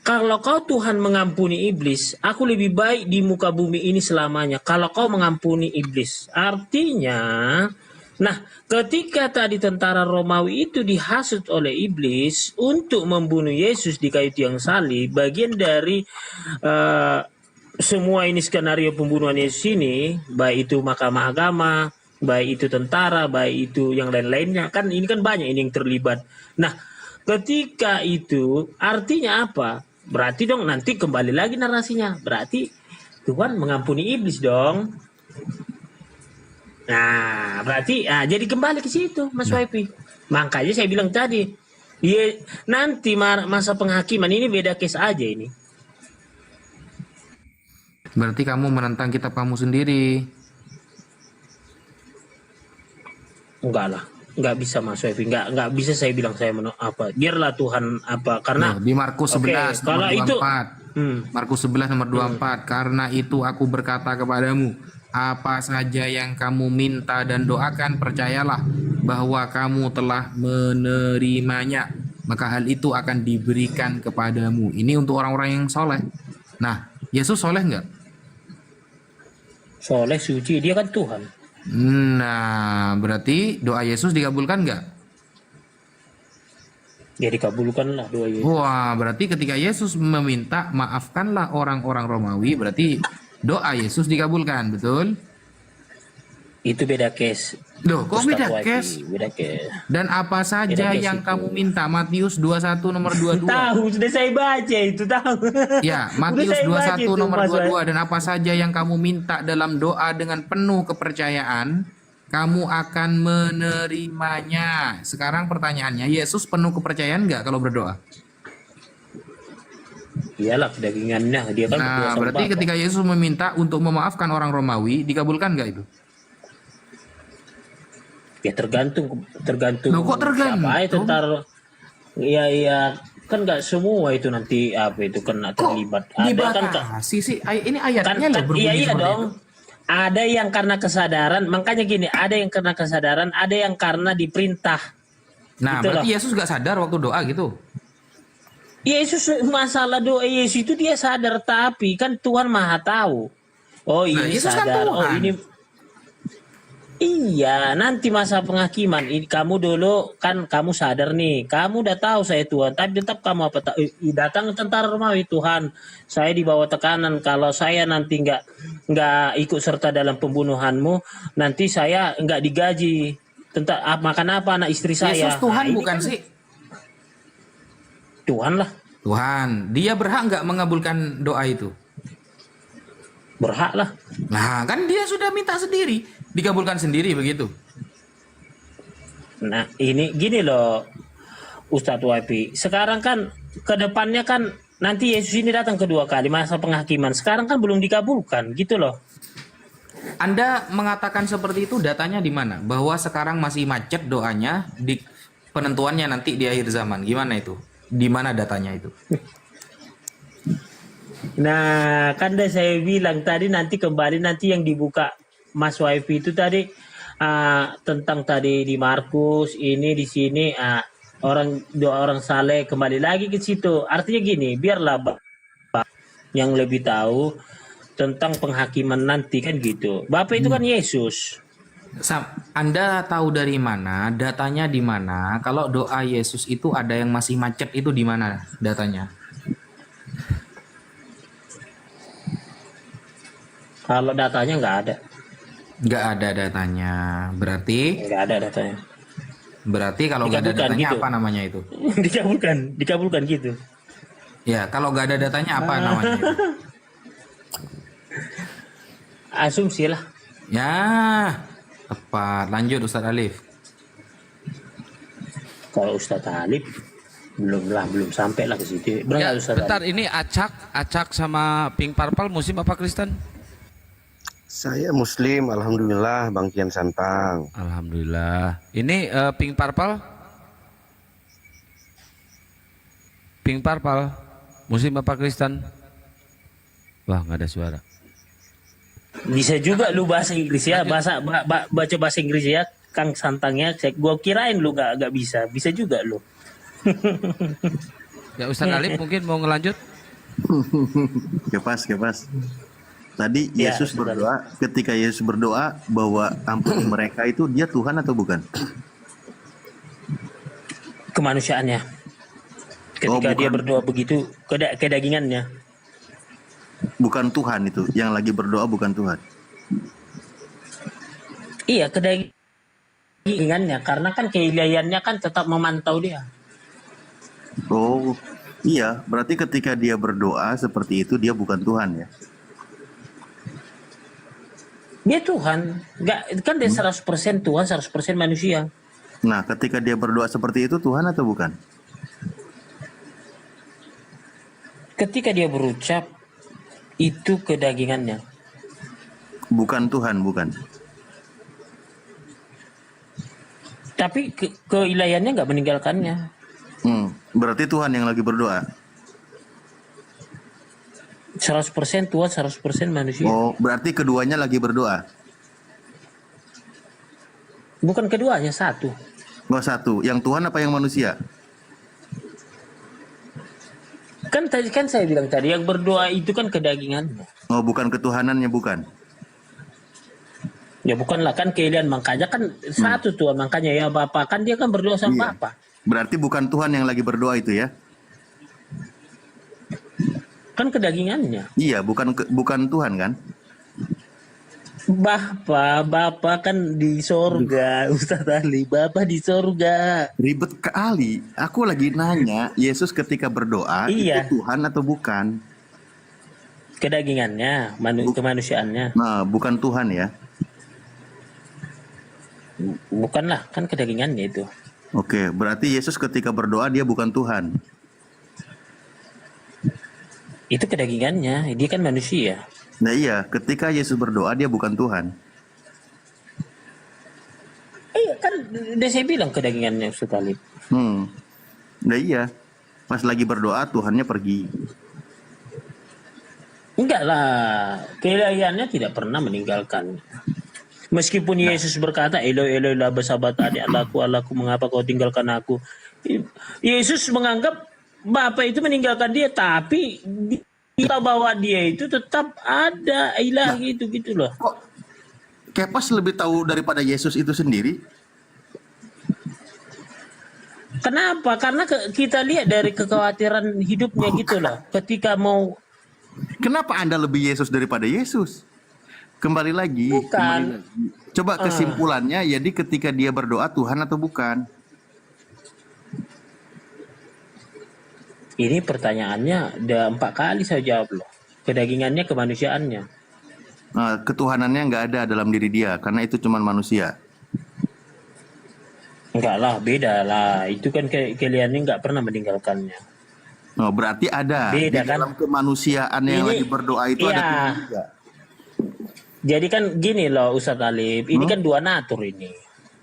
Kalau kau Tuhan mengampuni iblis, aku lebih baik di muka bumi ini selamanya. Kalau kau mengampuni iblis. Artinya, nah ketika tadi tentara Romawi itu dihasut oleh iblis untuk membunuh Yesus di kayu tiang salib, bagian dari semua ini skenario pembunuhan Yesus ini, baik itu mahkamah agama, baik itu tentara, baik itu yang lain-lainnya, kan ini kan banyak ini yang terlibat. Nah, ketika itu artinya apa? Berarti dong nanti kembali lagi narasinya. Berarti Tuhan mengampuni iblis dong. Nah, berarti jadi kembali ke situ, Mas YP. Makanya saya bilang tadi, nanti masa penghakiman ini beda case aja ini. Berarti kamu menentang kitab kamu sendiri. Enggak lah, enggak bisa Mas YP. Enggak bisa saya bilang saya apa. Biarlah Tuhan apa, karena di Markus 11 kalau nomor 24. itu Markus 11 nomor 24. Karena itu aku berkata kepadamu, apa saja yang kamu minta dan doakan, percayalah bahwa kamu telah menerimanya, maka hal itu akan diberikan kepadamu. Ini untuk orang-orang yang soleh. Nah, Yesus soleh enggak? Soleh, suci, dia kan Tuhan. Nah, berarti doa Yesus dikabulkan enggak? Ya dikabulkan lah doa Yesus. Wah, berarti ketika Yesus meminta maafkanlah orang-orang Romawi, berarti doa Yesus dikabulkan, betul? Itu beda case. Loh, kok beda YP, case? beda case. Dan apa saja yang kamu minta? Matius 21 nomor 22. Tahu, sudah saya baca itu, tahu. Ya, Matius 21 nomor 22. Dan apa saja yang kamu minta dalam doa dengan penuh kepercayaan, kamu akan menerimanya. Sekarang pertanyaannya, Yesus penuh kepercayaan nggak kalau berdoa? Iyalah kedagingannya, dia kan berdoa Nah, sama berarti Bapa. ketika Yesus meminta untuk memaafkan orang Romawi, dikabulkan nggak itu? Ya tergantung Loh, kok tergantung? siapa itu ntar. Iya kan nggak semua itu nanti apa itu kena terlibat. Ada kan Dibatasi sih. Ini kan, ayatnya loh berbunyi iya seperti dong. itu. Ada yang karena kesadaran, makanya gini, ada yang karena kesadaran, ada yang karena diperintah. Nah, Gitu berarti loh. Yesus nggak sadar waktu doa gitu. Yesus, masalah doa Yesus itu dia sadar, tapi kan Tuhan Maha tahu. Oh Nah, ini Yesus kan sadar, oh Tuhan. ini. Iya, nanti masa penghakiman. Ini kamu dulu kan kamu sadar nih, kamu udah tahu saya Tuhan, tapi tetap kamu apa tahu? Datang tentara Romawi, Tuhan, saya di bawah tekanan. Kalau saya nanti nggak ikut serta dalam pembunuhanmu, nanti saya nggak digaji. Makan apa anak istri saya? Yesus Tuhan ini bukan kan sih? Tuhan lah. Tuhan. Dia berhak nggak mengabulkan doa itu? Berhak lah. Nah, kan dia sudah minta sendiri, dikabulkan sendiri begitu. Nah, ini gini loh, Ustadz Wapi. Sekarang kan ke depannya kan nanti Yesus ini datang kedua kali masa penghakiman. Sekarang kan belum dikabulkan, gitu loh. Anda mengatakan seperti itu, datanya di mana? Bahwa sekarang masih macet doanya, di penentuannya nanti di akhir zaman. Gimana itu? Di mana datanya itu? Nah, kan dah saya bilang tadi nanti kembali nanti yang dibuka Mas Wapi itu tadi tentang tadi di Markus ini di sini dua orang saleh kembali lagi ke situ. Artinya gini, biarlah Bapak yang lebih tahu tentang penghakiman nanti kan gitu. Bapak itu kan Yesus. Anda tahu dari mana? Datanya di mana? Kalau doa Yesus itu ada yang masih macet itu di mana datanya? Kalau datanya nggak ada. Nggak ada datanya. Berarti? Nggak ada datanya. Berarti kalau nggak ada Dikabulkan datanya gitu. apa namanya itu? dikabulkan gitu. Ya, kalau nggak ada datanya apa namanya itu? Asumsi lah. Ya, tepat. Lanjut Ustadz Alif. Kalau Ustadz Alif belum sampai lah ke situ. Ya, Ustadz bentar, ini Acak sama Pink Purple Muslim apa Kristen? Saya Muslim, alhamdulillah, Bang Kian Santang. Alhamdulillah. Ini Pink Purple? Pink Purple Muslim apa Kristen? Wah, nggak ada suara. Bisa juga lu bahasa Inggris ya, baca bahasa Inggris ya, Kang Santangnya. Gua kirain lu gak bisa. Bisa juga lu. Ya Ustadz Alif mungkin mau ngelanjut? Kepas. Tadi Ya, Yesus Ustadz berdoa, ketika Yesus berdoa bahwa ampuni mereka itu dia Tuhan atau bukan? Kemanusiaannya. Ketika dia berdoa begitu, kedagingannya. Bukan Tuhan itu, yang lagi berdoa bukan Tuhan. Iya, kedagingannya. Karena kan keilahiannya kan tetap memantau dia. Oh, iya, berarti ketika dia berdoa seperti itu dia bukan Tuhan ya? Dia Tuhan. Kan dia 100% Tuhan, 100% manusia. Nah, ketika dia berdoa seperti itu Tuhan atau bukan? Ketika dia berucap, itu kedagingannya. Bukan Tuhan, bukan. Tapi keilahiannya nggak meninggalkannya. Berarti Tuhan yang lagi berdoa. 100% Tuhan, 100% manusia. Oh, berarti keduanya lagi berdoa. Bukan keduanya, satu. Oh, satu. Yang Tuhan apa yang manusia? Kan tadi kan saya bilang tadi yang berdoa itu kan kedagingannya. Oh, bukan ketuhanannya, bukan. Ya bukanlah, kan keilahian, makanya kan satu Tuhan, makanya ya Bapak kan dia kan berdoa sama Bapak. Berarti bukan Tuhan yang lagi berdoa itu ya? Kan kedagingannya. Iya, bukan Tuhan kan? Bapak kan di sorga, Ustadz Ali. Bapak di sorga. Ribet kali. Aku lagi nanya, Yesus ketika berdoa Iya. itu Tuhan atau bukan? Kedagingannya, kemanusiaannya. Nah, bukan Tuhan ya? Bukanlah, kan kedagingannya itu. Oke, berarti Yesus ketika berdoa dia bukan Tuhan. Itu kedagingannya, dia kan manusia. Nah iya, ketika Yesus berdoa dia bukan Tuhan. Kan udah saya bilang kedagingannya Ustaz Talib. Nah iya, pas lagi berdoa Tuhannya pergi. Enggak lah, keilahiannya tidak pernah meninggalkan. Meskipun Yesus berkata, Eloi, Eloi, lama sabachthani, Allahku, mengapa kau tinggalkan aku? Yesus menganggap Bapa itu meninggalkan dia, tapi kita bahwa dia itu tetap ada ilahi itu gitu loh. Kok Kepas lebih tahu daripada Yesus itu sendiri? Kenapa? Karena kita lihat dari kekhawatiran hidupnya gitu loh. Ketika mau... Kenapa Anda lebih Yesus daripada Yesus? Kembali lagi. Bukan. Coba kesimpulannya, jadi ketika dia berdoa Tuhan atau bukan? Ini pertanyaannya udah 4 kali saya jawab loh. Kedagingannya, kemanusiaannya. Nah, ketuhanannya nggak ada dalam diri dia, karena itu cuma manusia. Enggak lah, beda lah. Itu kan kaliannya nggak pernah meninggalkannya. Oh, berarti ada. Beda, di dalam kemanusiaan yang lagi berdoa itu ada Tuhan juga. Jadi kan gini loh Ustaz Talib, ini kan dua natur ini.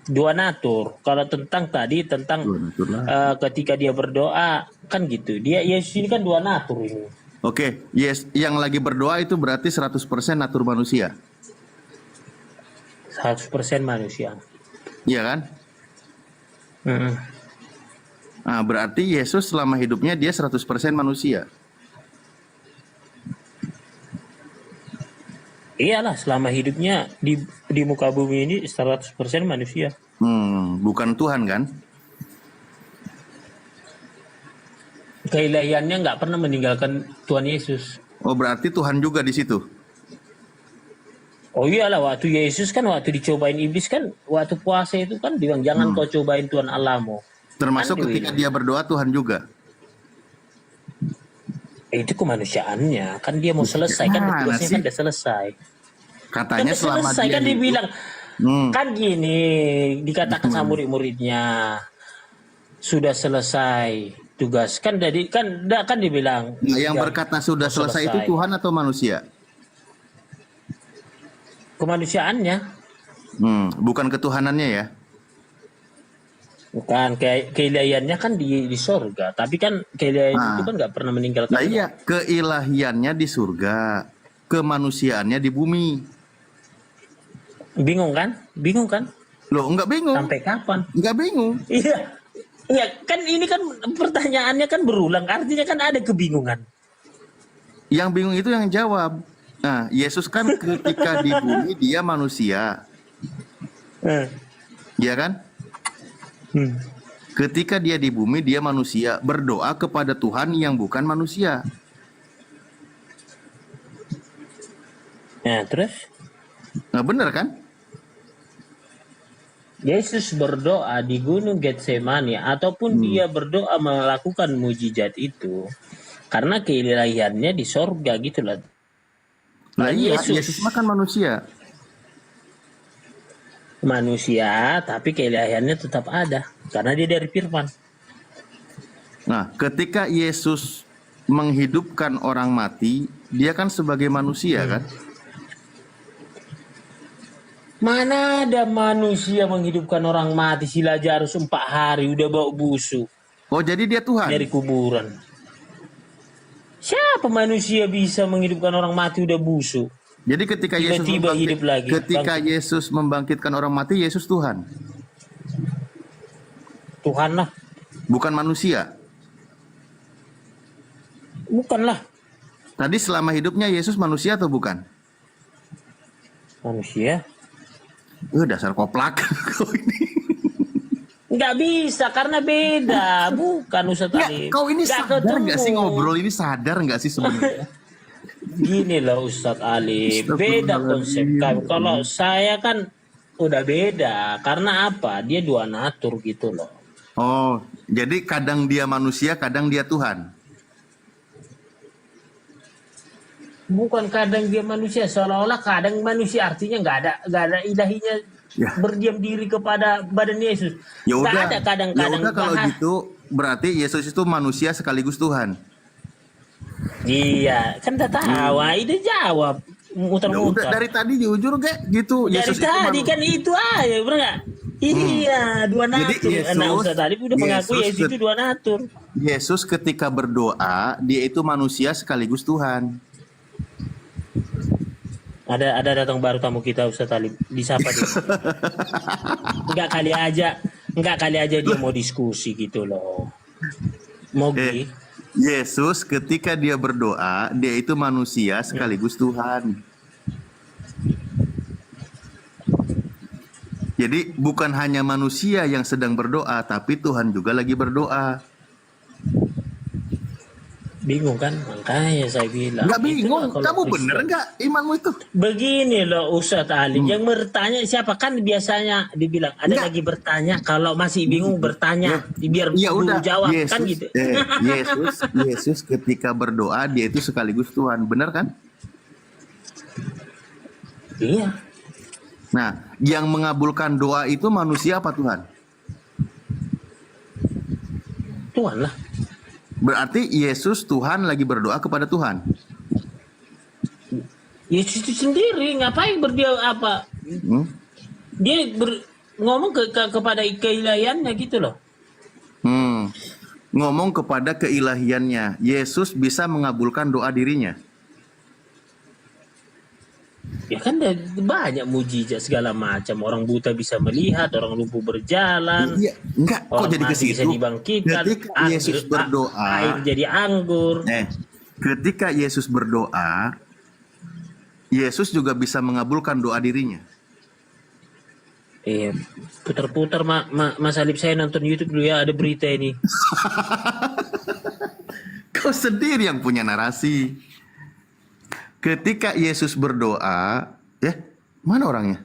Dua natur. Kalau tentang tadi tentang ketika dia berdoa kan gitu. Dia Yesus ini kan dua natur ini. Oke, yes, yang lagi berdoa itu berarti 100% natur manusia. 100% manusia. Iya kan? Nah, berarti Yesus selama hidupnya dia 100% manusia. Iyalah, selama hidupnya di muka bumi ini 100% manusia. Bukan Tuhan kan? Keilahiannya nggak pernah meninggalkan Tuhan Yesus. Oh, berarti Tuhan juga di situ. Oh iyalah, waktu Yesus kan waktu dicobain iblis kan, waktu puasa itu kan bilang jangan kau cobain Tuhan Allahmu. Termasuk kan ketika dia berdoa Tuhan juga. Itu kemanusiaannya, kan dia mau selesai kan, tugasnya kan udah selesai. Katanya kan selama selesai dia kan hidup, dibilang kan gini dikatakan sama murid-muridnya sudah selesai tugas kan jadi kan dibilang. Nah, yang berkata sudah selesai itu Tuhan atau manusia? Kemanusiaannya. Bukan ketuhanannya ya? Bukan, keilahiannya kan di surga, tapi kan keilahian itu kan nggak pernah meninggalkan. Nah iya, keilahiannya di surga, kemanusiaannya di bumi. Bingung kan? Bingung kan? Loh, nggak bingung. Sampai kapan? Nggak bingung. Iya, iya kan ini kan pertanyaannya kan berulang, artinya kan ada kebingungan. Yang bingung itu yang jawab. Nah, Yesus kan ketika di bumi dia manusia, iya kan? Ketika dia di bumi dia manusia berdoa kepada Tuhan yang bukan manusia. Nah terus? Nah benar kan? Yesus berdoa di Gunung Getsemani ataupun dia berdoa melakukan mujizat itu karena keilahiannya di sorga gitu lah. Nah iya, Yesus makan manusia. Manusia, tapi keilahiannya tetap ada karena dia dari firman. Nah, ketika Yesus menghidupkan orang mati, dia kan sebagai manusia kan? Mana ada manusia menghidupkan orang mati? Si Lazarus 4 hari udah bau busuk. Oh, jadi dia Tuhan? Dari kuburan. Siapa manusia bisa menghidupkan orang mati udah busuk? Jadi ketika Yesus membangkitkan orang mati, Yesus Tuhan. Tuhan lah. Bukan manusia. Bukanlah. Tadi selama hidupnya Yesus manusia atau bukan? Manusia. Dasar koplak. Nggak bisa karena beda. Bukan Ustaz Ali. Kau ini sadar nggak sih ngobrol ini, sadar nggak sih sebenarnya? Gini loh Ustadz Ali, beda konsep kami. Kalau saya kan udah beda, karena apa? Dia dua natur gitu loh. Oh, jadi kadang dia manusia, kadang dia Tuhan. Bukan kadang dia manusia, seolah-olah kadang manusia artinya nggak ada ilahinya berdiam diri kepada badan Yesus. Ya Tak udah. ada Ya kadang-kadang udah kalau bahas. gitu berarti Yesus itu manusia sekaligus Tuhan. Iya, kan tak tahu. Itu jawab Ya udah muter-muter. dari tadi jujur kayak gitu. Dari Yesus itu tadi kan itu aja, bener nggak? Iya, dua Jadi natur. Anak Ustaz Talib udah mengakui Yesus itu dua natur. Yesus ketika berdoa, dia itu manusia sekaligus Tuhan. Ada datang baru tamu kita Ustaz Talib, disapa dia. Enggak kali aja dia mau diskusi gitu loh. Mogi. Yesus ketika dia berdoa, dia itu manusia sekaligus Tuhan. Jadi bukan hanya manusia yang sedang berdoa, tapi Tuhan juga lagi berdoa. Bingung kan? Makanya saya bilang. Nggak bingung, Itulah kalau kamu Kristen. bener nggak imanmu itu? Begini loh Ustaz Talib, yang bertanya siapa kan biasanya dibilang ada lagi bertanya, kalau masih bingung bertanya biar Ya guru udah, jawab Yesus, kan gitu. Yesus ketika berdoa dia itu sekaligus Tuhan, benar kan? Iya. Nah, yang mengabulkan doa itu manusia apa Tuhan? Tuhan lah. Berarti Yesus Tuhan lagi berdoa kepada Tuhan. Yesus itu sendiri ngapain berdia apa? Dia ngomong kepada keilahiannya gitu loh. Ngomong kepada keilahiannya, Yesus bisa mengabulkan doa dirinya. Ya kan ada banyak mujizat segala macam. Orang buta bisa melihat, orang lumpuh berjalan. Iya, enggak kok orang jadi ke mati bisa situ. dibangkitkan. Ketika Yesus berdoa, air jadi anggur. Ketika Yesus berdoa, Yesus juga bisa mengabulkan doa dirinya. Putar-putar Mas Alip, saya nonton YouTube dulu ya, ada berita ini. Kau sendiri yang punya narasi. Ketika Yesus berdoa, mana orangnya?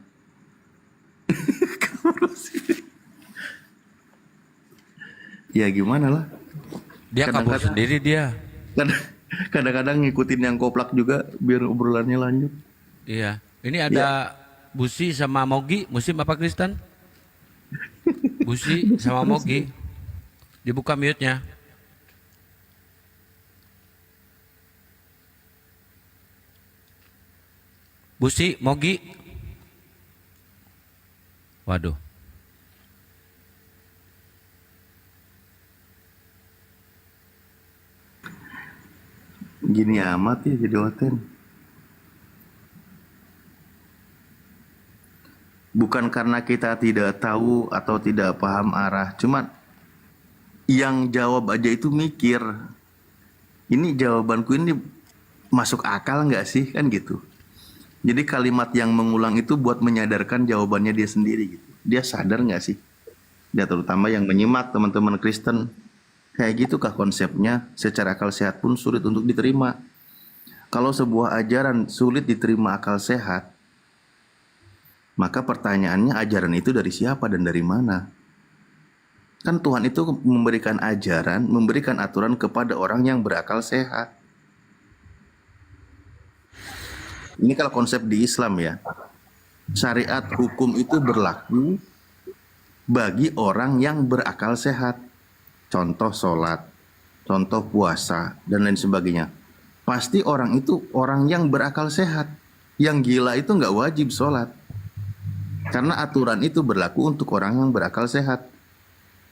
Ya gimana lah. Dia kabur sendiri dia. Kadang-kadang ngikutin yang koplak juga biar obrolannya lanjut. Iya. Ini ada Busi sama Mogi, Muslim apa Kristen? Busi sama Mogi. Dibuka mute-nya. Busi, Mogi. Waduh. Gini amat ya jadi oten. Bukan karena kita tidak tahu atau tidak paham arah, cuma yang jawab aja itu mikir. Ini jawabanku ini masuk akal nggak sih, kan gitu. Jadi kalimat yang mengulang itu buat menyadarkan jawabannya dia sendiri gitu. Dia sadar nggak sih? Dia terutama yang menyimak teman-teman Kristen. Kayak gitukah konsepnya? Secara akal sehat pun sulit untuk diterima. Kalau sebuah ajaran sulit diterima akal sehat, maka pertanyaannya ajaran itu dari siapa dan dari mana? Kan Tuhan itu memberikan ajaran, memberikan aturan kepada orang yang berakal sehat. Ini kalau konsep di Islam ya, syariat hukum itu berlaku bagi orang yang berakal sehat. Contoh sholat, contoh puasa, dan lain sebagainya. Pasti orang itu orang yang berakal sehat. Yang gila itu nggak wajib sholat. Karena aturan itu berlaku untuk orang yang berakal sehat.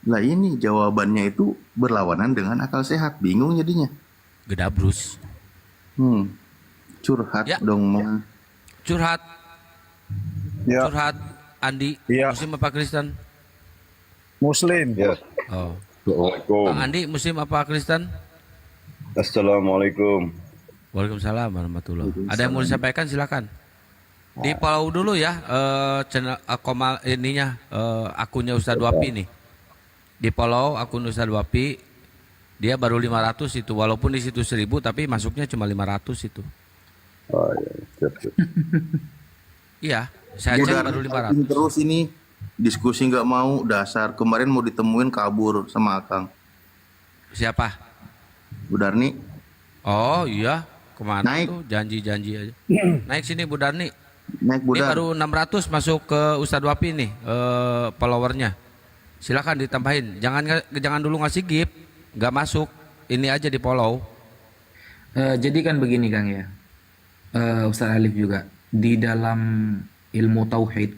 Lah ini jawabannya itu berlawanan dengan akal sehat. Bingung jadinya. Gedabrus. Curhat dong mah. Curhat. Curhat. Andi. Muslim apa Kristen? Muslim. Ya. Oh. Assalamualaikum. Bang Andi, Muslim apa Kristen? Assalamualaikum. Waalaikumsalam warahmatullahi. Ada yang mau disampaikan silakan. Di follow dulu ya channel komal ininya akunnya Ustadz Wapi nih. Di follow akun Ustadz Wapi. Dia baru 500 itu, walaupun di situ 1000 tapi masuknya cuma 500 itu. Oh iya, siap. Iya, saya cek baru 500. Terus ini diskusi nggak mau, dasar kemarin mau ditemuin kabur sama Akang. Siapa? Bu Darni. Oh iya, kemana Naik. tuh janji-janji aja. Naik sini Bu Darni. Naik Ini budar. baru 600 masuk ke Ustadz Wapi nih followernya. Silakan ditambahin. Jangan dulu ngasih gift, nggak masuk. Ini aja di follow. Jadi kan begini Kang ya, Ustadz Alif juga di dalam ilmu tauhid,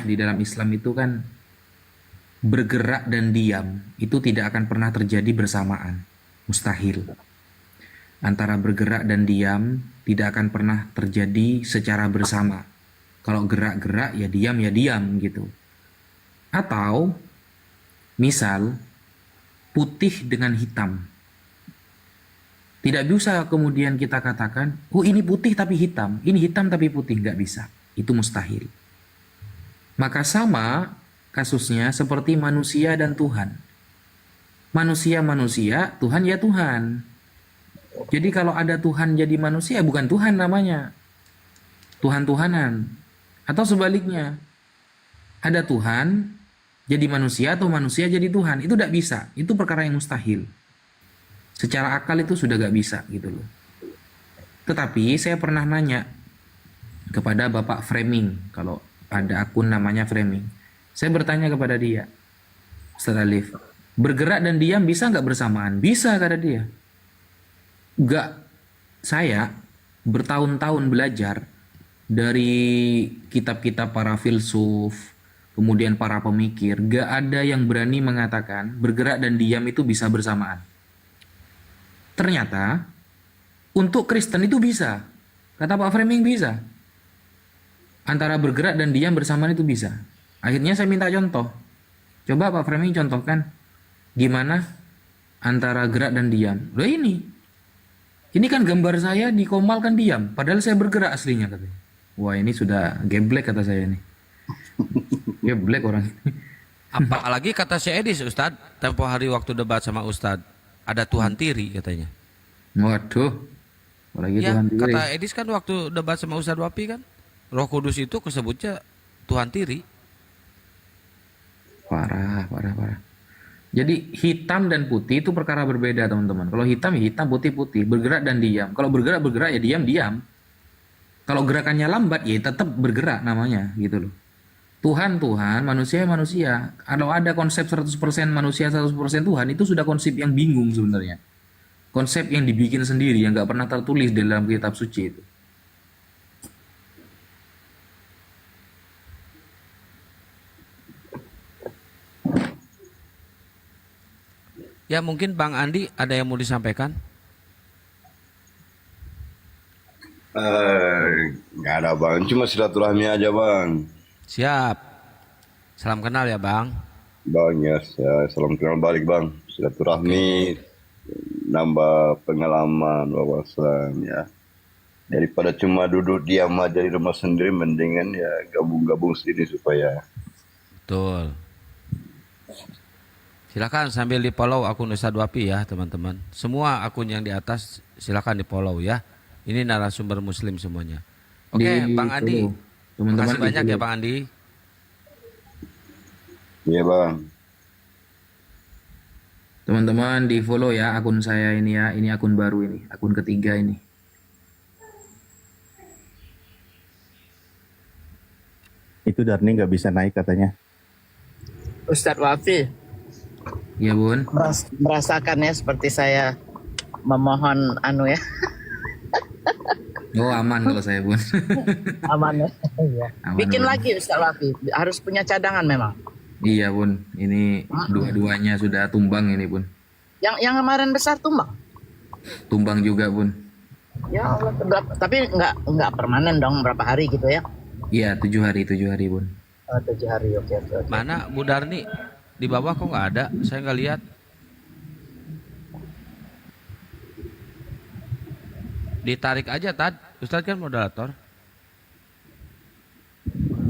di dalam Islam itu kan bergerak dan diam itu tidak akan pernah terjadi bersamaan, mustahil. Antara bergerak dan diam tidak akan pernah terjadi secara bersama. Kalau gerak-gerak ya diam gitu. Atau misal putih dengan hitam. Tidak bisa kemudian kita katakan, oh ini putih tapi hitam, ini hitam tapi putih, nggak bisa. Itu mustahil. Maka sama kasusnya seperti manusia dan Tuhan. Manusia, Tuhan ya Tuhan. Jadi kalau ada Tuhan jadi manusia, bukan Tuhan namanya. Tuhan-Tuhanan. Atau sebaliknya, ada Tuhan jadi manusia atau manusia jadi Tuhan. Itu tidak bisa, itu perkara yang mustahil. Secara akal itu sudah gak bisa gitu loh. Tetapi saya pernah nanya kepada Bapak Framing, kalau ada akun namanya Framing. Saya bertanya kepada dia, Ustaz Alif, bergerak dan diam bisa gak bersamaan? Bisa, kata dia. Gak, saya bertahun-tahun belajar dari kitab-kitab para filsuf, kemudian para pemikir, gak ada yang berani mengatakan bergerak dan diam itu bisa bersamaan. Ternyata untuk Kristen itu bisa. Kata Pak Framing bisa. Antara bergerak dan diam bersamaan itu bisa. Akhirnya saya minta contoh. Coba Pak Framing contohkan gimana antara gerak dan diam. Loh ini. Ini kan gambar saya di Komal kan diam, padahal saya bergerak aslinya katanya. Wah, ini sudah geblek kata saya nih. Geblek orang. Apalagi kata si Edis Ustadz, tempo hari waktu debat sama Ustadz, ada Tuhan tiri katanya. Waduh. Apalagi Ya, Tuhan diri. kata Edis kan waktu debat sama Ustadz Wapi kan, Roh Kudus itu kesebutnya Tuhan tiri. Parah. Jadi hitam dan putih itu perkara berbeda teman-teman. Kalau hitam ya hitam, putih. Bergerak dan diam. Kalau bergerak ya diam. Kalau gerakannya lambat ya tetap bergerak namanya gitu loh. Tuhan, manusia. Kalau ada konsep 100% manusia, 100% Tuhan, itu sudah konsep yang bingung sebenarnya. Konsep yang dibikin sendiri, yang nggak pernah tertulis dalam kitab suci itu. Ya mungkin Bang Andi ada yang mau disampaikan? Nggak ada bang, cuma silaturahmi aja bang. Siap. Salam kenal ya Bang. Bang ya, salam kenal balik bang. Silaturahmi, nambah pengalaman, wawasan ya. Daripada cuma duduk diam aja di rumah sendiri, mendingan ya gabung-gabung sini supaya. Betul. Silakan sambil di follow akun Ustadz Wapi ya teman-teman. Semua akun yang di atas silakan di follow ya. Ini narasumber muslim semuanya. Oke, Bang Andi. Terima kasih banyak ya Bang Andi. Iya bang. Teman-teman di follow ya akun saya ini ya. Ini akun baru ini, akun ketiga ini. Itu Darni nggak bisa naik katanya. Ustadz Wafi, ya Bun. Merasakan ya seperti saya memohon anu ya. Oh aman kalau saya Bun. Aman ya. Iya. Bikin lagi Ustadz Wafi, harus punya cadangan memang. Iya Bun, ini dua-duanya sudah tumbang ini Bun. Yang kemarin besar tumbang. Tumbang juga Bun. Ya Allah, tapi nggak permanen dong, berapa hari gitu ya? Iya 7 hari Bun. Oh, 7 hari, oke. Mana Bu Darni? Di bawah kok nggak ada? Saya nggak lihat. Ditarik aja Tad. Ustadz kan moderator.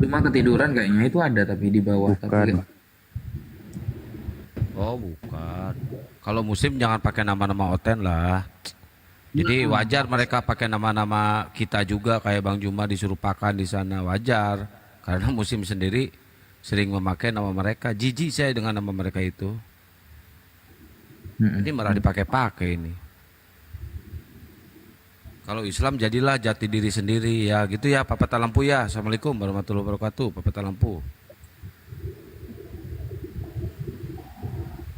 Cuma ketiduran kayaknya itu ada tapi di bawah. Tapi Oh bukan. Kalau musim jangan pakai nama-nama Oten lah. Jadi wajar mereka pakai nama-nama kita juga kayak Bang Juma disuruh pakai di sana, wajar. Karena musim sendiri sering memakai nama mereka. Jijik saya dengan nama mereka itu. Ini malah dipakai-pakai ini. Kalau Islam jadilah jati diri sendiri ya gitu ya Pak Peta Lampu ya. Assalamualaikum warahmatullahi wabarakatuh Pak Peta Lampu.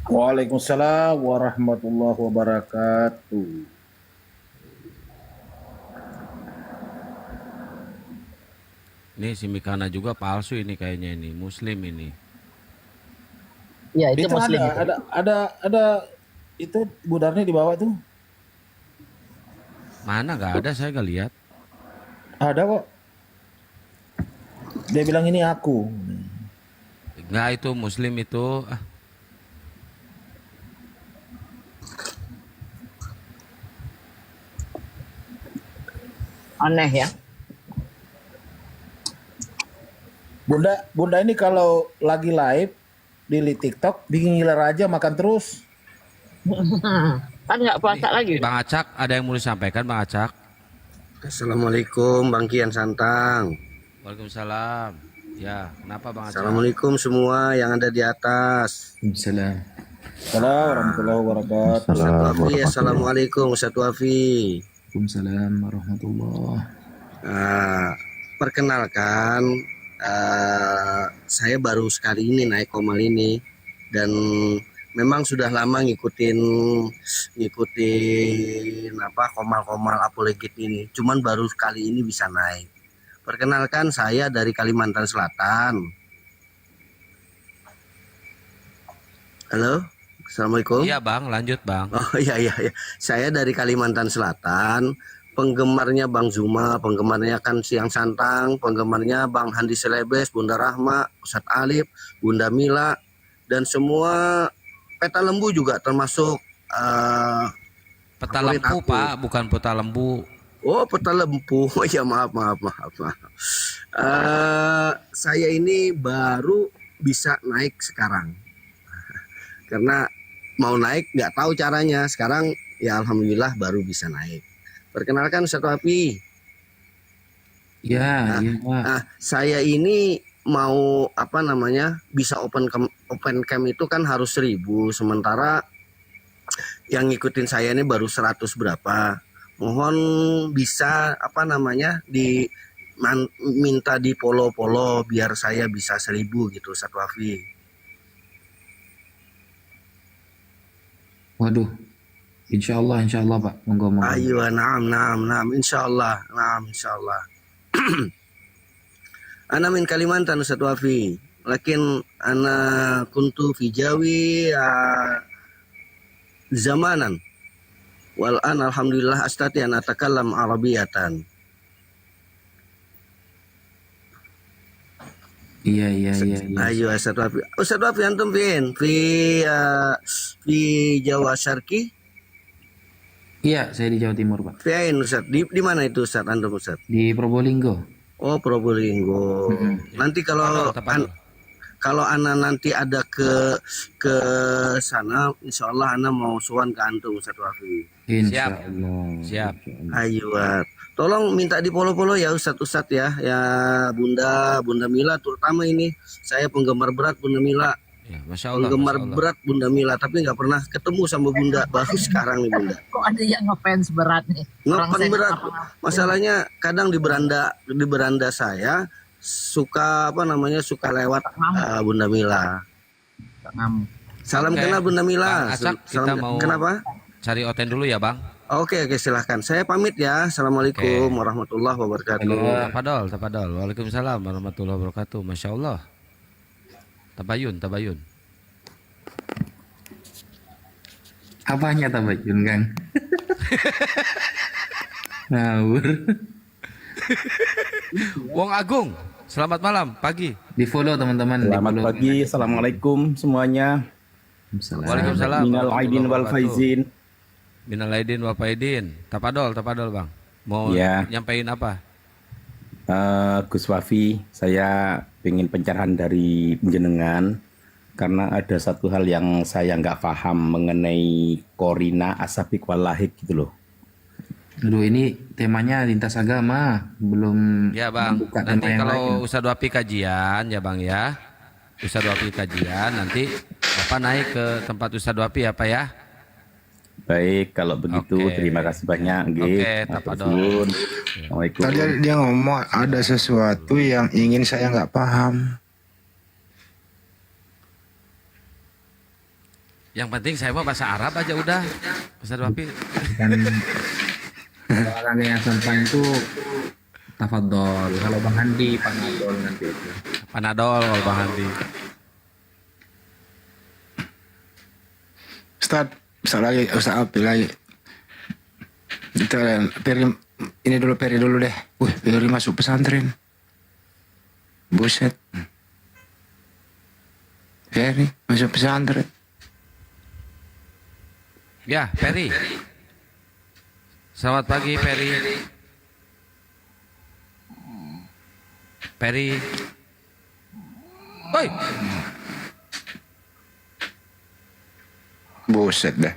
Waalaikumsalam warahmatullahi wabarakatuh. Ini si Mikana juga palsu ini kayaknya ini Muslim ini. Ya itu Itu muslim. ada itu budarnya di bawah tuh. Mana nggak ada saya nggak lihat. Ada kok. Dia bilang ini aku. Nggak itu Muslim itu. Aneh ya. Bunda ini kalau lagi live di TikTok bikin ngiler aja makan terus. Kan nggak puasa lagi. Bang Acak ada yang mau disampaikan Bang Acak? Assalamualaikum Bang Kian Santang. Waalaikumsalam. Ya kenapa Bang Acak? Assalamualaikum semua yang ada di atas. Assalamualaikum warahmatullahi wabarakatuh. Ustaz Wafi, Assalamualaikum Ustaz Wafi. Waalaikumsalam warahmatullahi. Perkenalkan, saya baru sekali ini naik Komal ini dan memang sudah lama ngikutin Komal apologet ini. Cuman baru kali ini bisa naik. Perkenalkan saya dari Kalimantan Selatan. Halo, assalamualaikum. Iya Bang, lanjut Bang. Oh iya. Saya dari Kalimantan Selatan. Penggemarnya Bang Zuma, penggemarnya kan Siang Santang, penggemarnya Bang Handi Selebes, Bunda Rahma, Ustadz Alif, Bunda Mila, dan semua Peta Lembu juga termasuk Peta Lembu Pak, bukan Peta Lembu. Oh, Peta Lembu. Oh ya maaf. Saya ini baru bisa naik sekarang. Karena mau naik nggak tahu caranya. Sekarang ya alhamdulillah baru bisa naik. Perkenalkan Ustaz Wafi. Ya, Saya ini mau bisa open cam itu kan harus 1.000, sementara yang ngikutin saya ini baru 100 berapa. Mohon bisa minta di polo biar saya bisa 1.000 gitu Ustaz Wafi. Waduh. Insya Allah Pak. Monggo. Ayo, naam, insya Allah. Ana min Kalimantan Ustaz Wafi, lakin ana kuntu fi Jawi zamanan. Wal an alhamdulillah astati an atakallam Arabiyatan. Iya. Ayo Ustaz Wafi. Ustaz Wafi antum fi Jawa Syarqi? Iya, saya di Jawa Timur, Pak. Fiain Ustaz. Di mana itu Ustaz antum Ustaz? Di Probolinggo. Oh, Probolinggo. Nanti kalau Ana nanti ada ke sana, insya Allah Ana mau suan ke antum Ustaz Wafi. Siap. Ayo, tolong minta di polo ya Ustaz ya. Ya Bunda Mila terutama ini. Saya penggemar berat Bunda Mila. Ya, Masya Allah. Penggemar berat Bunda Mila, tapi nggak pernah ketemu sama Bunda. Baru sekarang nih Bunda. Kok ada yang ngefans berat nih? Ngefans berat. Masalahnya kadang di beranda saya suka suka lewat Bunda Mila. Salam kenal Bunda Mila. Bang Acak, kita mau kenapa? Cari Oten dulu ya Bang. Oke, silahkan. Saya pamit ya. Assalamualaikum warahmatullahi wabarakatuh. Tapadol. Waalaikumsalam warahmatullahi wabarakatuh. Masya Allah. Tabayun. Apanya tabayun, Kang? Ngawur. Wong Agung, selamat malam, pagi. Di follow teman-teman. Selamat pagi, assalamualaikum semuanya. Waalaikumsalam. Minal aidin wal faizin. Minal aidin wal faizin. Tapadol Bang. Mau nyampein apa? Gus Wafi, saya ingin pencerahan dari penjenengan karena ada satu hal yang saya nggak paham mengenai korina asabik walahik gitu loh. Aduh, ini temanya lintas agama, belum. Ya Bang, nanti kalau Ustadz Wafi kajian ya Bang ya. Ustadz Wafi kajian nanti Bapak naik ke tempat Ustadz Wafi apa ya? Baik, kalau begitu Oke. terima kasih banyak. Nggih. Oke, Matur tapadol. suwun. Assalamualaikum. Tadi dia ngomong ada sesuatu yang ingin saya nggak paham. Yang penting saya mau bahasa Arab aja udah. Ustaz Wapi. Kan kalau orang yang sampan itu tafadhol. Kalau Bang Handi panadol nanti itu. Panadol kalau Bang Handi. Ustaz lagi, Ustaz Api lagi. Kita Peri dulu deh. Peri masuk pesantren. Buset. Peri masuk pesantren. Ya, Peri. Selamat pagi, Peri. Peri. Oi. Buset dah.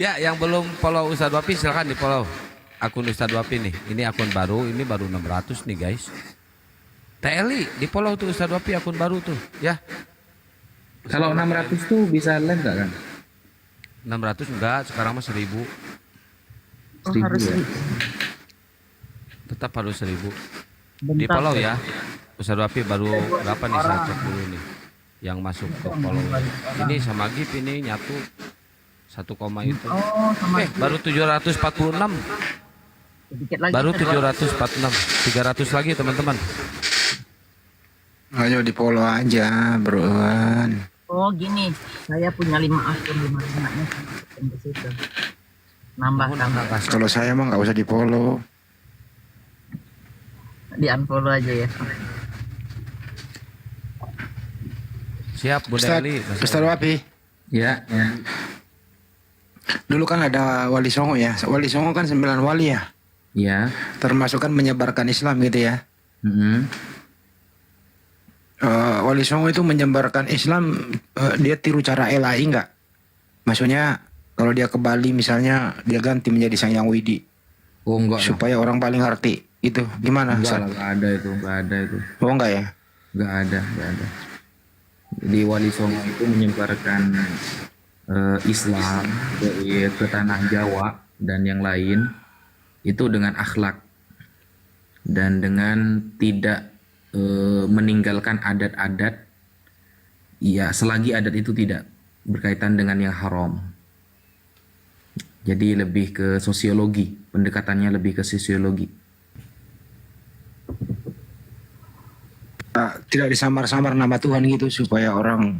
Ya, yang belum follow Ustadz Wapi silakan di follow akun Ustadz Wapi nih. Ini akun baru, ini baru 600 nih guys. TLI di follow tuh Ustadz Wapi akun baru tuh, ya. Kalau 600 tuh bisa live nggak kan? 600 enggak, sekarang mah 1000. Oh, harus ya? Tetap harus 1000. Di Bentar. follow ya. Ustadz Wapi baru berapa nih, saya cek dulu nih. Yang masuk ke follow. Ini sama Gip ini nyatu 1, itu. Oh, sama Baru 746. sedikit lagi. Baru 746. 300 lagi teman-teman. Ayo di follow aja, broan. Oh gini, saya punya 5 akun 5 anaknya ke situ. Nambah. Kalau saya mah nggak usah di follow. Di unfollow aja ya. Siap, Bunda Ustaz, Eli. Ustaz Wapi. Ya. Dulu kan ada Wali Songo ya. Wali Songo kan 9 wali ya. Ya. Termasuk kan menyebarkan Islam gitu ya. Wali Songo itu menyebarkan Islam, dia tiru cara LAI nggak? Maksudnya kalau dia ke Bali misalnya dia ganti menjadi Sang Yang Widi. Oh enggak. Supaya orang paling ngerti. Itu gimana? Enggak lah, enggak ada itu. Oh enggak ya? Enggak ada. Jadi Wali Songo itu menyebarkan Islam ke tanah Jawa dan yang lain itu dengan akhlak dan dengan tidak meninggalkan adat-adat, ya selagi adat itu tidak berkaitan dengan yang haram. Jadi lebih ke sosiologi, pendekatannya lebih ke sosiologi. Tidak disamar-samar nama Tuhan gitu supaya orang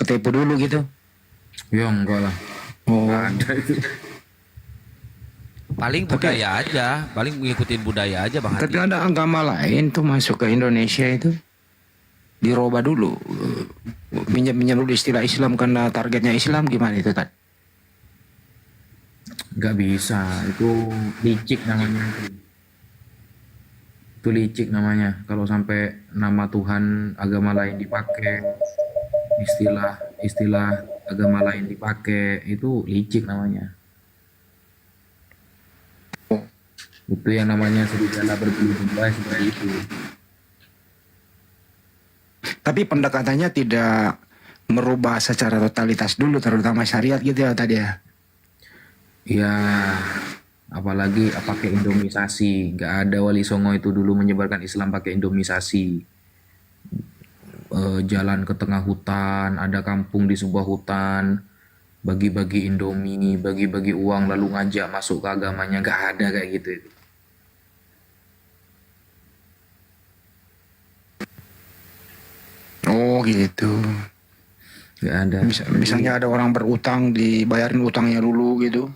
ketipu dulu gitu. Ya enggak lah. Oh. Enggak ada itu. Paling budaya aja, paling mengikutin budaya aja Bang Tapi Hadi. ada agama lain tuh masuk ke Indonesia itu diroba dulu, minjam dulu istilah Islam karena targetnya Islam, gimana itu Tad? Nggak bisa, itu licik namanya itu licik namanya kalau sampai nama Tuhan agama lain dipakai, istilah agama lain dipakai, itu licik namanya. Itu yang namanya serigala berbulu domba seperti itu. Tapi pendekatannya tidak merubah secara totalitas dulu, terutama syariat gitu ya tadi ya. Ya, apalagi pakai indomisasi. Nggak ada Wali Songo itu dulu menyebarkan Islam pakai indomisasi. Jalan ke tengah hutan, ada kampung di sebuah hutan, bagi-bagi indomie, bagi-bagi uang, lalu ngajak masuk ke agamanya. Nggak ada kayak gitu. Oh gitu. Nggak ada. Misalnya ada orang berutang, dibayarin utangnya dulu gitu.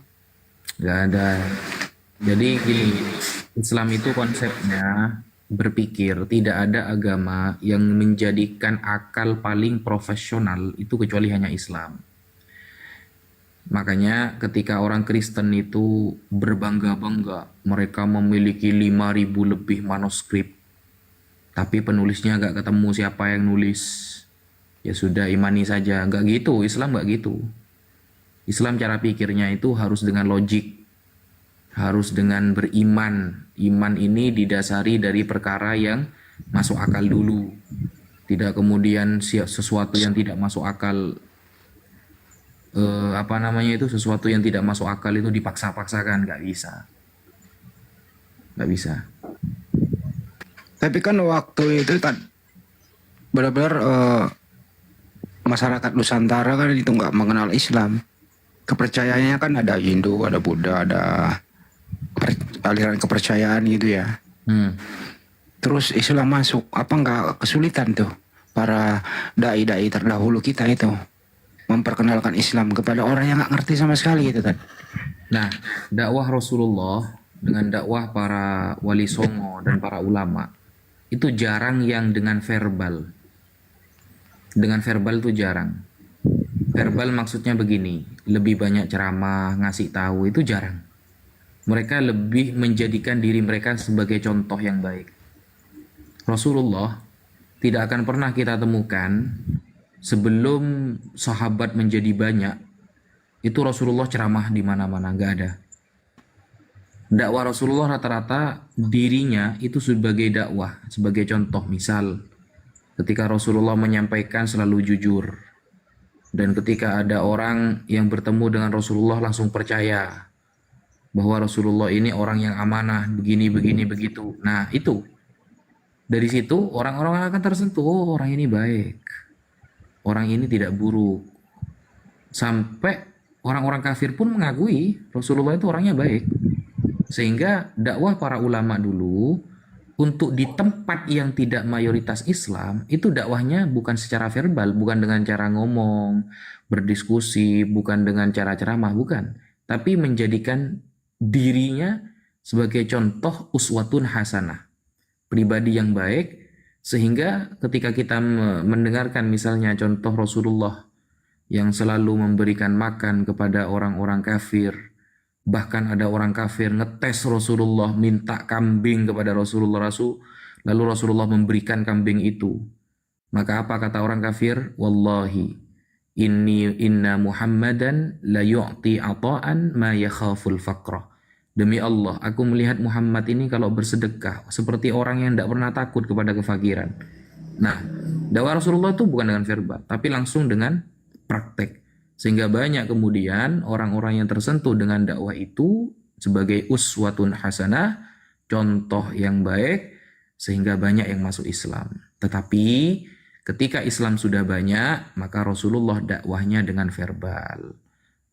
Nggak ada. Jadi gini, Islam itu konsepnya berpikir tidak ada agama yang menjadikan akal paling profesional itu kecuali hanya Islam. Makanya ketika orang Kristen itu berbangga-bangga mereka memiliki 5.000 lebih manuskrip, tapi penulisnya nggak ketemu siapa yang nulis, ya sudah imani saja. Nggak gitu, Islam nggak gitu. Islam cara pikirnya itu harus dengan logik, harus dengan beriman. Iman ini didasari dari perkara yang masuk akal dulu. Tidak kemudian sesuatu yang tidak masuk akal, sesuatu yang tidak masuk akal itu dipaksa-paksakan, nggak bisa. Nggak bisa. Tapi kan waktu itu benar-benar masyarakat Nusantara kan itu nggak mengenal Islam. Kepercayaannya kan ada Hindu, ada Buddha, ada aliran kepercayaan gitu ya. Terus Islam masuk, apa nggak kesulitan tuh para dai-dai terdahulu kita itu memperkenalkan Islam kepada orang yang nggak ngerti sama sekali gitu kan? Nah, dakwah Rasulullah dengan dakwah para wali songo dan para ulama itu jarang yang dengan verbal. Dengan verbal itu jarang. Verbal maksudnya begini, lebih banyak ceramah, ngasih tahu, itu jarang. Mereka lebih menjadikan diri mereka sebagai contoh yang baik. Rasulullah tidak akan pernah kita temukan sebelum sahabat menjadi banyak, itu Rasulullah ceramah di mana-mana, nggak ada. Dakwah Rasulullah rata-rata dirinya itu sebagai dakwah, sebagai contoh. Misal, ketika Rasulullah menyampaikan selalu jujur. Dan ketika ada orang yang bertemu dengan Rasulullah langsung percaya bahwa Rasulullah ini orang yang amanah, begini, begitu. Nah itu, dari situ orang-orang akan tersentuh, oh orang ini baik, orang ini tidak buruk. Sampai orang-orang kafir pun mengakui Rasulullah itu orangnya baik. Sehingga dakwah para ulama dulu untuk di tempat yang tidak mayoritas Islam, itu dakwahnya bukan secara verbal, bukan dengan cara ngomong, berdiskusi, bukan dengan cara ceramah, bukan. Tapi menjadikan dirinya sebagai contoh uswatun hasanah, pribadi yang baik, sehingga ketika kita mendengarkan misalnya contoh Rasulullah yang selalu memberikan makan kepada orang-orang kafir, bahkan ada orang kafir ngetes Rasulullah, minta kambing kepada Rasulullah, lalu Rasulullah memberikan kambing itu. Maka apa kata orang kafir? Wallahi inna Muhammadan la yu'ti ata'an ma yakhaful faqra. Demi Allah, aku melihat Muhammad ini kalau bersedekah seperti orang yang tidak pernah takut kepada kefakiran. Nah, dakwah Rasulullah itu bukan dengan verbal, tapi langsung dengan praktek. Sehingga banyak kemudian orang-orang yang tersentuh dengan dakwah itu sebagai uswatun hasanah, contoh yang baik, sehingga banyak yang masuk Islam. Tetapi ketika Islam sudah banyak, maka Rasulullah dakwahnya dengan verbal.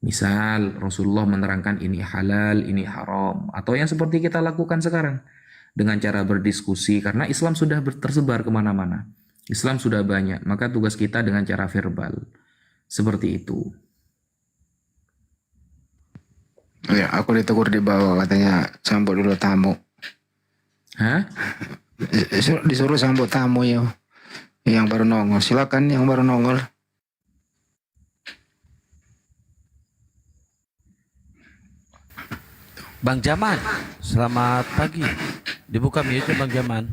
Misal Rasulullah menerangkan ini halal, ini haram, atau yang seperti kita lakukan sekarang dengan cara berdiskusi, karena Islam sudah tersebar kemana-mana. Islam sudah banyak, maka tugas kita dengan cara verbal. Seperti itu. Ya, aku ditegur di bawah, katanya sambut dulu tamu. Hah? Disuruh sambut tamu ya. Yang baru nongol. Silakan yang baru nongol. Bang Jaman, selamat pagi. Dibuka mute Bang Jaman.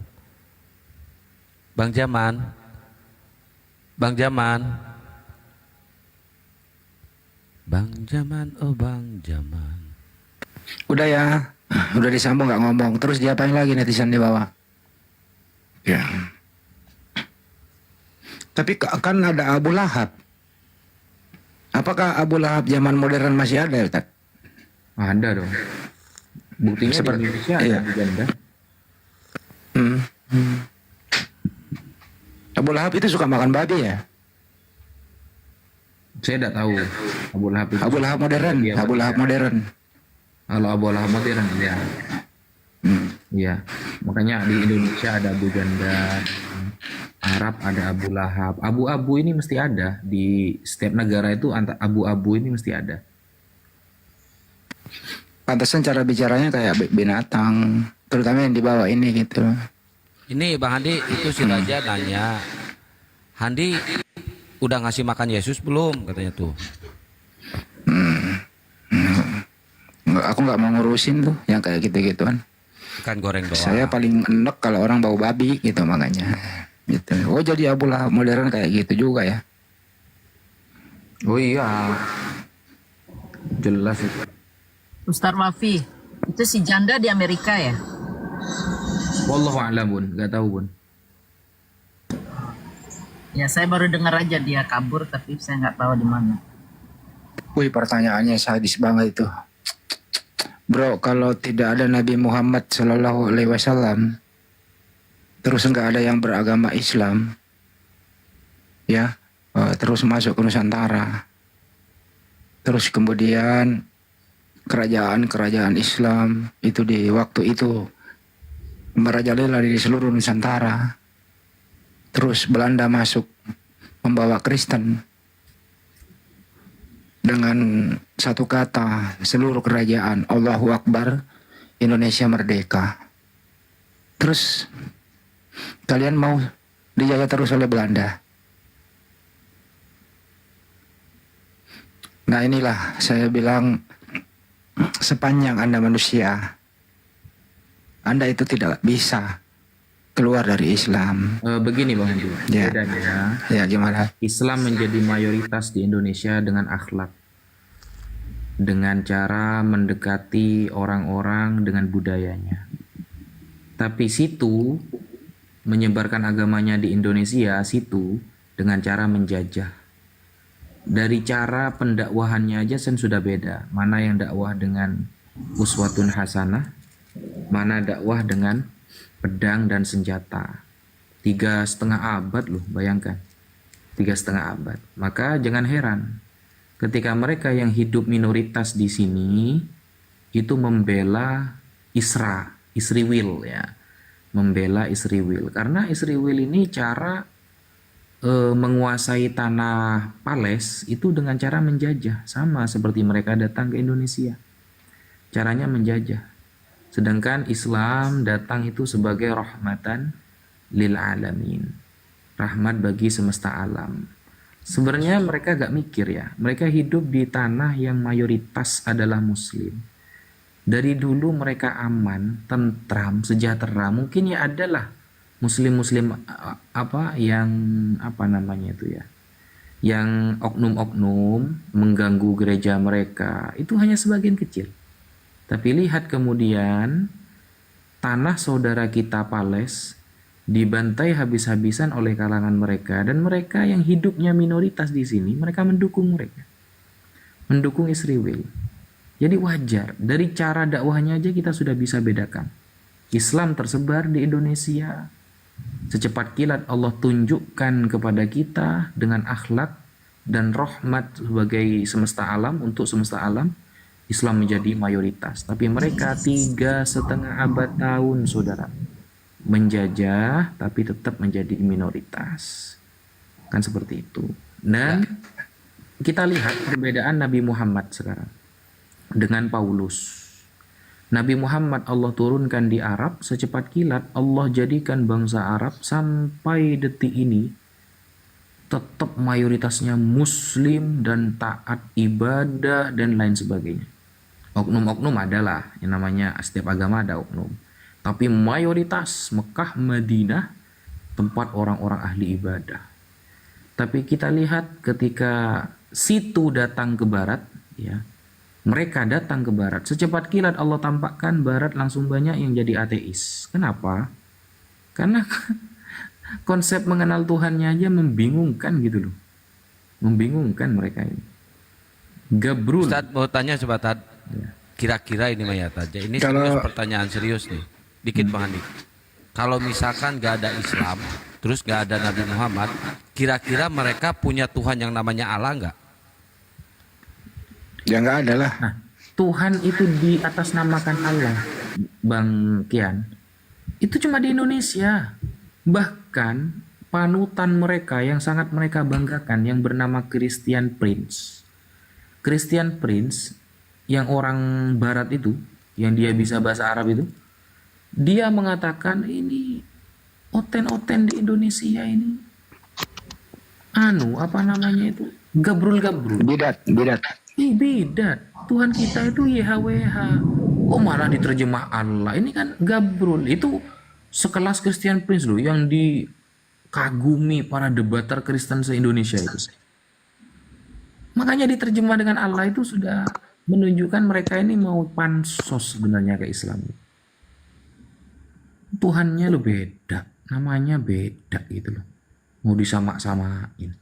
Bang Jaman. Bang Jaman. Bang Jaman, oh Bang Jaman. Udah ya, udah disambung nggak ngomong. Terus diapain lagi netizen di bawah? Ya. Tapi kan ada Abu Lahab. Apakah Abu Lahab zaman modern masih ada, Ustaz? Ada dong. Buktinya Seperti, di Indonesia ada iya. janda. Abu Lahab itu suka makan babi ya? Saya tidak tahu. Abu Lahab itu Abu Lahab modern. Abu Lahab modern. Kalau Abu Lahab modern ya. Iya. Makanya di Indonesia ada Abu Janda, Arab ada Abu Lahab. Abu-abu ini mesti ada di setiap negara itu. Abu-abu ini mesti ada. Pantesan cara bicaranya kayak binatang, terutama yang di bawah ini gitu. Ini Bang Handi, itu si Raja nanya, Handi udah ngasih makan Yesus belum? Katanya tuh. Aku nggak mau ngurusin tuh yang kayak gitu-gituan. Kan goreng doang. Saya paling enek kalau orang bau babi gitu makanya. Gitu. Oh jadi Abu Lahab modern kayak gitu juga ya? Oh iya. Jelas itu. Ustaz Wafi, itu si janda di Amerika ya? Wallahu a'lam bun, nggak tahu bun. Ya, saya baru dengar aja dia kabur, tapi saya nggak tahu di mana. Wih, pertanyaannya sadis banget itu. Bro, kalau tidak ada Nabi Muhammad Sallallahu Alaihi Wasallam, terus nggak ada yang beragama Islam, ya, terus masuk ke Nusantara, terus kemudian kerajaan-kerajaan Islam itu di waktu itu merajalela di seluruh Nusantara. Terus Belanda masuk membawa Kristen dengan satu kata seluruh kerajaan Allahu Akbar, Indonesia merdeka. Terus kalian mau dijaga terus oleh Belanda. Nah inilah saya bilang, sepanjang Anda manusia, Anda itu tidak bisa keluar dari Islam. Begini Bang Andi, Ya. bedanya Ya gimana? Islam menjadi mayoritas di Indonesia dengan akhlak, dengan cara mendekati orang-orang dengan budayanya. Tapi situ menyebarkan agamanya di Indonesia, situ dengan cara menjajah. Dari cara pendakwahannya aja kan sudah beda. Mana yang dakwah dengan uswatun hasanah, mana dakwah dengan pedang dan senjata. 3,5 abad loh, bayangkan. 3,5 abad. Maka jangan heran ketika mereka yang hidup minoritas di sini itu membela Isri Will ya. Membela Isri Will. Karena Isri Will ini cara menguasai tanah Pales itu dengan cara menjajah. Sama seperti mereka datang ke Indonesia. Caranya menjajah. Sedangkan Islam datang itu sebagai rahmatan lil alamin. Rahmat bagi semesta alam. Sebenarnya mereka gak mikir ya. Mereka hidup di tanah yang mayoritas adalah muslim. Dari dulu mereka aman, tentram, sejahtera. Mungkin ya adalah muslim-muslim apa namanya itu ya. Yang oknum-oknum mengganggu gereja mereka. Itu hanya sebagian kecil. Tapi lihat kemudian tanah saudara kita Pales dibantai habis-habisan oleh kalangan mereka, dan mereka yang hidupnya minoritas di sini mereka mendukung mereka. Mendukung Israel. Jadi wajar, dari cara dakwahnya aja kita sudah bisa bedakan. Islam tersebar di Indonesia. Secepat kilat Allah tunjukkan kepada kita dengan akhlak dan rahmat sebagai semesta alam, untuk semesta alam. Islam menjadi mayoritas, tapi mereka 3,5 abad tahun, saudara, menjajah, tapi tetap menjadi minoritas. Kan seperti itu. Dan kita lihat perbedaan Nabi Muhammad sekarang dengan Paulus. Nabi Muhammad Allah turunkan di Arab, secepat kilat Allah jadikan bangsa Arab sampai detik ini tetap mayoritasnya muslim dan taat ibadah dan lain sebagainya. Oknum-oknum adalah, yang namanya setiap agama ada oknum. Tapi mayoritas Mekah, Madinah tempat orang-orang ahli ibadah. Tapi kita lihat ketika situ datang ke barat, ya, mereka datang ke barat, secepat kilat Allah tampakkan barat langsung banyak yang jadi ateis. Kenapa? Karena konsep mengenal Tuhannya aja membingungkan gitu loh. Membingungkan mereka ini. Gabrul. Ustadz mau tanya coba Tad. Kira-kira ini Mayat aja. Ini serius, pertanyaan serius nih. Dikit Bang Andi. Kalau misalkan gak ada Islam, terus gak ada Nabi Muhammad, kira-kira mereka punya Tuhan yang namanya Allah nggak? Ya nggak ada lah. Nah, Tuhan itu di atas namakan Allah, Bang Kian. Itu cuma di Indonesia. Bahkan panutan mereka yang sangat mereka banggakan yang bernama Christian Prince. Christian Prince yang orang barat itu, yang dia bisa bahasa Arab itu, dia mengatakan ini oten-oten di Indonesia ini apa namanya itu, gabrul bidat bidat. Tuhan kita itu YHWH. Oh malah diterjemah Allah. Ini kan gabrul. Itu sekelas Christian Prince loh, yang dikagumi para debater Kristen se-Indonesia itu. Makanya diterjemah dengan Allah itu sudah menunjukkan mereka ini mau pansos sebenarnya ke Islam. Tuhannya lo beda, namanya beda gitu loh. mau disamak-samain.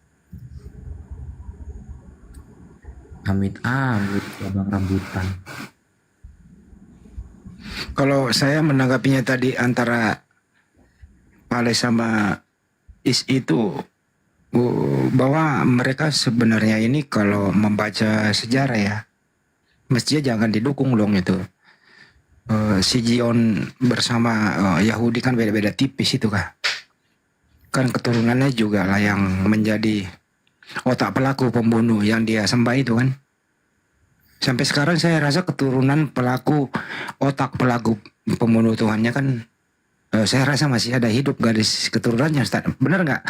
Amit-amit abang rambutan. Kalau saya menanggapinya tadi antara Pale sama Is itu bahwa mereka sebenarnya ini kalau membaca sejarah ya mestinya jangan didukung dong itu. Si Gion bersama Yahudi kan beda-beda tipis itu kan keturunannya juga lah yang menjadi otak pelaku pembunuh yang dia sembah itu kan. Sampai sekarang saya rasa keturunan pelaku otak pelaku pembunuh Tuhannya kan saya rasa masih ada hidup garis keturunannya, Ustaz. Benar nggak?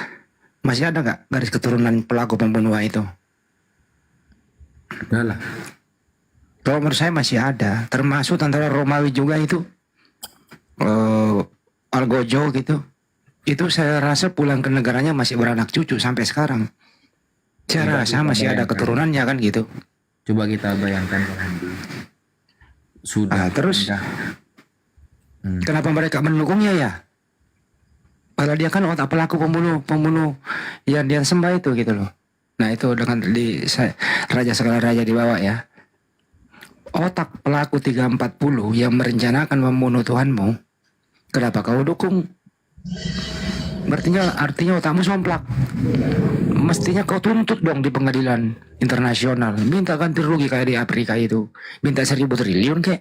Masih ada nggak garis keturunan pelaku pembunuhan itu? Ada lah. Kalau menurut saya masih ada, termasuk tentara Romawi juga itu, Algojo gitu. Itu saya rasa pulang ke negaranya masih beranak cucu sampai sekarang. Saya rasa masih ada keturunannya kan gitu. Coba kita bayangkan Bang Handi. Sudah terus kenapa mereka mendukungnya ya? Padahal dia kan otak pelaku pembunuh yang dia sembah itu gitu loh. Nah itu dengan raja segala raja di bawah ya. Otak pelaku 340 yang merencanakan membunuh Tuhanmu, kenapa kau dukung? Artinya otakmu somplak. Mestinya kau tuntut dong di pengadilan internasional, minta ganti rugi kayak di Afrika itu, minta 1.000 triliun kek.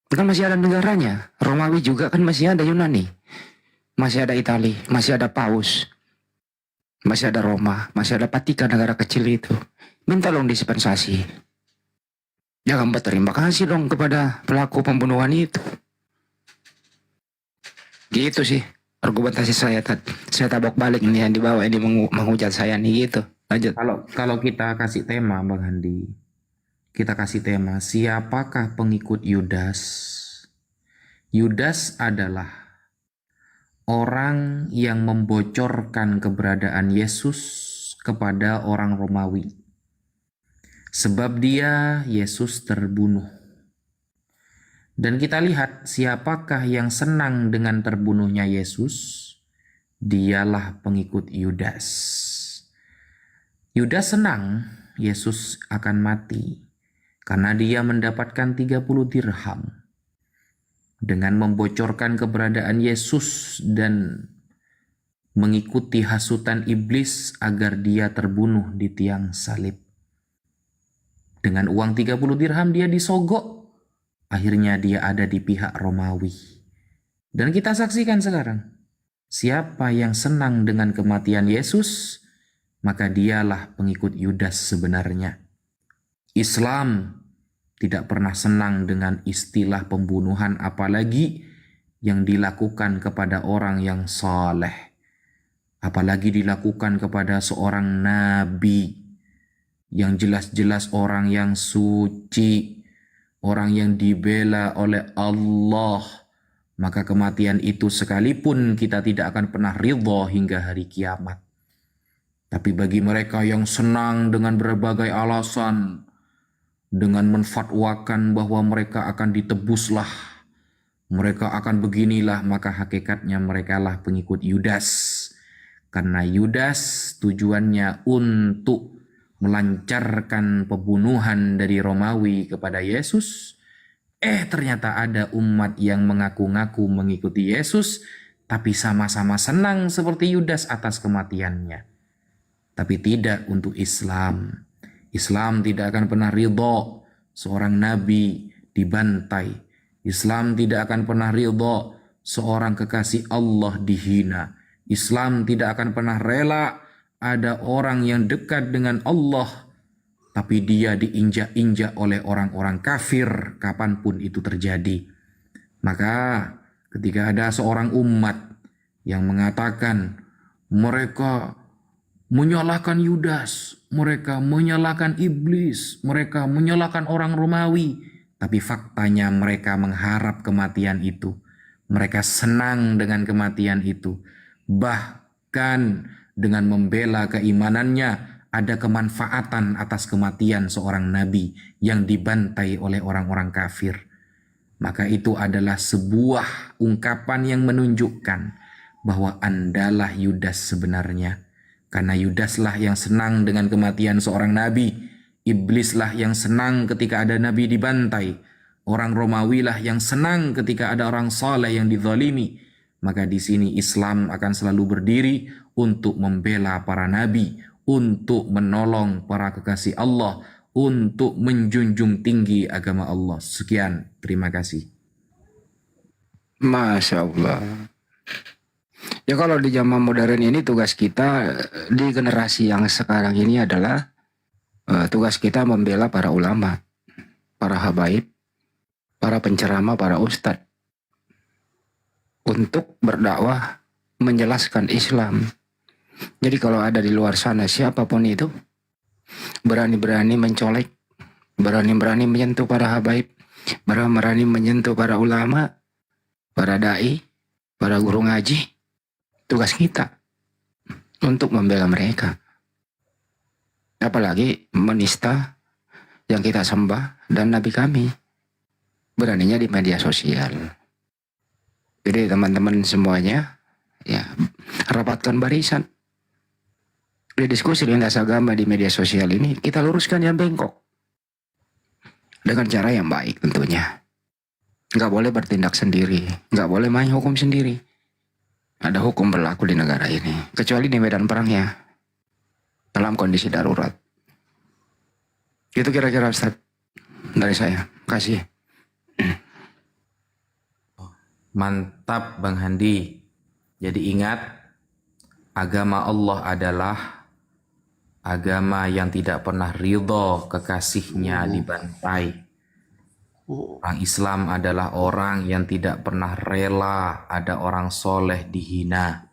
Kan masih ada negaranya. Romawi juga kan masih ada, Yunani, masih ada Itali, masih ada Paus, masih ada Roma, masih ada Vatikan, negara kecil itu. Minta dong dispensasi. Jangan berterima kasih dong kepada pelaku pembunuhan itu. Gitu sih argumentasi saya. Saya tabok balik nih yang di bawah ini menghujat saya nih gitu. Lanjut. Kalau kita kasih tema Bang Handi, kita kasih tema siapakah pengikut Yudas? Yudas adalah orang yang membocorkan keberadaan Yesus kepada orang Romawi. Sebab dia, Yesus terbunuh. Dan kita lihat siapakah yang senang dengan terbunuhnya Yesus? Dialah pengikut Yudas. Yudas senang Yesus akan mati karena dia mendapatkan 30 dirham dengan membocorkan keberadaan Yesus dan mengikuti hasutan iblis agar dia terbunuh di tiang salib. Dengan uang 30 dirham dia disogok. Akhirnya dia ada di pihak Romawi. Dan kita saksikan sekarang. Siapa yang senang dengan kematian Yesus, maka dialah pengikut Yudas sebenarnya. Islam tidak pernah senang dengan istilah pembunuhan, apalagi yang dilakukan kepada orang yang saleh. Apalagi dilakukan kepada seorang nabi yang jelas-jelas orang yang suci, orang yang dibela oleh Allah. Maka kematian itu sekalipun kita tidak akan pernah ridha hingga hari kiamat. Tapi bagi mereka yang senang dengan berbagai alasan, dengan menfatwakan bahwa mereka akan ditebuslah, mereka akan beginilah, maka hakikatnya mereka lah pengikut Yudas. Karena Yudas tujuannya untuk melancarkan pembunuhan dari Romawi kepada Yesus. Ternyata ada umat yang mengaku-ngaku mengikuti Yesus, tapi sama-sama senang seperti Yudas atas kematiannya. Tapi tidak untuk Islam. Islam tidak akan pernah ridha seorang nabi dibantai. Islam tidak akan pernah ridha seorang kekasih Allah dihina. Islam tidak akan pernah rela ada orang yang dekat dengan Allah, tapi dia diinjak-injak oleh orang-orang kafir kapanpun itu terjadi. Maka ketika ada seorang umat yang mengatakan mereka menyalahkan Yudas, mereka menyalahkan iblis, mereka menyalahkan orang Romawi, tapi faktanya mereka mengharap kematian itu. Mereka senang dengan kematian itu. Bahkan dengan membela keimanannya, ada kemanfaatan atas kematian seorang nabi yang dibantai oleh orang-orang kafir. Maka itu adalah sebuah ungkapan yang menunjukkan bahwa Andalah Yudas sebenarnya. Karena Yudaslah yang senang dengan kematian seorang nabi. Iblislah yang senang ketika ada nabi dibantai. Orang Romawi lah yang senang ketika ada orang saleh yang dizalimi. Maka di sini Islam akan selalu berdiri untuk membela para nabi, untuk menolong para kekasih Allah, untuk menjunjung tinggi agama Allah. Sekian, terima kasih. Masya Allah. Ya kalau di zaman modern ini tugas kita di generasi yang sekarang ini adalah tugas kita membela para ulama, para habaib, para penceramah, para ustadz untuk berdakwah menjelaskan Islam. Jadi kalau ada di luar sana siapapun itu berani-berani mencolek, berani-berani menyentuh para habaib, berani-berani menyentuh para ulama, para dai, para guru ngaji, tugas kita untuk membela mereka. Apalagi menista yang kita sembah dan Nabi kami. Beraninya di media sosial. Jadi teman-teman semuanya, ya rapatkan barisan. Di diskusi lintas agama di media sosial ini kita luruskan yang bengkok dengan cara yang baik tentunya. Nggak boleh bertindak sendiri, nggak boleh main hukum sendiri. Ada hukum berlaku di negara ini, kecuali di medan perang ya, dalam kondisi darurat. Itu kira-kira Ustaz dari saya. Kasih. Mantap Bang Handi. Jadi ingat, agama Allah adalah agama yang tidak pernah ridho kekasihnya dibantai. Orang Islam adalah orang yang tidak pernah rela ada orang soleh dihina.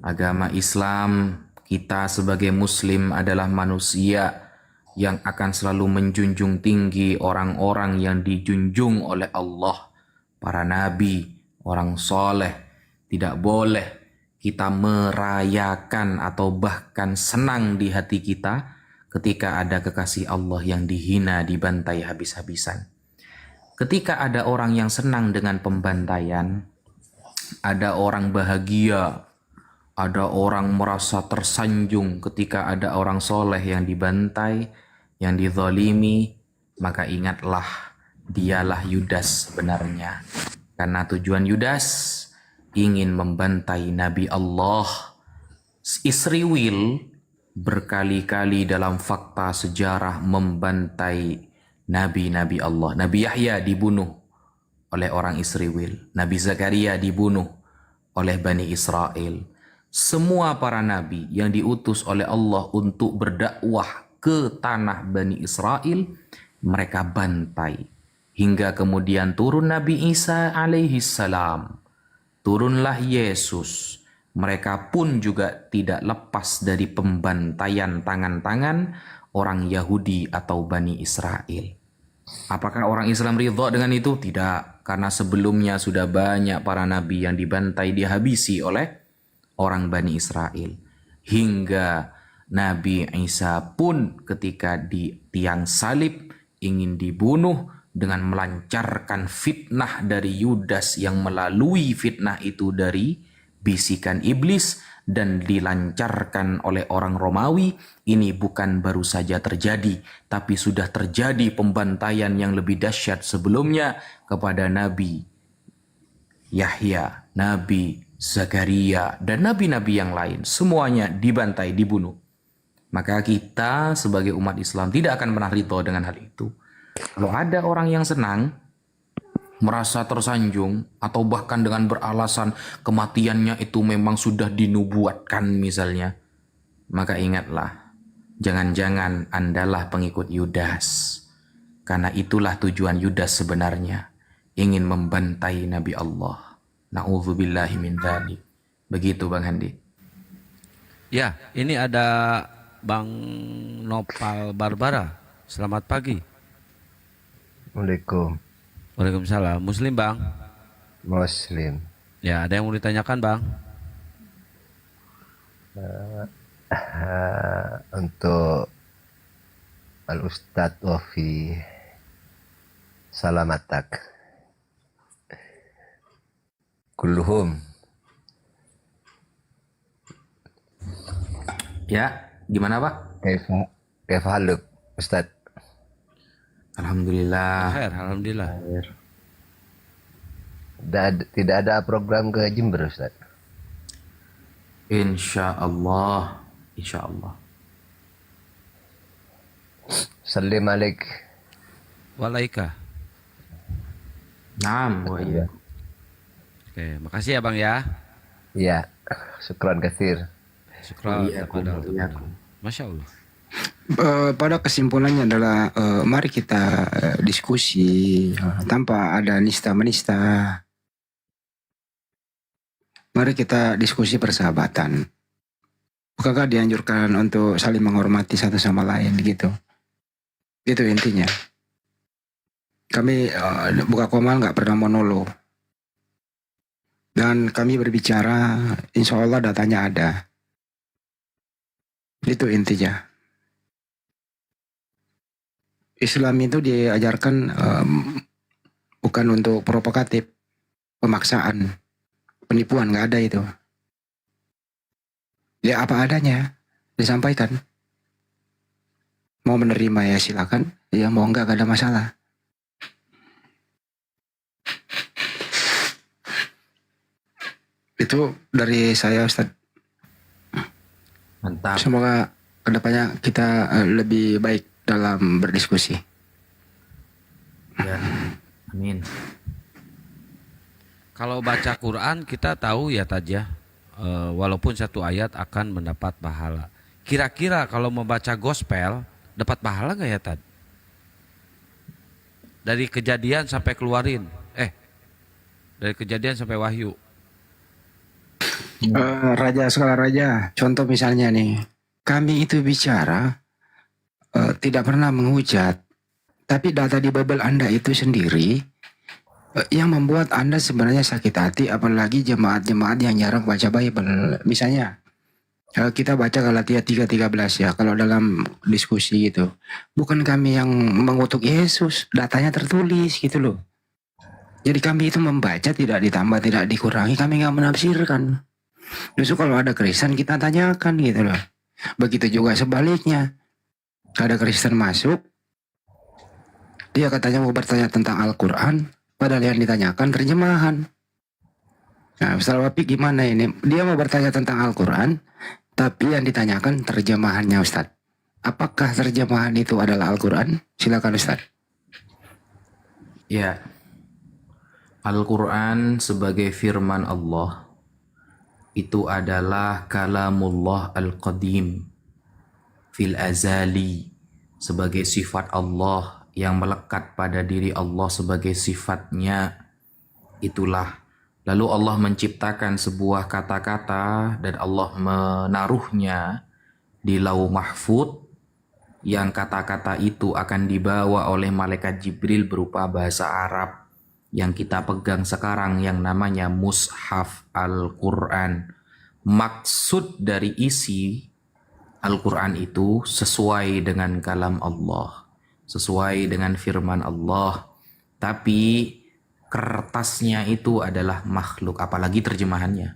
Agama Islam, kita sebagai Muslim adalah manusia yang akan selalu menjunjung tinggi orang-orang yang dijunjung oleh Allah. Para nabi, orang soleh. Tidak boleh kita merayakan atau bahkan senang di hati kita ketika ada kekasih Allah yang dihina, dibantai habis-habisan. Ketika ada orang yang senang dengan pembantaian, ada orang bahagia, ada orang merasa tersanjung ketika ada orang soleh yang dibantai, yang dizalimi, maka ingatlah, dialah Yudas sebenarnya. Karena tujuan Yudas ingin membantai Nabi Allah. Israel berkali-kali dalam fakta sejarah membantai Nabi-Nabi Allah. Nabi Yahya dibunuh oleh orang Israel. Nabi Zakaria dibunuh oleh Bani Israel. Semua para nabi yang diutus oleh Allah untuk berdakwah ke tanah Bani Israel, mereka bantai. Hingga kemudian turun Nabi Isa alaihi salam. Turunlah Yesus. Mereka pun juga tidak lepas dari pembantaian tangan-tangan orang Yahudi atau Bani Israel. Apakah orang Islam ridha dengan itu? Tidak. Karena sebelumnya sudah banyak para nabi yang dibantai, dihabisi oleh orang Bani Israel. Hingga Nabi Isa pun ketika di tiang salib ingin dibunuh dengan melancarkan fitnah dari Yudas yang melalui fitnah itu dari bisikan iblis dan dilancarkan oleh orang Romawi. Ini bukan baru saja terjadi, tapi sudah terjadi pembantaian yang lebih dahsyat sebelumnya kepada Nabi Yahya, Nabi Zakaria, dan nabi-nabi yang lain. Semuanya dibantai, dibunuh. Maka kita sebagai umat Islam tidak akan pernah ridho dengan hal itu. Kalau ada orang yang senang, merasa tersanjung, atau bahkan dengan beralasan kematiannya itu memang sudah dinubuatkan misalnya, maka ingatlah, jangan-jangan Andalah pengikut Yudas. Karena itulah tujuan Yudas sebenarnya, ingin membantai Nabi Allah. Na'udzubillahi min dzalik. Begitu Bang Handi. Ya, ini ada Bang Nopal Barbara. Selamat pagi. Waalaikumsalam. Waalaikumsalam. Muslim Bang? Muslim. Ya, ada yang mau ditanyakan Bang? Untuk Al-Ustadz Wafi Salamatak. Kulluhum Ya, gimana Pak? Kaifa haluk, Ustaz? Alhamdulillah. Khair, alhamdulillah. Tidak ada program ke Jember, Ustaz? Insya Allah. Insya Allah. Salim alik. Walaika. Naam, wa iya. Oke, makasih ya Bang ya. Iya, syukran katsir. Syukran. Iya, Masya Allah. Pada kesimpulannya adalah mari kita diskusi tanpa ada nista-menista. Mari kita diskusi persahabatan. Bukankah dianjurkan untuk saling menghormati satu sama lain gitu? Itu intinya. Kami buka komal nggak pernah monolog. Dan kami berbicara, insya Allah datanya ada. Itu intinya. Islam itu diajarkan bukan untuk provokatif, pemaksaan, penipuan, nggak ada itu. Ya apa adanya disampaikan. Mau menerima ya silakan, ya mau nggak ada masalah. Itu dari saya, Ustaz. Mantap. Semoga kedepannya kita lebih baik dalam berdiskusi. Ya, amin. Kalau baca Quran kita tahu ya Taj ya, walaupun satu ayat akan mendapat pahala. Kira-kira kalau membaca gospel dapat pahala nggak ya Tad? Dari Kejadian sampai keluarin, dari Kejadian sampai Wahyu. Raja skala raja, contoh misalnya nih, kami itu bicara tidak pernah menghujat, tapi data di Bible Anda itu sendiri yang membuat Anda sebenarnya sakit hati, apalagi jemaat-jemaat yang jarang baca Bible. Misalnya kita baca Galatia 3:13 ya, kalau dalam diskusi gitu, bukan kami yang mengutuk Yesus, datanya tertulis gitu loh. Jadi kami itu membaca tidak ditambah, tidak dikurangi, kami nggak menafsirkan. Justru kalau ada Kristen kita tanyakan gitu loh. Begitu juga sebaliknya. Ada Kristen masuk, dia katanya mau bertanya tentang Al-Quran, padahal yang ditanyakan terjemahan. Nah, Ustaz Wapi gimana ini? Dia mau bertanya tentang Al-Quran, tapi yang ditanyakan terjemahannya Ustaz. Apakah terjemahan itu adalah Al-Quran? Silakan Ustaz. Ya. Al-Quran sebagai firman Allah itu adalah kalamullah al-qadim fil azali, sebagai sifat Allah yang melekat pada diri Allah sebagai sifatnya. Itulah. Lalu Allah menciptakan sebuah kata-kata dan Allah menaruhnya di lauh mahfud, yang kata-kata itu akan dibawa oleh malaikat Jibril berupa bahasa Arab yang kita pegang sekarang yang namanya Mushaf Al-Quran. Maksud dari isi Al-Quran itu sesuai dengan kalam Allah, sesuai dengan firman Allah. Tapi kertasnya itu adalah makhluk, apalagi terjemahannya.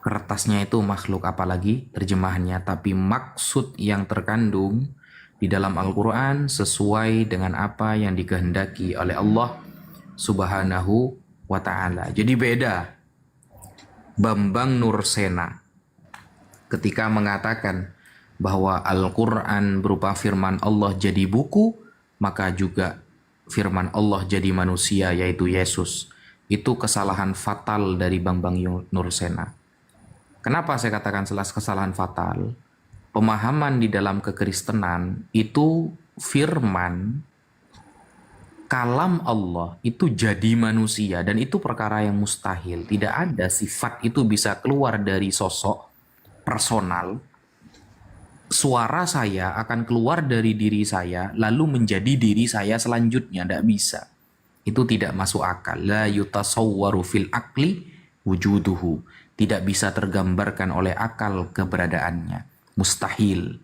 Kertasnya itu makhluk, apalagi terjemahannya. Tapi maksud yang terkandung di dalam Al-Quran sesuai dengan apa yang dikehendaki oleh Allah Subhanahu wa ta'ala. Jadi beda. Bambang Nursena ketika mengatakan bahwa Al-Quran berupa firman Allah jadi buku, maka juga firman Allah jadi manusia, yaitu Yesus. Itu kesalahan fatal dari Bambang Nursena. Kenapa saya katakan kesalahan fatal? Pemahaman di dalam kekristenan itu firman, kalam Allah itu jadi manusia, dan itu perkara yang mustahil. Tidak ada sifat itu bisa keluar dari sosok personal. Suara saya akan keluar dari diri saya lalu menjadi diri saya selanjutnya. Tidak bisa. Itu tidak masuk akal. La yutasawwaru fil akli wujuduhu. Tidak bisa tergambarkan oleh akal keberadaannya. Mustahil.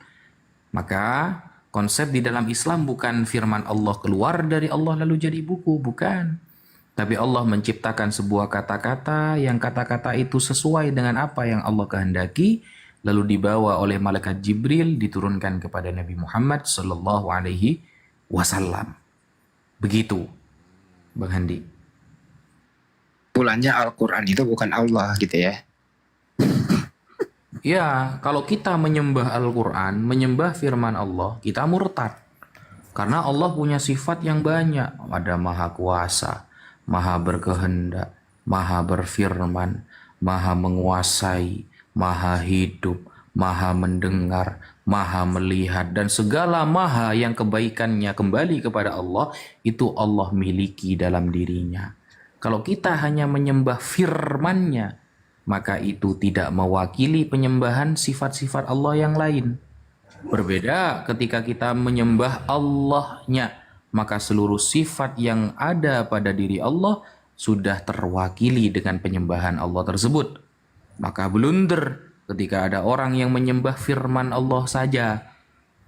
Maka konsep di dalam Islam bukan firman Allah keluar dari Allah lalu jadi buku, bukan. Tapi Allah menciptakan sebuah kata-kata yang kata-kata itu sesuai dengan apa yang Allah kehendaki, lalu dibawa oleh malaikat Jibril diturunkan kepada Nabi Muhammad sallallahu alaihi wasallam. Begitu, Bang Handi. Pulangnya Al-Quran itu bukan Allah gitu ya. Ya, kalau kita menyembah Al-Quran, menyembah firman Allah, kita murtad. Karena Allah punya sifat yang banyak. Ada maha kuasa, maha berkehendak, maha berfirman, maha menguasai, maha hidup, maha mendengar, maha melihat, dan segala maha yang kebaikannya kembali kepada Allah, itu Allah miliki dalam dirinya. Kalau kita hanya menyembah firman-Nya, maka itu tidak mewakili penyembahan sifat-sifat Allah yang lain. Berbeda ketika kita menyembah Allah-Nya, maka seluruh sifat yang ada pada diri Allah sudah terwakili dengan penyembahan Allah tersebut. Maka blunder ketika ada orang yang menyembah firman Allah saja,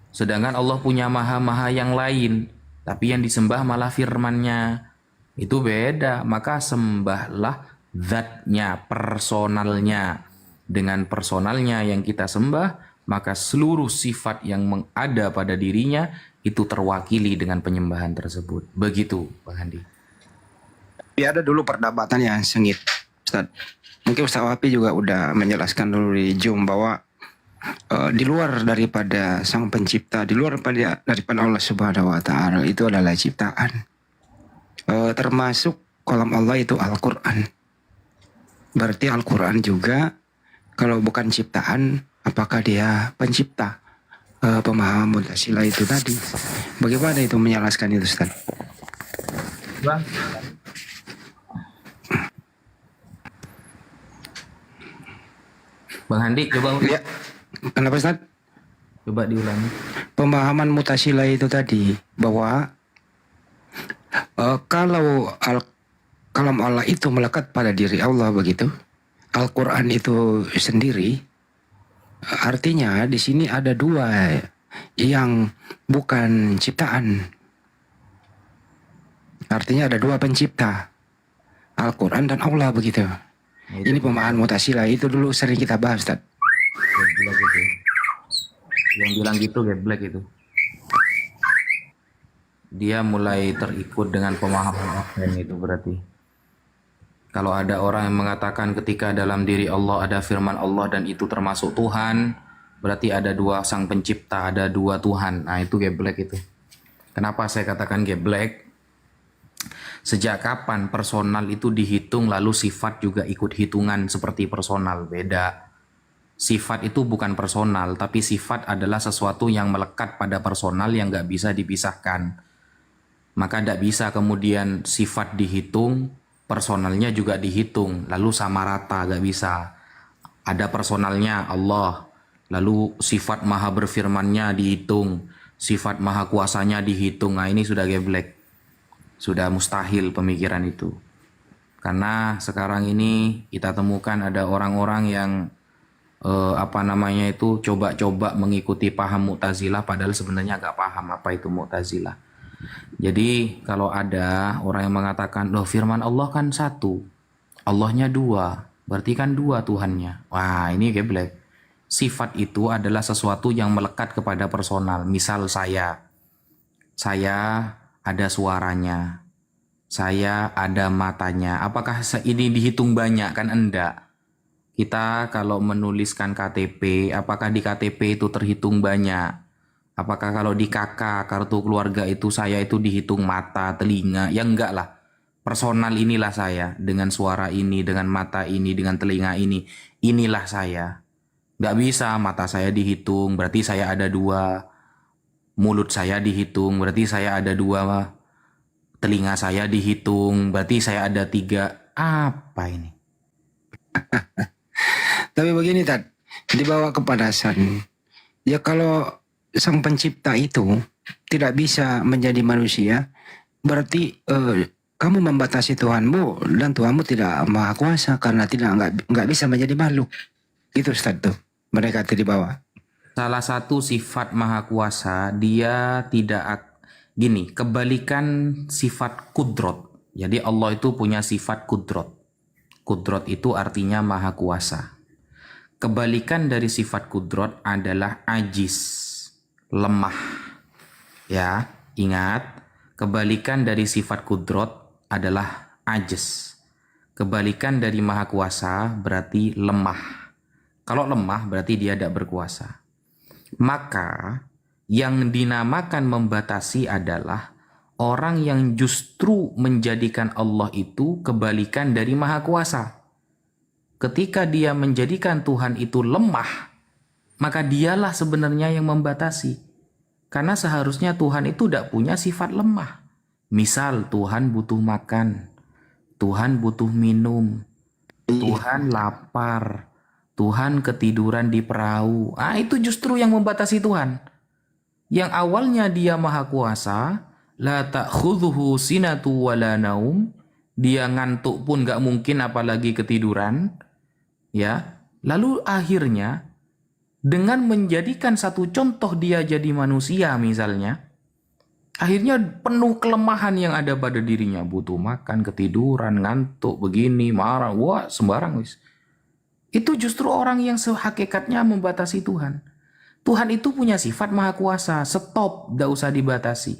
sedangkan Allah punya maha-maha yang lain, tapi yang disembah malah firman-Nya. Itu beda. Maka sembahlah zatnya, personalnya. Dengan personalnya yang kita sembah, maka seluruh sifat yang ada pada dirinya itu terwakili dengan penyembahan tersebut. Begitu, Bang Handi. Ya, ada dulu perdebatan yang sengit, Ustaz. Mungkin Ustaz Wafi juga udah menjelaskan dulu di Zoom bahwa di luar daripada Sang Pencipta, di luar daripada Allah Subhanahu wa Ta'ala, itu adalah ciptaan. Termasuk kolam Allah itu Al-Quran. Berarti Al-Quran juga kalau bukan ciptaan, apakah dia pencipta? Pemahaman Mu'tazilah itu tadi. Bagaimana itu menjelaskan itu, Ustaz? Bang. Bang Handi, coba. Ya. Kenapa, Ustaz? Coba diulangi. Pemahaman Mu'tazilah itu tadi bahwa kalau kalam Allah itu melekat pada diri Allah begitu, Al-Quran itu sendiri, artinya di sini ada dua yang bukan ciptaan. Artinya ada dua pencipta, Al-Quran dan Allah begitu. Ini pemahaman Mu'tazilah, itu dulu sering kita bahas, Ustaz. Geblek itu. Yang bilang gitu geblek itu. Dia mulai terikut dengan pemahaman Advent itu berarti. Kalau ada orang yang mengatakan ketika dalam diri Allah ada firman Allah dan itu termasuk Tuhan, berarti ada dua Sang Pencipta, ada dua Tuhan. Nah, itu geblek itu. Kenapa saya katakan geblek? Sejak kapan personal itu dihitung lalu sifat juga ikut hitungan seperti personal? Beda. Sifat itu bukan personal, tapi sifat adalah sesuatu yang melekat pada personal yang nggak bisa dipisahkan. Maka tidak bisa kemudian sifat dihitung, personalnya juga dihitung, lalu sama rata, nggak bisa. Ada personalnya Allah, lalu sifat maha berfirmannya dihitung, sifat maha kuasanya dihitung. Nah, ini sudah geblek, sudah mustahil pemikiran itu. Karena sekarang ini kita temukan ada orang-orang yang coba-coba mengikuti paham Mu'tazilah, padahal sebenarnya nggak paham apa itu Mu'tazilah. Jadi kalau ada orang yang mengatakan, loh firman Allah kan satu, Allahnya dua, berarti kan dua Tuhannya. Wah, ini geblek. Sifat itu adalah sesuatu yang melekat kepada personal. Misal saya ada suaranya, saya ada matanya. Apakah ini dihitung banyak? Kan enggak. Kita kalau menuliskan KTP, apakah di KTP itu terhitung banyak? Apakah kalau di KK, kartu keluarga itu saya itu dihitung mata, telinga? Ya enggak lah. Personal inilah saya. Dengan suara ini, dengan mata ini, dengan telinga ini. Inilah saya. Enggak bisa mata saya dihitung, berarti saya ada dua. Mulut saya dihitung, berarti saya ada dua. Telinga saya dihitung, berarti saya ada tiga. Apa ini? Tapi begini, Tad. Dibawa ke padasan. Ya kalau Sang Pencipta itu tidak bisa menjadi manusia, berarti kamu membatasi Tuhanmu dan Tuhanmu tidak maha kuasa karena nggak bisa menjadi makhluk. Itu Ustaz tuh mereka itu dibawa. Salah satu sifat maha kuasa, dia tidak gini, kebalikan sifat kudrot. Jadi Allah itu punya sifat kudrot. Kudrot itu artinya maha kuasa. kebalikan dari sifat kudrot adalah ajis, lemah. Ya, ingat, kebalikan dari sifat kudrot adalah ajis. Kebalikan dari maha kuasa berarti lemah. Kalau lemah berarti dia tidak berkuasa. Maka yang dinamakan membatasi adalah orang yang justru menjadikan Allah itu kebalikan dari maha kuasa. Ketika dia menjadikan Tuhan itu lemah, maka dialah sebenarnya yang membatasi. Karena seharusnya Tuhan itu tidak punya sifat lemah. Misal Tuhan butuh makan, Tuhan butuh minum, Tuhan lapar, Tuhan ketiduran di perahu. Itu justru yang membatasi Tuhan. Yang awalnya dia maha kuasa, la ta'khudhuhu sinatu wala naum, dia ngantuk pun gak mungkin apalagi ketiduran. Ya, lalu akhirnya dengan menjadikan satu contoh dia jadi manusia misalnya, akhirnya penuh kelemahan yang ada pada dirinya, butuh makan, ketiduran, ngantuk, begini, marah, wah sembarang wis. Itu justru orang yang sehakikatnya membatasi Tuhan. Tuhan itu punya sifat maha kuasa, stop, gak usah dibatasi.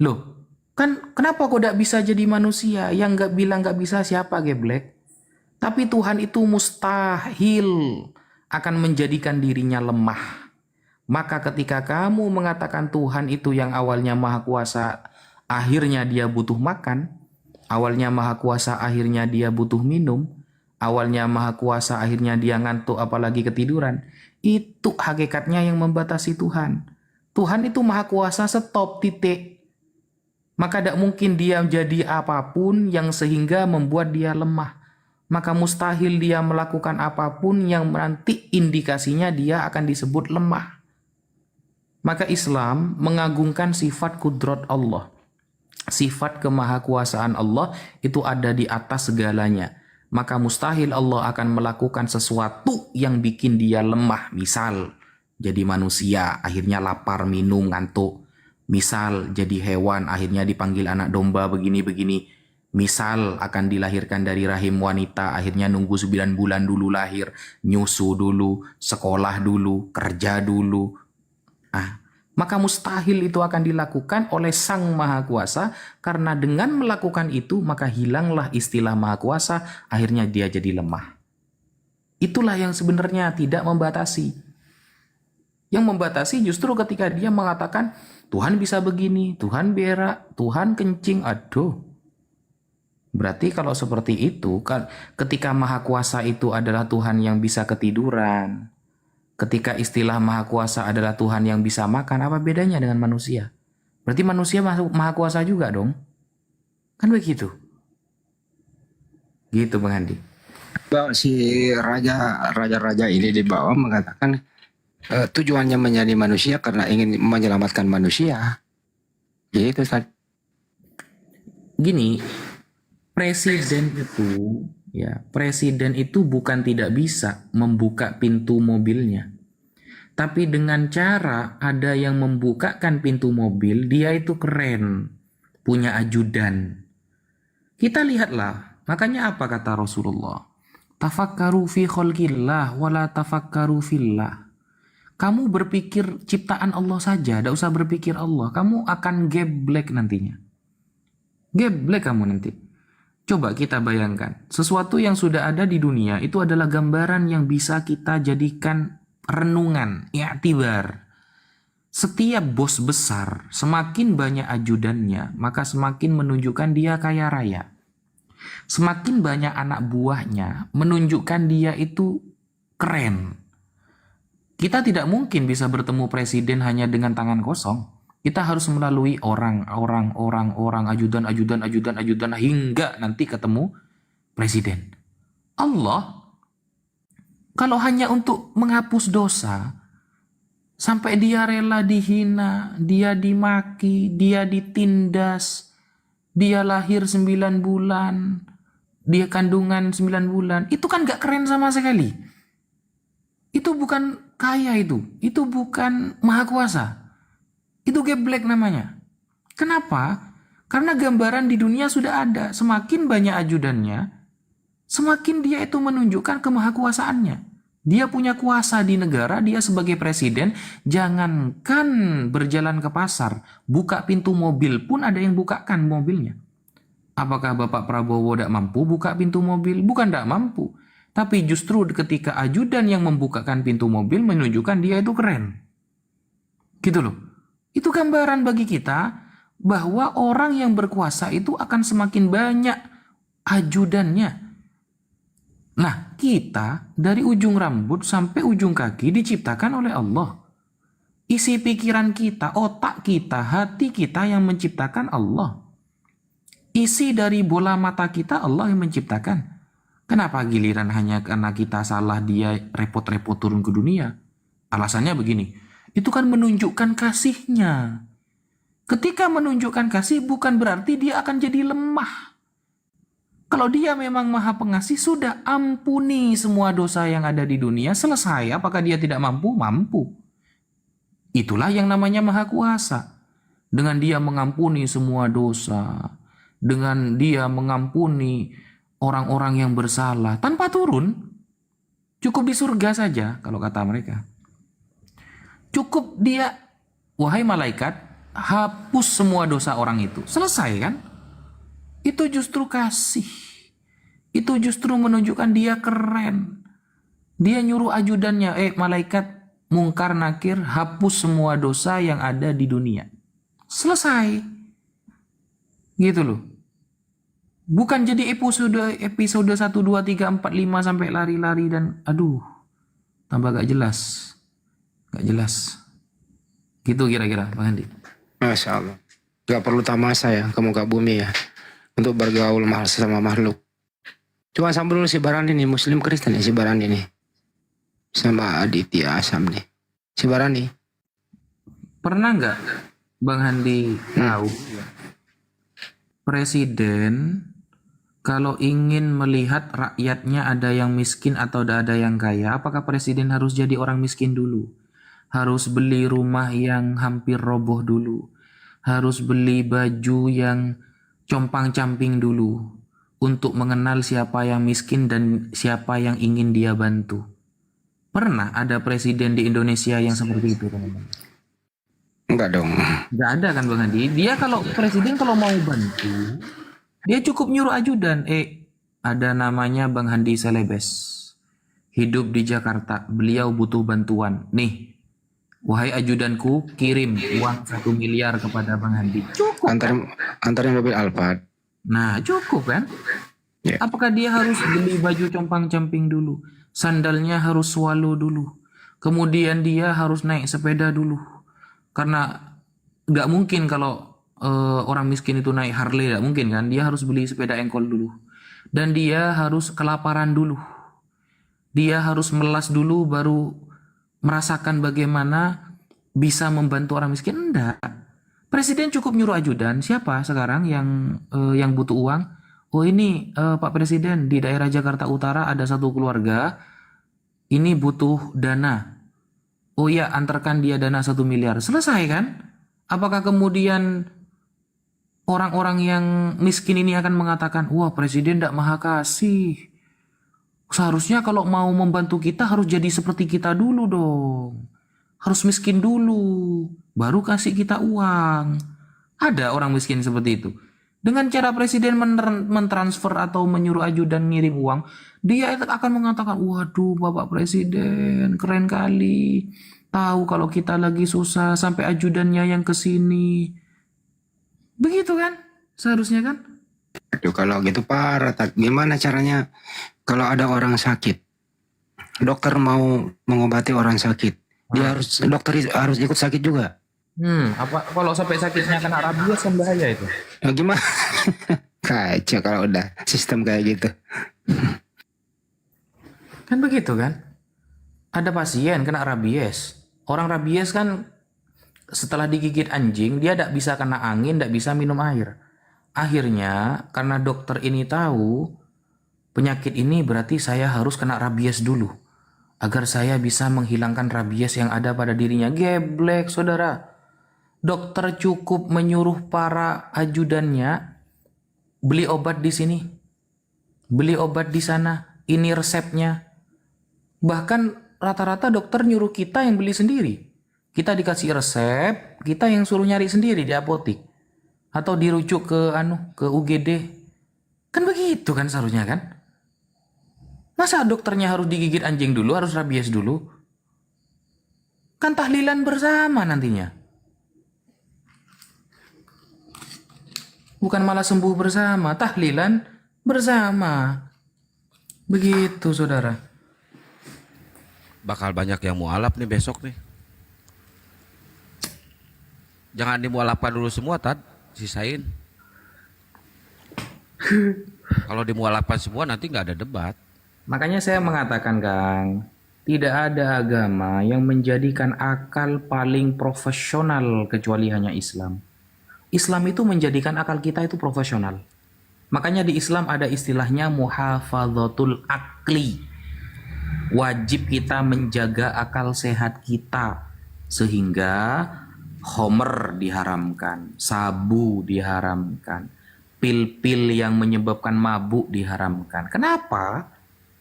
Loh, kan kenapa kok gak bisa jadi manusia? Yang gak bilang gak bisa siapa, geblek? Tapi Tuhan itu mustahil akan menjadikan dirinya lemah. Maka ketika kamu mengatakan Tuhan itu yang awalnya maha kuasa, akhirnya dia butuh makan, awalnya maha kuasa, akhirnya dia butuh minum, awalnya maha kuasa, akhirnya dia ngantuk apalagi ketiduran, itu hakikatnya yang membatasi Tuhan. Tuhan itu maha kuasa, stop, titik. Maka tidak mungkin dia jadi apapun yang sehingga membuat dia lemah. Maka mustahil dia melakukan apapun yang nanti indikasinya dia akan disebut lemah. Maka Islam mengagungkan sifat kudrat Allah. Sifat kemahakuasaan Allah itu ada di atas segalanya. Maka mustahil Allah akan melakukan sesuatu yang bikin dia lemah. Misal, jadi manusia, akhirnya lapar, minum, ngantuk. Misal, jadi hewan, akhirnya dipanggil anak domba, begini-begini. Misal akan dilahirkan dari rahim wanita, akhirnya nunggu 9 bulan dulu lahir, nyusu dulu, sekolah dulu, kerja dulu. Maka mustahil itu akan dilakukan oleh Sang Maha Kuasa, karena dengan melakukan itu maka hilanglah istilah Maha Kuasa, akhirnya dia jadi lemah. Itulah yang sebenarnya tidak membatasi. Yang membatasi justru ketika dia mengatakan Tuhan bisa begini, Tuhan berak, Tuhan kencing, aduh. Berarti kalau seperti itu, ketika Maha Kuasa itu adalah Tuhan yang bisa ketiduran, ketika istilah Maha Kuasa adalah Tuhan yang bisa makan, apa bedanya dengan manusia? Berarti manusia Maha Kuasa juga dong? Kan begitu? Gitu Bang Andi. Si raja-raja ini di bawah mengatakan tujuannya menjadi manusia karena ingin menyelamatkan manusia. Gitu Ustaz. Gini, presiden itu bukan tidak bisa membuka pintu mobilnya. Tapi dengan cara ada yang membukakan pintu mobil, dia itu keren, punya ajudan. Kita lihatlah, makanya apa kata Rasulullah? Tafakkaru fi khalqillah wala tafakkaru fillah. Kamu berpikir ciptaan Allah saja, tidak usah berpikir Allah. Kamu akan geblek nantinya. Geblek kamu nanti. Coba kita bayangkan, sesuatu yang sudah ada di dunia itu adalah gambaran yang bisa kita jadikan renungan, i'tibar. Setiap bos besar, semakin banyak ajudannya, maka semakin menunjukkan dia kaya raya. Semakin banyak anak buahnya, menunjukkan dia itu keren. Kita tidak mungkin bisa bertemu presiden hanya dengan tangan kosong. Kita harus melalui orang, ajudan, hingga nanti ketemu presiden. Allah, kalau hanya untuk menghapus dosa, sampai dia rela dihina, dia dimaki, dia ditindas, dia lahir 9 bulan, dia kandungan 9 bulan, itu kan gak keren sama sekali. Itu bukan kaya itu bukan maha kuasa. Itu geblek namanya. Kenapa? Karena gambaran di dunia sudah ada. Semakin banyak ajudannya, semakin dia itu menunjukkan kemahakuasaannya. Dia punya kuasa di negara, dia sebagai presiden, jangankan berjalan ke pasar, buka pintu mobil pun ada yang bukakan mobilnya. Apakah Bapak Prabowo tidak mampu buka pintu mobil? Bukan tidak mampu. Tapi justru ketika ajudan yang membukakan pintu mobil menunjukkan dia itu keren. Gitu loh. Itu gambaran bagi kita bahwa orang yang berkuasa itu akan semakin banyak ajudannya. Nah, kita dari ujung rambut sampai ujung kaki diciptakan oleh Allah. Isi pikiran kita, otak kita, hati kita yang menciptakan Allah. Isi dari bola mata kita Allah yang menciptakan. Kenapa giliran hanya karena kita salah dia repot-repot turun ke dunia? Alasannya begini, itu kan menunjukkan kasihnya. Ketika menunjukkan kasih bukan berarti dia akan jadi lemah. Kalau dia memang maha pengasih, sudah ampuni semua dosa yang ada di dunia, selesai. Apakah dia tidak mampu? Mampu. Itulah yang namanya maha kuasa. Dengan dia mengampuni semua dosa, dengan dia mengampuni orang-orang yang bersalah, tanpa turun, cukup di surga saja, kalau kata mereka. Cukup dia, wahai malaikat, hapus semua dosa orang itu. Selesai kan? Itu justru kasih. Itu justru menunjukkan dia keren. Dia nyuruh ajudannya, malaikat mungkar nakir, hapus semua dosa yang ada di dunia. Selesai. Gitu loh. Bukan jadi episode 1, 2, 3, 4, 5 sampai lari-lari dan aduh, tambah gak jelas. Gak jelas. Gitu kira-kira Bang Handi. Masya Allah. Gak perlu tamasa ya ke muka bumi ya, untuk bergaul sama makhluk. Cuma sambil dulu si Barani nih, Muslim Kristen ya si Barani nih. Sama Aditya Asam nih. Si Barani. Pernah nggak Bang Handi tahu presiden kalau ingin melihat rakyatnya ada yang miskin atau ada yang kaya, apakah presiden harus jadi orang miskin dulu? Harus beli rumah yang hampir roboh dulu? Harus beli baju yang compang-camping dulu untuk mengenal siapa yang miskin dan siapa yang ingin dia bantu? Pernah ada presiden di Indonesia yang seperti itu, teman-teman? Enggak dong. Enggak ada kan Bang Hadi? Dia kalau presiden kalau mau bantu, dia cukup nyuruh ajudan. Ada namanya Bang Handi Selebes. Hidup di Jakarta, beliau butuh bantuan. Nih, wahai ajudanku, kirim uang 1 miliar kepada Bang Handi. Cukup. Antarin mobil Alphard. Nah, cukup kan? Ya. Apakah dia harus beli baju compang-camping dulu? Sandalnya harus swallow dulu. Kemudian dia harus naik sepeda dulu. Karena nggak mungkin kalau orang miskin itu naik Harley, nggak mungkin kan? Dia harus beli sepeda engkol dulu. Dan dia harus kelaparan dulu. Dia harus melas dulu baru merasakan bagaimana bisa membantu orang miskin. Enggak. Presiden cukup nyuruh ajudan. Siapa sekarang yang butuh uang? Oh ini Pak Presiden, di daerah Jakarta Utara ada satu keluarga, ini butuh dana. Oh iya, antarkan dia dana 1 miliar. Selesai kan? Apakah kemudian orang-orang yang miskin ini akan mengatakan, wah Presiden tidak maha kasih. Seharusnya kalau mau membantu kita harus jadi seperti kita dulu dong. Harus miskin dulu, baru kasih kita uang. Ada orang miskin seperti itu. Dengan cara presiden mentransfer atau menyuruh ajudan ngirim uang, dia akan mengatakan, waduh Bapak Presiden, keren kali. Tahu kalau kita lagi susah sampai ajudannya yang kesini. Begitu kan? Seharusnya kan? Aduh, kalau gitu parah. Gimana caranya kalau ada orang sakit? Dokter mau mengobati orang sakit. Dokter harus ikut sakit juga. Apa kalau sampai sakitnya kena rabies kan bahaya itu. Ya, gimana? Kacau kalau udah sistem kayak gitu. Kan begitu kan? Ada pasien kena rabies. Orang rabies kan setelah digigit anjing dia tidak bisa kena angin, tidak bisa minum air. Akhirnya karena dokter ini tahu penyakit ini berarti saya harus kena rabies dulu. Agar saya bisa menghilangkan rabies yang ada pada dirinya. Geblek, saudara. Dokter cukup menyuruh para ajudannya beli obat di sini, beli obat di sana. Ini resepnya. Bahkan rata-rata dokter nyuruh kita yang beli sendiri. Kita dikasih resep, kita yang suruh nyari sendiri di apotik. Atau dirujuk ke UGD. Kan begitu kan seharusnya kan? Masa dokternya harus digigit anjing dulu, harus rabies dulu? Kan tahlilan bersama nantinya. Bukan malah sembuh bersama, tahlilan bersama. Begitu saudara. Bakal banyak yang mualaf nih besok nih. Jangan dimualafkan dulu semua, Tad. Sisain. Kalau dimualafkan semua nanti nggak ada debat. Makanya saya mengatakan Kang, tidak ada agama yang menjadikan akal paling profesional kecuali hanya Islam. Islam itu menjadikan akal kita itu profesional. Makanya di Islam ada istilahnya muhafadzatul akli. Wajib kita menjaga akal sehat kita. Sehingga homer diharamkan, sabu diharamkan, pil-pil yang menyebabkan mabuk diharamkan. Kenapa?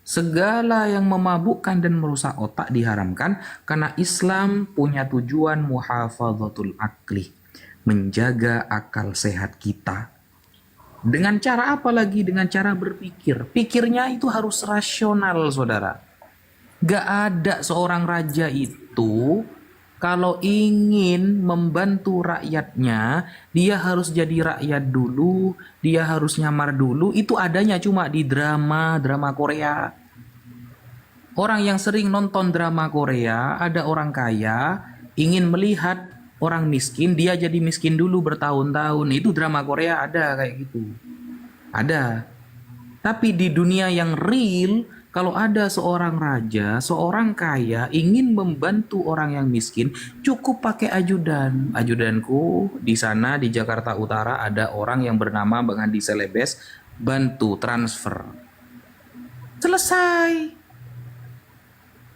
Segala yang memabukkan dan merusak otak diharamkan karena Islam punya tujuan muhafadzatul akli, menjaga akal sehat kita. Dengan cara apa lagi? Dengan cara berpikir. Pikirnya itu harus rasional, saudara. Gak ada seorang raja itu kalau ingin membantu rakyatnya, dia harus jadi rakyat dulu, dia harus nyamar dulu. Itu adanya cuma di drama Korea. Orang yang sering nonton drama Korea, ada orang kaya, ingin melihat orang miskin, dia jadi miskin dulu bertahun-tahun. Itu drama Korea ada kayak gitu. Ada. Tapi di dunia yang real, kalau ada seorang raja, seorang kaya ingin membantu orang yang miskin, cukup pakai ajudan. Ajudanku di sana di Jakarta Utara ada orang yang bernama Bang Handi Selebes, bantu transfer. Selesai.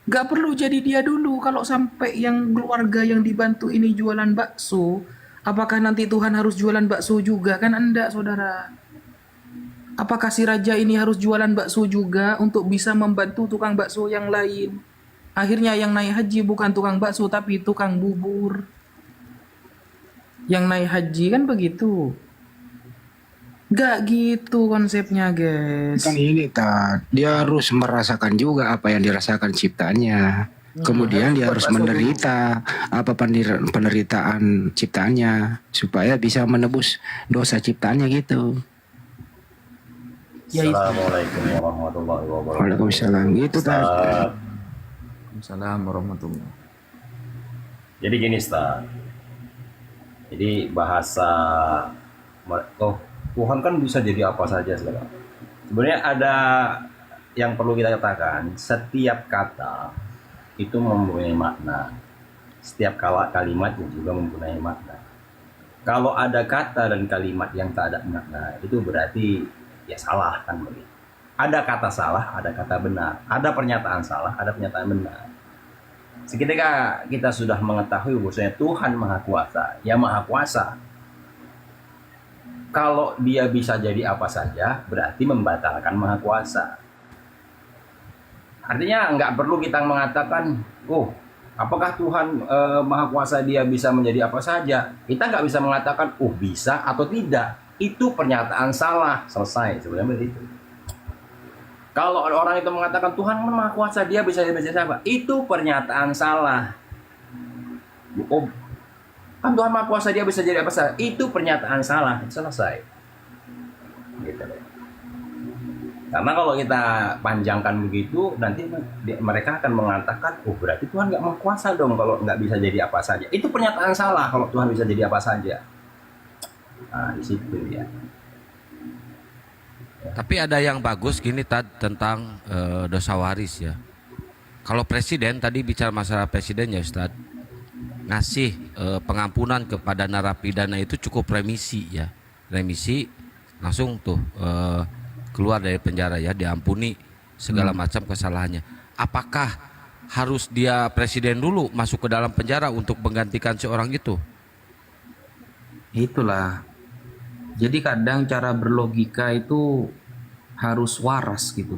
Gak perlu jadi dia dulu. Kalau sampai yang keluarga yang dibantu ini jualan bakso, apakah nanti Tuhan harus jualan bakso juga? Kan enggak, saudara. Apakah si raja ini harus jualan bakso juga untuk bisa membantu tukang bakso yang lain? Akhirnya yang naik haji bukan tukang bakso tapi tukang bubur. Yang naik haji kan begitu. Gak gitu konsepnya, guys. Kan ini Tad, dia harus merasakan juga apa yang dirasakan ciptaannya. Kemudian dia harus menderita apa penderitaan ciptaannya supaya bisa menebus dosa ciptaannya gitu. Assalamualaikum warahmatullahi wabarakatuh. Waalaikumsalam. Gitu Tad. Waalaikumsalam warahmatullahi. Jadi gini, Ustaz. Jadi bahasa Tuhan kan bisa jadi apa saja sekarang. Sebenarnya ada yang perlu kita katakan, setiap kata itu mempunyai makna. Setiap kalimat juga mempunyai makna. Kalau ada kata dan kalimat yang tak ada makna, itu berarti ya salah kan begitu. Ada kata salah, ada kata benar. Ada pernyataan salah, ada pernyataan benar. Seketika kita sudah mengetahui bahwasanya Tuhan Maha Kuasa, ya Maha Kuasa. Kalau dia bisa jadi apa saja, berarti membatalkan Maha Kuasa. Artinya nggak perlu kita mengatakan, oh, apakah Tuhan Maha Kuasa dia bisa menjadi apa saja? Kita nggak bisa mengatakan, oh bisa atau tidak. Itu pernyataan salah, selesai sebenarnya begitu. Kalau orang itu mengatakan Tuhan Maha Kuasa dia bisa apa? Itu pernyataan salah. Oh, kan Tuhan Maha Kuasa dia bisa jadi apa saja? Itu pernyataan salah, selesai. Gitu. Karena kalau kita panjangkan begitu, nanti mereka akan mengatakan, oh berarti Tuhan nggak Maha Kuasa dong kalau nggak bisa jadi apa saja. Itu pernyataan salah kalau Tuhan bisa jadi apa saja. Nah, di situ ya. Tapi ada yang bagus gini Tad tentang dosa waris ya. Kalau presiden tadi bicara masalah presiden ya Ustadz, ngasih pengampunan kepada narapidana itu cukup remisi ya. Remisi langsung tuh keluar dari penjara ya, diampuni segala macam kesalahannya. Apakah harus dia presiden dulu masuk ke dalam penjara untuk menggantikan seorang itu? Itulah. Jadi kadang cara berlogika itu harus waras gitu.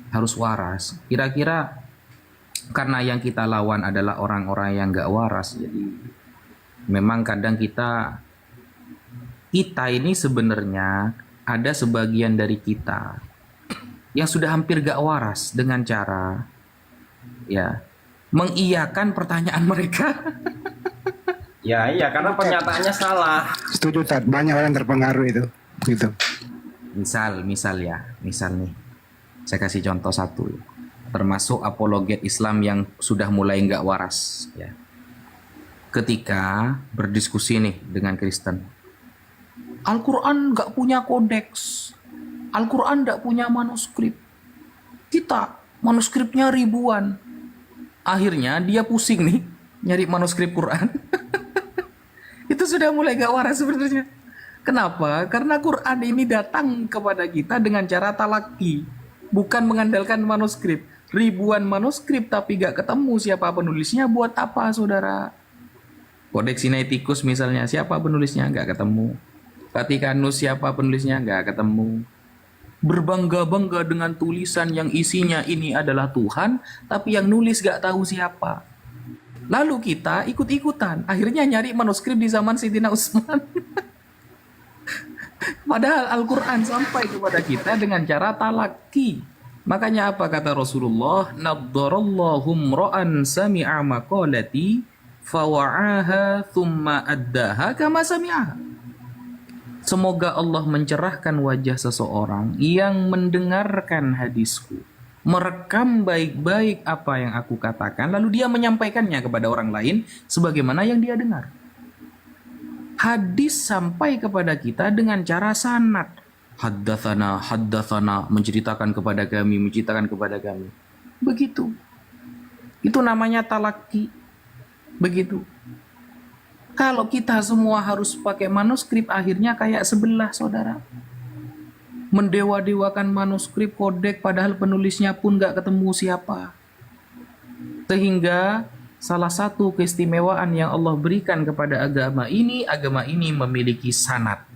harus waras. Kira-kira karena yang kita lawan adalah orang-orang yang nggak waras, jadi memang kadang kita ini sebenarnya ada sebagian dari kita yang sudah hampir gak waras dengan cara ya mengiyakan pertanyaan mereka. Ya iya, karena pernyataannya salah. Setuju, Tad. Banyak orang terpengaruh itu. Gitu. Misal nih, saya kasih contoh satu, termasuk apologet Islam yang sudah mulai nggak waras. Ya. Ketika berdiskusi nih dengan Kristen, Al-Quran nggak punya kodeks, Al-Quran nggak punya manuskrip, kita manuskripnya ribuan. Akhirnya dia pusing nih nyari manuskrip Quran. Itu sudah mulai gak waras sebenarnya. Kenapa? Karena Quran ini datang kepada kita dengan cara talaki, bukan mengandalkan manuskrip. Ribuan manuskrip tapi gak ketemu siapa penulisnya, buat apa saudara? Kodeks Sinaiticus misalnya, siapa penulisnya? Gak ketemu. Vatikanus siapa penulisnya? Gak ketemu. Berbangga-bangga dengan tulisan yang isinya ini adalah Tuhan, tapi yang nulis gak tahu siapa. Lalu kita ikut-ikutan, akhirnya nyari manuskrip di zaman Sayyidina Utsman. Padahal Al-Quran sampai kepada kita dengan cara talaki. Makanya apa kata Rasulullah? Naddarallahu mra'an sami'a maqalati fawa'aha thumma addaha kama sami'aha. Semoga Allah mencerahkan wajah seseorang yang mendengarkan hadisku, merekam baik-baik apa yang aku katakan, lalu dia menyampaikannya kepada orang lain sebagaimana yang dia dengar. Hadis sampai kepada kita dengan cara sanad. Haddatsana, menceritakan kepada kami. Begitu. Itu namanya talaki. Begitu. Kalau kita semua harus pakai manuskrip, akhirnya kayak sebelah, saudara. Mendewa-dewakan manuskrip kodek, padahal penulisnya pun gak ketemu siapa. Sehingga salah satu keistimewaan yang Allah berikan kepada agama ini memiliki sanad.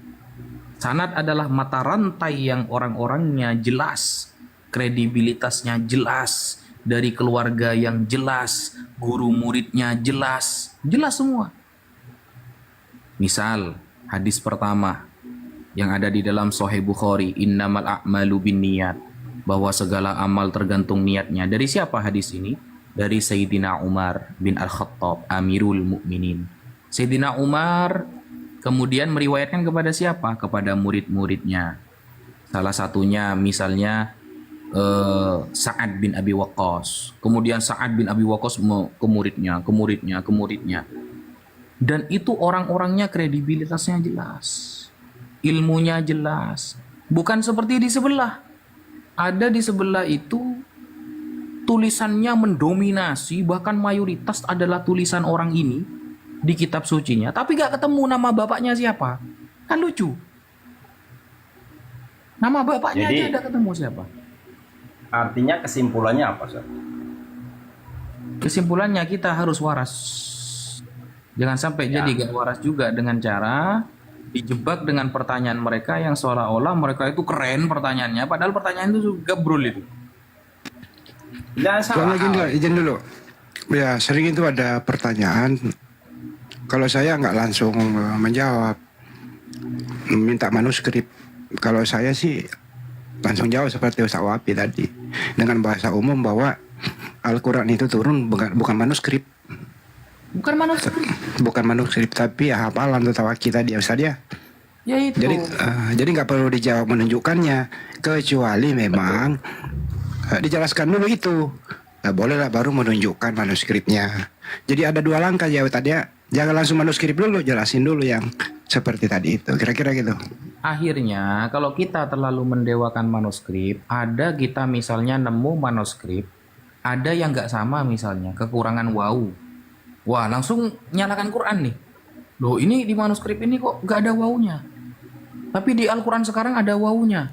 Sanad adalah mata rantai yang orang-orangnya jelas, kredibilitasnya jelas, dari keluarga yang jelas, guru muridnya jelas semua. Misal, hadis pertama yang ada di dalam Sahih Bukhari, innamal a'malu binniyat, bahwa segala amal tergantung niatnya. Dari siapa hadis ini? Dari Sayyidina Umar bin Al-Khattab, Amirul Mukminin. Sayyidina Umar kemudian meriwayatkan kepada siapa? Kepada murid-muridnya. Salah satunya misalnya Sa'ad bin Abi Waqqas. Kemudian Sa'ad bin Abi Waqqas ke muridnya. Dan itu orang-orangnya kredibilitasnya jelas, ilmunya jelas. Bukan seperti di sebelah. Ada di sebelah itu tulisannya mendominasi, bahkan mayoritas adalah tulisan orang ini di kitab sucinya, tapi gak ketemu nama bapaknya siapa. Kan lucu. Nama bapaknya Jadi, aja ada ketemu siapa. Artinya kesimpulannya apa, Ustaz? Kesimpulannya kita harus waras. Jangan sampai jadi gak waras juga dengan cara dijebak dengan pertanyaan mereka yang seolah-olah mereka itu keren pertanyaannya, padahal pertanyaan itu juga gabrul itu. Izin dulu. Ya, sering itu ada pertanyaan. Kalau saya nggak langsung menjawab, minta manuskrip. Kalau saya sih langsung jawab seperti Ustaz Wafi tadi, dengan bahasa umum bahwa Al-Quran itu turun bukan manuskrip. Bukan manuskrip, tapi ya hafalan atau kita dia Ustaz ya. Ya itu. Jadi nggak perlu dijawab menunjukkannya, kecuali memang dijelaskan dulu itu. Nah, bolehlah baru menunjukkan manuskripnya. Jadi ada dua langkah ya tadi ya. Jangan langsung manuskrip dulu, jelasin dulu yang seperti tadi itu. Kira-kira gitu. Akhirnya kalau kita terlalu mendewakan manuskrip, ada kita misalnya nemu manuskrip, ada yang nggak sama misalnya, kekurangan wawu. Wah, langsung nyalakan Quran nih. Loh, ini di manuskrip ini kok nggak ada wawunya. Tapi di Al-Quran sekarang ada wawunya.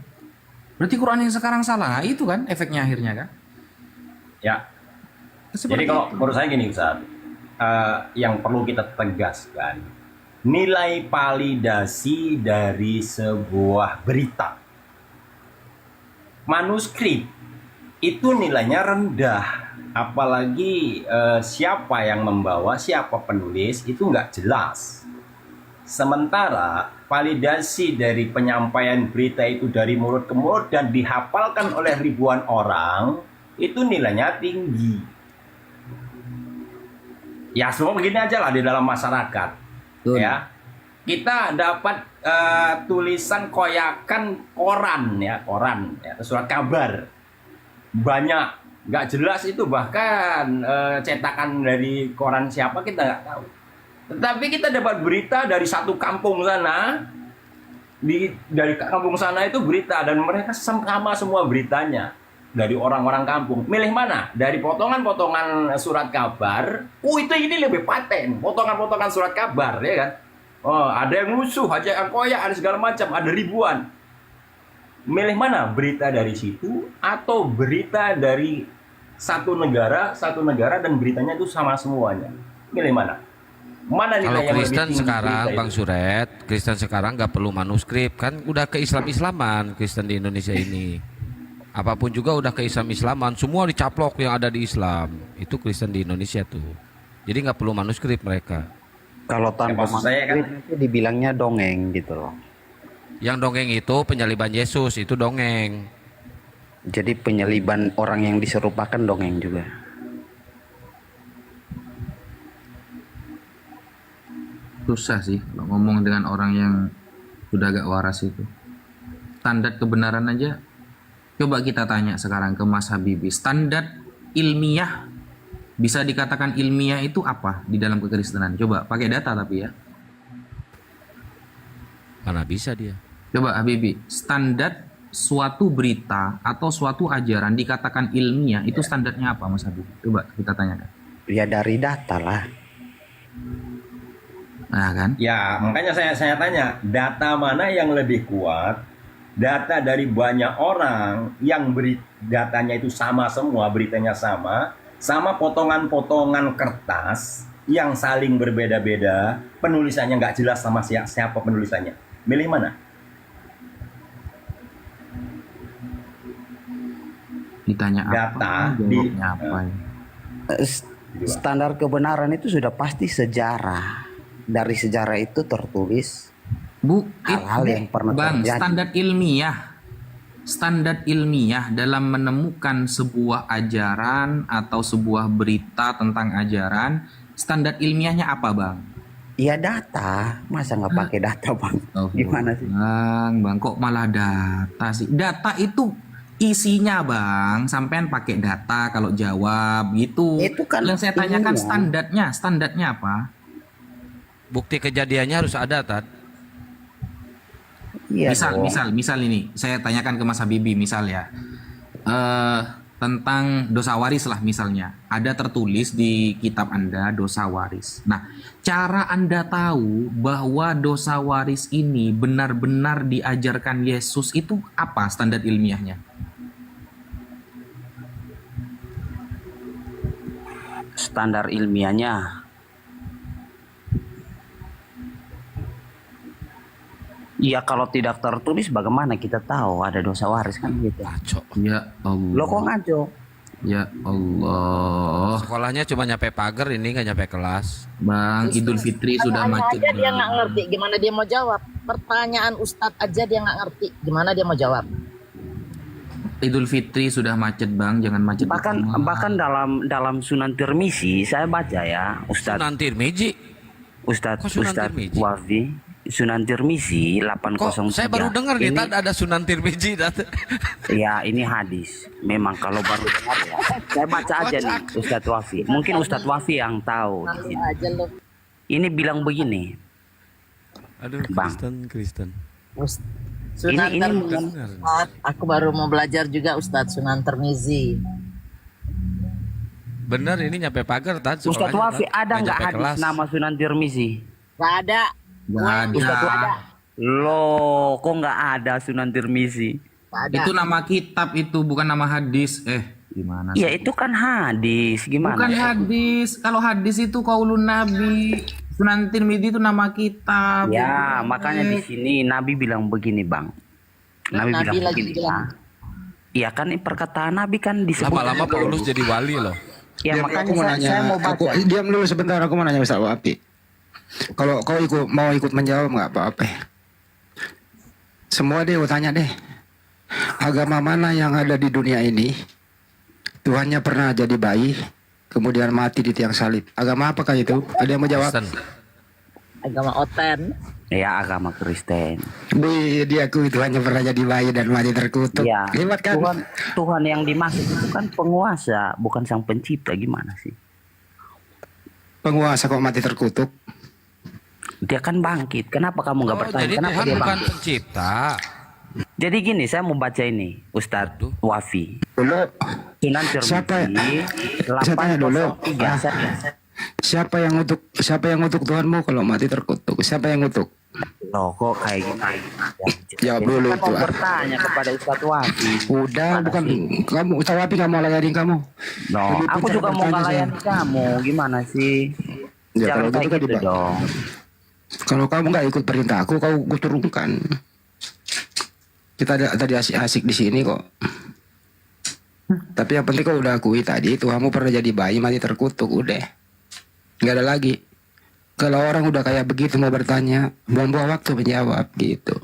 Berarti Quran yang sekarang salah. Nah, itu kan efeknya akhirnya kan? Ya. Seperti Jadi kalau itu. menurut saya gini, Ustaz, yang perlu kita tegaskan, nilai validasi dari sebuah berita, manuskrip itu nilainya rendah. Apalagi siapa yang membawa, siapa penulis itu nggak jelas. Sementara validasi dari penyampaian berita itu dari mulut ke mulut dan dihafalkan oleh ribuan orang, itu nilainya tinggi. Ya semua begini aja lah di dalam masyarakat. Ya, kita dapat tulisan koyakan koran ya, surat kabar banyak, nggak jelas itu, bahkan cetakan dari koran siapa kita nggak tahu. Tetapi kita dapat berita dari satu kampung sana, dari kampung sana itu berita, dan mereka sama semua beritanya dari orang-orang kampung. Milih mana? Dari potongan-potongan surat kabar. Itu ini lebih paten, potongan-potongan surat kabar, ya kan? Oh, ada yang musuh, ada yang koyak, ada segala macam, ada ribuan. Milih mana? Berita dari situ atau berita dari satu negara dan beritanya itu sama semuanya? Milih mana? Mana Kalau nilai yang lebih Kristen tinggi sekarang, berita Bang itu? Suret, Kristen sekarang nggak perlu manuskrip, kan udah ke Islam-Islaman Kristen di Indonesia ini. Apapun juga udah ke Islam-Islaman, semua dicaplok yang ada di Islam. Itu Kristen di Indonesia tuh. Jadi nggak perlu manuskrip mereka. Kalau tanpa maksud saya kan- manuskrip itu dibilangnya dongeng gitu loh. Yang dongeng itu penyaliban Yesus, itu dongeng. Jadi penyaliban orang yang diserupakan dongeng juga. Susah sih kalau ngomong dengan orang yang sudah agak waras itu. Standar kebenaran aja. Coba kita tanya sekarang ke Mas Habibie. Standar ilmiah, bisa dikatakan ilmiah itu apa di dalam kekristenan? Coba pakai data tapi ya. Mana bisa dia? Coba Habibie, standar suatu berita atau suatu ajaran dikatakan ilmiah itu standarnya apa Mas Habibie? Coba kita tanyakan. Ya dari data lah. Nah kan? Ya, makanya saya tanya, data mana yang lebih kuat? Data dari banyak orang yang datanya itu sama semua, beritanya sama potongan-potongan kertas yang saling berbeda-beda, penulisannya nggak jelas sama siapa penulisannya. Milih mana? Ditanya Data apa? Jawabnya apa? Ya? Standar kebenaran itu sudah pasti sejarah. Dari sejarah itu tertulis hal-hal yang pernah Bang, terjadi. standar ilmiah dalam menemukan sebuah ajaran atau sebuah berita tentang ajaran, standar ilmiahnya apa, Bang? Ya data, masa nggak pakai data, Bang? Gimana sih? Bang, kok malah data sih? Data itu isinya, Bang, sampean pakai data kalau jawab gitu. Itu kan yang saya tanyakan ilmiah. standarnya apa? Bukti kejadiannya harus ada, Tad. Iya misal ini saya tanyakan ke Mas Habibie misal ya, tentang dosa waris lah misalnya, ada tertulis di kitab Anda dosa waris. Nah, cara Anda tahu bahwa dosa waris ini benar-benar diajarkan Yesus itu apa standar ilmiahnya? Standar ilmiahnya, ya kalau tidak tertulis bagaimana kita tahu ada dosa waris kan gitu. Ya Allah. Lo kok ngaco? Ya Allah. Sekolahnya cuma nyampe pagar, ini nggak nyampe kelas. Bang, Idul Fitri sudah macet. aja dia nggak ngerti, gimana dia mau jawab? Pertanyaan Ustadz aja dia nggak ngerti, gimana dia mau jawab? Idul Fitri sudah macet, Bang, jangan macet. Bahkan dalam Sunan Tirmizi saya baca ya, Ustadz. Sunan Tirmizi. Ustadz Sunan Tirmizi? Wafi, Sunan Tirmizi 803. Kok saya baru dengar nih, Tad, ada Sunan Tirmizi, Tad. Ya ini hadis. Memang kalau baru dengar ya. Saya baca aja nih Ustadz Wafi. Mungkin Ustadz Wafi yang tahu di sini. Aja lo. Ini bilang begini. Aduh, Bang. Kristen. Sunan Ini Tirmizi. Aku baru mau belajar juga Ustadz Sunan Tirmizi. Bener, ini nyampe pagar, Tad. Ustadz sekolahnya, Wafi Tad. ada Nggak nggak nyampe hadis kelas. nama Sunan Tirmizi? Gak ada. Nggak ada. Loh, kok nggak ada Sunan Tirmizi? Gak ada. Itu nama kitab itu, bukan nama hadis. Gimana Ya sih? itu kan hadis. Gimana? Bukan hadis. Kalau hadis itu qaulun Nabi. Sunan Tirmidzi itu nama kitab. Ya, makanya di sini Nabi bilang begini, Bang. Nabi bilang lagi begini. bilang. Iya kan perkataan Nabi kan disebut. Lama-lama Paulus jadi wali loh. Ya Diam, makanya aku mau nanya, saya mau baca. diam dulu sebentar, aku mau nanya Ustaz Wapi. Kalau kau mau ikut menjawab nggak apa-apa. Semua deh, aku tanya deh. Agama mana yang ada di dunia ini? Tuhannya pernah jadi bayi, kemudian mati di tiang salib. Agama apakah itu? Ada yang mau jawab? Agama Oten. Ya agama Kristen. Wih, diakui Tuhannya pernah jadi bayi dan mati terkutuk. Ya. Hebat kan? Tuhan yang dimaksud itu kan penguasa, bukan sang pencipta. Gimana sih? Penguasa kok mati terkutuk? Dia kan bangkit. Kenapa kamu nggak bertanya? Jadi Kenapa Tuhan dia bukan bangkit? pencipta. Jadi gini, saya mau baca ini, Ustadz Wafi. Dulu. Sunan Siapa? Tirmizi Saya tanya dulu. 803. Siapa yang ngutuk Tuhanmu kalau mati terkutuk? Siapa yang ngutuk? Loh kok kayak gini? Jawab dulu Saya itu. mau bertanya kepada Ustadz Wafi. Udah, bukan kamu. Ustaz Wapi nggak mau layanin kamu. No, Lebih aku pintar juga mau bertanya, ngelayan saya. kamu. Gimana sih? Ya, Jangan kalau gitu kayak kan gitu dibang- dong. Kalau kamu nggak ikut perintah aku, kau turunkan. Kita tadi asik-asik di sini kok. Tapi yang penting kau udah akui tadi, Tuhanmu pernah jadi bayi mati terkutuk, udah. Nggak ada lagi. Kalau orang udah kayak begitu mau bertanya, buang-buang waktu menjawab gitu.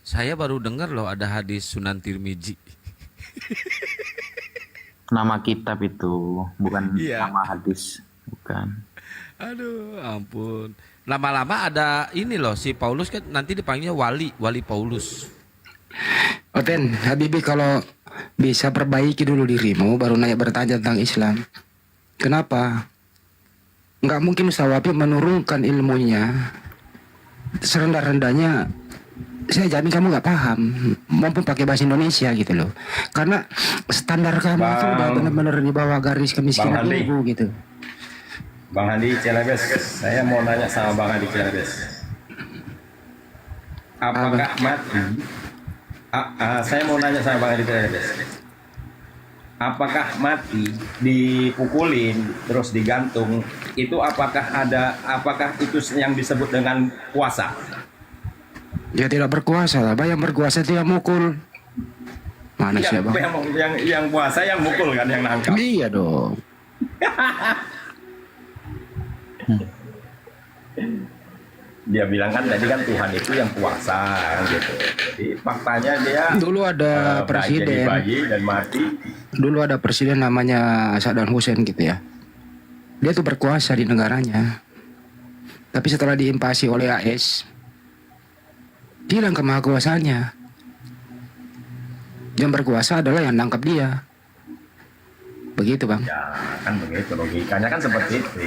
Saya baru dengar loh ada hadis Sunan Tirmizi. Nama kitab itu, bukan Iya. nama hadis. Bukan. Aduh, ampun. Lama-lama ada ini loh, si Paulus kan nanti dipanggilnya wali Paulus. Oten, Habibi kalau bisa perbaiki dulu dirimu, baru nanya bertanya tentang Islam. Kenapa? Nggak mungkin Ustaz Wapi menurunkan ilmunya serendah-rendahnya. Saya jamin kamu nggak paham, maupun pakai bahasa Indonesia gitu loh. Karena standar kamu itu udah benar-benar di bawah garis kemiskinan Bang Handi. ibu gitu. Bang Handi Celebes, saya mau nanya sama Bang Handi Celebes. Apakah mati? Saya mau nanya sama Bang Handi Celebes. Apakah mati dipukulin terus digantung itu apakah itu yang disebut dengan kuasa? Dia tidak berkuasa lah, yang berkuasa itu yang mukul. Mana sih bang? Yang puasa yang mukul kan yang nangkap. Iya dong. Dia bilang kan tadi kan Tuhan itu yang puasa kan gitu. Jadi faktanya dia Dulu ada jadi presiden. bayi dan mati. Dulu ada presiden namanya Saddam Hussein gitu ya. Dia tuh berkuasa di negaranya. Tapi setelah diinvasi oleh AS, hilang kemahakuasaannya. Yang berkuasa adalah yang nangkap dia. Begitu bang. Ya kan begitu logikanya kan seperti itu.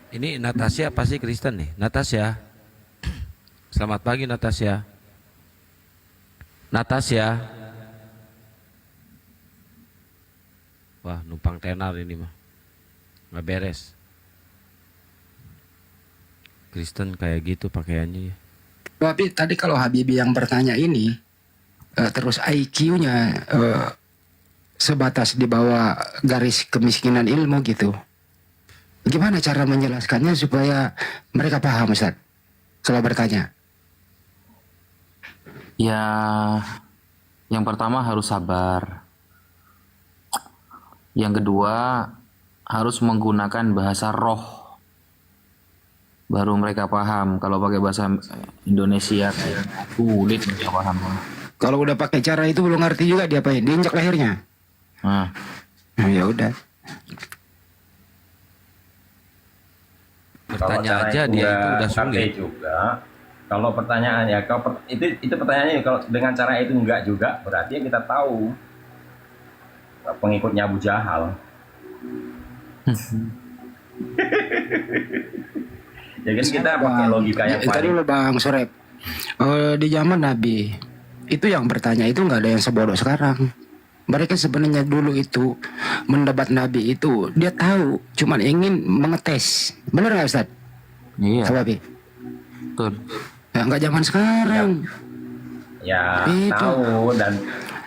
Ini Natasha pasti Kristen nih. Natasha. Selamat pagi Natasha. Natasha. Wah, numpang tenar ini mah. Nggak beres. Kristen kayak gitu pakaiannya ya. Tapi tadi kalau Habibie yang bertanya ini, terus IQ-nya sebatas di bawah garis kemiskinan ilmu gitu. Gimana cara menjelaskannya supaya mereka paham Ustaz kalau bertanya? Ya, yang pertama harus sabar. Yang kedua harus menggunakan bahasa roh. Baru mereka paham. Kalau pakai bahasa Indonesia sulit mereka paham. Kalau udah pakai cara itu belum ngerti juga dia apain, diinjak lehernya. Nah, Ya udah. Bertanya Kalau cara aja dia itu udah ngerti sulit. juga. Kalau pertanyaannya, itu pertanyaannya kalau dengan cara itu enggak juga, berarti ya kita tahu pengikutnya Abu Jahal. Ya kan kita pakai logika yang Tadi lo Bang Sorep, di zaman Nabi itu yang bertanya itu nggak ada yang sebodoh sekarang. Mereka sebenarnya dulu itu mendebat Nabi itu dia tahu, cuman ingin mengetes. Bener nggak Ustaz? iya. Sahabat? Betul. Ya, nggak zaman sekarang. Ya Itu.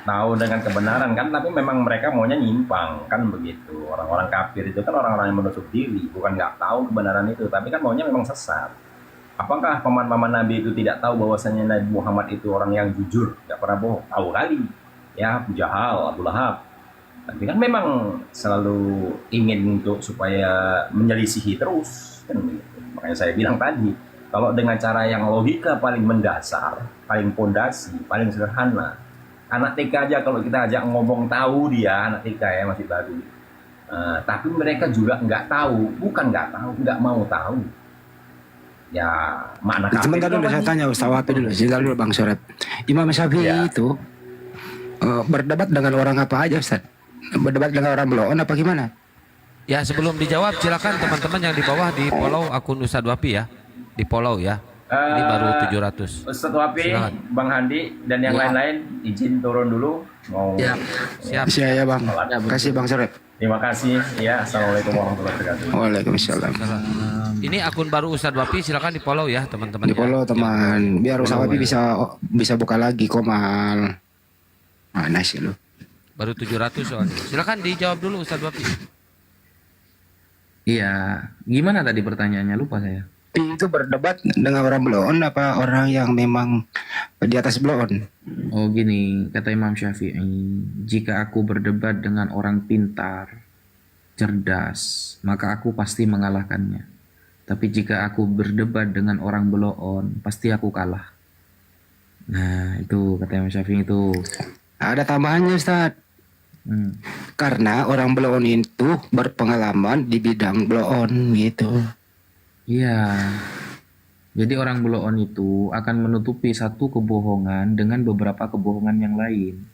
tahu dengan kebenaran kan, tapi memang mereka maunya nyimpang kan begitu. Orang-orang kafir itu kan orang-orang yang menutup diri, bukan nggak tahu kebenaran itu, tapi kan maunya memang sesat. Apakah paman-paman Nabi itu tidak tahu bahwasanya Nabi Muhammad itu orang yang jujur, tidak pernah bohong? Tahu kali. Ya, Abu Jahal, Abu Lahab. Tapi kan memang selalu ingin untuk supaya menyelisihi terus. Kan begitu. Makanya saya bilang tadi, kalau dengan cara yang logika paling mendasar, paling pondasi, paling sederhana, anak TK aja kalau kita ajak ngomong tahu dia, anak TK ya masih baru. Tapi mereka juga nggak tahu, bukan nggak tahu, nggak mau tahu. Ya makna kafir. Sebentar dulu saya tanya Ustaz Wafi dulu, sebentar dulu Bang Surat. Imam Syafi'i itu berdebat dengan orang apa aja Ustaz? Berdebat dengan orang Bloon apa gimana? Ya sebelum dijawab silakan teman-teman yang di bawah di follow akun Ustadz Wafi ya, di follow ya. Ini baru 700. Ustadz Wafi, Silakan. Bang Handi dan yang lain-lain izin turun dulu. Mau Siap. Siap ya Bang. Terima kasih Bang Surat. Terima kasih ya. Assalamualaikum warahmatullahi wabarakatuh. Waalaikumsalam. Ini akun baru Ustadz Wafi, silakan di follow ya teman-teman. Di follow teman, biar Ustaz Wafi bisa buka lagi Komal. Nice lu. Baru 700 soalnya. Silakan dijawab dulu Ustadz Wafi. Iya, gimana tadi pertanyaannya, lupa saya. Itu berdebat dengan orang Bloon apa orang yang memang di atas Bloon? Oh gini, kata Imam Syafi'i, jika aku berdebat dengan orang pintar, cerdas, maka aku pasti mengalahkannya. Tapi jika aku berdebat dengan orang Bloon, pasti aku kalah. Nah, itu kata Imam Syafi'i itu. Ada tambahannya Ustaz. Karena orang Bloon itu berpengalaman di bidang Bloon gitu. Iya. Jadi orang Bloon itu akan menutupi satu kebohongan dengan beberapa kebohongan yang lain.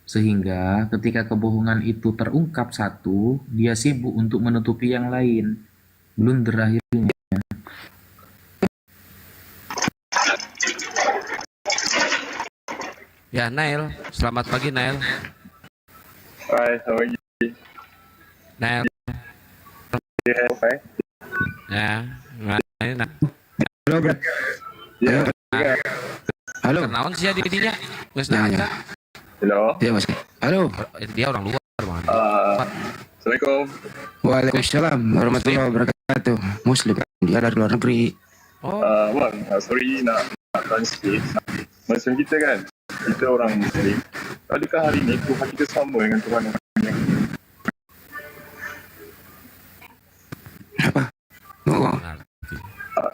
Sehingga ketika kebohongan itu terungkap satu, dia sibuk untuk menutupi yang lain. Belum berakhirnya. Ya Nail, selamat pagi Nail. Hai, selamat pagi. Nail. Ya, nah. Halo, Bro. Ya. Halo. Kenaon sih di dinya? Geus Ya, ada. Halo. Iya Mas. Halo. Dia orang luar, Bang. Assalamualaikum. Waalaikumsalam warahmatullahi wabarakatuh. Muslim, dia dari luar negeri. Bang, sorry nak tanya sikit. Macam kita kan, kita orang Muslim. Adakah hari ini Tuhan kita sama dengan Tuhan yang lain? Oh.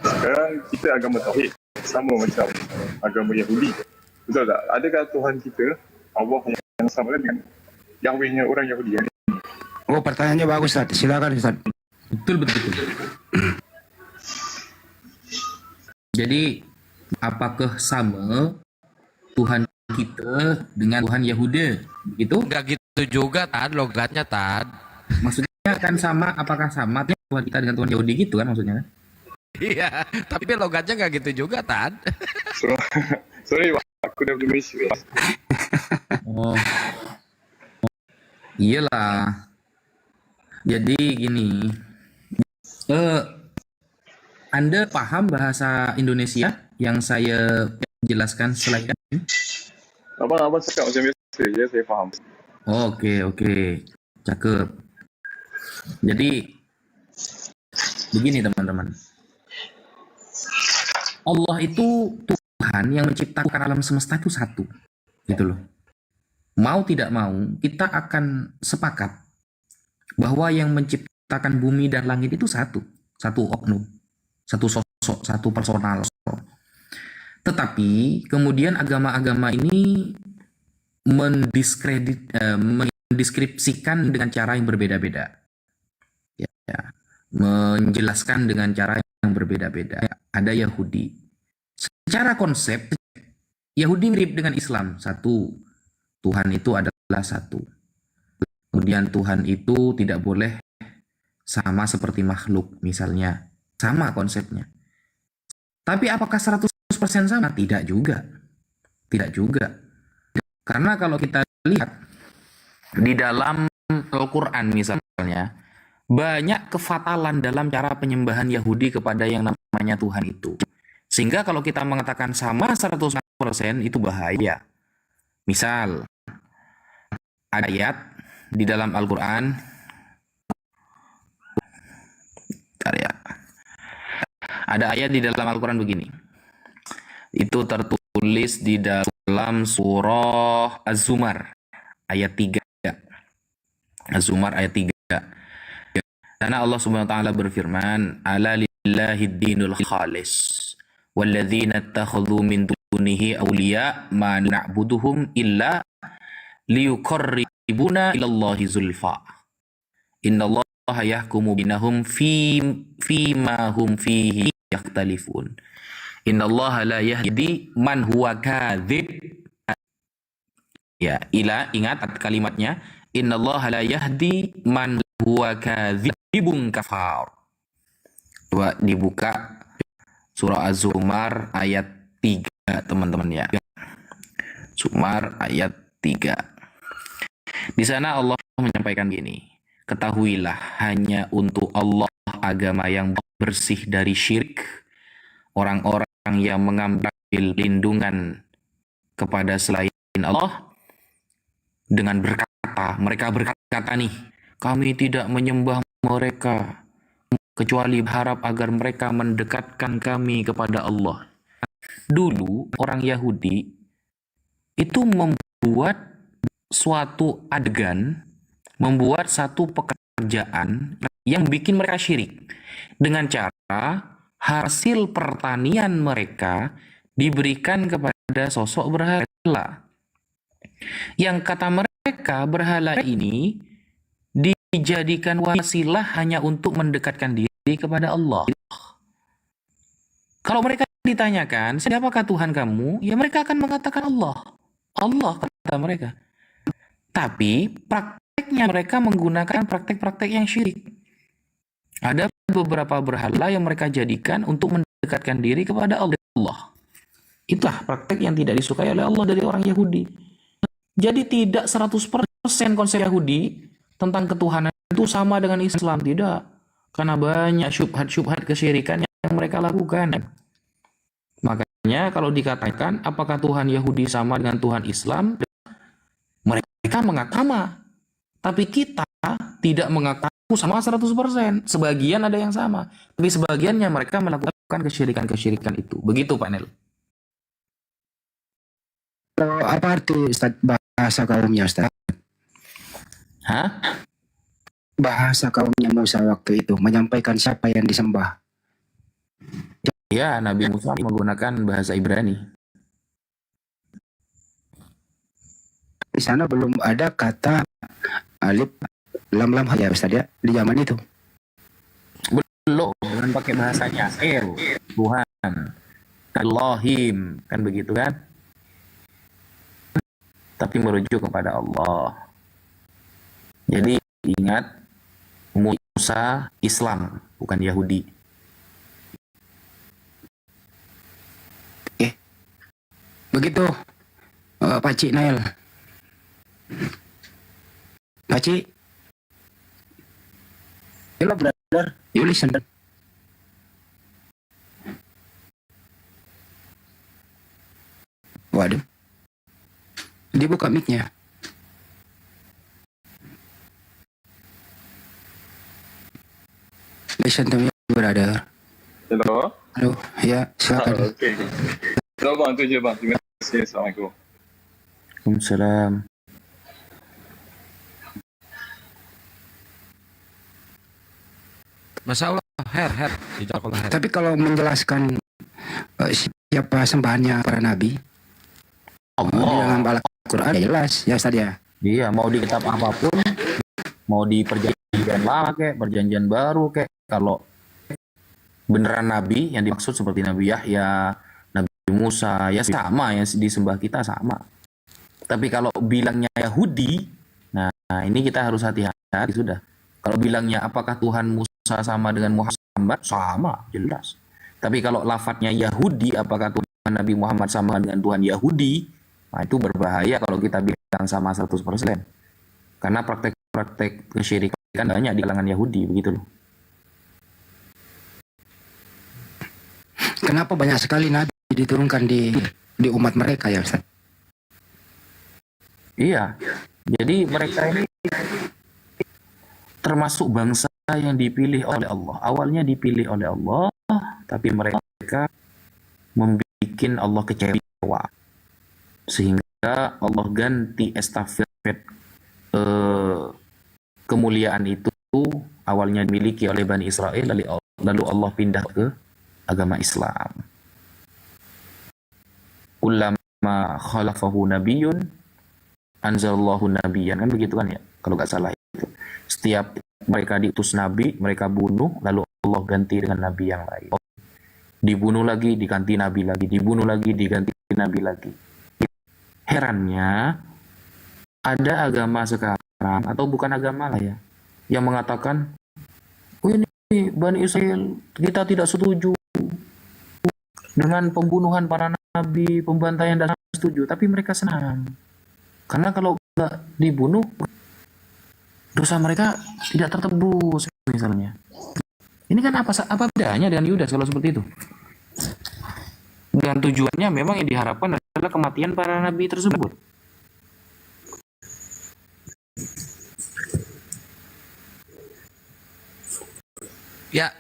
Sekarang kita agama Tauhid sama macam agama Yahudi. Betul tak? Adakah Tuhan kita Allah yang sama dengan Yahwehnya orang Yahudi? Oh, pertanyaannya bagus Ustaz. Silakan Ustaz. Betul. Jadi, apakah sama Tuhan kita dengan Tuhan Yahudi? Gitu? Enggak gitu juga, Tad. Logatnya, Tad. Maksudnya kan sama, apakah sama Tuhan kita dengan Tuhan Yahudi gitu kan maksudnya? Iya, tapi logatnya enggak gitu juga, Tad. Sorry, aku dah belum isi. Oh. Iyalah. Jadi gini. Anda paham bahasa Indonesia yang saya jelaskan selain ini? Abang cakap macam biasa, ya saya faham. Oke. Cakep. Jadi begini teman-teman. Allah itu Tuhan yang menciptakan alam semesta itu satu. Gitu loh. Mau tidak mau, kita akan sepakat bahwa yang menciptakan bumi dan langit itu satu oknum, satu sosok, satu personal. Tetapi kemudian agama-agama ini mendeskripsikan dengan cara yang berbeda-beda, ya, menjelaskan dengan cara yang berbeda-beda. Ada Yahudi, secara konsep Yahudi mirip dengan Islam, satu, Tuhan itu adalah satu. Kemudian Tuhan itu tidak boleh sama seperti makhluk misalnya, sama konsepnya. Tapi apakah 100% sama? Tidak juga. Karena kalau kita lihat di dalam Al-Quran misalnya, banyak kefatalan dalam cara penyembahan Yahudi kepada yang namanya Tuhan itu. Sehingga kalau kita mengatakan sama 100% itu bahaya. Misal, ada ayat di dalam Al-Quran, Ada ayat di dalam Al-Quran begini. Itu tertulis di dalam surah Az-Zumar ayat 3. Az-Zumar ayat 3. Karena Allah Subhanahu wa taala berfirman, "Ala lillahid dinul khalis walladzina ittakhadhu min dunihi awliya ma na'buduhum illa liyuqarribuna ilallahi zulfa. Innallaha yahkumu bainahum fi ma hum fihi yakhtalifun. Innallaha la yahdi man huwa kadzib." Ya, ingat kalimatnya. Innallaha la yahdi man huwa kadzibun kafar. Coba dibuka surah Az-Zumar ayat 3, teman-teman ya. Zumar ayat 3. Di sana Allah menyampaikan gini. Ketahuilah hanya untuk Allah agama yang bersih dari syirik. Orang-orang yang mengambil lindungan kepada selain Allah dengan mereka berkata nih, kami tidak menyembah mereka kecuali berharap agar mereka mendekatkan kami kepada Allah. Dulu orang Yahudi itu membuat suatu adegan, membuat satu pekerjaan yang bikin mereka syirik dengan cara hasil pertanian mereka diberikan kepada sosok berhala. Yang kata mereka berhala ini dijadikan wasilah hanya untuk mendekatkan diri kepada Allah. Kalau mereka ditanyakan, siapakah Tuhan kamu? Ya mereka akan mengatakan Allah. Allah kata mereka. Tapi prakteknya mereka menggunakan praktek-praktek yang syirik. Ada beberapa berhala yang mereka jadikan untuk mendekatkan diri kepada Allah. Itulah praktek yang tidak disukai oleh Allah dari orang Yahudi. Jadi tidak 100% konsep Yahudi tentang ketuhanan itu sama dengan Islam. Tidak. Karena banyak syubhat-syubhat kesyirikan yang mereka lakukan. Makanya kalau dikatakan apakah Tuhan Yahudi sama dengan Tuhan Islam, mereka mengaku sama. Tapi kita tidak mengaku sama 100%. Sebagian ada yang sama. Tapi sebagiannya mereka melakukan kesyirikan-kesyirikan itu. Begitu Pak Nel. Apa arti Ustaz bahasa kaumnya Ustaz? Hah? Bahasa kaumnya Musa waktu itu menyampaikan siapa yang disembah. Ya, Nabi Musa menggunakan bahasa Ibrani. Di sana belum ada kata alif lam ya Ustaz ya di zaman itu. Belum, dengan pakai bahasanya Tuhan, Elohim, kan begitu kan? Tapi merujuk kepada Allah. Jadi ingat, Musa Islam, bukan Yahudi. Oke. Begitu, Pak Cik Nail. Pak Cik. Hello, brother. You listen. Waduh. Dibuka mic-nya. Listen to me, brother. Hello. Halo, ya silakan. Okey. So bang, tu je bang. Terima kasih. Assalamualaikum. Waalaikumsalam. Masya Allah, her. Jazakallah her. Tapi kalau menjelaskan siapa sembahannya para nabi, dalam Al-Quran ya jelas, ya Ustaz ya. Iya, mau di kitab apapun, mau di perjanjian lama kek, perjanjian baru kek, kalau beneran nabi yang dimaksud seperti Nabi Yahya, Nabi Musa, ya sama yang disembah kita sama. Tapi kalau bilangnya Yahudi, nah ini kita harus hati-hati sudah. Kalau bilangnya apakah Tuhan Musa sama dengan Muhammad, sama, jelas. Tapi kalau lafadznya Yahudi, apakah Tuhan Nabi Muhammad sama dengan Tuhan Yahudi, nah itu berbahaya kalau kita bilang sama 100%. Karena praktek-praktek kesyirikan banyak di kalangan Yahudi, begitu loh. Kenapa banyak sekali nabi diturunkan di umat mereka ya Ustaz? Iya, jadi mereka ini termasuk bangsa yang dipilih oleh Allah. Awalnya dipilih oleh Allah, tapi mereka membuat Allah kecewa, sehingga Allah ganti estafet kemuliaan itu awalnya dimiliki oleh Bani Israel, lalu Allah pindah ke agama Islam. Kullama khalafahu nabiyyun anzalallahu nabiyyan, kan begitu kan ya, kalau nggak salah itu. Setiap mereka diutus nabi, mereka bunuh, lalu Allah ganti dengan nabi yang lain. Dibunuh lagi, diganti nabi lagi, dibunuh lagi, diganti nabi lagi. Herannya, ada agama sekarang, atau bukan agama lah ya, yang mengatakan, oh ini Bani Israel, kita tidak setuju dengan pembunuhan para nabi, pembantaian, dan setuju, tapi mereka senang. Karena kalau nggak dibunuh, dosa mereka tidak tertebus, misalnya. Ini kan apa bedanya dengan Yudas kalau seperti itu? Dan tujuannya memang yang diharapkan adalah kematian para nabi tersebut. Ya,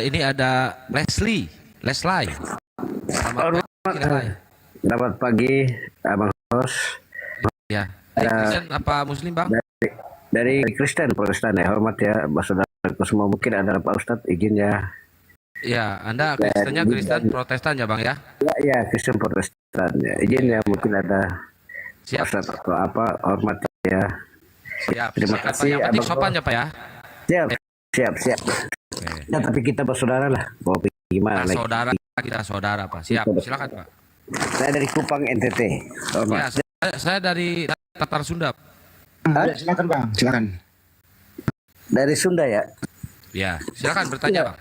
ini ada Leslie. Selamat pagi, Abang Ros. Ya, Kristen apa Muslim, Bang? Dari Kristen Protestan ya, hormat ya, saudaraku semua. Mungkin ada Pak Ustadz izin ya. Ya, Anda Kristennya Kristen Protestan ya, Bang ya? Ya, Kristen Protestan ya. Izin ya, mungkin ada Siap. Pak Ustadz atau apa, hormat ya. Siap. Terima Silakan, Pak. kasih, Yang penting Abang sopan Ros. ya, Pak ya? Siap. Ya, tapi kita bersaudara lah. Mau gimana? Nah, kita saudara, Pak. Siap. Silakan, Pak. Saya dari Kupang NTT. Ya, saya dari Tatar Sunda. Silakan Bang, silakan. Dari Sunda ya? Ya, silakan bertanya, Bang.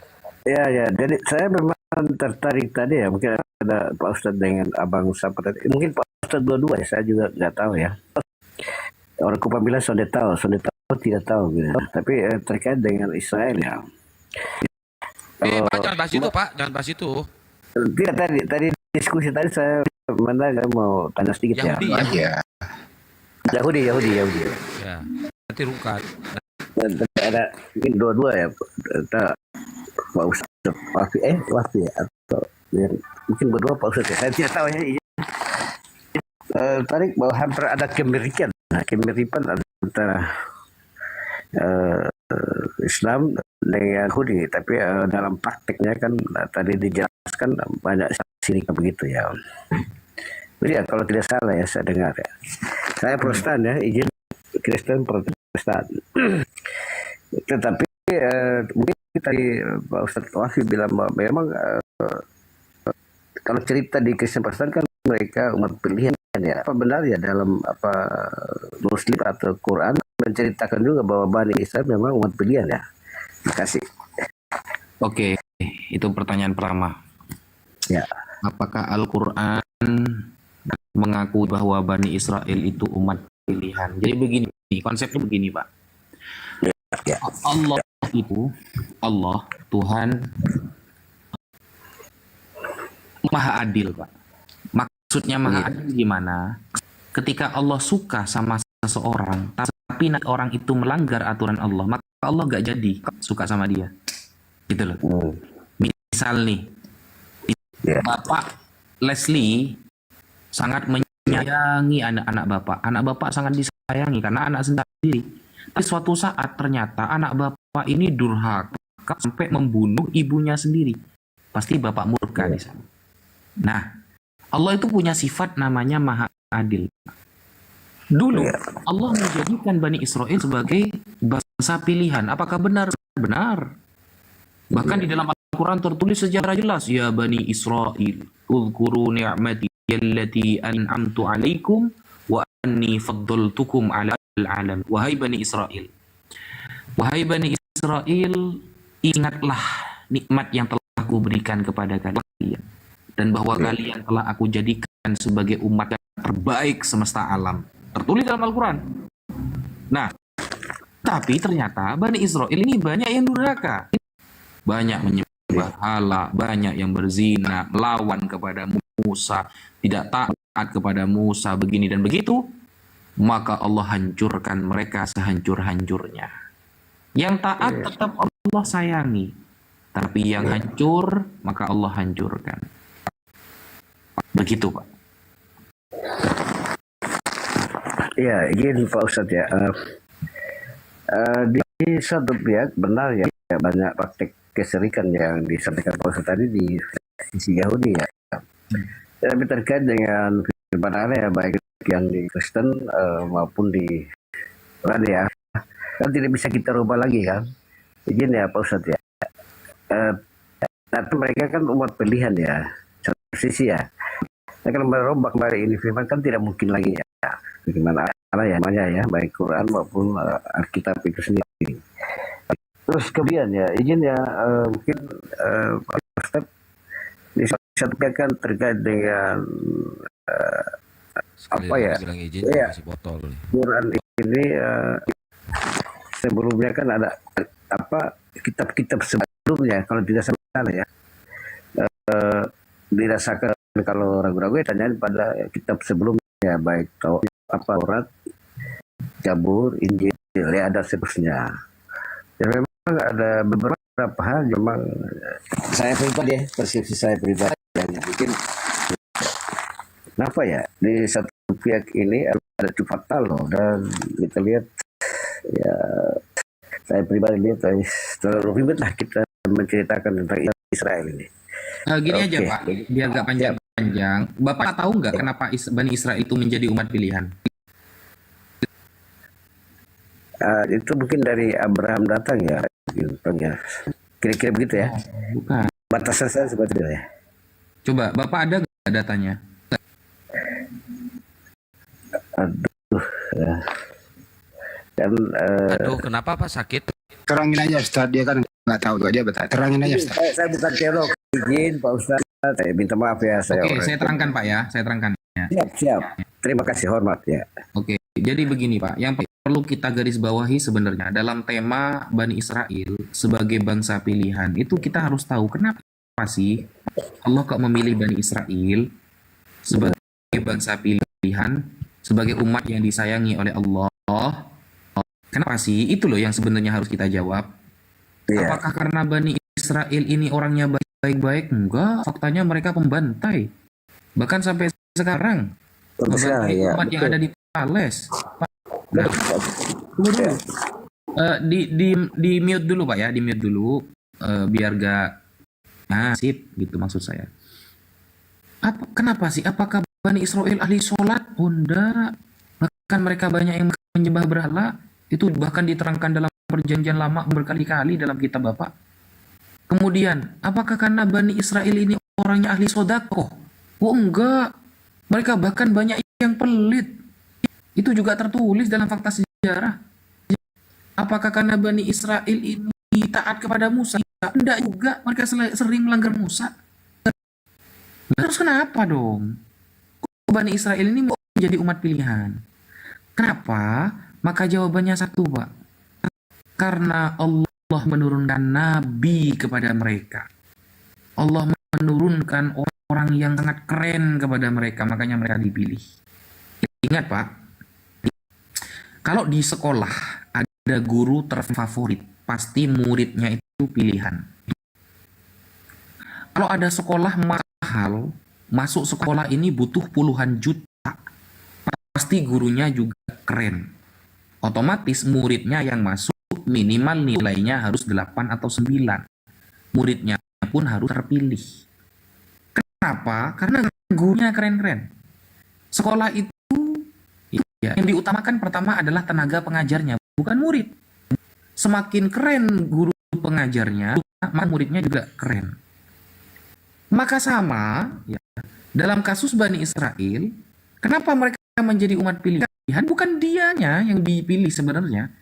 Ya. Jadi saya memang tertarik tadi ya. Mungkin ada Pak Ustadz dengan Abang Sapa tadi. Mungkin Pak Ustadz dua-dua ya. Saya juga nggak tahu ya. Orang Kupang bilang sonde tahu tidak tahu gitu. Tapi terkait dengan Israel ya. Pak, jangan bahas itu, Pak. Jangan bahas itu. Tidak, tadi diskusi tadi saya mau tanya sedikit Yahudi, ya. Yahudi. Ya, nanti rungkat. Ada mungkin dua-dua ya. Pak Ustadz Wafi ya, atau mungkin berdua Pak Ustadz ya. Saya tidak tahu ya. Tarik bahwa hampir ada kemiripan antara Islam dengan Yahudi, tapi dalam prakteknya kan tadi dijelaskan banyak sini begitu ya. Jadi ya, kalau tidak salah ya saya dengar ya. Saya Protestan ya, izin Kristen Protestan. Tetapi mungkin tadi Pak Ustadz Wafi bilang bahwa memang kalau cerita di Kristen Protestan kan mereka umat pilihan ya. Apa benar ya dalam Muslim atau Quran menceritakan juga bahwa Bani Israel memang umat pilihan ya. Terima kasih. Oke, itu pertanyaan pertama. Ya. Apakah Al-Quran mengaku bahwa Bani Israel itu umat pilihan? Jadi begini, konsepnya begini Pak. Ya. Allah, Tuhan Maha Adil Pak. Maksudnya Maha Adil gimana? Ketika Allah suka sama seseorang, tapi orang itu melanggar aturan Allah, maka Allah gak jadi suka sama dia. Gitu loh. Misal nih, Bapak Leslie sangat menyayangi anak-anak Bapak. Anak Bapak sangat disayangi karena anak sendiri. Tapi suatu saat ternyata anak Bapak ini durhaka sampai membunuh ibunya sendiri. Pasti Bapak murka di sana. Nah, Allah itu punya sifat namanya Maha Adil. Dulu Allah menjadikan Bani Israel sebagai bangsa pilihan. Apakah benar? Benar. Bahkan di dalam Al-Quran tertulis secara jelas, ya Bani Israel, uzkuru ni'mati allati an'amtu alaikum wa anni faddaltukum 'alal alam. Wahai Bani Israel, ingatlah nikmat yang telah aku berikan kepada kalian, dan bahwa kalian telah aku jadikan sebagai umat yang terbaik semesta alam. Tertulis dalam Al-Quran. Nah, tapi ternyata Bani Israel ini banyak yang durhaka. Banyak menyembah Allah, banyak yang berzina, melawan kepada Musa, tidak taat kepada Musa, begini dan begitu. Maka Allah hancurkan mereka sehancur-hancurnya. Yang taat tetap Allah sayangi. Tapi yang hancur, maka Allah hancurkan. Begitu, Pak. Ya, gini Pak Ustadz ya. Di satu pihak benar ya, banyak praktek keserikan yang disampaikan Pak Ustadz tadi di sisi Yahudi ya. Tapi terkait dengan firman Allah ya, baik yang di Kristen maupun di Quran ya, kan tidak bisa kita rubah lagi kan. Izin ya Pak Ustadz ya. Tapi mereka kan umat pilihan ya, satu sisi ya. Nah, kalau merubah kembali ini firman kan tidak mungkin lagi ya. Bagaimana Allah ya, namanya ya, baik Quran maupun Alkitab itu sendiri. Terus kemudian ya, izin ya, mungkin Pak Ustadz di satu pihak kan terkait dengan apa ya? Ya, Quran ini sebelumnya kan ada apa kitab-kitab sebelumnya, kalau tidak salah ya, dirasakan kalau ragu-ragu ya tanyain pada kitab sebelumnya, baik Taurat, Zabur, Injil, ya ada seterusnya. Ya memang ada beberapa hal memang saya pribadi ya, persepsi saya pribadi yang bikin kenapa ya di satu pihak ini ada fatal loh, dan kita lihat ya, saya pribadi lihat terlalu ribet lah kita menceritakan tentang Israel ini. Gini aja Pak, biar gak panjang-panjang. Bapak tahu nggak kenapa Bani Israel itu menjadi umat pilihan? Itu mungkin dari Abraham datang ya, kira-kira begitu ya. Bukan. Batasan saya seperti itu ya. Coba Bapak ada nggak datanya? Aduh, ya. Dan Aduh, kenapa Pak sakit? Terangin aja Ustaz, dia kan nggak tahu tuh, dia betul. Terangin aja Ustaz. Saya bukan teolog, izin Pak Ustadz, saya minta maaf ya. Oke, saya terangkan Pak ya, saya terangkan ya. Siap. Terima kasih, hormat ya. Oke, jadi begini Pak, yang perlu kita garis bawahi sebenarnya dalam tema Bani Israel sebagai bangsa pilihan, itu kita harus tahu kenapa sih Allah kok memilih Bani Israel sebagai bangsa pilihan, sebagai umat yang disayangi oleh Allah. Kenapa sih? Itu loh yang sebenarnya harus kita jawab. Apakah karena Bani Israel ini orangnya baik-baik? Enggak, faktanya mereka pembantai. Bahkan sampai sekarang membantai umat yang ada di Pales. Nah, tunggu dulu. Di mute dulu Pak ya, di mute dulu biar gak sip gitu maksud saya. Kenapa sih? Apakah Bani Israel ahli sholat? Oh enggak. Bahkan mereka banyak yang menyembah berhala. Itu bahkan diterangkan dalam perjanjian lama berkali-kali dalam kitab Bapak. Kemudian, apakah karena Bani Israel ini orangnya ahli sodakoh? Oh enggak. Mereka bahkan banyak yang pelit. Itu juga tertulis dalam fakta sejarah. Apakah karena Bani Israel ini taat kepada Musa? Tidak juga, mereka sering melanggar Musa. Terus kenapa dong? Kok Bani Israel ini mau menjadi umat pilihan? Kenapa? Maka jawabannya satu Pak. Karena Allah menurunkan nabi kepada mereka. Allah menurunkan orang yang sangat keren kepada mereka, makanya mereka dipilih. Ingat Pak, kalau di sekolah ada guru terfavorit, pasti muridnya itu pilihan. Kalau ada sekolah mahal, masuk sekolah ini butuh puluhan juta, pasti gurunya juga keren. Otomatis muridnya yang masuk minimal nilainya harus 8 atau 9. Muridnya pun harus terpilih. Kenapa? Karena gurunya keren-keren. Sekolah itu ya, yang diutamakan pertama adalah tenaga pengajarnya, bukan murid. Semakin keren guru pengajarnya, maka muridnya juga keren. Maka sama ya, dalam kasus Bani Israel, kenapa mereka menjadi umat pilihan? Bukan dianya yang dipilih sebenarnya,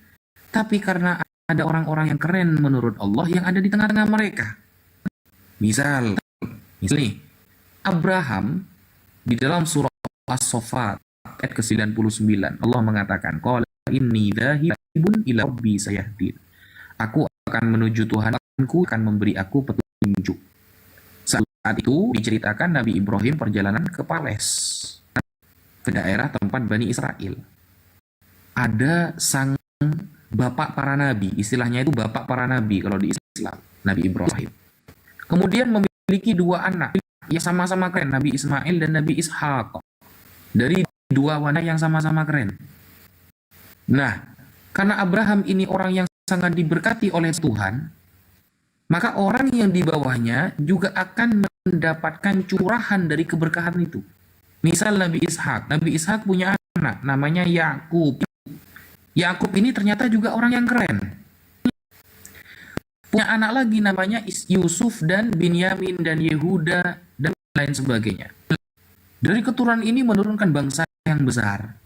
tapi karena ada orang-orang yang keren menurut Allah yang ada di tengah-tengah mereka. Misal nih, Abraham di dalam surah As-Saffat ayat ke-99 Allah mengatakan, qala inni dzahibun ila rabbi sayahdin. Aku akan menuju Tuhanku, akan memberi aku petunjuk. Saat itu diceritakan Nabi Ibrahim perjalanan ke Pales, ke daerah tempat Bani Israel. Ada sang bapak para nabi, istilahnya itu bapak para nabi kalau di Islam, Nabi Ibrahim. Kemudian memiliki dua anak yang sama-sama keren, Nabi Ismail dan Nabi Ishak. Dari dua wanita yang sama-sama keren. Nah, karena Abraham ini orang yang sangat diberkati oleh Tuhan, maka orang yang di bawahnya juga akan mendapatkan curahan dari keberkahan itu. Misal Nabi Ishak punya anak namanya Yakub. Yakub ini ternyata juga orang yang keren. Punya anak lagi namanya Yusuf dan Binyamin dan Yehuda dan lain sebagainya. Dari keturunan ini menurunkan bangsa yang besar,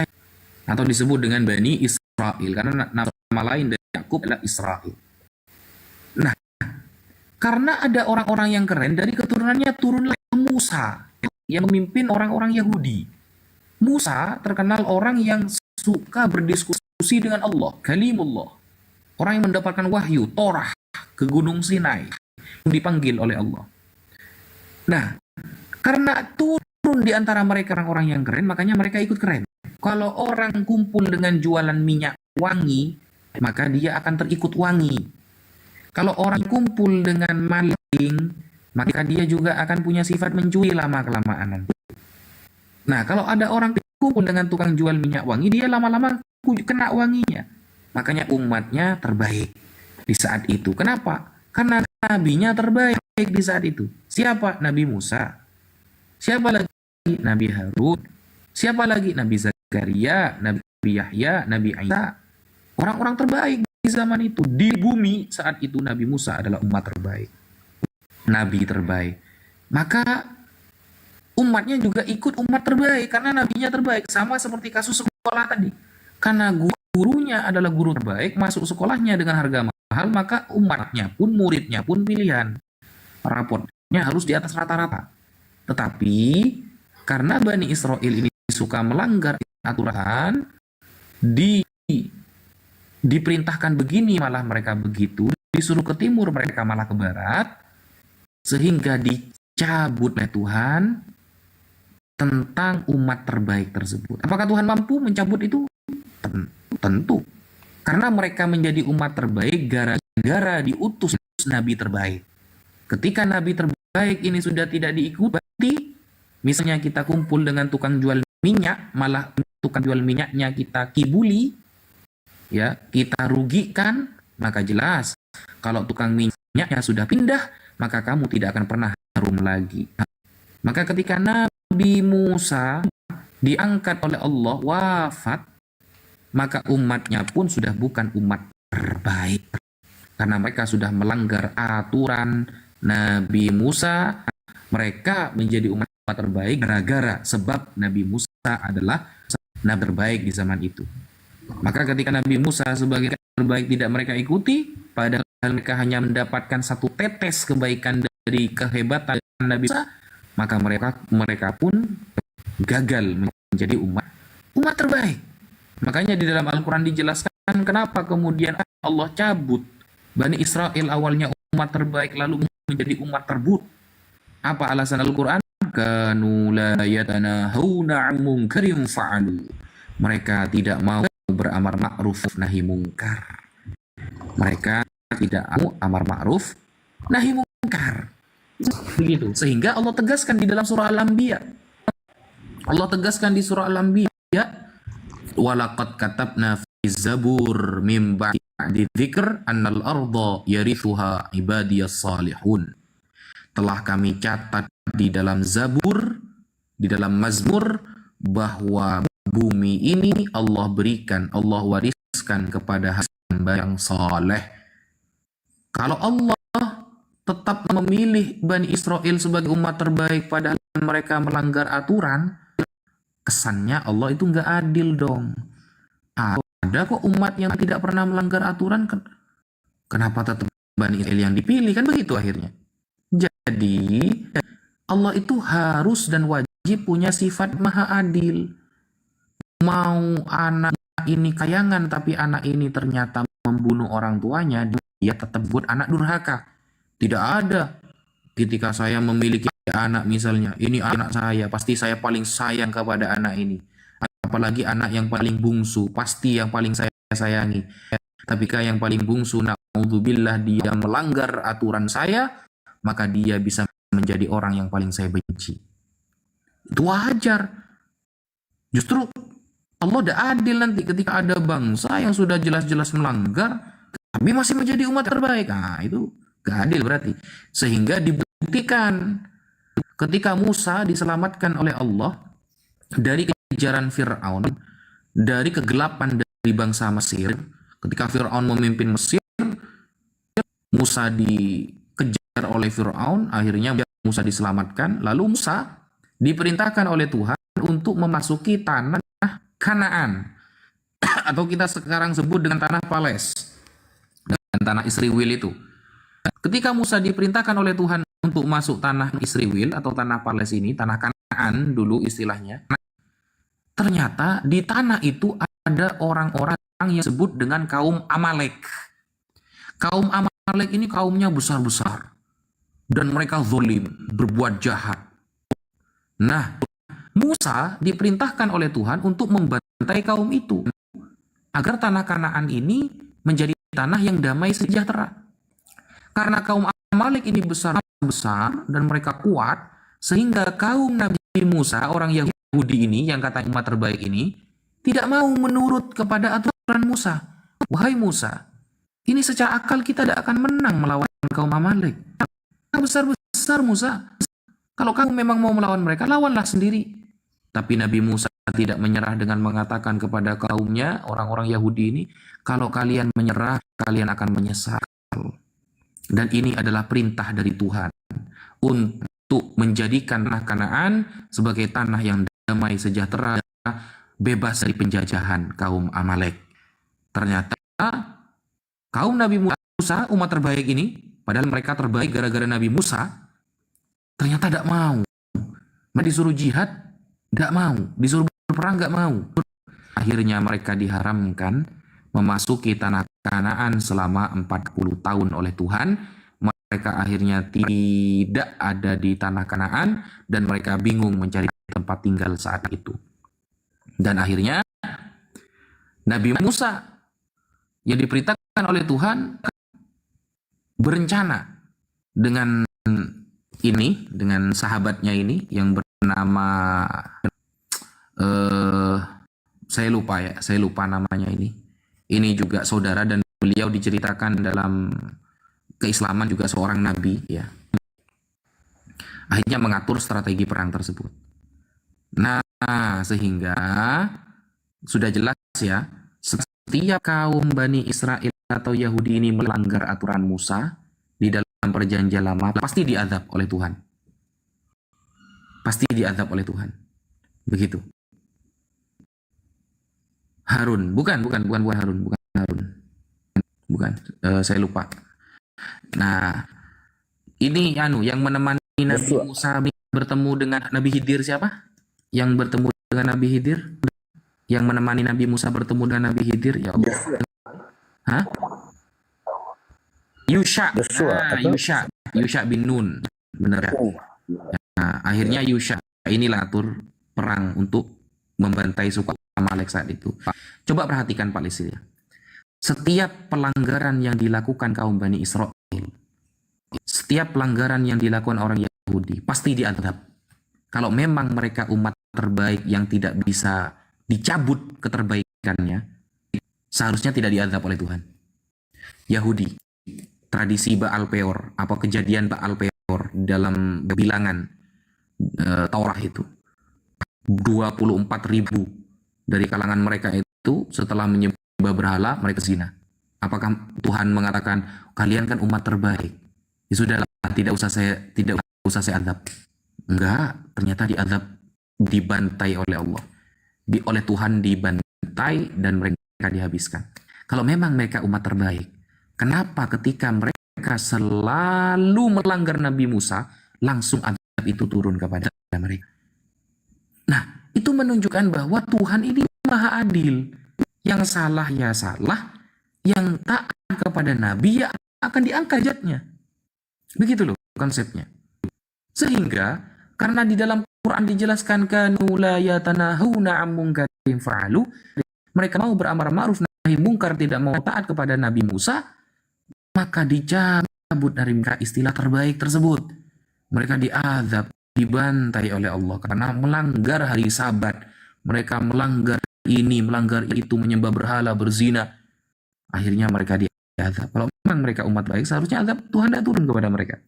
atau disebut dengan Bani Israel, karena nama lain dari Yakub adalah Israel. Nah, karena ada orang-orang yang keren, dari keturunannya turunlah Musa yang memimpin orang-orang Yahudi. Musa terkenal orang yang suka berdiskusi dengan Allah, kalimullah. Orang yang mendapatkan wahyu, Torah, ke Gunung Sinai, dipanggil oleh Allah. Nah, karena turun di antara mereka orang-orang yang keren, makanya mereka ikut keren. Kalau orang kumpul dengan jualan minyak wangi, maka dia akan terikut wangi. Kalau orang kumpul dengan maling, maka dia juga akan punya sifat mencuri lama-kelamaan. Nah, kalau ada orang kumpul dengan tukang jual minyak wangi, dia lama-lama kena wanginya. Makanya umatnya terbaik di saat itu. Kenapa? Karena nabinya terbaik di saat itu. Siapa? Nabi Musa. Siapa lagi? Nabi Harun. Siapa lagi? Nabi Zakaria, Nabi Yahya, Nabi Isa. Orang-orang terbaik di zaman itu. Di bumi saat itu Nabi Musa adalah umat terbaik. Nabi terbaik. Maka umatnya juga ikut umat terbaik karena nabinya terbaik. Sama seperti kasus sekolah tadi. Karena gurunya adalah guru terbaik, masuk sekolahnya dengan harga mahal, maka umatnya pun, muridnya pun pilihan. Raportnya harus di atas rata-rata. Tetapi karena Bani Israel ini suka melanggar aturan, diperintahkan begini malah mereka begitu, disuruh ke timur mereka malah ke barat, sehingga dicabut oleh Tuhan tentang umat terbaik tersebut. Apakah Tuhan mampu mencabut itu? Tentu. Karena mereka menjadi umat terbaik gara-gara diutus Nabi terbaik. Ketika Nabi terbaik ini sudah tidak diikuti, misalnya kita kumpul dengan tukang jual minyak, malah tukang jual minyaknya kita kibuli, ya, kita rugikan, maka jelas kalau tukang minyaknya sudah pindah, maka kamu tidak akan pernah harum lagi. Maka ketika Nabi Musa diangkat oleh Allah wafat, maka umatnya pun sudah bukan umat terbaik. Karena mereka sudah melanggar aturan Nabi Musa, mereka menjadi umat terbaik gara-gara sebab Nabi Musa adalah nabi terbaik di zaman itu. Maka ketika Nabi Musa sebagai terbaik tidak mereka ikuti, padahal mereka hanya mendapatkan satu tetes kebaikan dari kehebatan Nabi Musa, maka mereka pun gagal menjadi umat terbaik. Makanya di dalam Al-Quran dijelaskan kenapa kemudian Allah cabut Bani Israel awalnya umat terbaik lalu menjadi umat terbut. Apa alasan Al-Quran? Kanu la yatanahawna 'an munkarin fa'alu. Mereka tidak mau beramar ma'ruf nahi mungkar. Mereka tidak mau amar ma'ruf nahi mungkar. Begitu. Sehingga Allah tegaskan di dalam surah Al-Anbiya. Allah tegaskan di surah Al-Anbiya, walaqad katabna fi zabur min ba'di dzikr annal arda yarithuha ibadiyas salihun. Telah kami catat di dalam Zabur, di dalam Mazmur, bahwa bumi ini Allah berikan, Allah wariskan kepada hamba yang saleh. Kalau Allah tetap memilih Bani Israel sebagai umat terbaik padahal mereka melanggar aturan, kesannya Allah itu nggak adil dong. Ada kok umat yang tidak pernah melanggar aturan, kenapa tetap Bani Israel yang dipilih? Kan begitu akhirnya. Jadi Allah itu harus dan wajib punya sifat maha adil. Mau anak ini kayangan tapi anak ini ternyata membunuh orang tuanya, dia tetap buat anak durhaka. Tidak ada ketika saya memiliki anak misalnya, ini anak saya, pasti saya paling sayang kepada anak ini. Apalagi anak yang paling bungsu, pasti yang paling saya sayangi. Tapi yang paling bungsu, na'udzubillah, dia melanggar aturan saya, maka dia bisa menjadi orang yang paling saya benci. Itu wajar. Justru Allah udah adil nanti ketika ada bangsa yang sudah jelas-jelas melanggar, tapi masih menjadi umat terbaik. Nah, itu gak adil berarti. Sehingga dibuktikan ketika Musa diselamatkan oleh Allah dari kejaran Fir'aun, dari kegelapan dari bangsa Mesir. Ketika Fir'aun memimpin Mesir, Musa dikejar oleh Fir'aun, akhirnya Musa diselamatkan. Lalu Musa diperintahkan oleh Tuhan untuk memasuki tanah Kanaan, atau kita sekarang sebut dengan tanah Pales, dan tanah Israel itu. Ketika Musa diperintahkan oleh Tuhan untuk masuk tanah Israel atau tanah Pales ini, tanah Kanaan dulu istilahnya, ternyata di tanah itu ada orang-orang yang disebut dengan kaum Amalek. Kaum Amalek ini kaumnya besar-besar dan mereka zalim, berbuat jahat. Nah, Musa diperintahkan oleh Tuhan untuk membantai kaum itu agar tanah Kanaan ini menjadi tanah yang damai sejahtera. Karena kaum Amalek ini besar-besar dan mereka kuat, sehingga kaum Nabi Musa, orang Yahudi ini yang kata umat terbaik ini, tidak mau menurut kepada aturan Musa. Wahai Musa, ini secara akal kita tidak akan menang melawan kaum Amalek. Besar-besar Musa. Kalau kamu memang mau melawan mereka, lawanlah sendiri. Tapi Nabi Musa tidak menyerah dengan mengatakan kepada kaumnya, orang-orang Yahudi ini, kalau kalian menyerah, kalian akan menyesal. Dan ini adalah perintah dari Tuhan untuk menjadikan tanah Kanaan sebagai tanah yang damai sejahtera, bebas dari penjajahan kaum Amalek. Ternyata kaum Nabi Musa, umat terbaik ini, padahal mereka terbaik gara-gara Nabi Musa, ternyata tidak mau. Mereka disuruh jihad, tidak mau. Disuruh berperang, tidak mau. Akhirnya mereka diharamkan memasuki tanah Kanaan selama 40 tahun oleh Tuhan. Mereka akhirnya tidak ada di tanah Kanaan dan mereka bingung mencari tempat tinggal saat itu. Dan akhirnya Nabi Musa yang diperintahkan oleh Tuhan berencana dengan dengan sahabatnya ini yang bernama saya lupa namanya ini. Ini juga saudara dan beliau diceritakan dalam keislaman juga seorang nabi ya. Akhirnya mengatur strategi perang tersebut. Nah, sehingga sudah jelas ya, setiap kaum Bani Israel atau Yahudi ini melanggar aturan Musa di dalam perjanjian lama pasti diazab oleh Tuhan. Pasti diazab oleh Tuhan. Begitu. Harun, bukan Harun. Saya lupa. Nah, ini yang menemani Nabi Musa bertemu dengan Nabi Khidir siapa? Yang bertemu dengan Nabi Khidir? Yang menemani Nabi Musa bertemu dengan Nabi Khidir? Ya Allah. Hah? Yusha bin Nun. Benar ya? Nah, akhirnya Yusha inilah atur perang untuk membantai suku Amalek saat itu. Coba perhatikan Pak Lisil ya. Setiap pelanggaran yang dilakukan kaum Bani Israel, setiap pelanggaran yang dilakukan orang Yahudi pasti diadab. Kalau memang mereka umat terbaik yang tidak bisa dicabut keterbaikannya, seharusnya tidak diadab oleh Tuhan. Yahudi, tradisi Baal Peor, apa kejadian Baal Peor dalam bilangan Taurat itu, 24.000 dari kalangan mereka itu setelah menyembah berhala mereka zina. Apakah Tuhan mengatakan kalian kan umat terbaik? Ya sudahlah, tidak usah saya adab. Enggak, ternyata diadab, dibantai oleh Allah. Oleh Tuhan dibantai dan mereka dihabiskan. Kalau memang mereka umat terbaik, kenapa ketika mereka selalu melanggar Nabi Musa, langsung adab itu turun kepada mereka? Nah, itu menunjukkan bahwa Tuhan ini maha adil. Yang salah ya salah, yang taat kepada Nabi ya akan diangkat derajatnya. Begitu loh konsepnya. Sehingga karena di dalam Quran dijelaskan kanu la yatanahuna 'an munkarin fa'alu, mereka mau beramar ma'ruf nahi mungkar, tidak mau taat kepada Nabi Musa, maka dijamin dicabut dari mereka istilah terbaik tersebut. Mereka diazab, dibantai oleh Allah karena melanggar hari Sabat. Mereka melanggar ini, melanggar itu, menyembah berhala, berzina. Akhirnya mereka diazab. Kalau memang mereka umat baik, seharusnya azab Tuhan tidak turun kepada mereka.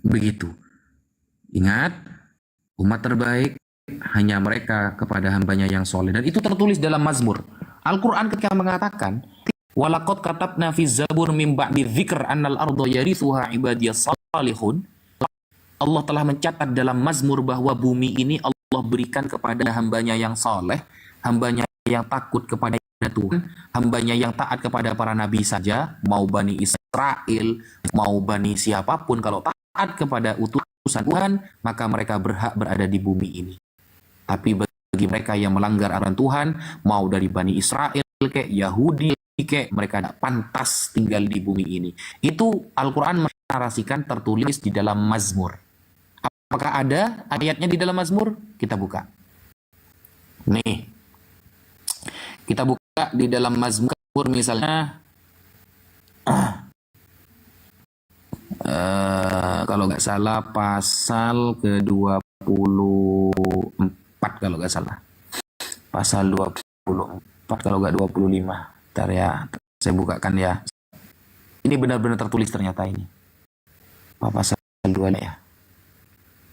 Begitu. Ingat, umat terbaik hanya mereka kepada hambanya yang soleh. Dan itu tertulis dalam Mazmur. Al-Quran ketika mengatakan, walaqad katabna fi zabur min ba'di dzikr annal arda yarithuha ibadiyas salihun. Allah telah mencatat dalam Mazmur bahwa bumi ini Allah berikan kepada hambanya yang soleh, hambanya yang takut kepada Tuhan, hambanya yang taat kepada para nabi saja, mau Bani Israel, mau Bani siapapun, kalau taat kepada utusan Tuhan, maka mereka berhak berada di bumi ini. Tapi bagi mereka yang melanggar aturan Tuhan, mau dari Bani Israel, kayak Yahudi, kayak mereka tidak pantas tinggal di bumi ini. Itu Al-Quran menarasikan tertulis di dalam Mazmur. Apakah ada ayatnya di dalam Mazmur? Kita buka. Nih. Kita buka di dalam Mazmur misalnya. Kalau nggak salah pasal ke-24 kalau nggak salah. Pasal 24 kalau nggak 25. Bentar ya, saya bukakan ya. Ini benar-benar tertulis ternyata ini. Apa pasal 2 ya?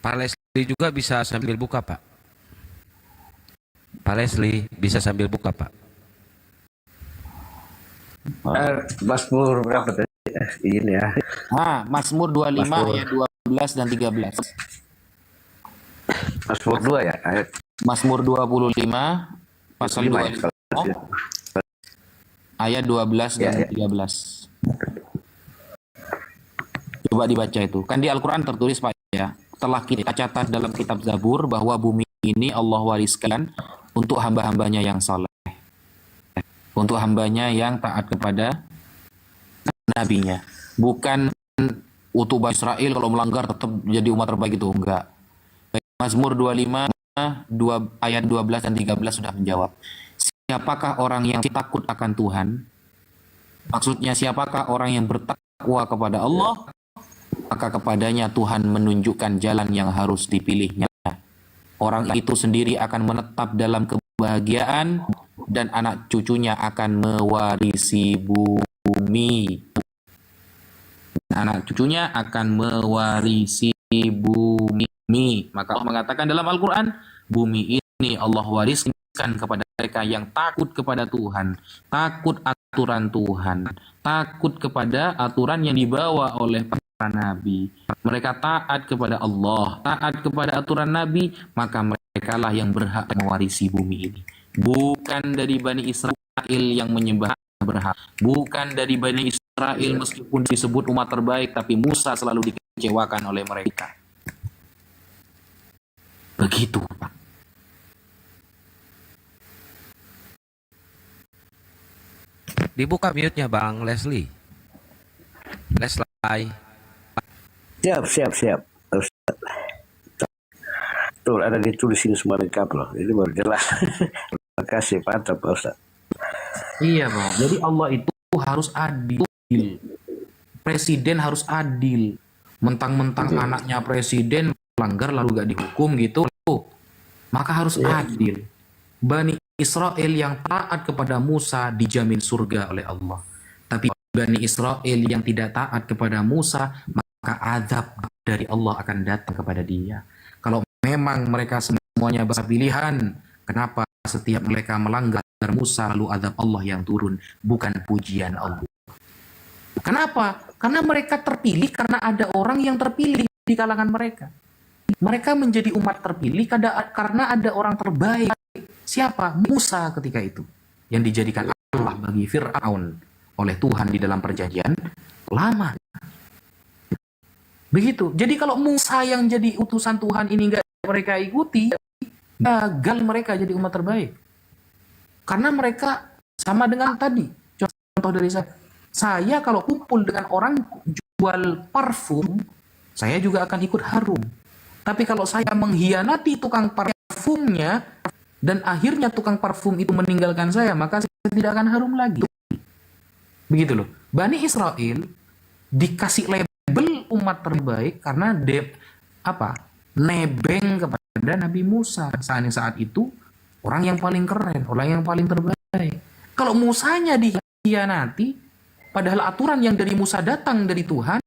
Pak Leslie juga bisa sambil buka, Pak. Pak Leslie bisa sambil buka, Pak. Mazmur berapa tadi? Ini ya. Mazmur 25 ayat 12 dan 13. Mazmur 2 ya, ayat. Mazmur 25 pasal 25 ayat 12 dan 13. Coba dibaca itu. Kan di Al-Quran tertulis, Pak, ya. Telah kita catat dalam kitab Zabur bahwa bumi ini Allah wariskan untuk hamba-hambanya yang saleh, untuk hambanya yang taat kepada nabinya. Bukan utubah Israel kalau melanggar tetap jadi umat terbaik, itu enggak. Mazmur 25 ayat 12 dan 13 sudah menjawab. Siapakah orang yang takut akan Tuhan? Maksudnya siapakah orang yang bertakwa kepada Allah? Maka kepadanya Tuhan menunjukkan jalan yang harus dipilihnya. Orang itu sendiri akan menetap dalam kebahagiaan dan anak cucunya akan mewarisi bumi. Anak cucunya akan mewarisi bumi. Maka Allah mengatakan dalam Al-Quran, bumi ini Allah wariskan kepada mereka yang takut kepada Tuhan, takut aturan Tuhan, takut kepada aturan yang dibawa oleh para nabi. Mereka taat kepada Allah, taat kepada aturan nabi, maka mereka lah yang berhak mewarisi bumi ini. Bukan dari Bani Israel yang menyembah berhak, bukan dari Bani Israel meskipun disebut umat terbaik, tapi Musa selalu dikecewakan oleh mereka. Begitu, Pak. Dibuka mute-nya, Bang Leslie. Leslie. Siap. Tuh, ada ditulis ini semua lengkap loh. Ini baru jelas. Terima kasih, Pak Ustaz. Iya, Pak. Jadi Allah itu harus adil. Presiden harus adil. Mentang-mentang anaknya presiden melanggar lalu gak dihukum gitu, maka harus adil. Bani Israel yang taat kepada Musa dijamin surga oleh Allah. Tapi Bani Israel yang tidak taat kepada Musa, maka azab dari Allah akan datang kepada dia. Kalau memang mereka semuanya berpilihan, kenapa setiap mereka melanggar Musa lalu azab Allah yang turun, bukan pujian Allah? Kenapa? Karena mereka terpilih karena ada orang yang terpilih di kalangan mereka. Mereka menjadi umat terpilih karena ada orang terbaik. Siapa? Musa ketika itu. Yang dijadikan Allah bagi Fir'aun oleh Tuhan di dalam perjanjian lama. Begitu. Jadi kalau Musa yang jadi utusan Tuhan ini nggak mereka ikuti, gagal mereka jadi umat terbaik. Karena mereka sama dengan tadi. Contoh dari saya kalau kumpul dengan orang jual parfum, saya juga akan ikut harum. Tapi kalau saya mengkhianati tukang parfumnya dan akhirnya tukang parfum itu meninggalkan saya, maka saya tidak akan harum lagi. Begitu loh. Bani Israel dikasih label umat terbaik karena nebeng kepada Nabi Musa saat itu orang yang paling keren, orang yang paling terbaik. Kalau Musanya dikhianati, padahal aturan yang dari Musa datang dari Tuhan,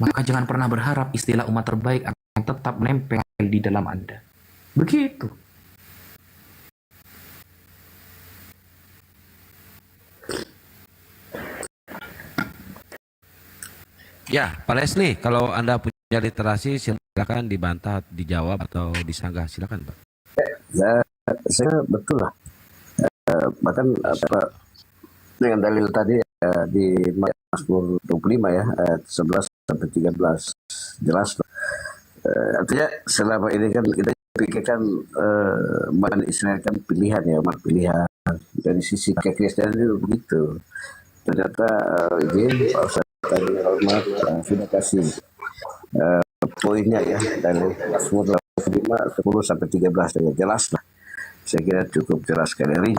maka jangan pernah berharap istilah umat terbaik akan tetap menempel di dalam Anda. Begitu. Ya, Pak Leslie, kalau Anda punya literasi silakan dibantah, dijawab atau disanggah, silakan Pak. Ya, saya betul lah. Bahkan dengan dalil tadi di Mazmur 25 ya, ayat 11 sampai 13 jelas. Artinya selama ini kan kita pikirkan Bani Israel kan pilihan ya, umat pilihan. Dari sisi kekristenan itu begitu. Ternyata ini Pak Ustaz tadi hormat sudah kasih poinnya ya dari Mazmur 25 10 sampai 13 dengan jelas lah. Saya kira cukup jelas sekali.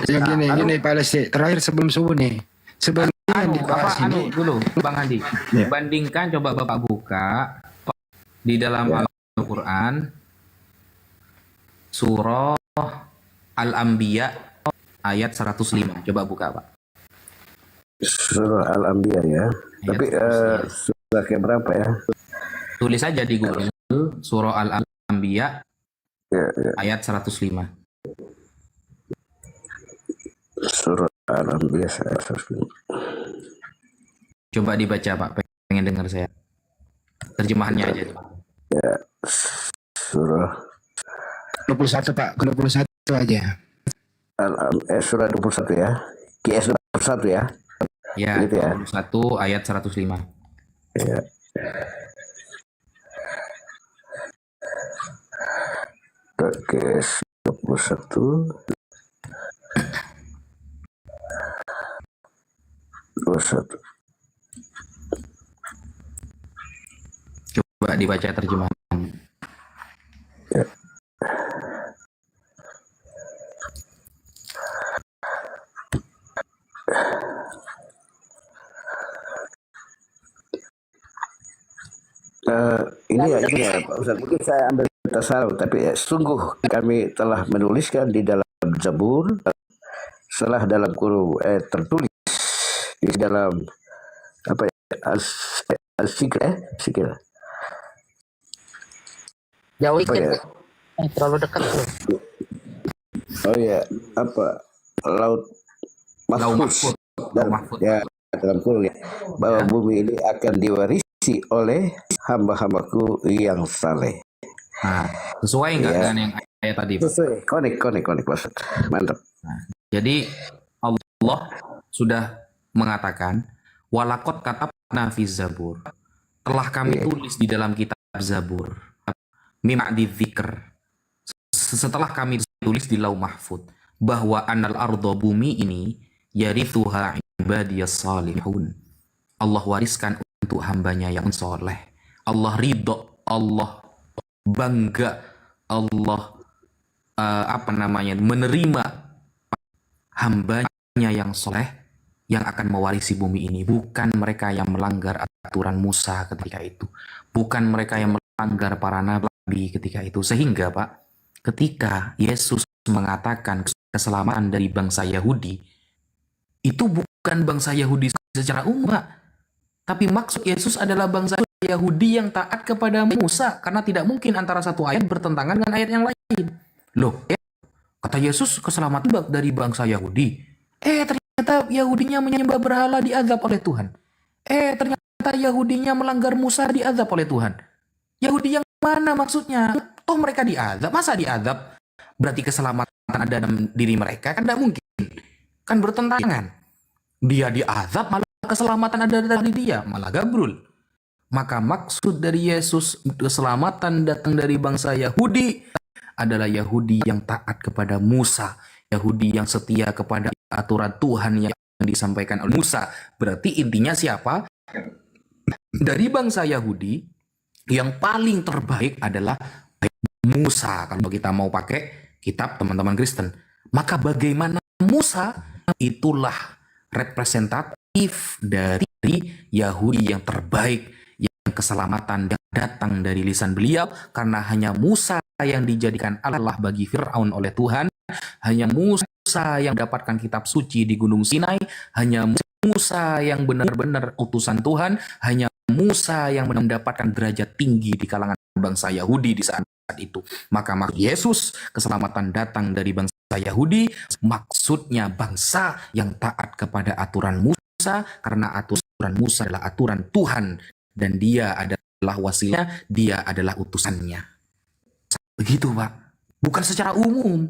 Ya gini Pak Lesti, terakhir sebelum subuh nih. Sebelum yang dibahas ini dulu Bang Andi. Bandingkan, coba Bapak buka di dalam Al-Qur'an surah Al-Anbiya ayat 105. Coba buka, Pak. Surah Al-Anbiya ya. Tapi surah ke berapa ya? Tulis saja di Google surah Al-Anbiya ayat 105. Surah Al-Anbiya ayat 105. Coba dibaca Pak, pengen dengar saya. Terjemahannya aja. Ya, surah 21 Pak, ke 21 aja. Surah 21 ya. QS 21 ya. Ya, gitu ya. 21 ayat 105. Ya. QS 21 21. Coba dibaca terjemahan. Ya. Ini ya Pak Ustaz, mungkin saya ambil tasawuf, tapi sungguh kami telah menuliskan di dalam Zabur, salah dalam kurung tertulis di dalam apa ya, Sikil. Jauh Apa ya? terlalu dekat. Oh ya, apa laut mahfuz ya dalam kurung ya, bahwa bumi ini akan diwarisi oleh hamba-hambaku yang saleh. Nah, sesuai nggak dengan yang ayat tadi? Sesuai, konik Ustaz. Mantap. Nah, jadi Allah sudah mengatakan, walakot katabna fi Zabur, telah kami tulis di dalam kitab Zabur, mima'di dzikr, setelah kami tulis di Lauh Mahfud, bahwa anal ardo, bumi ini, yarithuha ibadiyas salihun, Allah wariskan untuk hambanya yang soleh. Allah ridho, Allah bangga, Allah menerima hambanya yang soleh yang akan mewarisi bumi ini. Bukan mereka yang melanggar aturan Musa ketika itu, bukan mereka yang melanggar para nabi ketika itu. Sehingga Pak, ketika Yesus mengatakan keselamatan dari bangsa Yahudi, itu bukan bangsa Yahudi secara umum, tapi maksud Yesus adalah bangsa Yahudi yang taat kepada Musa, karena tidak mungkin antara satu ayat bertentangan dengan ayat yang lain. Loh, kata Yesus keselamatan dari bangsa Yahudi. Ternyata Yahudinya menyembah berhala diazab oleh Tuhan. Ternyata Yahudinya melanggar Musa diazab oleh Tuhan. Yahudi yang mana maksudnya? Toh mereka diazab, masa diazab berarti keselamatan ada dalam diri mereka? Kan tidak mungkin. Kan bertentangan. Dia diazab malah keselamatan ada dari dia, malah gabrul. Maka maksud dari Yesus keselamatan datang dari bangsa Yahudi adalah Yahudi yang taat kepada Musa, Yahudi yang setia kepada aturan Tuhan yang disampaikan oleh Musa. Berarti intinya siapa? Dari bangsa Yahudi yang paling terbaik adalah Musa. Kalau kita mau pakai kitab teman-teman Kristen, maka bagaimana Musa itulah representatif dari Yahudi yang terbaik, yang keselamatan datang dari lisan beliau, karena hanya Musa yang dijadikan Allah bagi Fir'aun oleh Tuhan, hanya Musa yang mendapatkan kitab suci di Gunung Sinai, hanya Musa yang benar-benar utusan Tuhan, hanya Musa yang mendapatkan derajat tinggi di kalangan bangsa Yahudi di saat itu. Maka maksud Yesus, keselamatan datang dari bangsa Yahudi, maksudnya bangsa yang taat kepada aturan Musa, karena aturan Musa adalah aturan Tuhan, dan dia adalah wasilnya, dia adalah utusannya. Begitu Pak, bukan secara umum.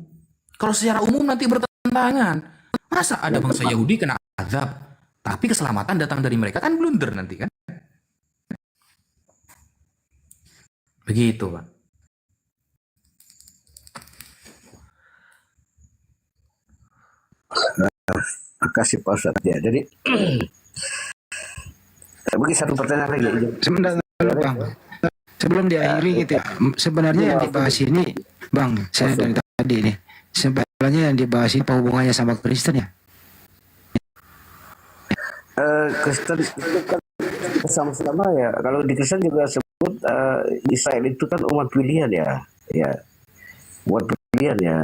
Kalau secara umum nanti bertentangan. Masa ada bangsa Yahudi kena azab, tapi keselamatan datang dari mereka, kan blunder nanti kan. Begitu Pak. Makasih Pak Ustadz ya. Jadi mungkin satu pertanyaan lagi. Sebentar dulu Bang. Sebelum diakhiri gitu ya. Sebenarnya yang dibahas ini Bang, saya dari tadi nih. Sebenarnya yang dibahas ini apa hubungannya sama Kristen ya? Kristen itu kan sama-sama ya. Kalau di Kristen juga sebut Israel itu kan umat pilihan ya. Ya. Umat pilihan ya.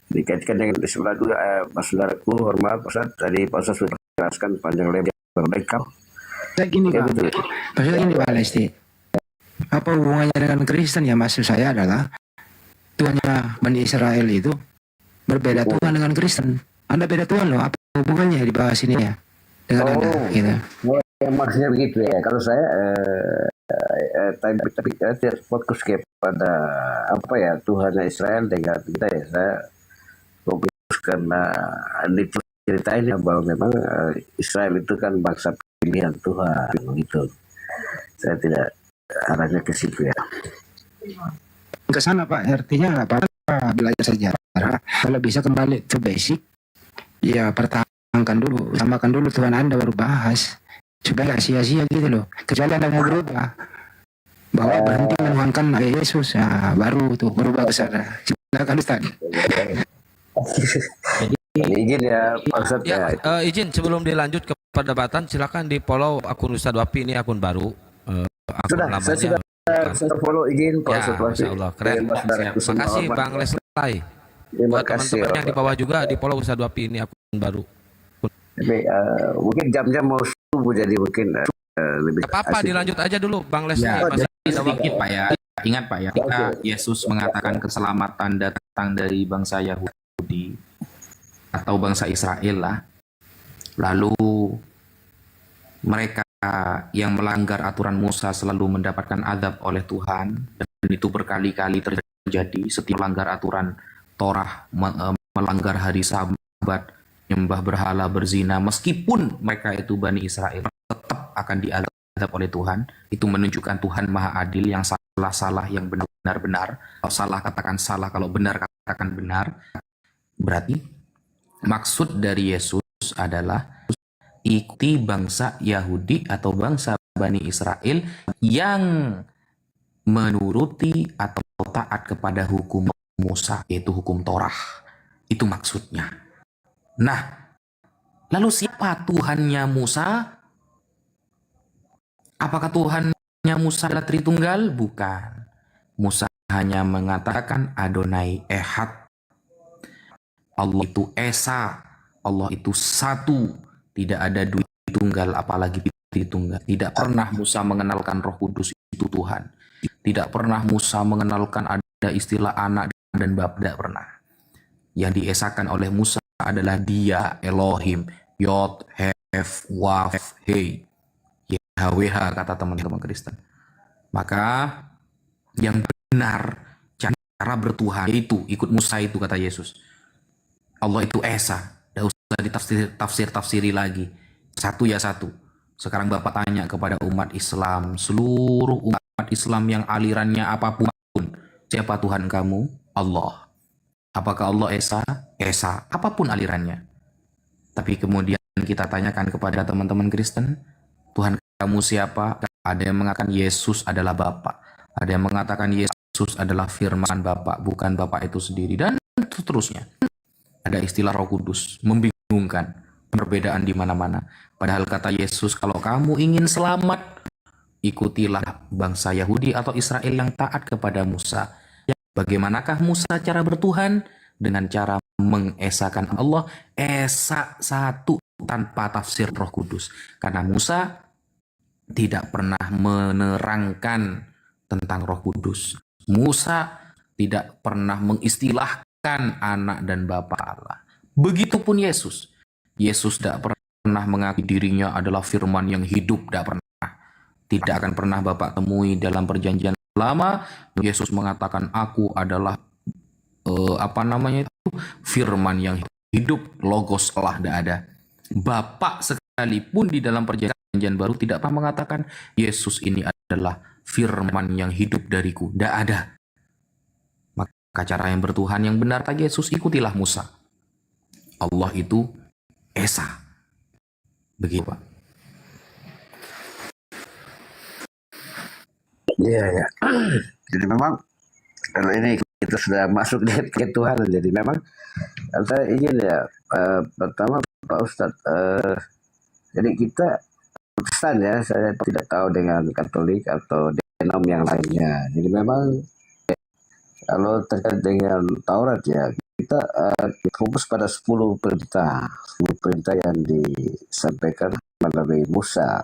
Dikaitkan dengan di sebelah dua saudaraku hormat Ustaz, tadi Pak Ustaz sudah jelaskan panjang lebar lengkap. Saya gini Pak, maksudnya gini Pak Lesti, apa hubungannya dengan Kristen ya? Maksud saya adalah Tuhannya Bani Israel itu berbeda Tuhan dengan Kristen. Anda beda Tuhan loh, apa hubungannya dibahas ini ya dengan Anda gitu. Maksudnya begitu ya. Kalau saya tapi tidak fokus kepada apa ya Tuhannya Israel dengan kita ya. Saya fokus karena diceritain ya bahwa memang Israel itu kan bangsa pilihan Tuhan gitu. Saya tidak arahnya ke situ ya. Ke sana Pak, artinya nggak apa-apa belajar sejarah. Kalau bisa kembali to basic, ya pertahankan dulu, samakan dulu Tuhan Anda baru bahas. Supaya nggak sia-sia gitu loh. Kecuali Anda mau berubah, bahwa berhenti menuhankan Yesus, nah, baru tuh berubah ke sana. Silakan Ustaz. Izin ya Pak Ustaz Ya, izin sebelum dilanjut ke perdebatan, silakan di follow akun Ustadz Wapi, ini akun baru. Akun Sudah, saya sudah follow izin Pak Ya, Ustaz Wafi. Masya Allah, keren. Terima kasih Bang Leslay. Terima Buat kasih. teman-teman yang di bawah juga di follow Ustadz Wapi, ini akun baru. Tapi mungkin jam-jam mau subuh jadi mungkin lebih Apa-apa, dilanjut aja dulu Bang Leslay. Ya, Masih ada sedikit waktu. Pak ya. Ingat Pak ya, ketika Yesus mengatakan keselamatan datang dari bangsa Yahudi atau bangsa Israel lah. Lalu mereka yang melanggar aturan Musa selalu mendapatkan azab oleh Tuhan, dan itu berkali-kali terjadi. Setiap melanggar aturan Torah, melanggar hari Sabat, nyembah berhala, berzina, meskipun mereka itu Bani Israel, tetap akan diazab oleh Tuhan. Itu menunjukkan Tuhan Maha Adil, yang salah yang benar-benar. Kalau salah katakan salah, kalau benar katakan benar. Berarti maksud dari Yesus adalah ikuti bangsa Yahudi atau bangsa Bani Israel yang menuruti atau taat kepada hukum Musa, yaitu hukum Torah. Itu maksudnya. Nah, lalu siapa Tuhannya Musa? Apakah Tuhannya Musa adalah Tritunggal? Bukan. Musa hanya mengatakan Adonai Ehad. Allah itu Esa. Allah itu satu. Tidak ada dua tunggal, apalagi Tritunggal. Tidak pernah Musa mengenalkan Roh Kudus itu Tuhan. Tidak pernah Musa mengenalkan ada istilah anak dan bapa. Tidak pernah. Yang diesakan oleh Musa adalah Dia, Elohim, Yod, Hef, Waf, Hei, YHWH, kata teman-teman Kristen. Maka yang benar cara bertuhan itu ikut Musa itu, kata Yesus. Allah itu Esa. Tidak usah ditafsir-tafsiri lagi. Satu ya satu. Sekarang Bapak tanya kepada umat Islam, seluruh umat Islam yang alirannya apapun, siapa Tuhan kamu? Allah. Apakah Allah Esa? Esa. Apapun alirannya. Tapi kemudian kita tanyakan kepada teman-teman Kristen, Tuhan kamu siapa? Ada yang mengatakan Yesus adalah Bapa. Ada yang mengatakan Yesus adalah firman Bapa, bukan Bapa itu sendiri. Dan seterusnya. Ada istilah Roh Kudus. Membingungkan. perbedaan di mana-mana. Padahal kata Yesus, kalau kamu ingin selamat, ikutilah bangsa Yahudi atau Israel yang taat kepada Musa. Bagaimanakah Musa cara bertuhan? Dengan cara mengesahkan Allah, esa satu tanpa tafsir Roh Kudus. Karena Musa tidak pernah menerangkan tentang Roh Kudus. Musa tidak pernah mengistilahkan anak dan Bapa Allah. Begitupun Yesus. Yesus tidak pernah mengakui dirinya adalah firman yang hidup, tidak pernah. Tidak akan pernah Bapak temui dalam perjanjian lama Yesus mengatakan aku adalah firman yang hidup, logos Allah, tidak ada. Bapak sekalipun di dalam perjanjian baru tidak pernah mengatakan Yesus ini adalah firman yang hidup dariku, tidak ada. Maka cara yang bertuhan yang benar kata Yesus, ikutilah Musa. Allah itu esa. Begitu Pak. Iya ya. Jadi memang kalau ini kita sudah masuk ke Tuhan, jadi memang saya ingin ya pertama Pak Ustadz, jadi kita Protestan ya, saya tidak tahu dengan Katolik atau denom yang lainnya. Jadi memang kalau terkait dengan Taurat ya, kita fokus pada 10 perintah yang disampaikan melalui Musa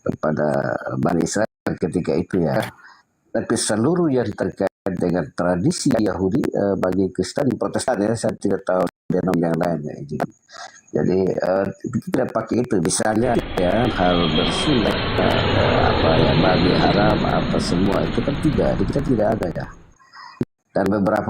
kepada Bani Israel ketika itu ya. Tapi seluruh yang terkait dengan tradisi Yahudi bagi Kristen Protestan ya, saya tidak tahu denom yang lainnya. Jadi kita tidak pakai itu. Misalnya ya hal bersunat bagi haram apa semua itu kan tidak, kita tidak ada ya. Dan beberapa